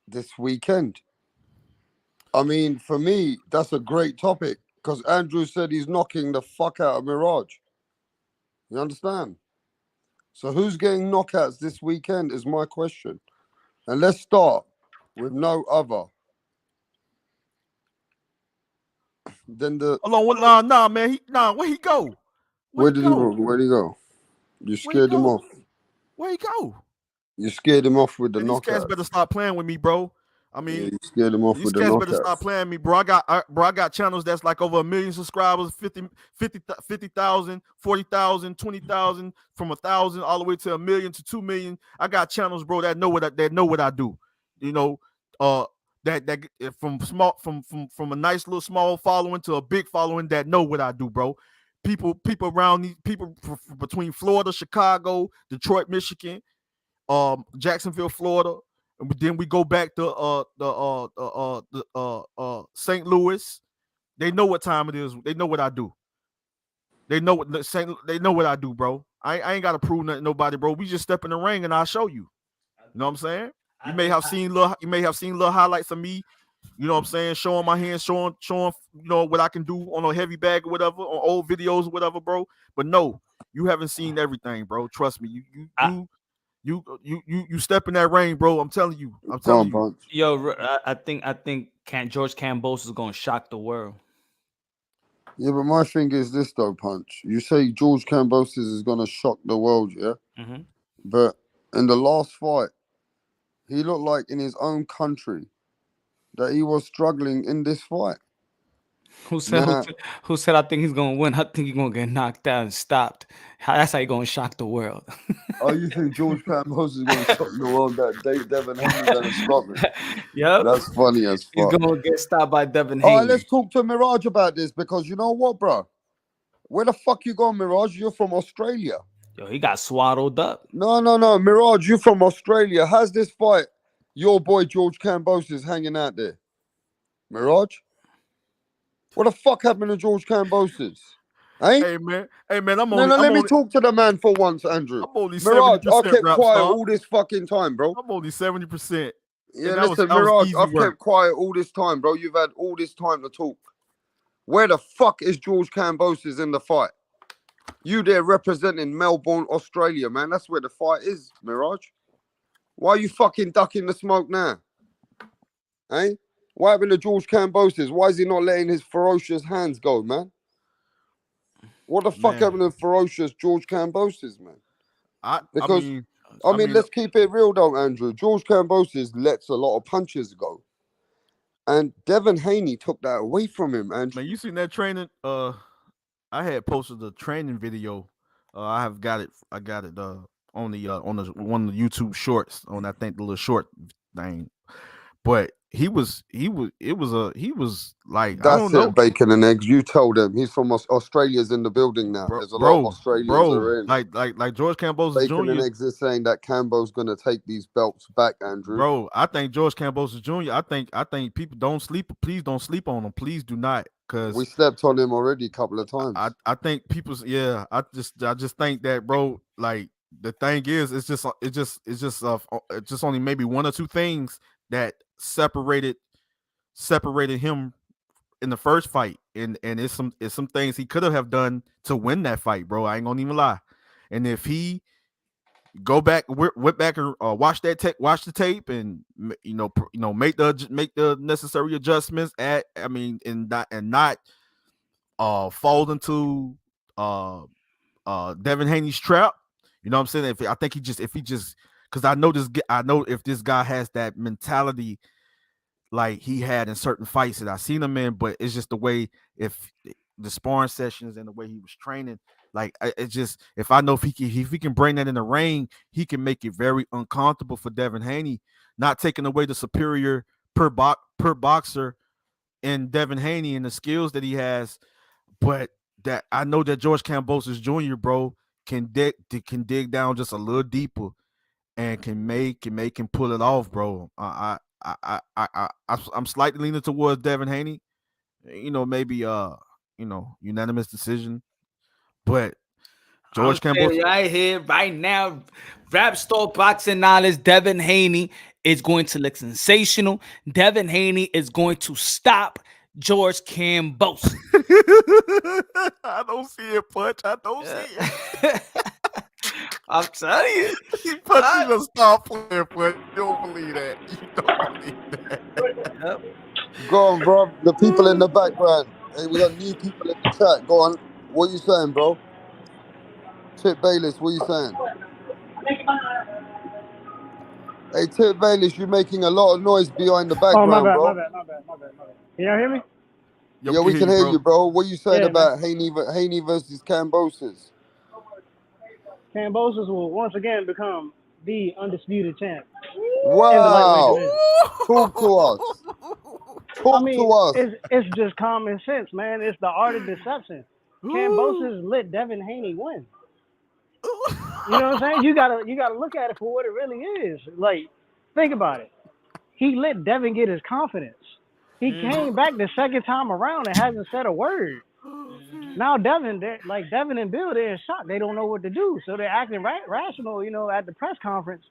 this weekend? I mean, for me, that's a great topic because Andrew said he's knocking the fuck out of Mirage. You understand? So who's getting knockouts this weekend is my question. And let's start with no other than the... Hold on, nah, man. Where he go? Where'd he go? You scared him off. Where he go? You scared him off with the These cats knockouts. better stop playing with me, bro. I mean, you scared him off these with the cats better knockouts. stop playing with me, bro. I got channels that's like over 1 million subscribers, 50,000, 40,000, 20,000, from 1,000 all the way to 1 million to 2 million. I got channels, bro, that know what I do. You know, that from a nice little small following to a big following that know what I do, bro. People around these people between Florida, Chicago, Detroit, Michigan, Jacksonville, Florida. And then we go back to St. Louis. They know what time it is. They know what I do. They know what I do, bro. I ain't got to prove nothing to nobody, bro. We just step in the ring and I'll show you. You know what I'm saying? You may have seen little highlights of me. You know what I'm saying? Showing my hands, showing what I can do on a heavy bag or whatever, on old videos or whatever, bro. But no, you haven't seen everything, bro. Trust me. You step in that ring, bro. I'm telling you. Yo, I think George Kambosos is gonna shock the world. Yeah, but my thing is this though, Punch. You say George Kambosos is gonna shock the world, yeah? Mm-hmm. But in the last fight, he looked like in his own country that he was struggling in this fight. Who said I think he's gonna win? I think he's gonna get knocked out and stopped. That's how he's gonna shock the world. Oh, you think George Kambosos is gonna shock the world that Devin Haney gonna stop him? Yep. That's funny as fuck. He's gonna get stopped by Devin All Haney. right, let's talk to Mirage about this because you know what, bro? Where the fuck you going, Mirage? You're from Australia. Yo, he got swaddled up. No, Mirage, you from Australia. How's this fight? Your boy George Kambosos hanging out there. Mirage? What the fuck happened to George Kambosos? Hey man, let me talk to the man for once, Andrew. I'm only Mirage, 70% I kept rap quiet star. all this fucking time, bro. I'm only 70%. Yeah, that listen, was Mirage, easy I've work. kept quiet all this time, bro. You've had all this time to talk. Where the fuck is George Kambosos in the fight? You there representing Melbourne, Australia, man. That's where the fight is, Mirage. Why are you fucking ducking the smoke now? Eh? What happened to George Kambosos? Why is he not letting his ferocious hands go, man? What the fuck happened to ferocious George Kambosos, man? I mean, let's keep it real though, Andrew. George Kambosos lets a lot of punches go. And Devin Haney took that away from him, Andrew. Man, you seen that training? I had posted the training video. I got it on the one of the YouTube shorts on I think the little short thing. But he was like, That's I don't know. Bacon and eggs. You told him he's from Australia's in the building now. There's a lot of Australians are in. Like George Kambosos Bacon Jr. and eggs is saying that Kambo's gonna take these belts back, Andrew. Bro, I think George Kambosos Jr. I think people don't sleep. Please don't sleep on him. Please do not, because we slept on him already a couple of times. I think people's I just think that, bro. Like the thing is, it's just only maybe one or two things that separated him in the first fight, and it's some things he could have done to win that fight, bro. I ain't gonna even lie. And if he went back and watch the tape, and make the necessary adjustments and not fall into Devin Haney's trap. You know what I'm saying? If he just because I know if this guy has that mentality like he had in certain fights that I seen him in, but it's just the way, if the sparring sessions and the way he was training, like it's just, if I know if he can bring that in the ring, he can make it very uncomfortable for Devin Haney, not taking away the superior per boxer in Devin Haney and the skills that he has, but that I know that George Kambosos Jr., bro, can dig down just a little deeper and can make him pull it off, bro. I'm slightly leaning towards Devin Haney. Maybe unanimous decision. But George Kambosos right here, right now, Rap Store Boxing Knowledge, Devin Haney is going to look sensational. Devin Haney is going to stop George Kambosos. I don't see it, Punch. I don't see it. I'm telling you. He put you to stop playing, but you don't believe that. You don't believe that. Yep. Go on, bro. The people in the background. Hey, we got new people in the chat. Go on. What you saying, bro? Tip Bayless, what you saying? Hey, Tip Bayless, you're making a lot of noise behind the background, bro. My bad. Can y'all hear me? Yeah, we can hear you, bro. What you saying about Haney versus Kambosos? Kambosos will once again become the undisputed champ. Wow. Talk to us. Talk to us. It's just common sense, man. It's the art of deception. Kambosos let Devin Haney win. You know what I'm saying? You gotta look at it for what it really is. Like, think about it. He let Devin get his confidence. He came back the second time around and hasn't said a word. Now Devin and Bill, they're in shock. They don't know what to do, so they're acting rational. At the press conference,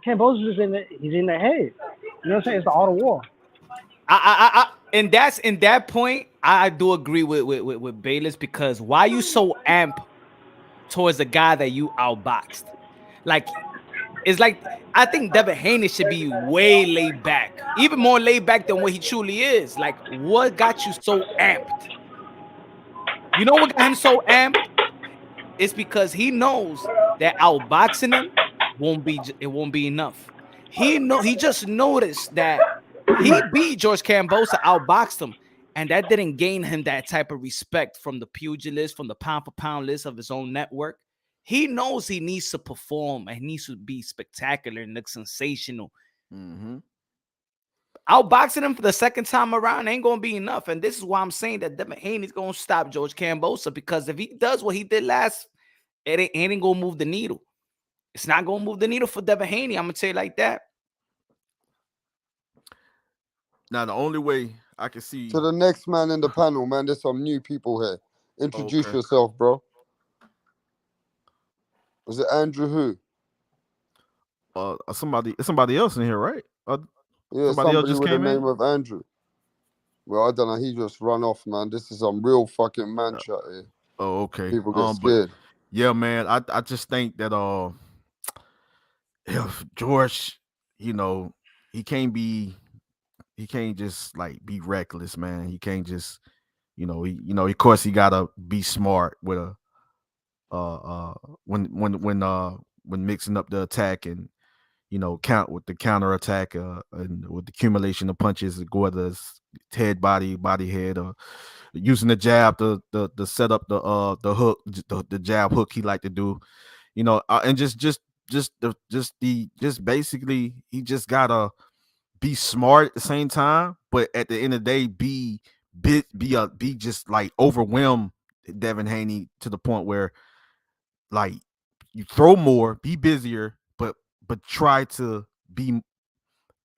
Kambosos he's in their head. You know what I'm saying? It's the art of war. And that's in that point, I do agree with Bayless, because why you so amp towards a guy that you outboxed? Like, it's like, I think Devin Haney should be way laid back, even more laid back than what he truly is. Like, what got you so amped? You know what got him so amped? It's because he knows that outboxing him won't be enough. He just noticed that he beat George Kambosos, outboxed him, and that didn't gain him that type of respect from the pugilist, from the pound for pound list of his own network. He knows he needs to perform and he needs to be spectacular and look sensational. Outboxing him for the second time around ain't gonna be enough, and this is why I'm saying that Devin Haney's gonna stop George Kambosos, because if he does what he did last, it ain't gonna move the needle. It's not gonna move the needle for Devin Haney. I'm gonna tell you like that. Now the only way I can see to the next man in the panel, man. There's some new people here. Introduce yourself, bro. Was it Andrew who? Somebody else in here, right? Yeah, somebody else just with came the name of Andrew. Well, I don't know. He just run off, man. This is some real fucking man shit here. Oh, okay. People get scared. Yeah, man. I just think that if George, he can't just like be reckless, man. He can't just, of course he gotta be smart with when mixing up the attack and count with the counter attack and with the accumulation of punches, whether it's head, body, head, or using the jab to set up the hook, the jab hook he like to do, and just basically he just gotta be smart at the same time, but at the end of the day be just like overwhelm Devin Haney to the point where like you throw more, be busier, but try to be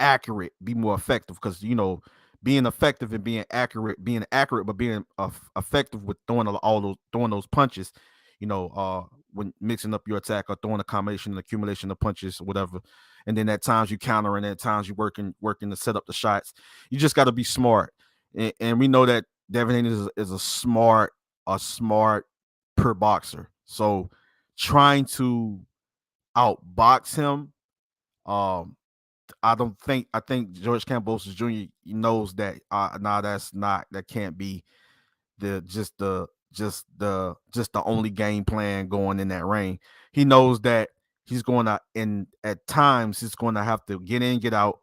accurate, be more effective, because being effective and being accurate, but being effective with throwing those punches, when mixing up your attack or throwing a combination and accumulation of punches or whatever, and then at times you counter and at times you working to set up the shots. You just got to be smart, and we know that Devin Haney is a smart per boxer. So trying to outbox him, I think George Kambosos Jr. knows that that can't be the only game plan going in that ring. He knows that he's going to, and at times he's going to have to get in, get out,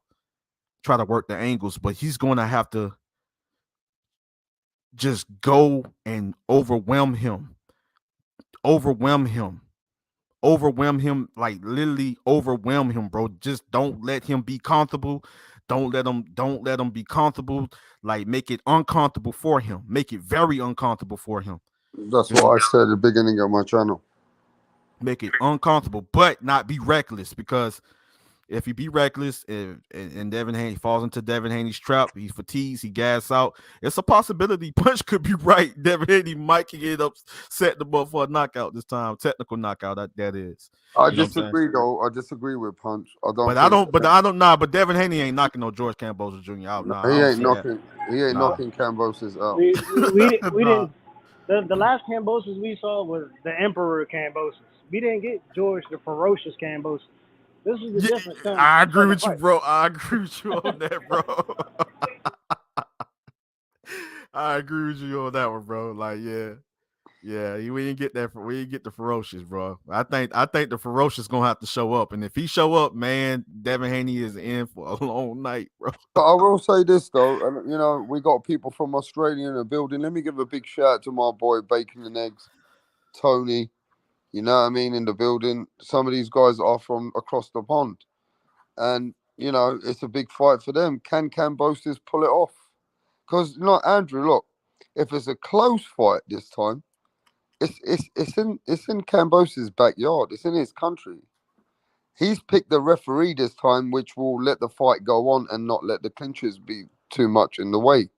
try to work the angles, but he's going to have to just go and overwhelm him, like literally overwhelm him, bro. Just don't let him be comfortable. Don't let him be comfortable. Like, make it uncomfortable for him. Make it very uncomfortable for him. That's what I said at the beginning of my channel. Make it uncomfortable, but not be reckless, because if you be reckless and Devin Haney falls into Devin Haney's trap, he fatigues, he gas out, it's a possibility Punch could be right. Devin Haney might get up, set the up for a knockout this time, technical knockout. That is. I disagree though. I disagree with Punch. But Devin Haney ain't knocking no George Kambosos Jr. out. He ain't knocking Kambosos out. We didn't. The last Kambosos we saw was the Emperor Kambosos. We didn't get George the ferocious Kambosos. This is the difference. I agree with you, bro. I agree with you on that, bro. I agree with you on that one, bro. Like, yeah, we didn't get that. We didn't get the ferocious, bro. I think the ferocious gonna have to show up, and if he show up, man, Devin Haney is in for a long night, bro. But I will say this though, and we got people from Australia in the building. Let me give a big shout out to my boy Bacon and Eggs, Tony. You know what I mean, in the building. Some of these guys are from across the pond. And, it's a big fight for them. Can Kambosos pull it off? Because, Andrew, look, if it's a close fight this time, it's in Kambosos' backyard. It's in his country. He's picked the referee this time, which will let the fight go on and not let the clinches be too much in the way.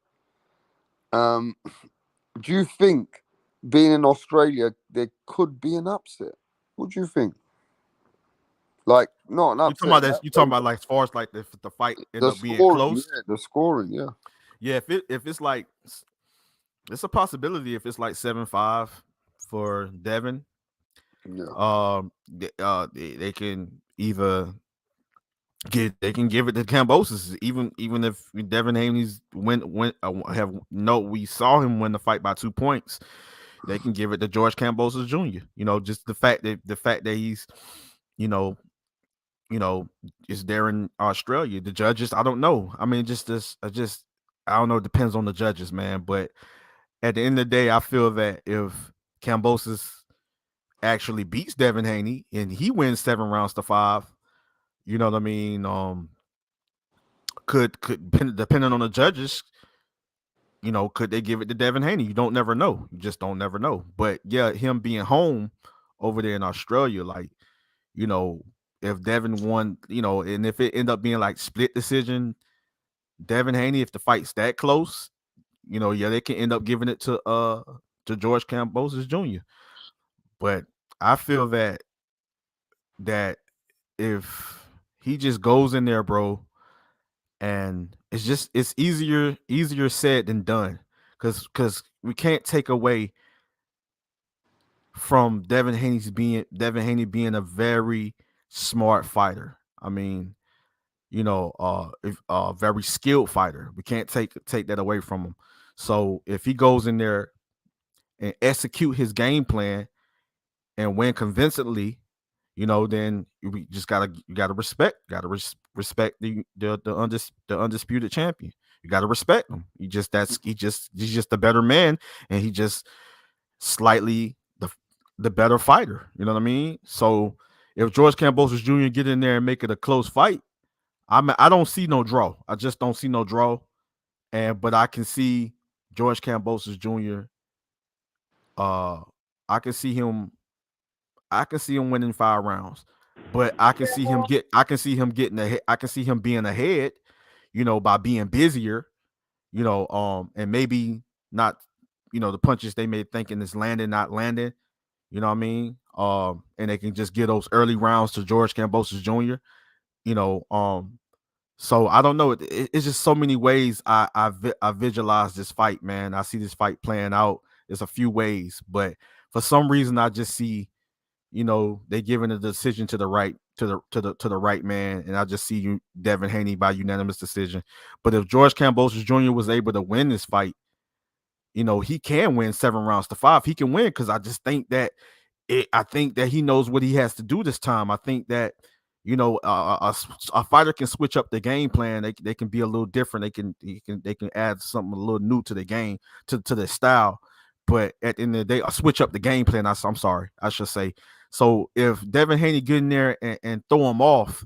do you think, being in Australia, there could be an upset? What do you think? Like, not an You talking about upset. this? You talking about like as far as like if the fight end The up being scoring, close? yeah, the scoring, yeah. Yeah, if it's like, it's a possibility if it's like 7-5 for Devin. Yeah. They can either they can give it to kambosos, even if Devin Haney's we saw him win the fight by 2 points. They can give it to George Kambosos Jr. You know, just the fact that he's, you know, is there in Australia. The judges, I don't know. I mean, I don't know. It depends on the judges, man. But at the end of the day, I feel that if Kambosos actually beats Devin Haney and he wins 7-5, you know what I mean? Could depending on the judges, you know, could they give it to Devin Haney? You don't never know. You just don't never know. But yeah, him being home over there in Australia, like, you know, if Devin won, you know, and if it end up being like split decision, Devin Haney, if the fight's that close, you know, yeah, they can end up giving it to George Kambosos Jr. But I feel that if he just goes in there, bro, and it's easier said than done, because we can't take away from Devin Haney being a very smart fighter. I mean, you know, very skilled fighter. We can't take that away from him. So if he goes in there and execute his game plan and win convincingly, you know, then we just gotta respect the undisputed champion. You gotta respect him. He's just the better man, and he just slightly the better fighter. You know what I mean? So if George Kambosos Jr. get in there and make it a close fight, I don't see no draw. I just don't see no draw. But I can see George Kambosos Jr. I can see him winning 5 rounds. But I can see him getting ahead. I can see him being ahead, you know, by being busier, you know, and maybe not, you know, the punches they may thinking is landing, not landing, you know what I mean? And they can just give those early rounds to George Kambosos Jr., you know, so I don't know. It's just so many ways I visualize this fight, man. I see this fight playing out. There's a few ways, but for some reason I just see, you know, they giving the decision to the right right man, and I just see Devin Haney by unanimous decision. But if George Kambosos Jr. was able to win this fight, you know, he can win 7-5. He can win, because I just think that I think that he knows what he has to do this time. I think that, you know, a fighter can switch up the game plan. They can be a little different. They can add something a little new to the game, to the style. But at the end of the day, I switch up the game plan. I'm sorry, I should say. So if Devin Haney get in there and throw him off,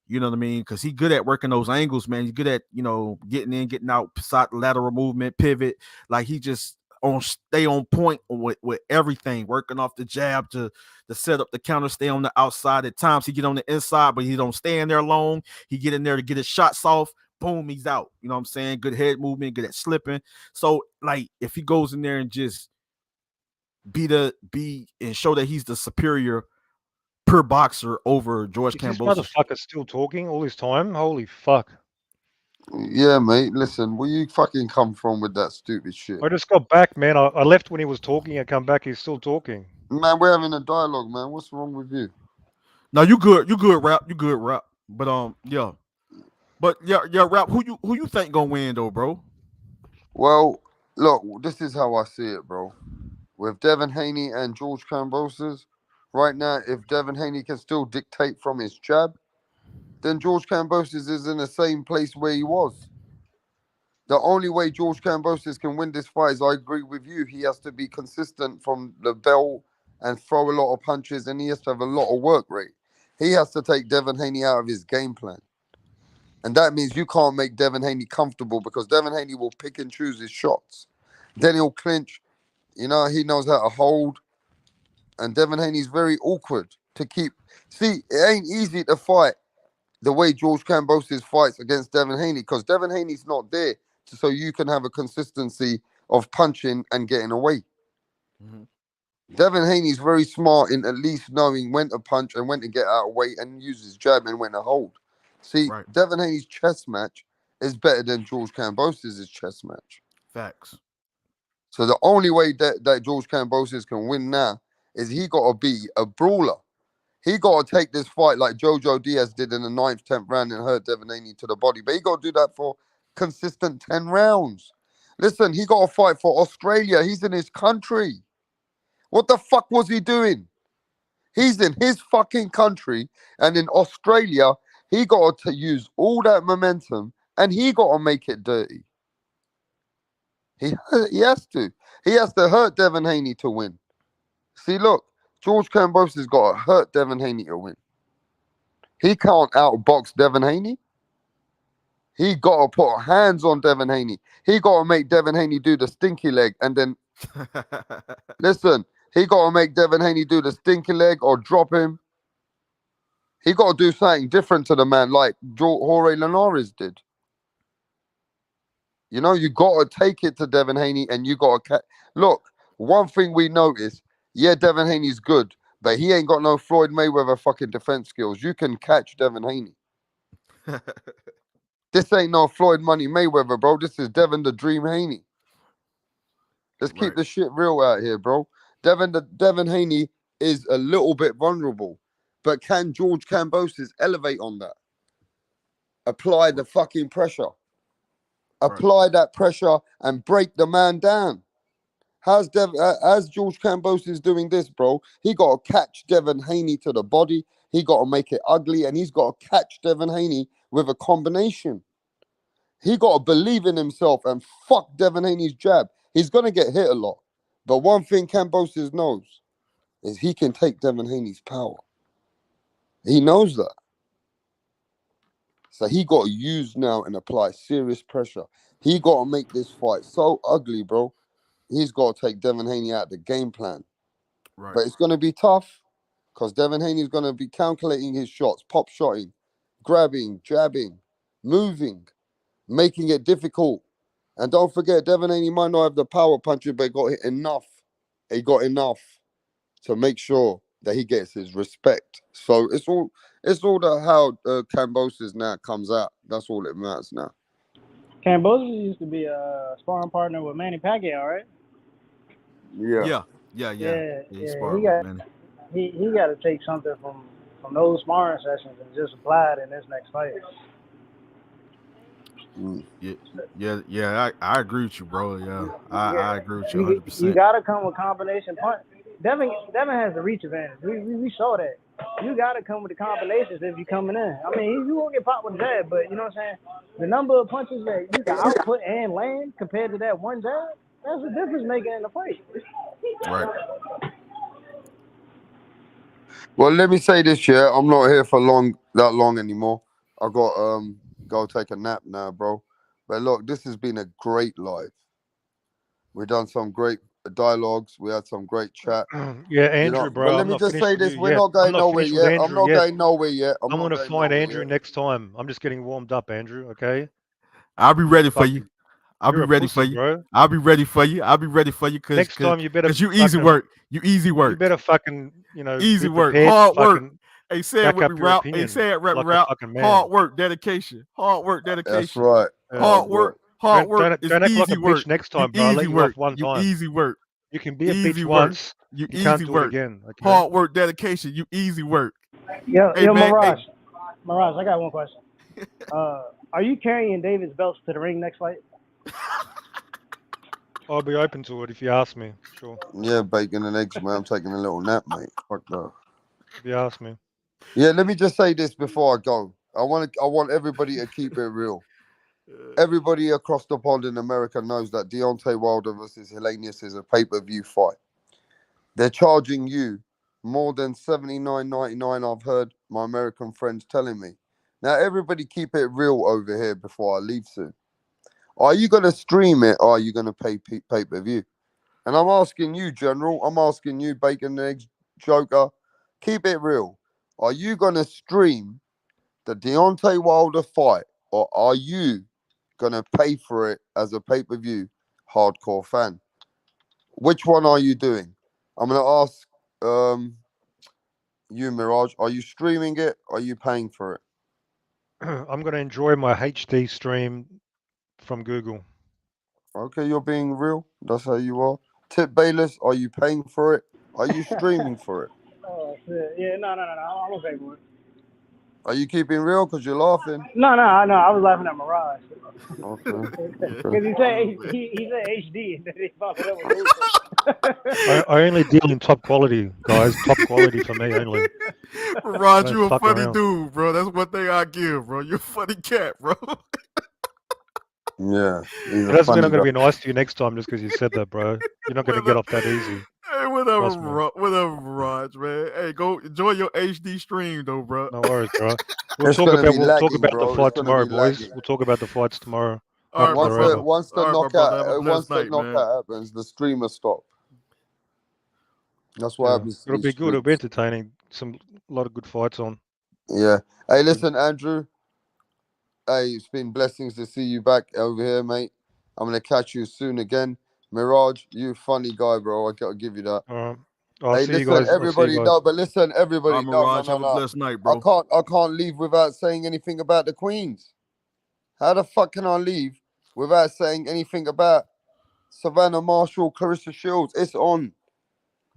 you know what I mean? Because he's good at working those angles, man. He's good at, you know, getting in, getting out, side lateral movement, pivot. Like, he just stay on point with everything, working off the jab to set up the counter, stay on the outside. At times he get on the inside, but he don't stay in there long. He get in there to get his shots off. Boom, he's out. You know what I'm saying? Good head movement, good at slipping. So, like, if he goes in there and just be and show that he's the superior per boxer over George Kambosos. This motherfucker still talking all this time? Holy fuck. Yeah, mate. Listen, where you fucking come from with that stupid shit? I just got back, man. I left when he was talking. I come back, he's still talking. Man, we're having a dialogue, man. What's wrong with you? No, you good. You good, Rap. You good, Rap. But yeah. But yeah, Rap. Who you think gonna win though, bro? Well, look, this is how I see it, bro. With Devin Haney and George Kambosos, right now, if Devin Haney can still dictate from his jab, then George Kambosos is in the same place where he was. The only way George Kambosos can win this fight is, I agree with you, he has to be consistent from the bell and throw a lot of punches, and he has to have a lot of work rate. He has to take Devin Haney out of his game plan. And that means you can't make Devin Haney comfortable, because Devin Haney will pick and choose his shots. Then he'll clinch. You know, he knows how to hold. And Devin Haney's very awkward to keep. See, it ain't easy to fight the way George Kambosos fights against Devin Haney, because Devin Haney's not there so you can have a consistency of punching and getting away. Devin Haney's very smart in at least knowing when to punch and when to get out of way and use his jab and when to hold. See, Devin Haney's chess match is better than George Kambosos' chess match. Facts. So the only way that George Kambosos can win now is he got to be a brawler. He got to take this fight like Jojo Diaz did in the 9th, 10th round and hurt Devin Haney to the body. But he got to do that for consistent 10 rounds. Listen, he got to fight for Australia. He's in his country. What the fuck was he doing? He's in his fucking country, and in Australia, he got to use all that momentum, and he got to make it dirty. He has to. He has to hurt Devin Haney to win. See, look, George Kambosos got to hurt Devin Haney to win. He can't outbox Devin Haney. He got to put hands on Devin Haney. He got to make Devin Haney do the stinky leg, and then listen. He got to make Devin Haney do the stinky leg or drop him. He got to do something different to the man like Jorge Linares did. You know, you got to take it to Devin Haney and you got to... Look, one thing we noticed, yeah, Devin Haney's good, but he ain't got no Floyd Mayweather fucking defense skills. You can catch Devin Haney. This ain't no Floyd Money Mayweather, bro. This is Devin the Dream Haney. Let's keep the shit real out here, bro. Devin Haney is a little bit vulnerable, but can George Kambosos elevate on that? Apply the fucking pressure. Apply that pressure and break the man down. How's George Kambosos doing this, bro? He got to catch Devin Haney to the body. He got to make it ugly, and he's got to catch Devin Haney with a combination. He got to believe in himself and fuck Devin Haney's jab. He's going to get hit a lot. But one thing Kambosos knows is he can take Devin Haney's power. He knows that. So he got to use now and apply serious pressure. He got to make this fight so ugly, bro. He's got to take Devin Haney out of the game plan. But it's going to be tough because Devin Haney's going to be calculating his shots, pop shotting, grabbing, jabbing, moving, making it difficult. And don't forget, Devin Haney might not have the power puncher, but he got enough. He got enough to make sure that he gets his respect. So it's all how Kambosos now comes out. That's all it matters now. Kambosos used to be a sparring partner with Manny Pacquiao, right? Yeah. He got to take something from those sparring sessions and just apply it in this next fight. Yeah. I agree with you, bro. Yeah, I agree with you 100%. You got to come with combination punch. Devin has the reach advantage. We saw that. You got to come with the combinations if you're coming in. I mean, you won't get popped with a jab, but you know what I'm saying? The number of punches that you can output and land compared to that one jab, that's the difference making in the fight. Right. Well, let me say this, yeah. I'm not here for that long anymore. I got go take a nap now, bro. But look, this has been a great live. We've done some great dialogues. We had some great chat. Yeah, Andrew, bro. But let me just say this: we're not going nowhere yet. I'm not going nowhere yet. I'm going to find Andrew next time. I'm just getting warmed up, Andrew. Okay. I'll be ready for you. I'll be ready for you, bro. I'll be ready for you. I'll be ready for you. Cause next time you better. Cause you easy work. You easy work. You better fucking easy work. Hard work. Hey, say it with me, Ralph. Hey, say it, Ralph. Hard work, dedication. Hard work, dedication. That's right. Hard work. Hard work. Don't act like a bitch next time, bro. Easy work. You easy work. You can be a bitch once. You can't easy do work. it again. Okay? Hard work, dedication. You easy work. Yo, man, Mirage. Mirage, I got one question. Are you carrying David's belts to the ring next fight? I'll be open to it if you ask me. Sure. Yeah, bacon and eggs, man. I'm taking a little nap, mate. Fuck that. If you ask me. Yeah, let me just say this before I go. I want everybody to keep it real. Everybody across the pond in America knows that Deontay Wilder versus Helenius is a pay-per-view fight. They're charging you more than $79.99. I've heard my American friends telling me. Now, everybody keep it real over here before I leave soon. Are you going to stream it or are you going to pay pay-per-view? And I'm asking you, General. I'm asking you, Bacon and Eggs Joker. Keep it real. Are you going to stream the Deontay Wilder fight or are you going to pay for it as a pay-per-view hardcore fan. Which one are you doing? I'm gonna ask you, Mirage. Are you streaming it? Or are you paying for it? I'm going to enjoy my HD stream from Google. Okay, you're being real. That's how you are. Tip Bayless, are you paying for it? Are you streaming for it? Oh shit. Yeah, no. I'm okay for it. Are you keeping real? Because you're laughing. No. I was laughing at Mirage. Okay. Because he said HD and then he followed up with Google. I only deal in top quality, guys. Top quality for me only. Rod, you a fuck funny around. dude, bro. That's one thing I give, bro. You're a funny cat, bro. Yeah. It doesn't mean I'm going to be nice to you next time just because you said that, bro. You're not going to get off that easy. Hey, whatever, Trust me. whatever, Raj, man. Hey, go enjoy your HD stream, though, bro. No worries, bro. We'll It's talk gonna about be lagging, the bro. fight It's gonna tomorrow, be boys. lagging. We'll talk about the fights tomorrow. All right, Once brother. the All right, my brother. Have a blessed night, man. knockout happens, the streamer stop. That's what Yeah. happens to It'll these be good. It'll be streams. entertaining. A lot of good fights on. Yeah. Hey, listen, Andrew. Hey, it's been blessings to see you back over here, mate. I'm gonna catch you soon again. Mirage, you funny guy, bro. I gotta give you that. All right. I'll Hey, see you listen, guys. everybody. No, but listen, everybody. No. Mirage, have a blessed night, I bro. can't leave without saying anything about the Queens. How the fuck can I leave without saying anything about Savannah Marshall, Clarissa Shields? It's on.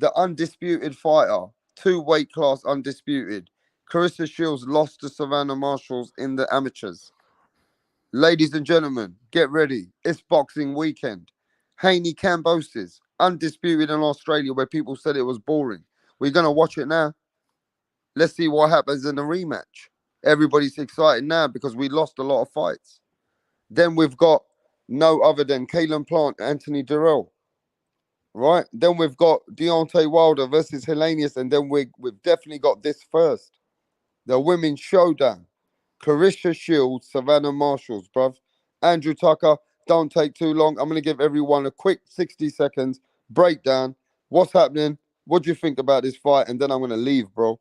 The undisputed fighter, 2 weight class undisputed. Clarissa Shields lost to Savannah Marshalls in the amateurs. Ladies and gentlemen, get ready. It's boxing weekend. Haney kambosos, undisputed in Australia, where people said it was boring. We're going to watch it now. Let's see what happens in the rematch. Everybody's excited now because we lost a lot of fights. Then we've got no other than Kalen Plant, Anthony Durrell. Right? Then we've got Deontay Wilder versus Hellenius. And then we've definitely got this first. The women's showdown. Clarissa Shields, Savannah Marshalls, bruv. Andrew Tucker, don't take too long. I'm going to give everyone a quick 60 seconds breakdown. What's happening? What do you think about this fight? And then I'm going to leave, bro.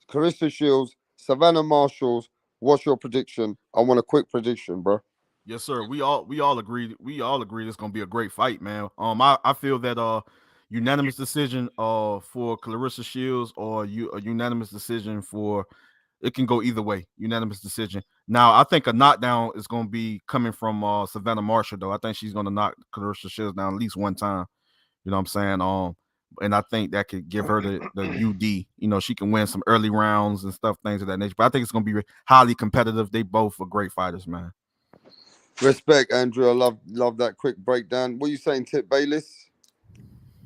Clarissa Shields, Savannah Marshalls, what's your prediction? I want a quick prediction, bro. Yes, sir. We all agree. We all agree it's gonna be a great fight, man. I feel that unanimous decision for Clarissa Shields or a unanimous decision for it can go either way. Unanimous decision. Now I think a knockdown is gonna be coming from Savannah Marshall though. I think she's gonna knock Clarissa Shields down at least one time. You know what I'm saying? And I think that could give her the UD. You know, she can win some early rounds and stuff, things of that nature. But I think it's gonna be highly competitive. They both are great fighters, man. Respect, Andrew. I love that quick breakdown. What are you saying, Tip Bayless?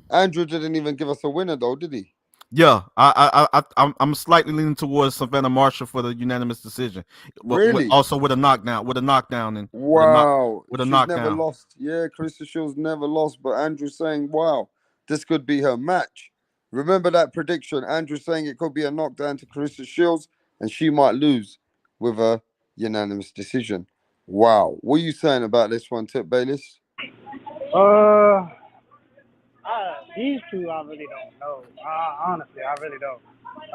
Andrew didn't even give us a winner, though, did he? Yeah, I'm slightly leaning towards Savannah Marshall for the unanimous decision. Really? Also with a knockdown, and wow, with a she's knockdown. never lost. Yeah, Clarissa Shields never lost, but Andrew's saying, wow, this could be her match. Remember that prediction? Andrew saying it could be a knockdown to Clarissa Shields, and she might lose with a unanimous decision. Wow, what are you saying about this one, Tip Bayless? These two, I really don't know. Honestly, I really don't.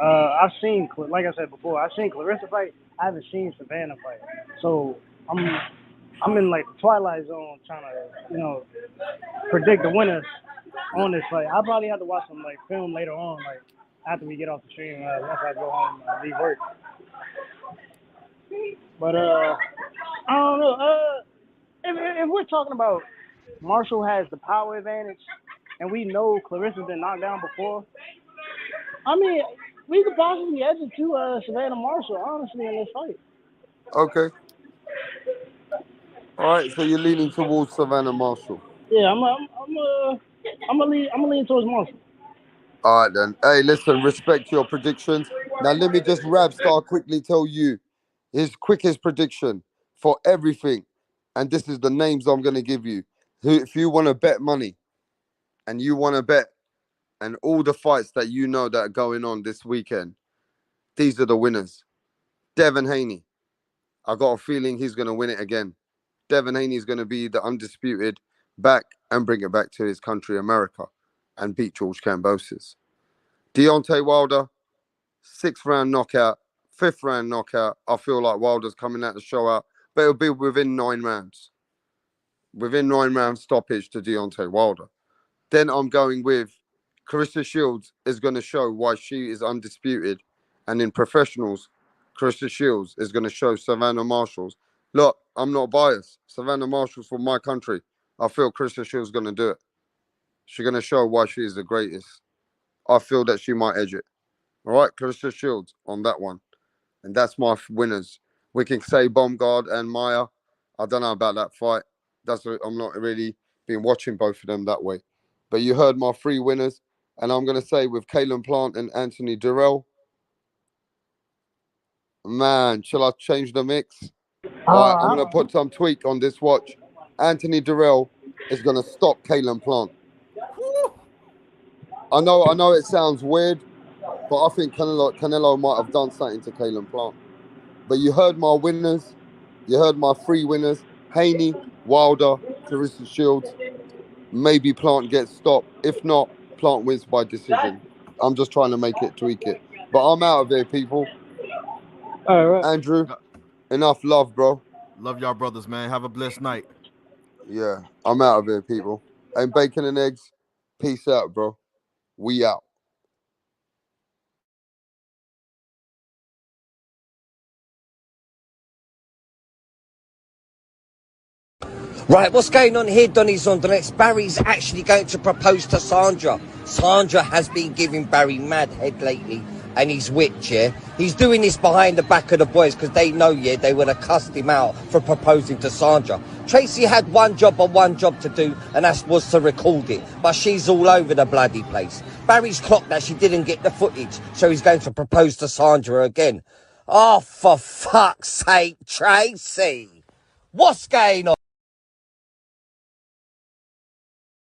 I've seen, like I said before, I've seen Clarissa fight. I haven't seen Savannah fight. So I'm in like the twilight zone trying to, predict the winners on this fight. I'll probably have to watch some like film later on, like after we get off the stream, once I go home and leave work. But I don't know. If we're talking about Marshall has the power advantage, and we know Clarissa's been knocked down before, I mean, we could possibly edge it to Savannah Marshall, honestly, in this fight. Okay. All right, so you're leaning towards Savannah Marshall. Yeah, I'm gonna lean towards Marshall. All right then. Hey, listen, respect your predictions. Now let me just quickly tell you his quickest prediction for everything, and this is the names I'm gonna give you. If you want to bet money, and you want to bet, and all the fights that you know that are going on this weekend, these are the winners. Devin Haney. I got a feeling he's gonna win it again. Devin Haney is going to be the undisputed back and bring it back to his country, America, and beat George Kambosos. Deontay Wilder, 6th round knockout, 5th round knockout. I feel like Wilder's coming out to show out, but it'll be within 9 rounds. within 9 round stoppage to Deontay Wilder. Then I'm going with Clarissa Shields is going to show why she is undisputed. And in professionals, Clarissa Shields is going to show Savannah Marshalls. Look, I'm not biased. Savannah Marshalls from my country. I feel Clarissa Shields is going to do it. She's going to show why she is the greatest. I feel that she might edge it. All right, Clarissa Shields on that one. And that's my winners. We can say Baumgart and Maya. I don't know about that fight. I'm not really been watching both of them that way. But you heard my 3 winners. And I'm going to say with Kalen Plant and Anthony Durrell. Man, shall I change the mix? All right, I'm going to put some tweak on this watch. Anthony Durrell is going to stop Kalen Plant. I know it sounds weird, but I think Canelo might have done something to Kalen Plant. But you heard my winners. You heard my 3 winners. Haney, Wilder, Clarissa Shields. Maybe Plant gets stopped. If not, Plant wins by decision. I'm just trying to make it, tweak it. But I'm out of here, people. All right. Andrew, enough love, bro. Love y'all brothers, man. Have a blessed night. Yeah, I'm out of here, people. And bacon and eggs, peace out, bro. We out. Right, what's going on here, Donny's on the next? Barry's actually going to propose to Sandra. Sandra has been giving Barry mad head lately, and he's witch, yeah? He's doing this behind the back of the boys because they know, yeah, they would have cussed him out for proposing to Sandra. Tracy had one job to do, and that was to record it. But she's all over the bloody place. Barry's clocked that she didn't get the footage, so he's going to propose to Sandra again. Oh, for fuck's sake, Tracy! What's going on?